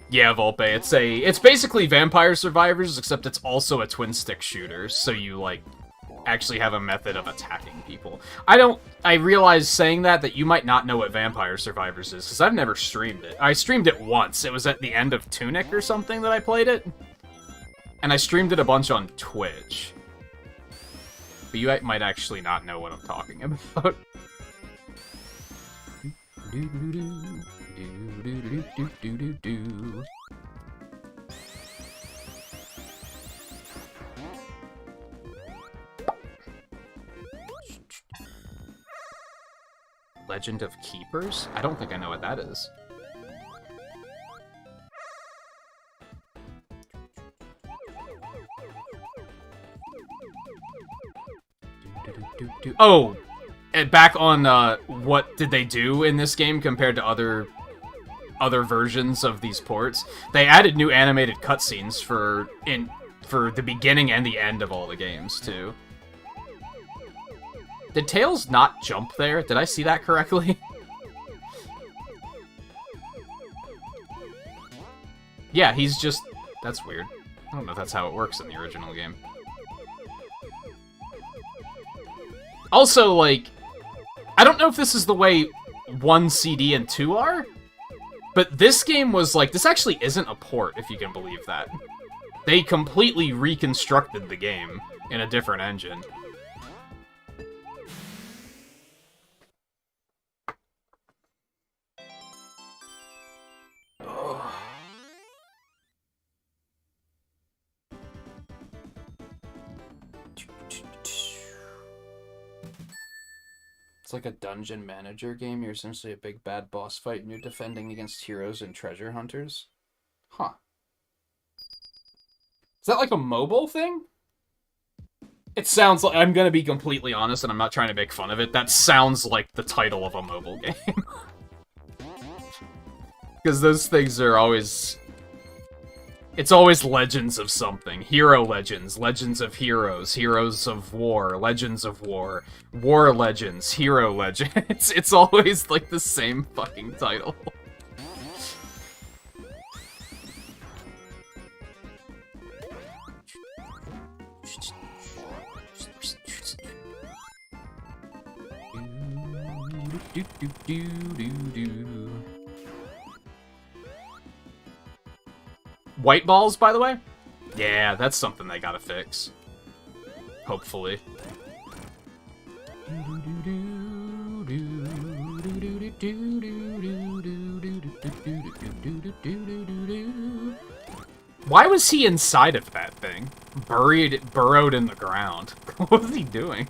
Yeah, Volpe, it's basically Vampire Survivors, except it's also a twin-stick shooter, so you, like, actually have a method of attacking people. I realize saying that you might not know what Vampire Survivors is, because I've never streamed it. I streamed it once. It was at the end of Tunic or something that I played it. And I streamed it a bunch on Twitch. But you might actually not know what I'm talking about. Legend of Keepers? I don't think I know what that is. Oh! And back on, what did they do in this game compared to other versions of these ports? They added new animated cutscenes for the beginning and the end of all the games, too. Did Tails not jump there? Did I see that correctly? Yeah, he's just... That's weird. I don't know if that's how it works in the original game. Also, like... I don't know if this is the way 1 CD and 2 are, but this game was like... This actually isn't a port, if you can believe that. They completely reconstructed the game in a different engine. It's like a dungeon manager game. You're essentially a big bad boss fight and you're defending against heroes and treasure hunters. Huh. Is that like a mobile thing? It sounds like... I'm gonna be completely honest and I'm not trying to make fun of it. That sounds like the title of a mobile game. Because those things are always... It's always legends of something. Hero legends, legends of heroes, heroes of war, legends of war, war legends, hero legends. It's always like the same fucking title. White balls, by the way? Yeah, that's something they gotta fix. Hopefully. Why was he inside of that thing? Burrowed in the ground. What was he doing?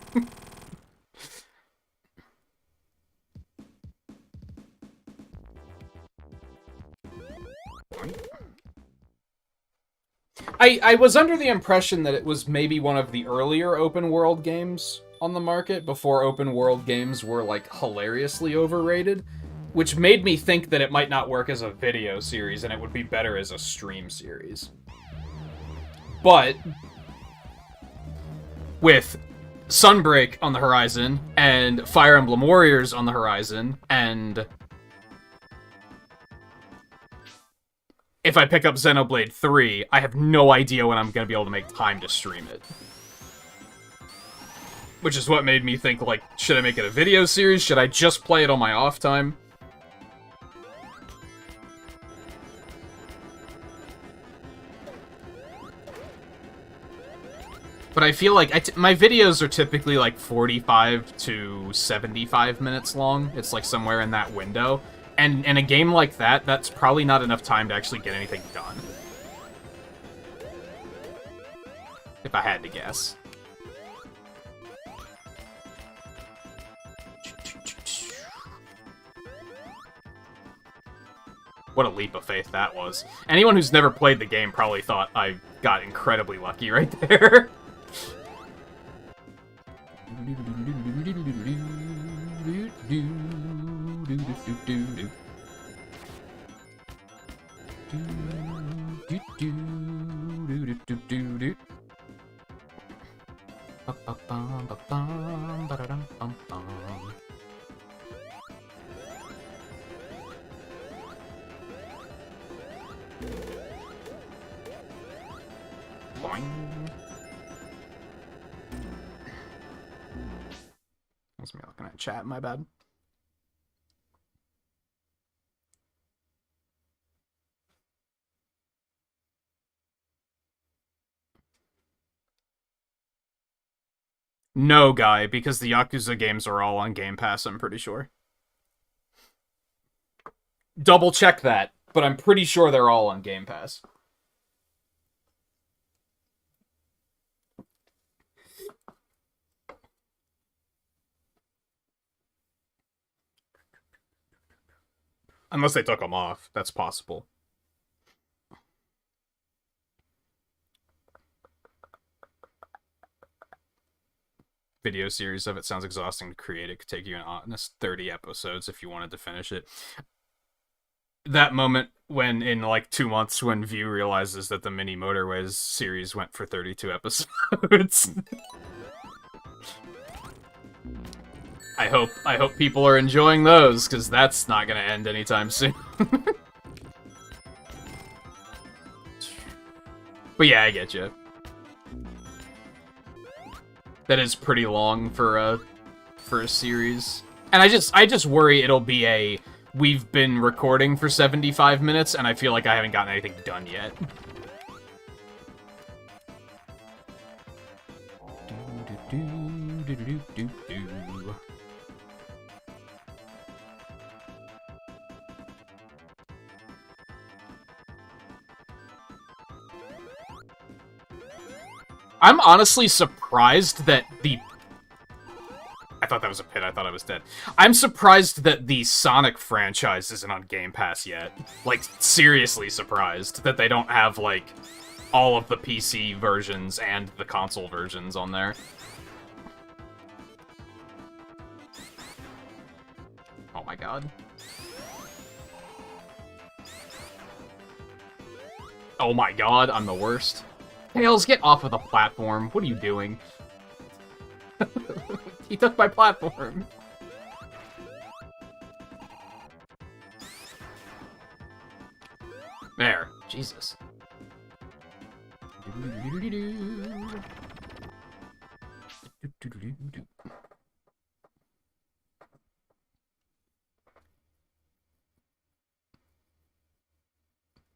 I was under the impression that it was maybe one of the earlier open world games on the market before open world games were like hilariously overrated, which made me think that it might not work as a video series and it would be better as a stream series. But with Sunbreak on the horizon and Fire Emblem Warriors on the horizon, and if I pick up Xenoblade 3, I have no idea when I'm going to be able to make time to stream it. Which is what made me think, like, should I make it a video series? Should I just play it on my off time? But I feel like my videos are typically like 45 to 75 minutes long. It's like somewhere in that window. And in a game like that, that's probably not enough time to actually get anything done. If I had to guess. What a leap of faith that was. Anyone who's never played the game probably thought I got incredibly lucky right there. That's me looking at chat, my bad. No, Guy, because the Yakuza games are all on Game Pass, I'm pretty sure. Double check that, but I'm pretty sure they're all on Game Pass. Unless they took them off. That's possible. Video series of it sounds exhausting to create. It could take you an honest 30 episodes if you wanted to finish it. That moment when, in like 2 months, when View realizes that the Mini Motorways series went for 32 episodes. I hope people are enjoying those, because that's not going to end anytime soon. But yeah, I get you. That is pretty long for a series. And I just worry it'll be a we've been recording for 75 minutes and I feel like I haven't gotten anything done yet. I'm honestly surprised that the... I thought that was a pit, I thought I was dead. I'm surprised that the Sonic franchise isn't on Game Pass yet. Like, seriously surprised that they don't have, like, all of the PC versions and the console versions on there. Oh my god. Oh my god, I'm the worst. Tails, get off of the platform. What are you doing? He took my platform. There. Jesus.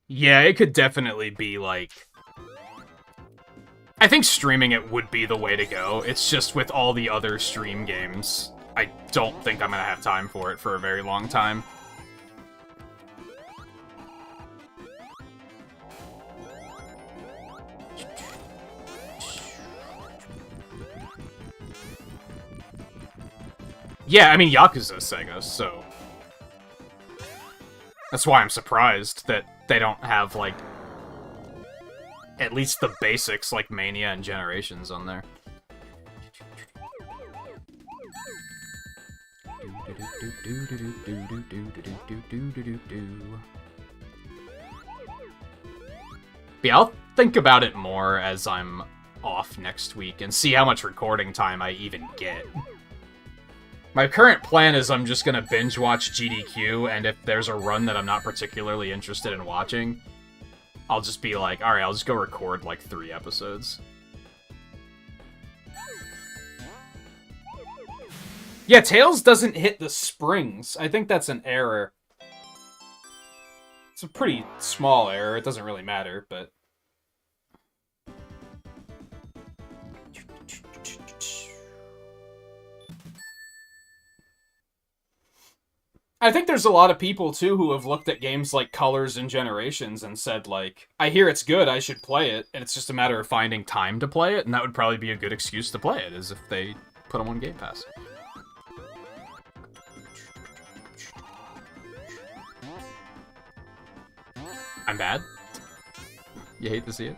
Yeah, it could definitely be, like, I think streaming it would be the way to go. It's just with all the other stream games, I don't think I'm gonna have time for it for a very long time. Yeah, I mean, Yakuza's Sega, so... That's why I'm surprised that they don't have, like, at least the basics, like Mania and Generations on there. But yeah, I'll think about it more as I'm off next week and see how much recording time I even get. My current plan is I'm just gonna binge watch GDQ, and if there's a run that I'm not particularly interested in watching, I'll just be like, alright, I'll just go record like 3 episodes. Yeah, Tails doesn't hit the springs. I think that's an error. It's a pretty small error. It doesn't really matter, but... I think there's a lot of people, too, who have looked at games like Colors and Generations and said, like, I hear it's good, I should play it, and it's just a matter of finding time to play it, and that would probably be a good excuse to play it, is if they put them on Game Pass. I'm bad? You hate to see it?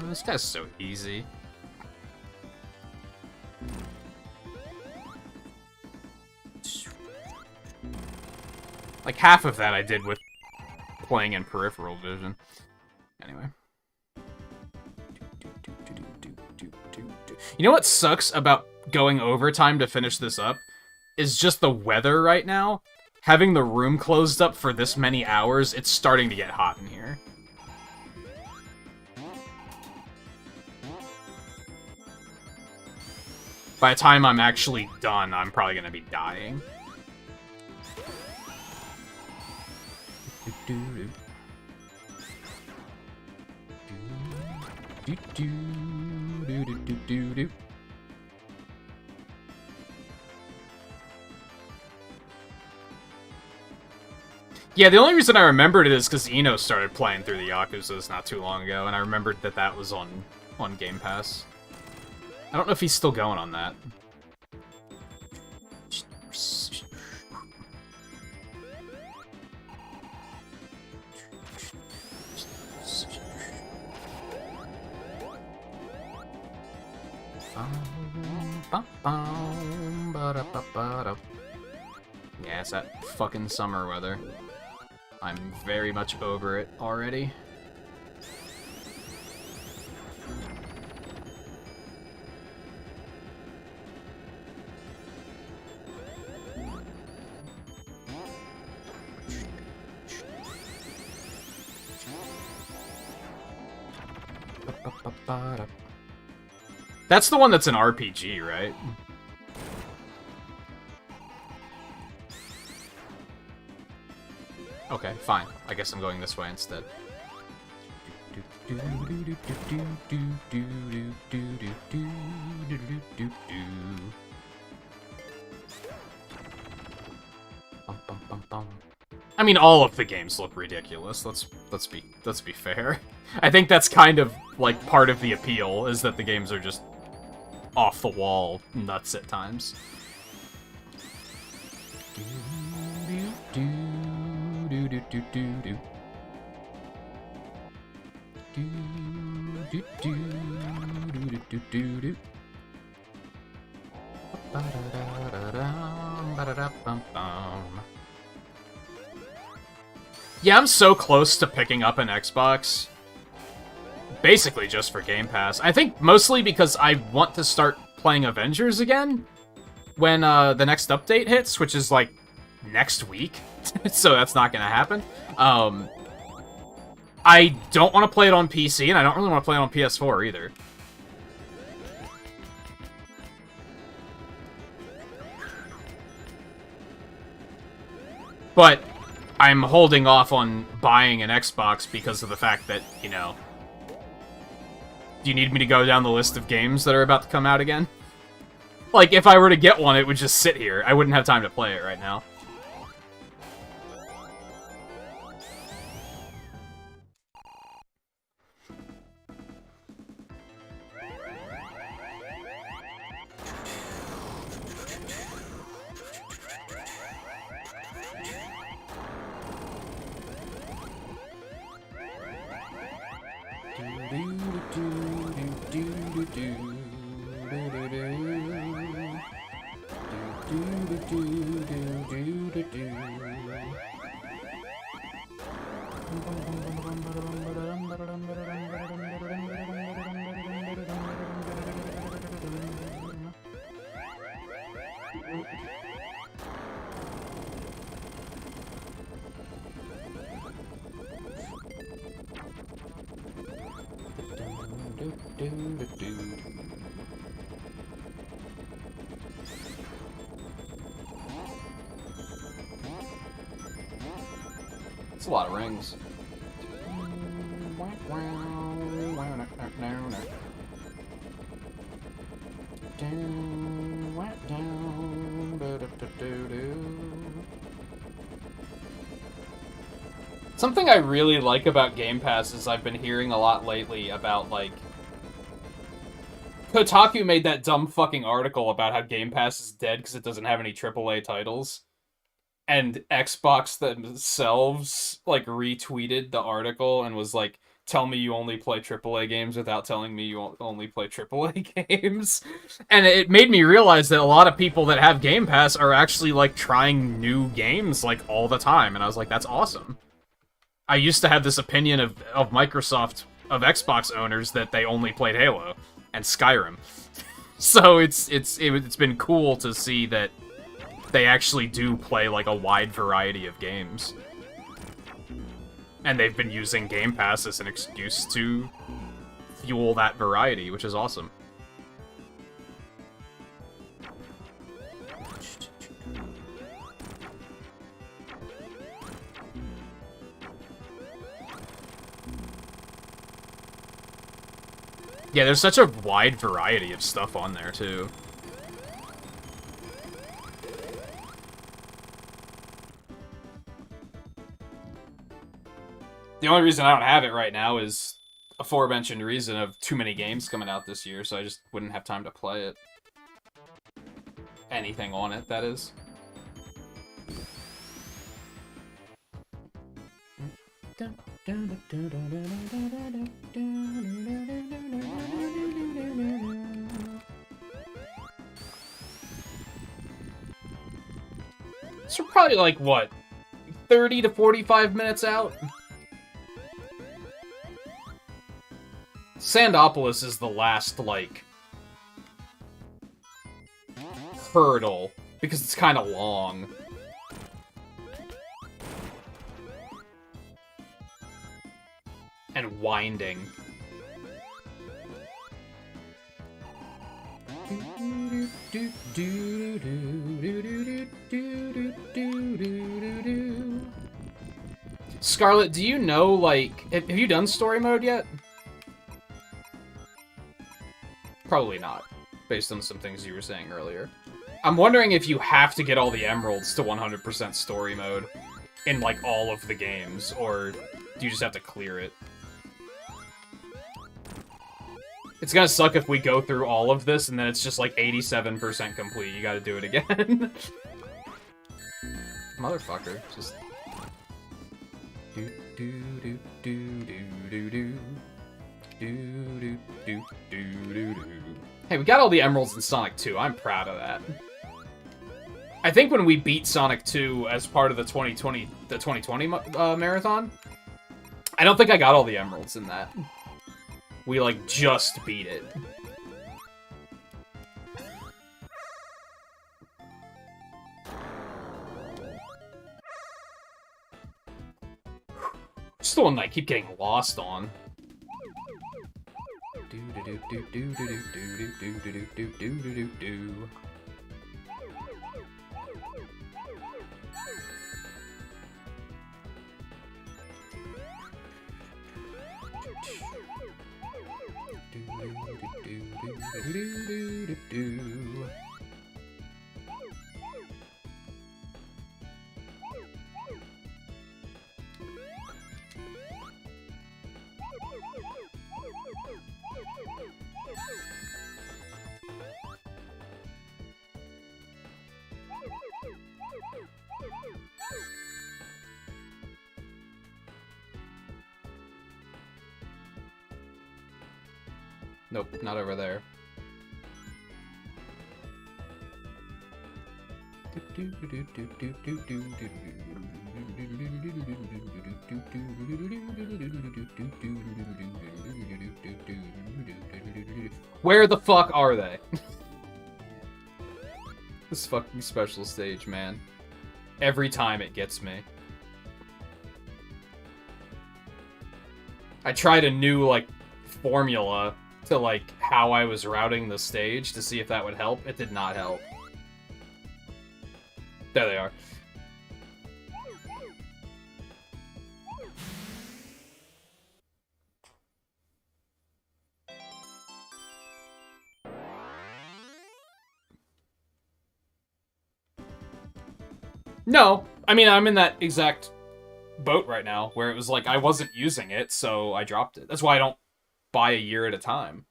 This guy's so easy. Like, half of that I did with playing in peripheral vision. Anyway. You know what sucks about going overtime to finish this up? Is just the weather right now. Having the room closed up for this many hours, it's starting to get hot in here. By the time I'm actually done, I'm probably gonna be dying. Yeah, the only reason I remembered it is because Eno started playing through the Yakuzas not too long ago, and I remembered that that was on Game Pass. I don't know if he's still going on that. Yeah, it's that fucking summer weather. I'm very much over it already. That's the one that's an RPG, right? Okay, fine. I guess I'm going this way instead. I mean, all of the games look ridiculous. Let's be fair. I think that's kind of like part of the appeal, is that the games are just off the wall nuts at times. Yeah, I'm so close to picking up an Xbox. basically just for Game Pass. I think mostly because I want to start playing Avengers again when the next update hits, which is like next week. So that's not gonna happen. I don't want to play it on PC, and I don't really want to play it on PS4 either. But I'm holding off on buying an Xbox because of the fact that, you know... Do you need me to go down the list of games that are about to come out again? Like, if I were to get one, it would just sit here. I wouldn't have time to play it right now. It's a lot of rings. Something I really like about Game Pass is I've been hearing a lot lately about, like... Kotaku made that dumb fucking article about how Game Pass is dead because it doesn't have any AAA titles. And Xbox themselves, like, retweeted the article and was like, tell me you only play AAA games without telling me you only play AAA games. And it made me realize that a lot of people that have Game Pass are actually, like, trying new games, like, all the time. And I was like, that's awesome. I used to have this opinion of Microsoft, of Xbox owners, that they only played Halo and Skyrim. So it's been cool to see that they actually do play, like, a wide variety of games. And they've been using Game Pass as an excuse to fuel that variety, which is awesome. Yeah, there's such a wide variety of stuff on there, too. The only reason I don't have it right now is aforementioned reason of too many games coming out this year, so I just wouldn't have time to play it. Anything on it, that is. So we're probably like, what, 30 to 45 minutes out? Sandopolis is the last, like, hurdle, because it's kind of long. And winding. Scarlet, do you know, like, have you done story mode yet? Probably not, based on some things you were saying earlier. I'm wondering if you have to get all the emeralds to 100% story mode in, like, all of the games, or do you just have to clear it? It's gonna suck if we go through all of this and then it's just, like, 87% complete. You gotta do it again. Motherfucker, just... Hey, we got all the emeralds in Sonic 2. I'm proud of that. I think when we beat Sonic 2 as part of the 2020 marathon, I don't think I got all the emeralds in that. We, like, just beat it. It's the one that I keep getting lost on. Nope, not over there. Where the fuck are they? This fucking special stage, man. Every time it gets me. I tried a new, like, formula to, like, how I was routing the stage to see if that would help. It did not help. There they are. No, I mean, I'm in that exact boat right now, where it was like, I wasn't using it, so I dropped it. That's why I don't buy a year at a time.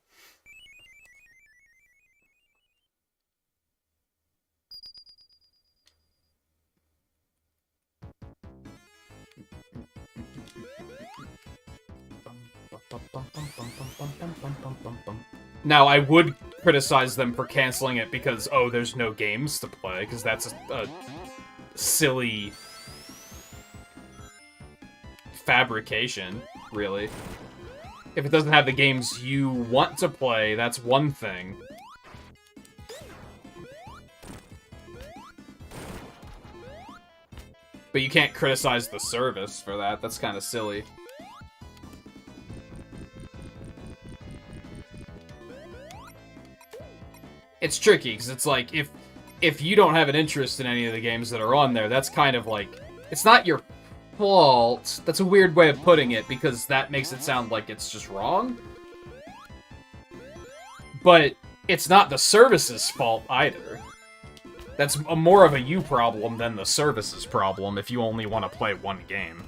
Now, I would criticize them for canceling it because, oh, there's no games to play, because that's a silly fabrication, really. If it doesn't have the games you want to play, that's one thing. But you can't criticize the service for that. That's kind of silly. It's tricky, because it's like, if you don't have an interest in any of the games that are on there, that's kind of like, it's not your fault. That's a weird way of putting it, because that makes it sound like it's just wrong. But it's not the service's fault either. That's more of a you problem than the service's problem if you only want to play one game.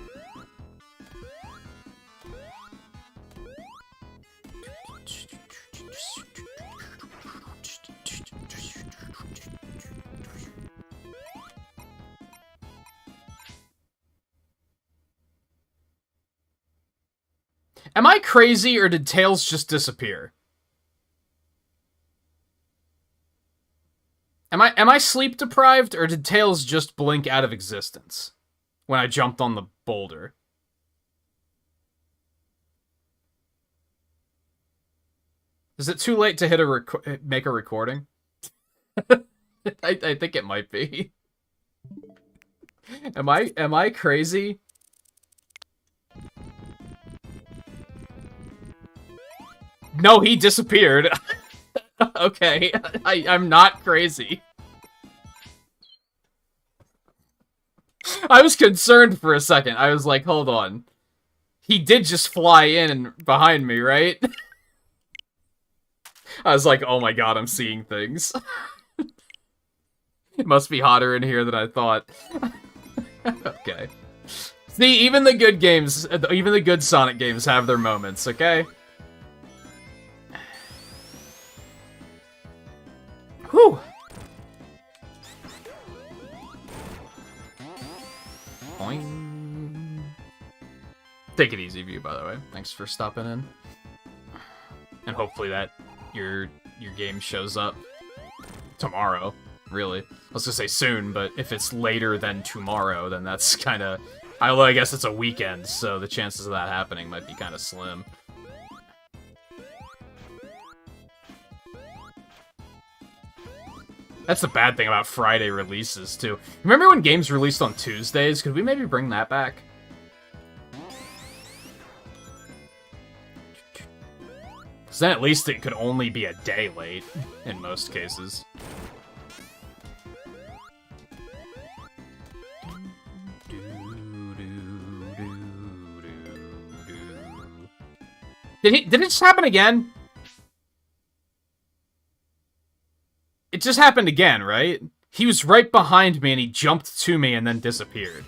Am I crazy, or did Tails just disappear? Am I sleep deprived, or did Tails just blink out of existence when I jumped on the boulder? Is it too late to hit make a recording? I think it might be. Am I crazy? No, he disappeared. Okay, I'm not crazy. I was concerned for a second. I was like, hold on. He did just fly in and behind me, right? I was like, oh my god, I'm seeing things. It must be hotter in here than I thought. Okay. See, even the good games, even the good Sonic games have their moments, okay? Whew. Boing. Take it easy, View, by the way. Thanks for stopping in. And hopefully that your game shows up tomorrow, really. I was gonna say soon, but if it's later than tomorrow, then that's kind of... I guess it's a weekend, so the chances of that happening might be kind of slim. That's the bad thing about Friday releases, too. Remember when games released on Tuesdays? Could we maybe bring that back? Because then at least it could only be a day late, in most cases. Did it just happen again? It just happened again, right? He was right behind me and he jumped to me and then disappeared.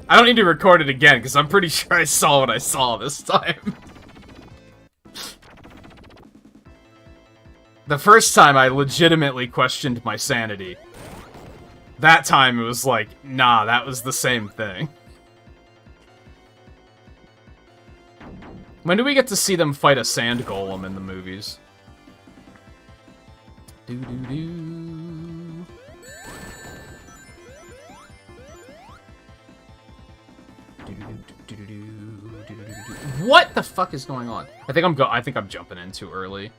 I don't need to record it again because I'm pretty sure I saw what I saw this time. The first time I legitimately questioned my sanity. That time it was like, nah, that was the same thing. When do we get to see them fight a sand golem in the movies? What the fuck is going on? I think I'm jumping in too early.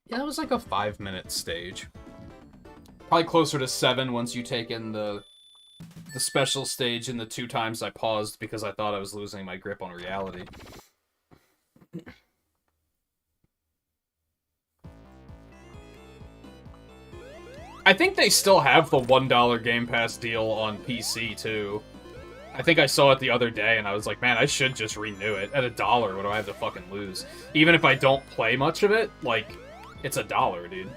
Yeah, that was like a 5-minute stage. Probably closer to 7 once you take in the special stage and the 2 times I paused because I thought I was losing my grip on reality. I think they still have the $1 Game Pass deal on PC, too. I think I saw it the other day, and I was like, man, I should just renew it. At $1, what do I have to fucking lose? Even if I don't play much of it, like, it's $1, dude.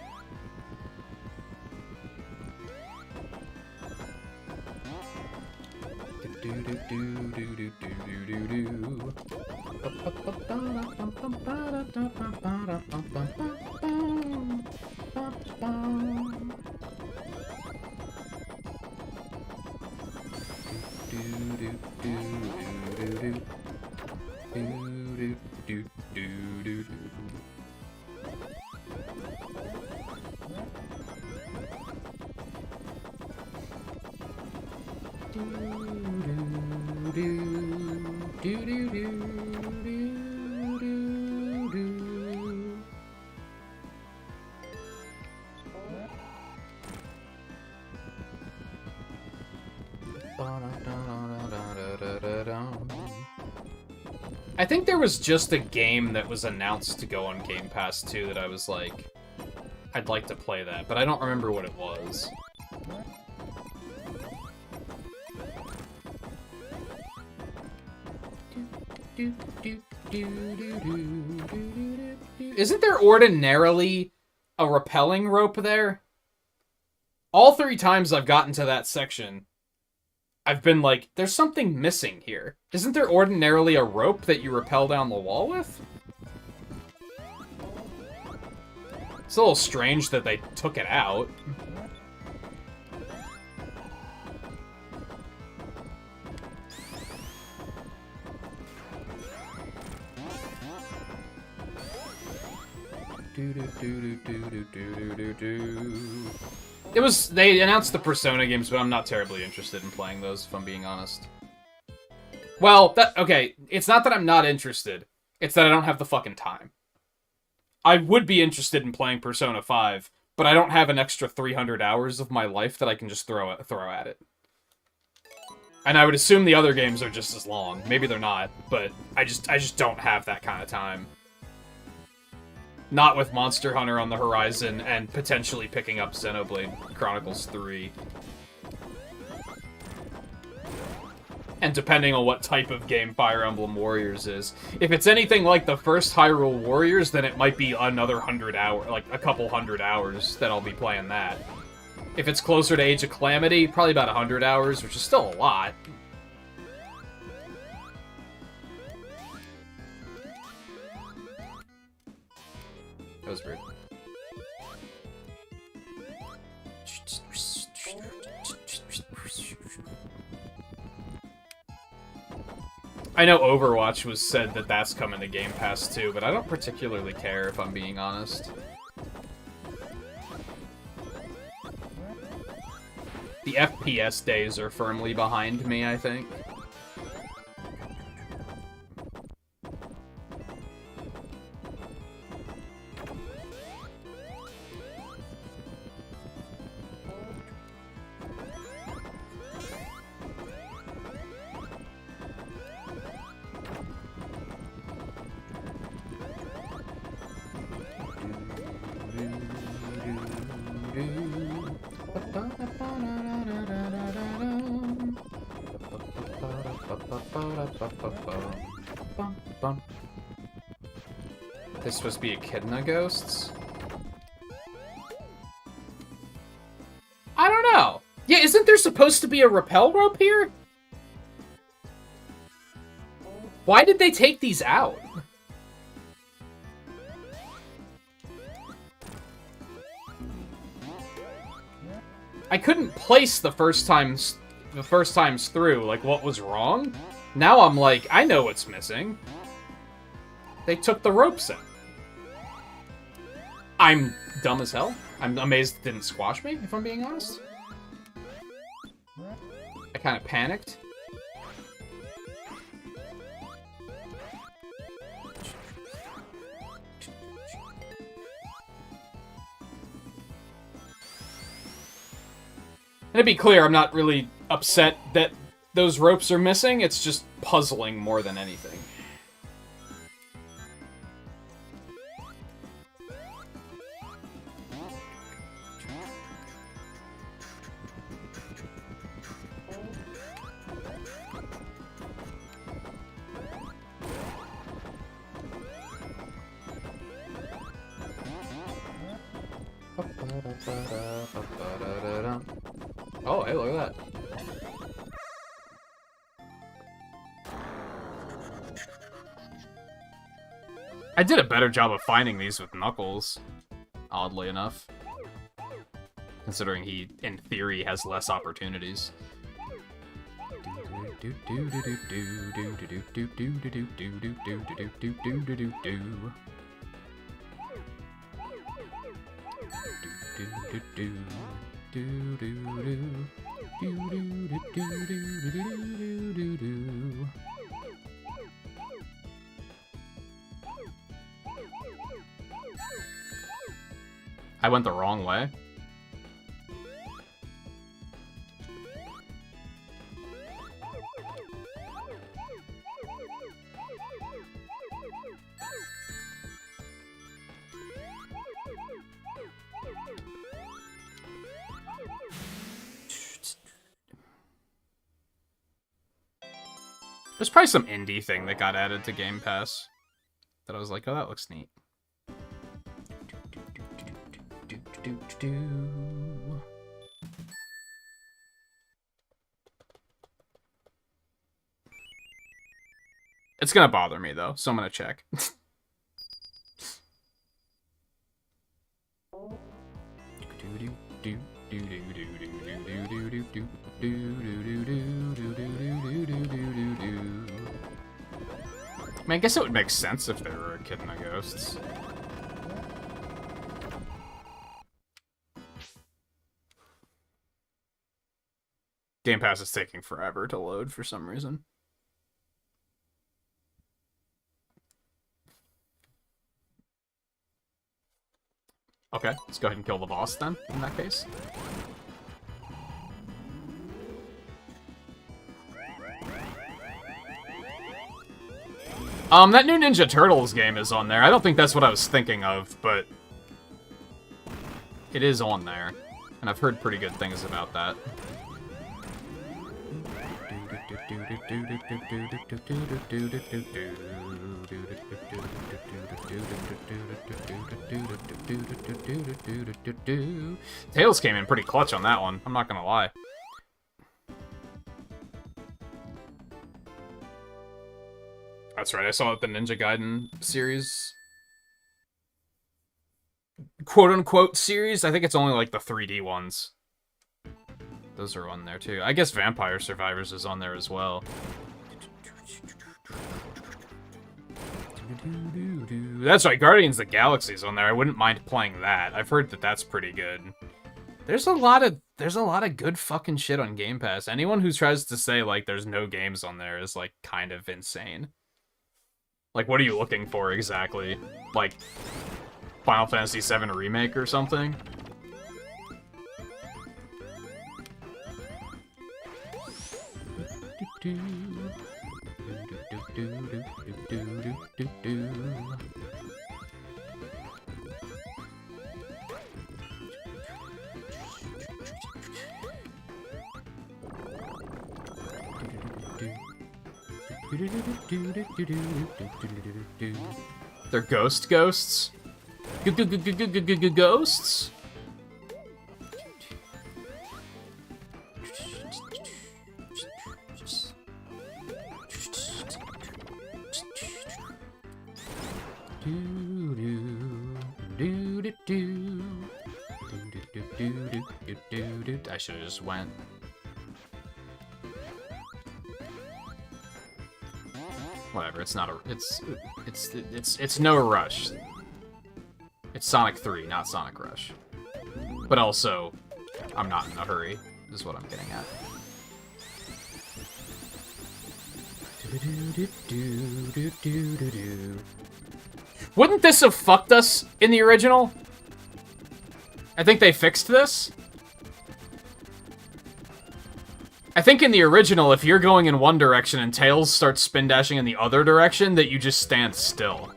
I think there was just a game that was announced to go on Game Pass too that I was like, I'd like to play that, but I don't remember what it was. Isn't there ordinarily a rappelling rope there? All 3 times I've gotten to that section, I've been like, there's something missing here. Isn't there ordinarily a rope that you rappel down the wall with? It's a little strange that they took it out. They announced the Persona games, but I'm not terribly interested in playing those, if I'm being honest. Well, okay, it's not that I'm not interested, it's that I don't have the fucking time. I would be interested in playing Persona 5, but I don't have an extra 300 hours of my life that I can just throw at it. And I would assume the other games are just as long. Maybe they're not, but I just don't have that kind of time. Not with Monster Hunter on the horizon and potentially picking up Xenoblade Chronicles 3. And depending on what type of game Fire Emblem Warriors is. If it's anything like the first Hyrule Warriors, then it might be another 100 hours, like a couple 100 hours that I'll be playing that. If it's closer to Age of Calamity, probably about 100 hours, which is still a lot. That was weird. I know Overwatch was said that that's coming to Game Pass too, but I don't particularly care if I'm being honest. The FPS days are firmly behind me, I think. This supposed to be Echidna ghosts? I don't know. Yeah, isn't there supposed to be a rappel rope here? Why did they take these out? I couldn't place the first times through, like, what was wrong? Now I'm like, I know what's missing. They took the ropes in. I'm dumb as hell. I'm amazed it didn't squash me, if I'm being honest. I kind of panicked. And to be clear, I'm not really upset that those ropes are missing. It's just puzzling more than anything. Oh, hey, look at that. I did a better job of finding these with Knuckles, oddly enough. Considering he, in theory, has less opportunities. I went the wrong way. There's probably some indie thing that got added to Game Pass that I was like, oh, that looks neat. It's gonna bother me though, so I'm gonna check. I mean, I guess it would make sense if there were Echidna ghosts. Game Pass is taking forever to load for some reason. Okay, let's go ahead and kill the boss then, in that case. That new Ninja Turtles game is on there. I don't think that's what I was thinking of, but it is on there. And I've heard pretty good things about that. Tails came in pretty clutch on that one, I'm not gonna lie. That's right, I saw it the Ninja Gaiden series. Quote-unquote series? I think it's only like the 3D ones. Those are on there too. I guess Vampire Survivors is on there as well. That's right, Guardians of the Galaxy's on there. I wouldn't mind playing that. I've heard that that's pretty good. There's a lot of good fucking shit on Game Pass. Anyone who tries to say like there's no games on there is like kind of insane. Like, what are you looking for exactly? Like Final Fantasy VII Remake or something? They're ghosts? Ghosts? I should have just went. Whatever, it's not a it's no rush. It's Sonic 3, not Sonic Rush. But also, I'm not in a hurry, is what I'm getting at. Wouldn't this have fucked us in the original? I think they fixed this. I think in the original, if you're going in one direction and Tails starts spin dashing in the other direction, that you just stand still.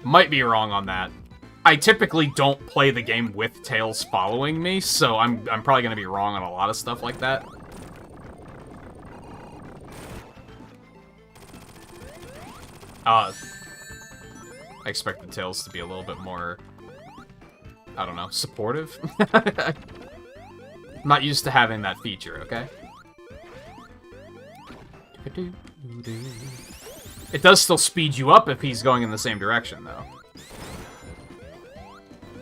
Might be wrong on that. I typically don't play the game with Tails following me, so I'm probably gonna be wrong on a lot of stuff like that. I expected Tails to be a little bit more, I don't know, supportive? I'm not used to having that feature, okay? It does still speed you up if he's going in the same direction, though.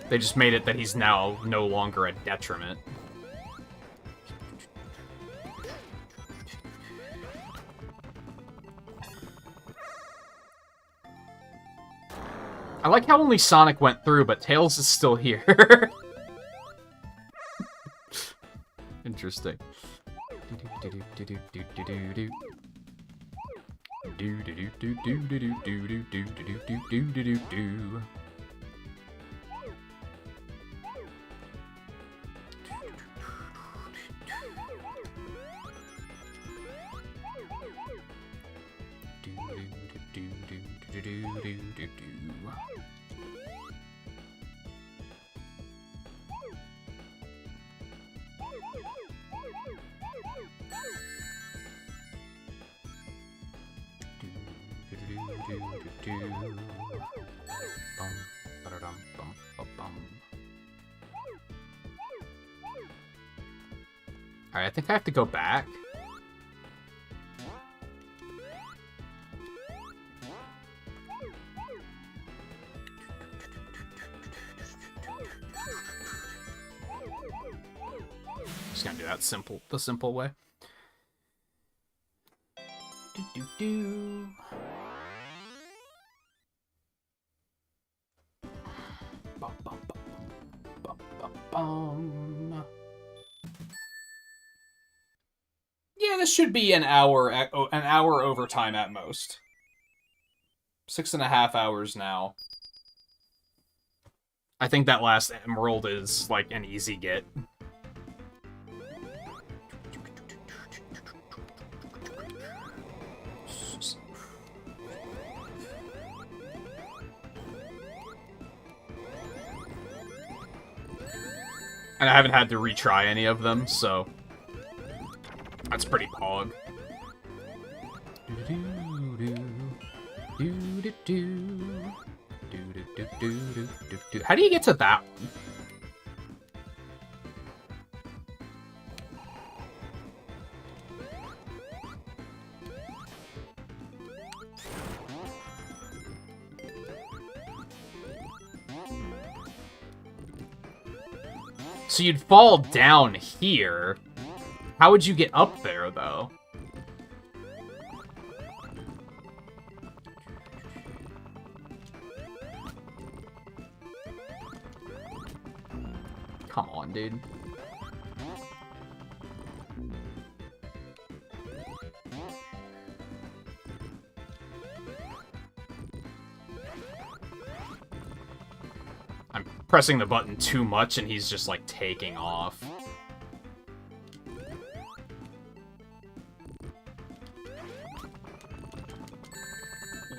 They just made it that he's now no longer a detriment. I like how only Sonic went through, but Tails is still here. Interesting. Alright, I think I have to go back. Just gonna do that the simple way. Yeah, this should be an hour overtime at most. 6.5 hours now. I think that last emerald is like an easy get. And I haven't had to retry any of them, so that's pretty pog. How do you get to that one? So you'd fall down here. How would you get up there, though? Come on, dude. I'm pressing the button too much and he's just, like, taking off.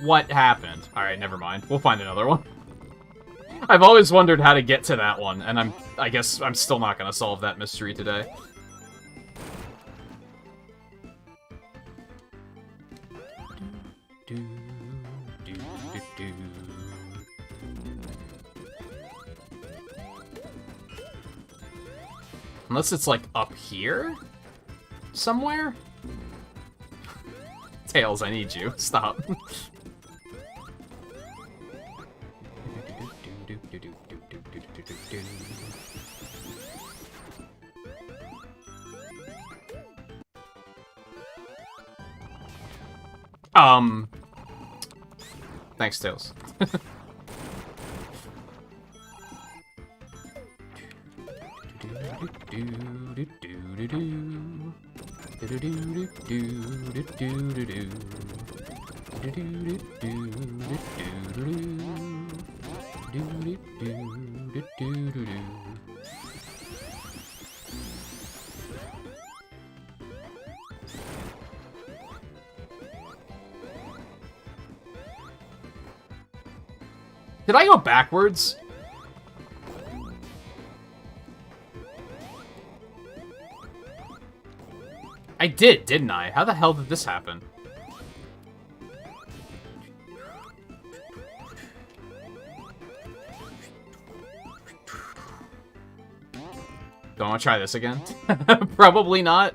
What happened? Alright, never mind. We'll find another one. I've always wondered how to get to that one, and I guess I'm still not gonna solve that mystery today. Unless it's, like, up here? Somewhere? Tails, I need you. Stop. Thanks, Tails. Did I go backwards? I did, didn't I? How the hell did this happen? Don't want to try this again? Probably not.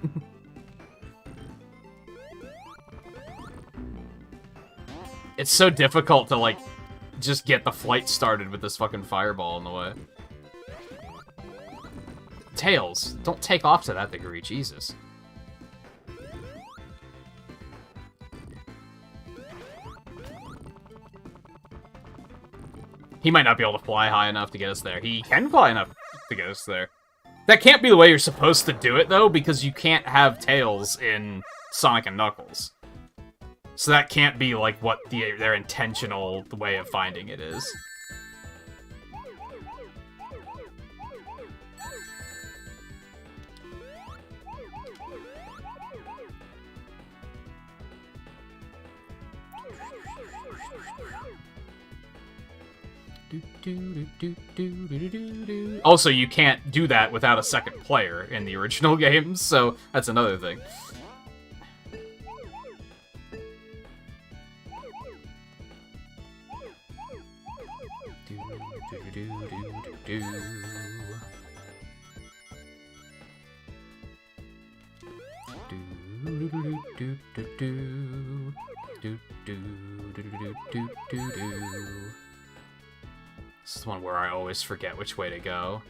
It's so difficult to, like, just get the flight started with this fucking fireball in the way. Tails, don't take off to that degree, Jesus. He might not be able to fly high enough to get us there. He can fly enough to get us there. That can't be the way you're supposed to do it, though, because you can't have Tails in Sonic and Knuckles. So that can't be, like, what their intentional way of finding it is. Also, you can't do that without a second player in the original games, so that's another thing. This is the one where I always forget which way to go.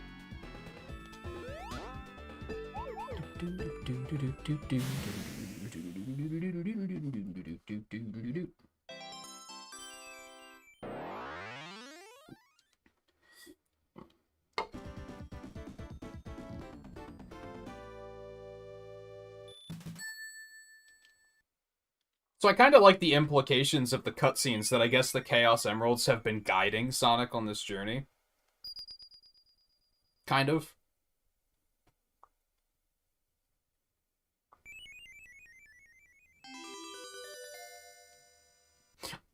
So I kind of like the implications of the cutscenes that I guess the Chaos Emeralds have been guiding Sonic on this journey. Kind of.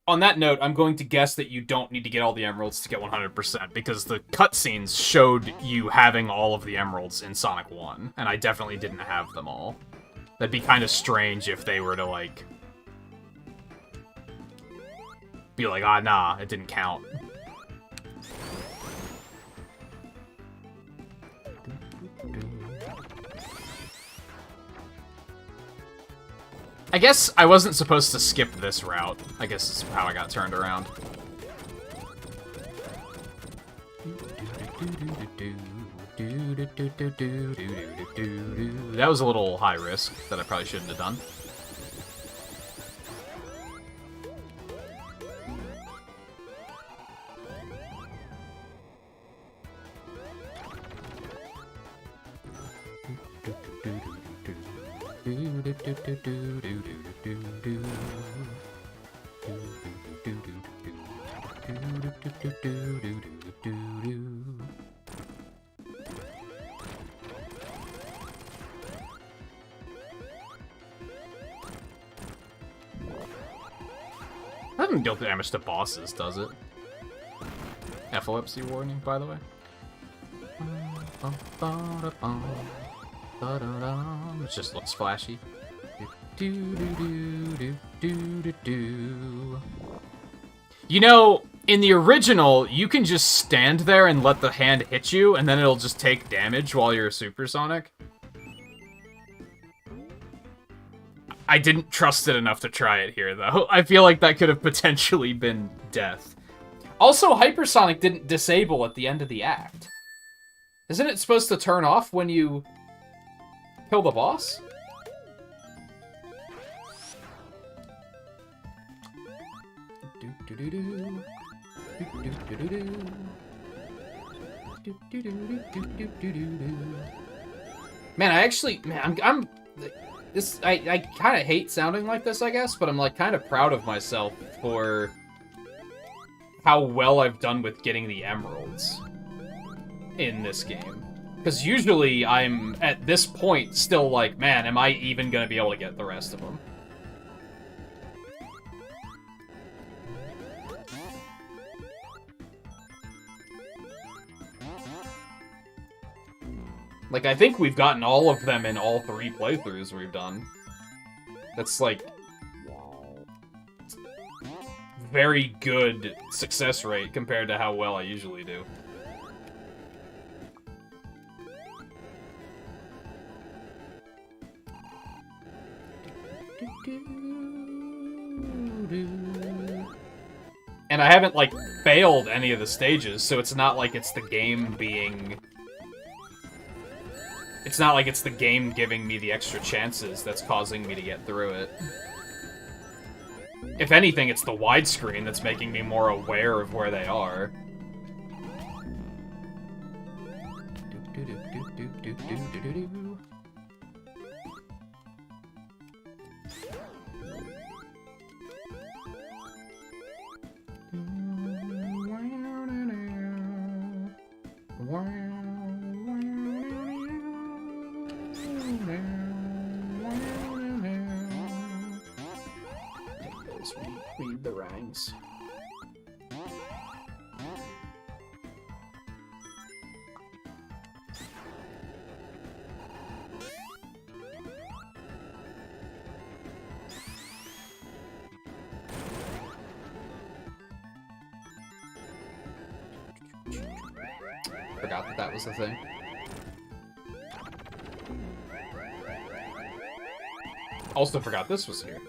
on that note, I'm going to guess that you don't need to get all the emeralds to get 100%, because the cutscenes showed you having all of the emeralds in Sonic 1, and I definitely didn't have them all. That'd be kind of strange if they were to, like, be like, ah, nah, it didn't count. I guess I wasn't supposed to skip this route. I guess is how I got turned around. That was a little high risk that I probably shouldn't have done. That doesn't deal damage to bosses, does it? Epilepsy warning, by the way. It just looks flashy. You know, in the original, you can just stand there and let the hand hit you, and then it'll just take damage while you're supersonic. I didn't trust it enough to try it here, though. I feel like that could have potentially been death. Also, hypersonic didn't disable at the end of the act. Isn't it supposed to turn off when you kill the boss? Man, I kind of hate sounding like this, I guess, but I'm like kind of proud of myself for how well I've done with getting the emeralds in this game. Because usually I'm, at this point, still like, man, am I even going to be able to get the rest of them? Like, I think we've gotten all of them in all 3 playthroughs we've done. That's, like, very good success rate compared to how well I usually do. And I haven't, like, failed any of the stages, so it's not like it's the game being... It's not like it's the game giving me the extra chances that's causing me to get through it. If anything, it's the widescreen that's making me more aware of where they are. Read the rhymes. Forgot that that was the thing. Also forgot this was here.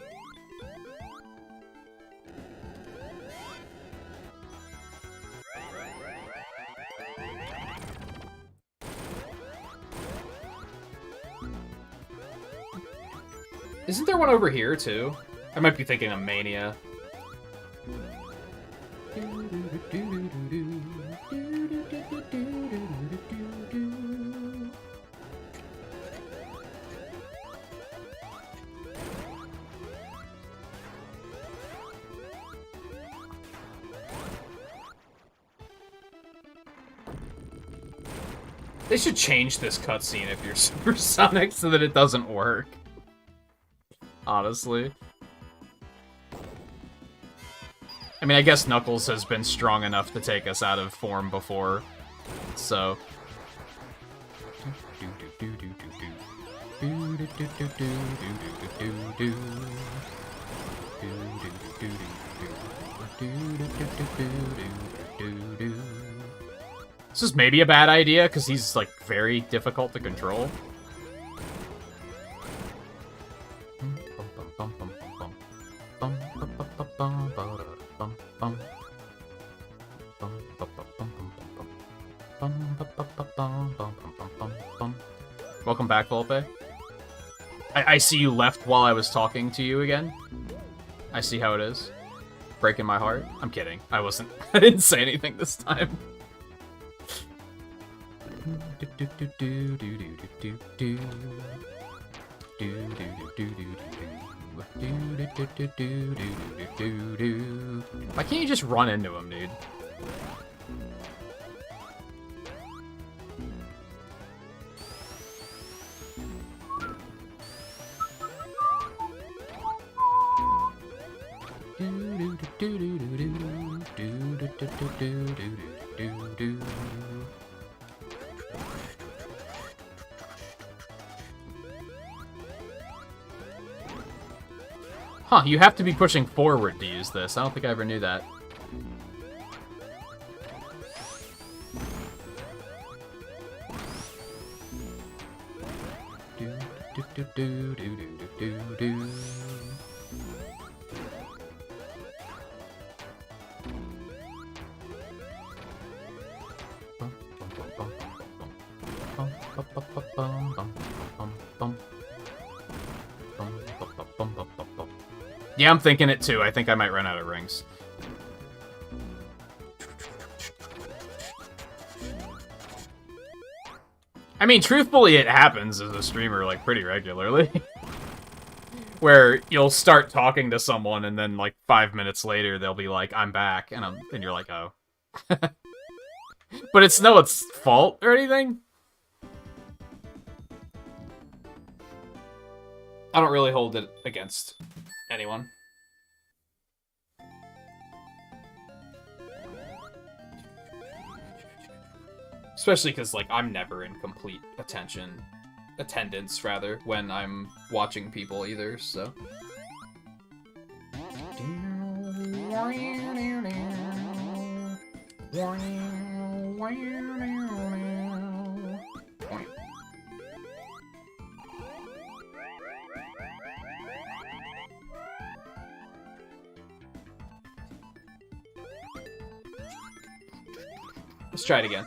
Isn't there one over here, too? I might be thinking of Mania. They should change this cutscene if you're supersonic so that it doesn't work. I mean, I guess Knuckles has been strong enough to take us out of form before, so... This is maybe a bad idea, because he's, like, very difficult to control. Welcome back, Volpe. I see you left while I was talking to you again. I see how it is. Breaking my heart. I'm kidding. I wasn't. I didn't say anything this time. Why can't you just run into him, dude? Huh, you have to be pushing forward to use this. I don't think I ever knew that. Yeah, I'm thinking it too. I think I might run out of rings. I mean, truthfully, it happens as a streamer, like, pretty regularly. Where you'll start talking to someone, and then, like, 5 minutes later, they'll be like, I'm back, and you're like, oh. But it's no its fault or anything. I don't really hold it against anyone. Especially because, like, I'm never in complete attendance, rather, when I'm watching people either, so... Let's try it again.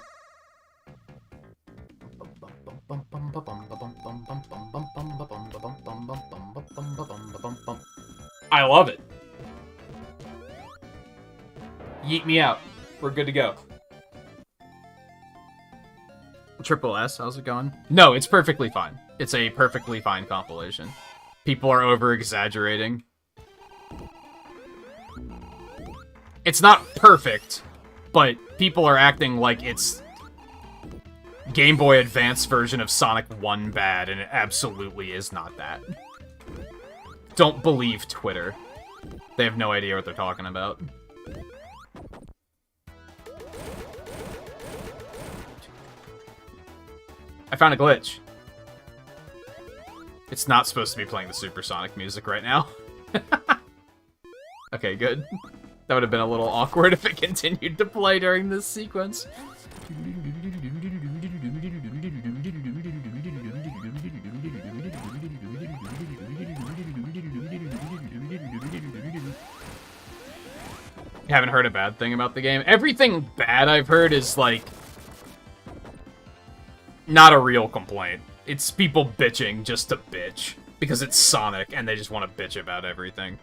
I love it. Yeet me out. We're good to go. Triple S, how's it going? No, it's perfectly fine. It's a perfectly fine compilation. People are over-exaggerating. It's not perfect, but people are acting like it's Game Boy Advance version of Sonic 1 bad, and it absolutely is not that. Don't believe Twitter. They have no idea what they're talking about. I found a glitch. It's not supposed to be playing the supersonic music right now. Okay, good. That would have been a little awkward if it continued to play during this sequence. You haven't heard a bad thing about the game? Everything bad I've heard is, like, not a real complaint. It's people bitching just to bitch. Because it's Sonic, and they just want to bitch about everything.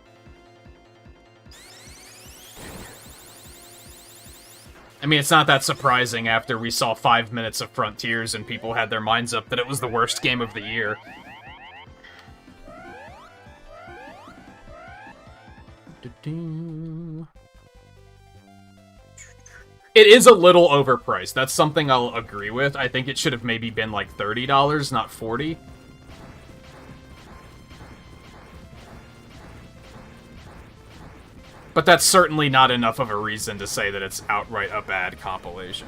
I mean, it's not that surprising after we saw 5 minutes of Frontiers and people had their minds up that it was the worst game of the year. It is a little overpriced. That's something I'll agree with. I think it should have maybe been like $30, not $40. But that's certainly not enough of a reason to say that it's outright a bad compilation.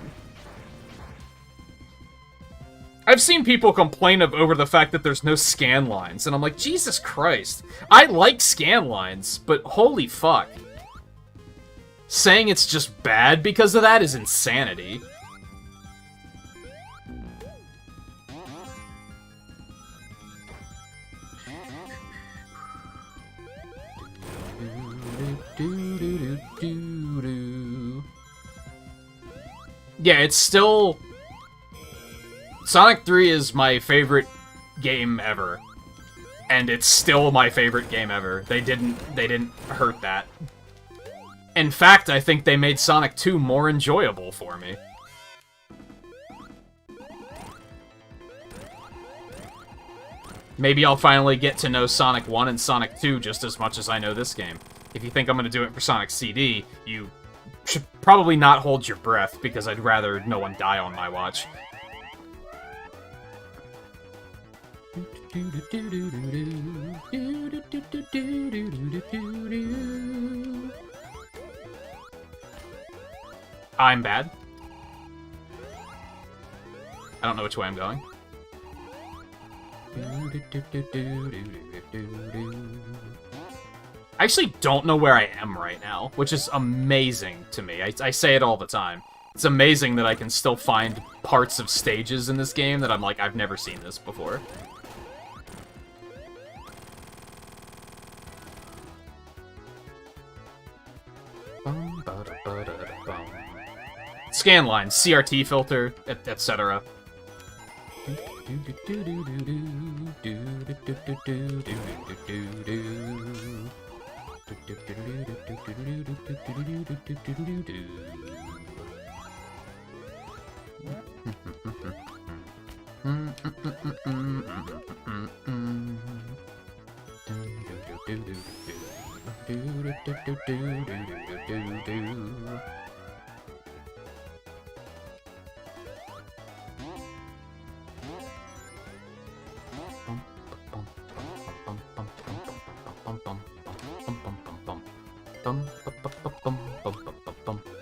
I've seen people complain over the fact that there's no scan lines, and I'm like, Jesus Christ. I like scan lines, but holy fuck. Saying it's just bad because of that is insanity. Yeah, it's still... Sonic 3 is my favorite game ever. And it's still my favorite game ever. They didn't hurt that. In fact, I think they made Sonic 2 more enjoyable for me. Maybe I'll finally get to know Sonic 1 and Sonic 2 just as much as I know this game. If you think I'm going to do it for Sonic CD, you should probably not hold your breath, because I'd rather no one die on my watch. I'm bad. I don't know which way I'm going. I actually don't know where I am right now, which is amazing to me. I say it all the time. It's amazing that I can still find parts of stages in this game that I'm like, I've never seen this before. Scan lines, CRT filter, etc.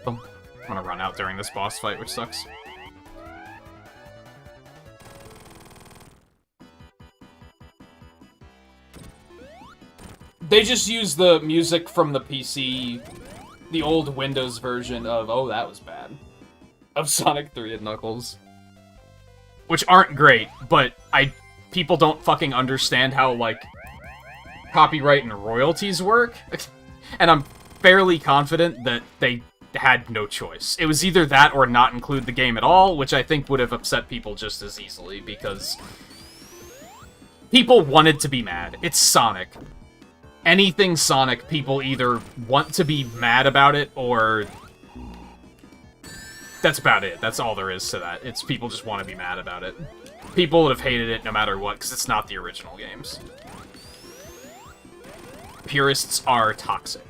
I'm gonna run out during this boss fight, which sucks. They just use the music from the PC, the old Windows version of, oh, that was bad, of Sonic 3 and Knuckles. Which aren't great, but people don't fucking understand how, like, copyright and royalties work. And I'm fairly confident that they had no choice. It was either that or not include the game at all, which I think would have upset people just as easily, because people wanted to be mad. It's Sonic. Anything Sonic, people either want to be mad about it, or... That's about it. That's all there is to that. It's people just want to be mad about it. People would have hated it no matter what, because it's not the original games. Purists are toxic.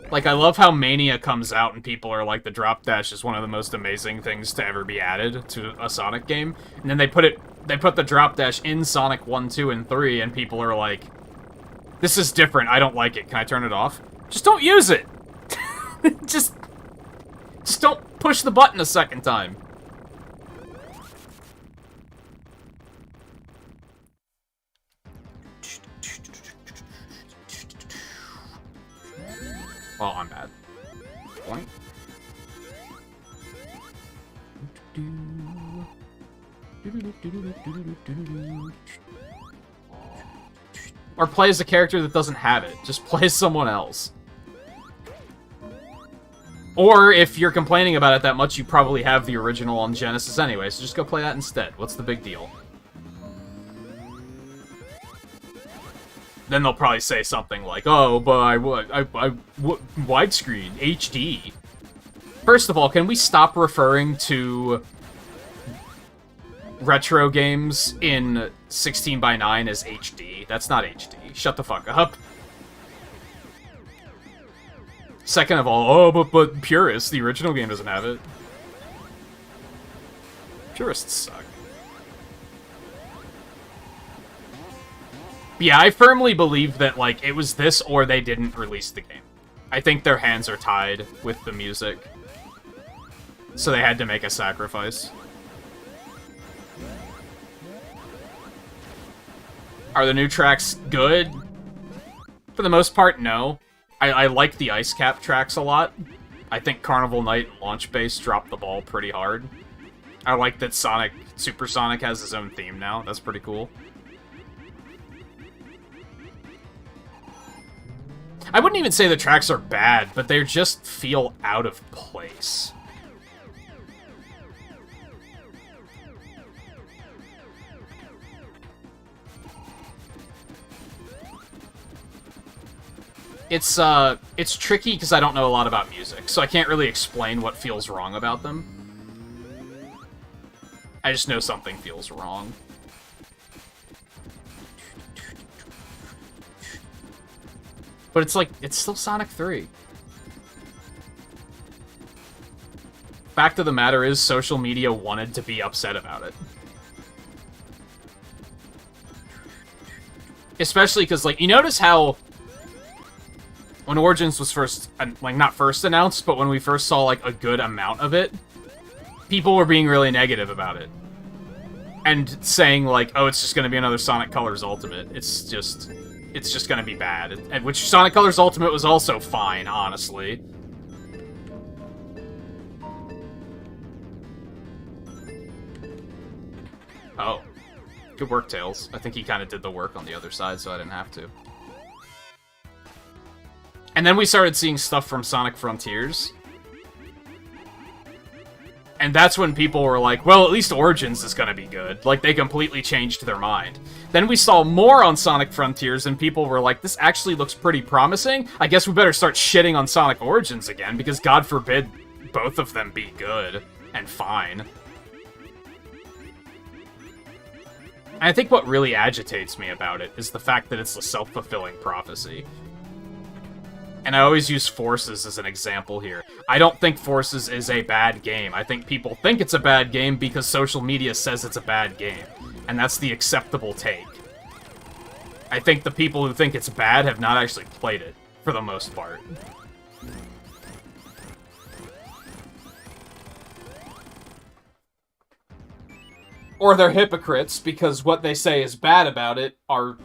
Like, I love how Mania comes out and people are like, the drop dash is one of the most amazing things to ever be added to a Sonic game. And then they put the drop dash in Sonic 1, 2, and 3, and people are like, this is different, I don't like it, can I turn it off? Just don't use it! Just don't push the button a second time. Well, I'm bad. Point. Or play as a character that doesn't have it. Just play as someone else. Or, if you're complaining about it that much, you probably have the original on Genesis anyway, so just go play that instead. What's the big deal? Then they'll probably say something like, oh, but widescreen, HD. First of all, can we stop referring to retro games in 16:9 as HD? That's not HD. Shut the fuck up. Second of all, oh, but purists, the original game doesn't have it. Purists suck. Yeah, I firmly believe that, like, it was this or they didn't release the game. I think their hands are tied with the music. So they had to make a sacrifice. Are the new tracks good? For the most part, no. I like the Ice Cap tracks a lot. I think Carnival Night and Launch Base dropped the ball pretty hard. I like that Super Sonic has his own theme now. That's pretty cool. I wouldn't even say the tracks are bad, but they just feel out of place. It's tricky because I don't know a lot about music, so I can't really explain what feels wrong about them. I just know something feels wrong. But it's like, it's still Sonic 3. Fact of the matter is, social media wanted to be upset about it. Especially because, like, you notice how when Origins was first, like, not first announced, but when we first saw, like, a good amount of it, people were being really negative about it. And saying, like, oh, it's just gonna be another Sonic Colors Ultimate. It's just gonna be bad. And which Sonic Colors Ultimate was also fine, honestly. Oh. Good work, Tails. I think he kind of did the work on the other side, so I didn't have to. And then we started seeing stuff from Sonic Frontiers. And that's when people were like, well, at least Origins is gonna be good. Like, they completely changed their mind. Then we saw more on Sonic Frontiers, and people were like, this actually looks pretty promising. I guess we better start shitting on Sonic Origins again, because God forbid both of them be good and fine. And I think what really agitates me about it is the fact that it's a self-fulfilling prophecy. And I always use Forces as an example here. I don't think Forces is a bad game. I think people think it's a bad game because social media says it's a bad game. And that's the acceptable take. I think the people who think it's bad have not actually played it, for the most part. Or they're hypocrites because what they say is bad about it are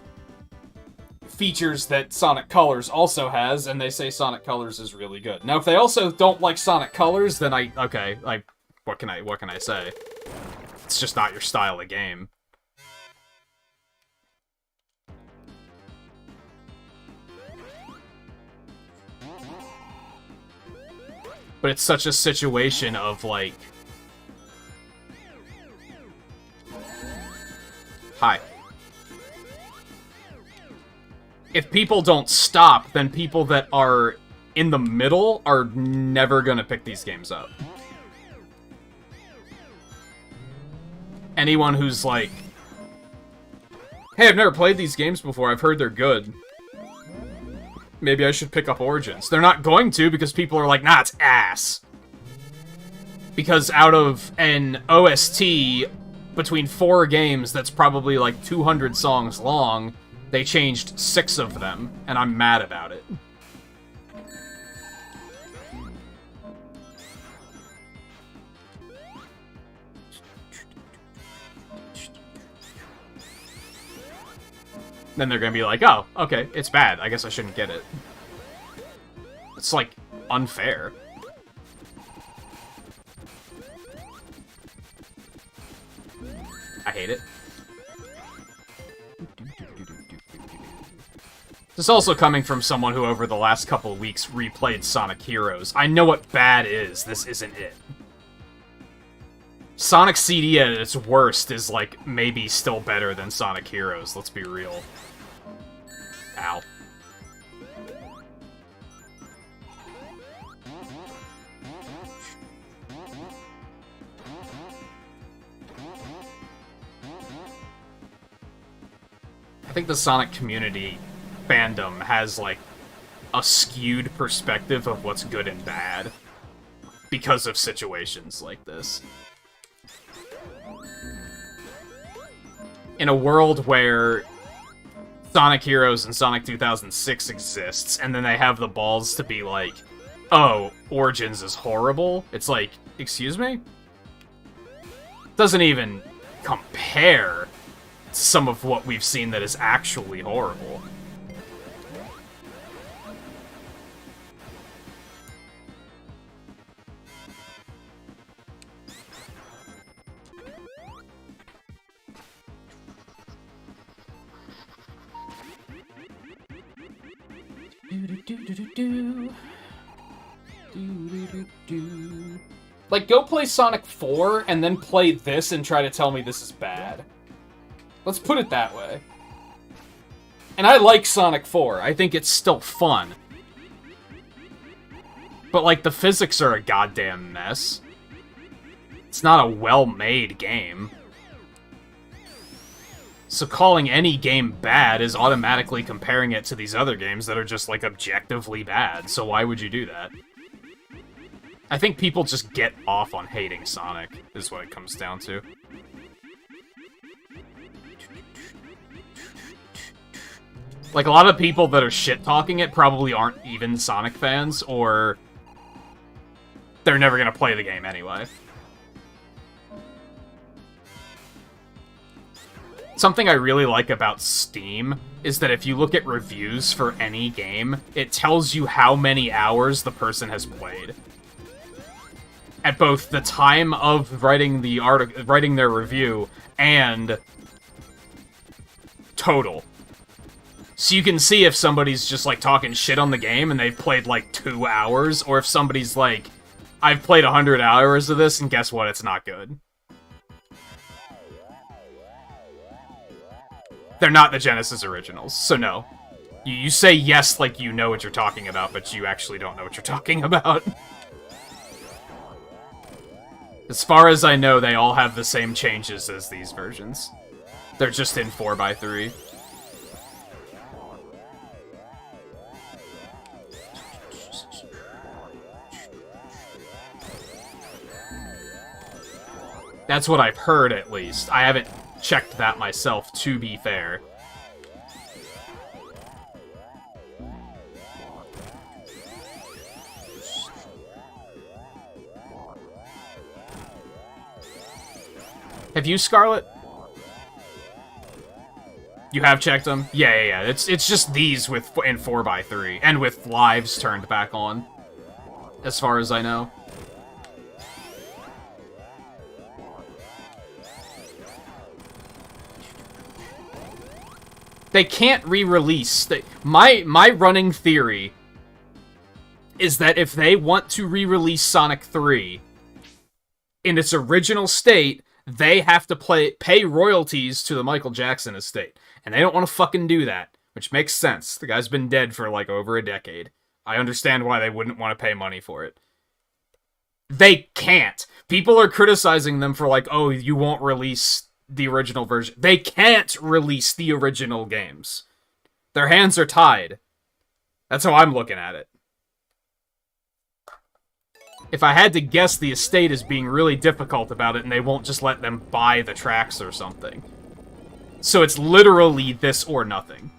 features that Sonic Colors also has, and they say Sonic Colors is really good. Now, if they also don't like Sonic Colors, then okay, like, what can I say? It's just not your style of game. But it's such a situation of, like... Hi. If people don't stop, then people that are in the middle are never gonna pick these games up. Anyone who's like, hey, I've never played these games before, I've heard they're good. Maybe I should pick up Origins. They're not going to because people are like, nah, it's ass. Because out of an OST between 4 games that's probably like 200 songs long, they changed 6 of them, and I'm mad about it. Then they're gonna be like, oh, okay, it's bad. I guess I shouldn't get it. It's, like, unfair. I hate it. This is also coming from someone who over the last couple of weeks replayed Sonic Heroes. I know what bad is. This isn't it. Sonic CD at its worst is, like, maybe still better than Sonic Heroes, let's be real. Ow. I think the Sonic community fandom has, like, a skewed perspective of what's good and bad because of situations like this. in a world where Sonic Heroes and Sonic 2006 exists, and then they have the balls to be like, oh, Origins is horrible, it's like, excuse me? Doesn't even compare to some of what we've seen that is actually horrible. Like, go play Sonic 4 and then play this and try to tell me this is bad. Let's put it that way. And I like Sonic 4. I think it's still fun. But, like, the physics are a goddamn mess. It's not a well-made game. So calling any game bad is automatically comparing it to these other games that are just, like, objectively bad. So why would you do that? I think people just get off on hating Sonic, is what it comes down to. Like, a lot of people that are shit-talking it probably aren't even Sonic fans, or they're never gonna play the game anyway. Something I really like about Steam is that if you look at reviews for any game, it tells you how many hours the person has played. At both the time of writing the writing their review and total. So you can see if somebody's just like talking shit on the game and they've played like 2 hours, or if somebody's like, I've played 100 hours of this and guess what, it's not good. They're not the Genesis originals, so no. You say yes like you know what you're talking about, but you actually don't know what you're talking about. As far as I know, they all have the same changes as these versions. They're just in 4x3. That's what I've heard, at least. I haven't checked that myself, to be fair. Have you, Scarlet? You have checked them? Yeah. It's just these in 4x3, and with lives turned back on, as far as I know. They can't re-release. My running theory is that if they want to re-release Sonic 3 in its original state, they have to pay royalties to the Michael Jackson estate. And they don't want to fucking do that, which makes sense. The guy's been dead for like over a decade. I understand why they wouldn't want to pay money for it. They can't. People are criticizing them for like, oh, you won't release the original version. They can't release the original games. Their hands are tied. That's how I'm looking at it. If I had to guess, the estate is being really difficult about it, and they won't just let them buy the tracks or something. So it's literally this or nothing.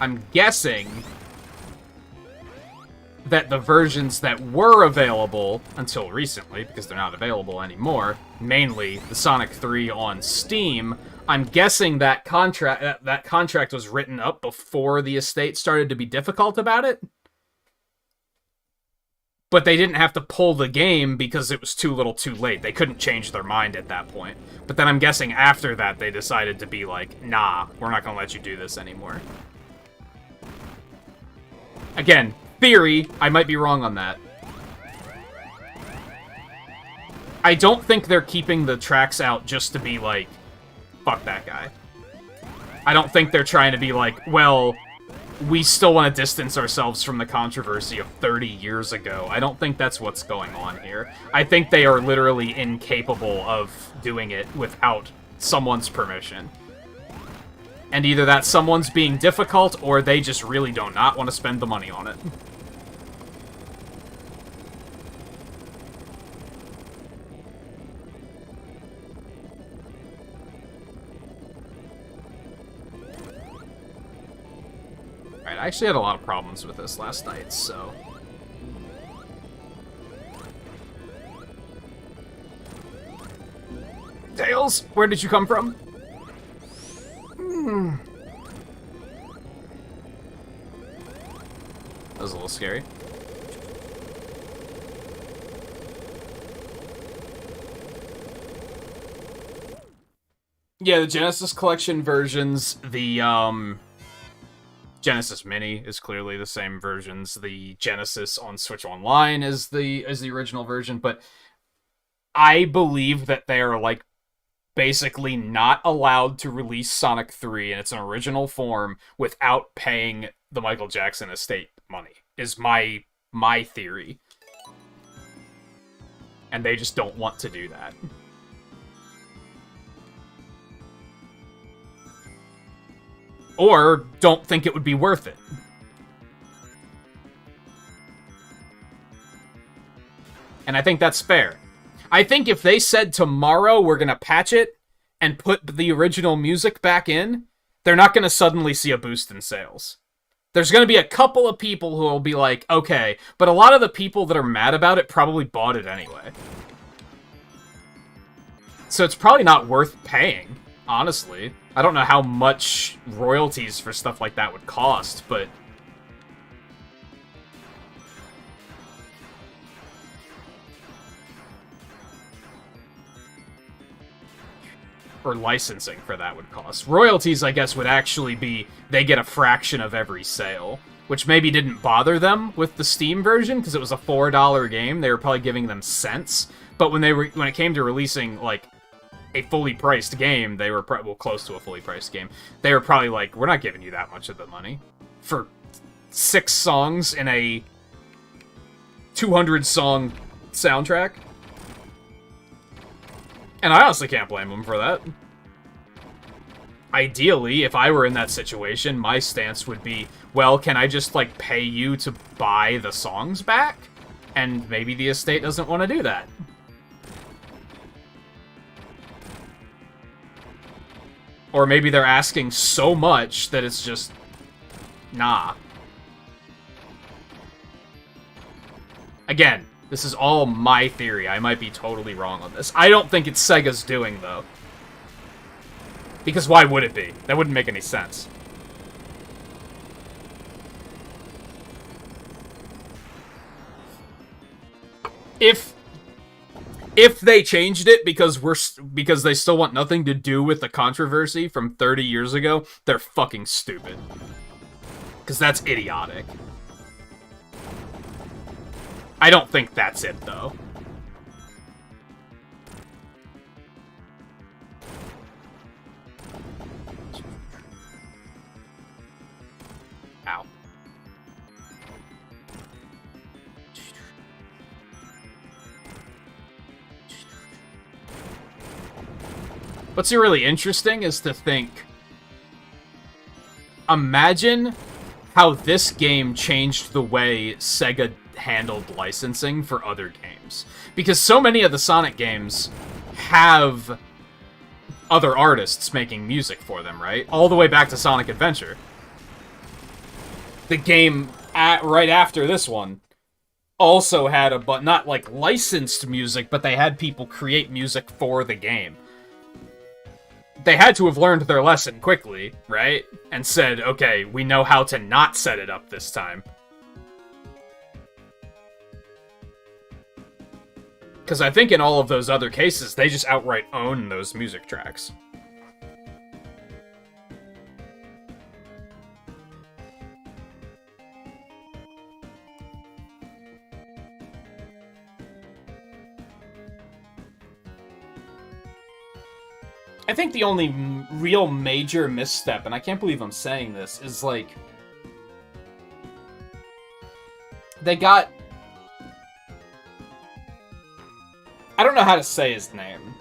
I'm guessing that the versions that were available until recently, because they're not available anymore, mainly the Sonic 3 on Steam, I'm guessing that contract was written up before the estate started to be difficult about it. But they didn't have to pull the game because it was too little too late. They couldn't change their mind at that point. But then I'm guessing after that they decided to be like, nah, we're not gonna let you do this anymore. Again, theory, I might be wrong on that. I don't think they're keeping the tracks out just to be like, fuck that guy. I don't think they're trying to be like, well, we still want to distance ourselves from the controversy of 30 years ago. I don't think that's what's going on here. I think they are literally incapable of doing it without someone's permission. And either that someone's being difficult, or they just really do not want to spend the money on it. Alright, I actually had a lot of problems with this last night, so... Tails, where did you come from? That was a little scary. Yeah, the Genesis Collection versions, the, Genesis Mini is clearly the same versions. The Genesis on Switch Online is the original version, but I believe that they are, like, basically not allowed to release Sonic 3 in its original form without paying the Michael Jackson estate money, is my theory. And they just don't want to do that. Or don't think it would be worth it. And I think that's fair. I think if they said tomorrow we're gonna patch it and put the original music back in, they're not gonna suddenly see a boost in sales. There's gonna be a couple of people who will be like, okay, but a lot of the people that are mad about it probably bought it anyway. So it's probably not worth paying, honestly. I don't know how much royalties for stuff like that would cost, but... or licensing for that would cost. Royalties, I guess, would actually be they get a fraction of every sale, which maybe didn't bother them with the Steam version because it was a $4 game. They were probably giving them cents, but when it came to releasing like a fully priced game, they were well, close to a fully priced game. They were probably like, we're not giving you that much of the money for 6 songs in a 200-song soundtrack. And I honestly can't blame them for that. Ideally, if I were in that situation, my stance would be, well, can I just, like, pay you to buy the songs back? And maybe the estate doesn't want to do that. Or maybe they're asking so much that it's just... nah. Again, this is all my theory. I might be totally wrong on this. I don't think it's Sega's doing, though. Because why would it be? That wouldn't make any sense. If they changed it because they still want nothing to do with the controversy from 30 years ago, they're fucking stupid. Because that's idiotic. I don't think that's it, though. Ow. What's really interesting is to think... imagine how this game changed the way Sega handled licensing for other games. Because so many of the Sonic games have other artists making music for them, right? All the way back to Sonic Adventure. The game right after this one also had not like licensed music, but they had people create music for the game. They had to have learned their lesson quickly, right? And said, okay, we know how to not set it up this time. Because I think in all of those other cases, they just outright own those music tracks. I think the only real major misstep, and I can't believe I'm saying this, is like... they got... I don't know how to say his name.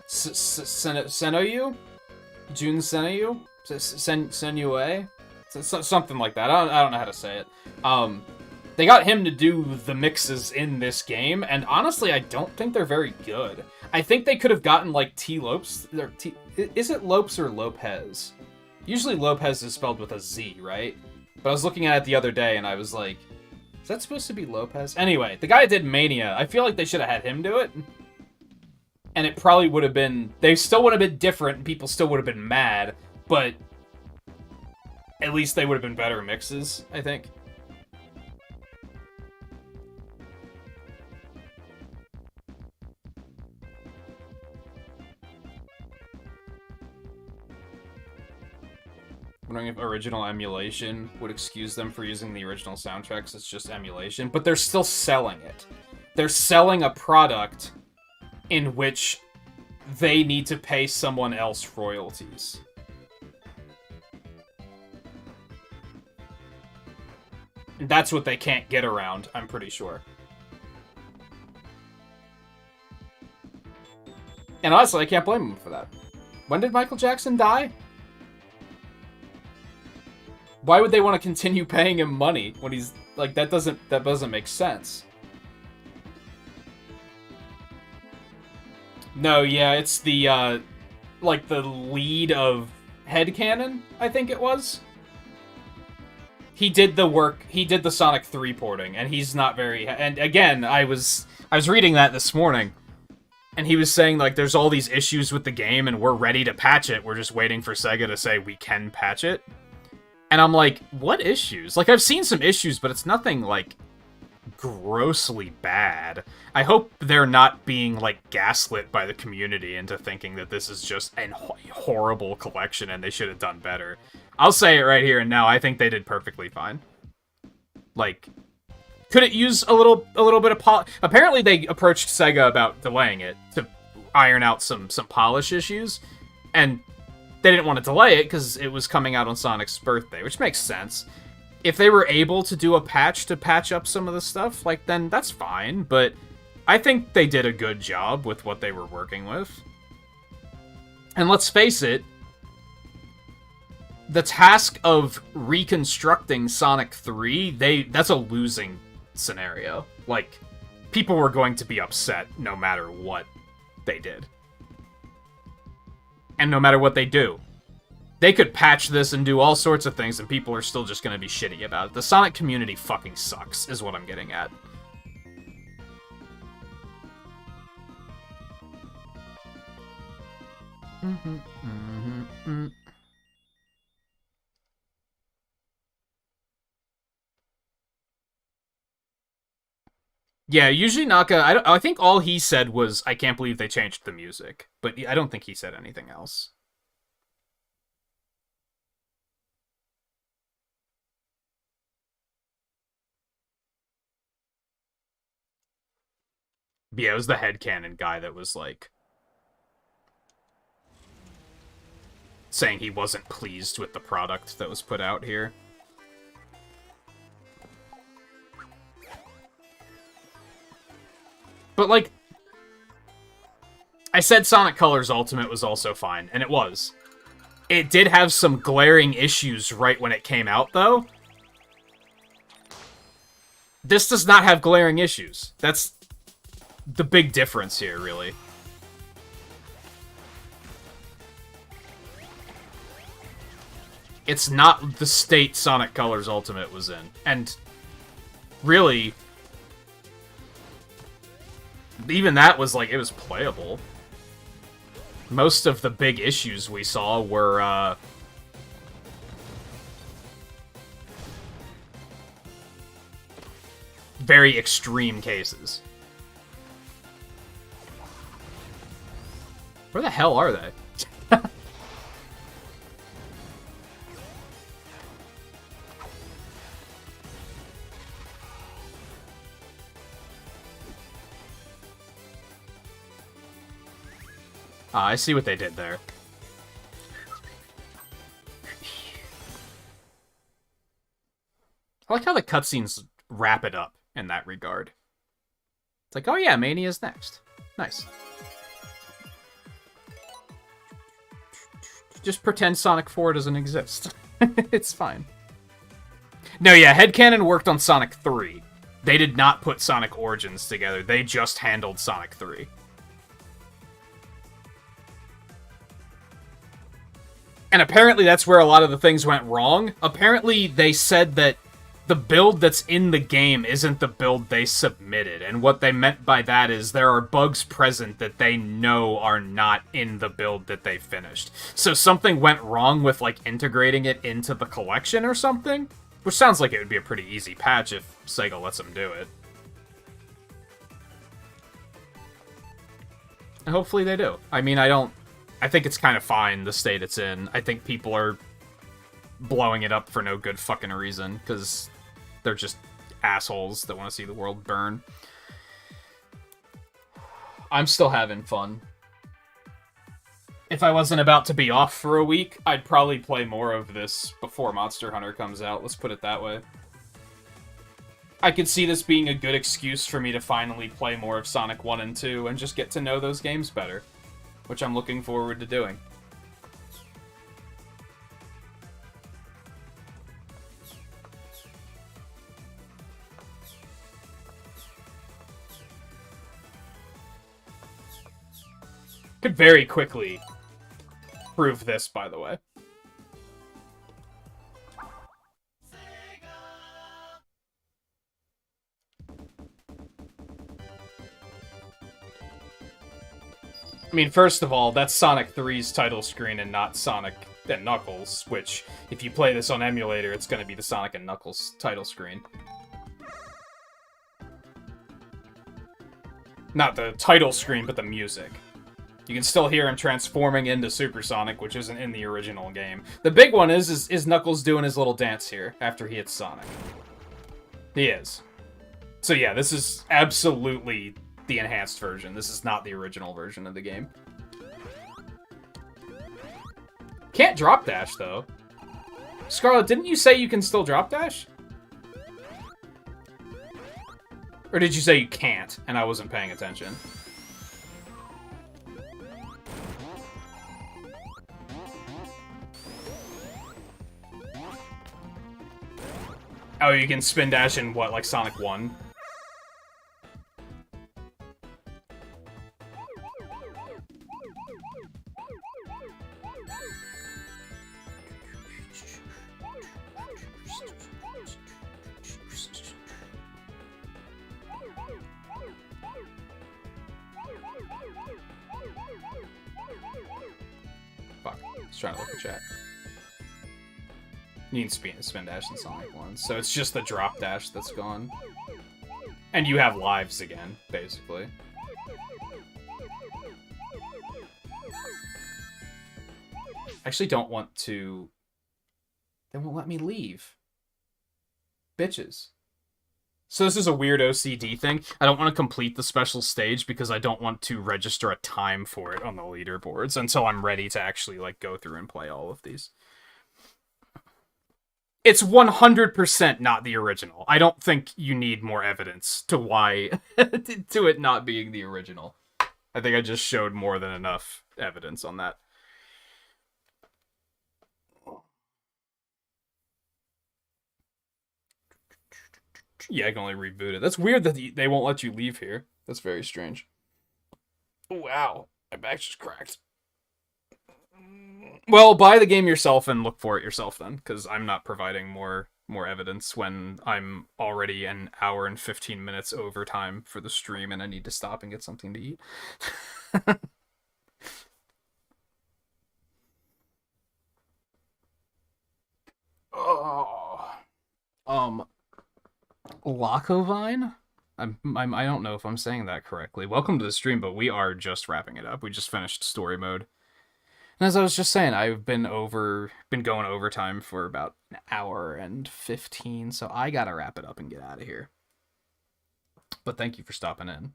Senoyu? Jun Senoyu? Senue? Something like that. I don't know how to say it. They got him to do the mixes in this game, and honestly, I don't think they're very good. I think they could have gotten, like, T. Lopes. Is it Lopes or Lopez? Usually Lopez is spelled with a Z, right? But I was looking at it the other day, and I was like, is that supposed to be Lopez? Anyway, the guy that did Mania, I feel like they should have had him do it. And it probably would have been... They still would have been different, and people still would have been mad, but... At least they would have been better mixes, I think. Wondering if original emulation would excuse them for using the original soundtracks. It's just emulation, but they're still selling it. They're selling a product in which they need to pay someone else royalties. And that's what they can't get around, I'm pretty sure. And honestly, I can't blame them for that. When did Michael Jackson die? Why would they want to continue paying him money when he's like that doesn't make sense. No, yeah, it's the like the lead of Headcanon, I think it was. He did the work, he did the Sonic 3 porting, and he's not very... And again, I was reading that this morning, and he was saying, like, there's all these issues with the game, and we're ready to patch it, we're just waiting for Sega to say we can patch it. And I'm like, what issues? Like, I've seen some issues, but it's nothing, like, grossly bad. I hope they're not being, like, gaslit by the community into thinking that this is just a horrible collection and they should have done better. I'll say it right here and now, I think they did perfectly fine. Like, could it use a little bit of apparently they approached Sega about delaying it to iron out some polish issues, and they didn't want to delay it because it was coming out on Sonic's birthday, which makes sense. If they were able to do a patch to patch up some of the stuff, like, then that's fine, but I think they did a good job with what they were working with. And let's face it, the task of reconstructing Sonic 3, that's a losing scenario. Like, people were going to be upset no matter what they did. And no matter what they do. They could patch this and do all sorts of things, and people are still just going to be shitty about it. The Sonic community fucking sucks, is what I'm getting at. Yeah, usually Naka, I think all he said was, I can't believe they changed the music. But I don't think he said anything else. Yeah, it was the headcanon guy that was, like, saying he wasn't pleased with the product that was put out here. But, like, I said Sonic Colors Ultimate was also fine, and it was. It did have some glaring issues right when it came out, though. This does not have glaring issues. That's the big difference here, really. It's not the state Sonic Colors Ultimate was in. And really, even that was, like, it was playable. Most of the big issues we saw were, very extreme cases. Where the hell are they? I see what they did there. I like how the cutscenes wrap it up in that regard. It's like, oh yeah, Mania's next. Nice. Just pretend Sonic 4 doesn't exist. It's fine. No, yeah, headcanon worked on Sonic 3. They did not put Sonic Origins together. They just handled Sonic 3. And apparently that's where a lot of the things went wrong. Apparently they said that the build that's in the game isn't the build they submitted. And what they meant by that is there are bugs present that they know are not in the build that they finished. So something went wrong with, like, integrating it into the collection or something? Which sounds like it would be a pretty easy patch if Sega lets them do it. And hopefully they do. I mean, I think it's kind of fine, the state it's in. I think people are blowing it up for no good fucking reason, because they're just assholes that want to see the world burn. I'm still having fun. If I wasn't about to be off for a week, I'd probably play more of this before Monster Hunter comes out, let's put it that way. I could see this being a good excuse for me to finally play more of Sonic 1 and 2 and just get to know those games better, which I'm looking forward to doing. Could very quickly prove this, by the way. I mean, first of all, that's Sonic 3's title screen and not Sonic and Knuckles, which, if you play this on emulator, it's going to be the Sonic and Knuckles title screen. Not the title screen, but the music. You can still hear him transforming into Super Sonic, which isn't in the original game. The big one is Knuckles doing his little dance here after he hits Sonic. He is. So yeah, this is absolutely the enhanced version. This is not the original version of the game. Can't drop dash, though. Scarlet, didn't you say you can still drop dash? Or did you say you can't, and I wasn't paying attention? Oh, you can spin dash in what, like Sonic 1? Fuck, I was trying to look at chat. You can spin dash in Sonic 1, so it's just the drop dash that's gone. And you have lives again, basically. I actually don't want to... They won't let me leave. Bitches. So this is a weird OCD thing. I don't want to complete the special stage because I don't want to register a time for it on the leaderboards until I'm ready to actually, like, go through and play all of these. It's 100% not the original. I don't think you need more evidence to why to it not being the original. I think I just showed more than enough evidence on that. Yeah, I can only reboot it. That's weird that they won't let you leave here. That's very strange. Wow, my back just cracked. Well, buy the game yourself and look for it yourself then, because I'm not providing more evidence when I'm already an hour and 15 minutes over time for the stream and I need to stop and get something to eat. Oh. Lacovine? I don't know if I'm saying that correctly. Welcome to the stream, but we are just wrapping it up. We just finished story mode. And as I was just saying, I've been going overtime for about an hour and 15, so I gotta wrap it up and get out of here. But thank you for stopping in.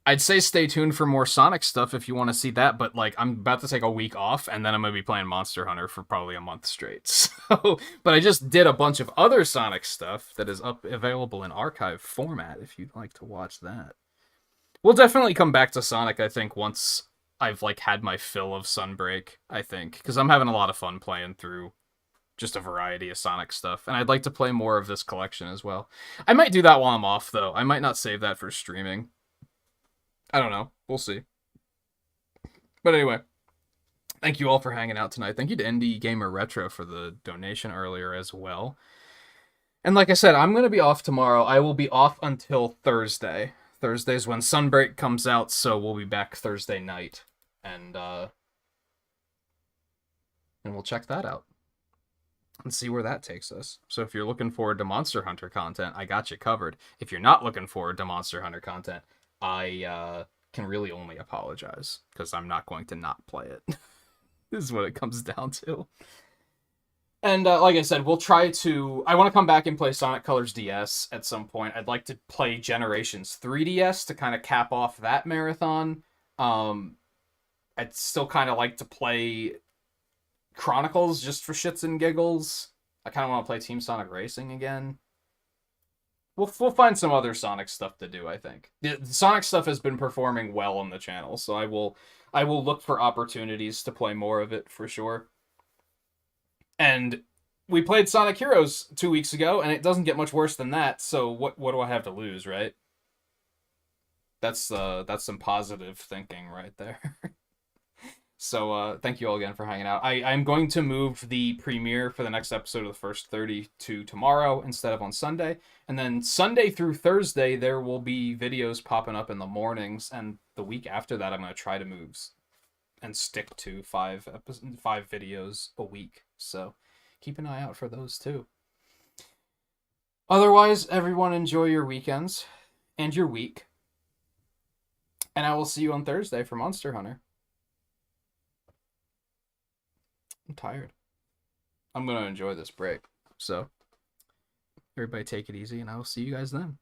I'd say stay tuned for more Sonic stuff if you want to see that, but like I'm about to take a week off, and then I'm gonna be playing Monster Hunter for probably a month straight. So, but I just did a bunch of other Sonic stuff that is available in archive format if you'd like to watch that. We'll definitely come back to Sonic, I think, once I've like had my fill of Sunbreak, I think, because I'm having a lot of fun playing through just a variety of Sonic stuff, and I'd like to play more of this collection as well. I might do that while I'm off, though. I might not save that for streaming. I don't know. We'll see. But anyway, thank you all for hanging out tonight. Thank you to Indie Gamer Retro for the donation earlier as well. And like I said, I'm going to be off tomorrow. I will be off until Thursday. Thursday's when Sunbreak comes out, so we'll be back Thursday night. And we'll check that out. And see where that takes us. So if you're looking forward to Monster Hunter content, I got you covered. If you're not looking forward to Monster Hunter content, I can really only apologize, because I'm not going to not play it. This is what it comes down to. And like I said, we'll try to... I want to come back and play Sonic Colors DS at some point. I'd like to play Generations 3DS to kind of cap off that marathon. I'd still kind of like to play Chronicles just for shits and giggles. I kind of want to play Team Sonic Racing again. We'll find some other Sonic stuff to do, I think. The Sonic stuff has been performing well on the channel, so I will look for opportunities to play more of it for sure. And we played Sonic Heroes 2 weeks ago, and it doesn't get much worse than that, so what do I have to lose, right? That's some positive thinking right there. So, thank you all again for hanging out. I'm going to move the premiere for the next episode of the First 30 to tomorrow instead of on Sunday. And then Sunday through Thursday, there will be videos popping up in the mornings. And the week after that, I'm going to try to move and stick to 5 videos a week. So, keep an eye out for those too. Otherwise, everyone enjoy your weekends and your week. And I will see you on Thursday for Monster Hunter. I'm tired. I'm going to enjoy this break. So, everybody take it easy, and I will see you guys then.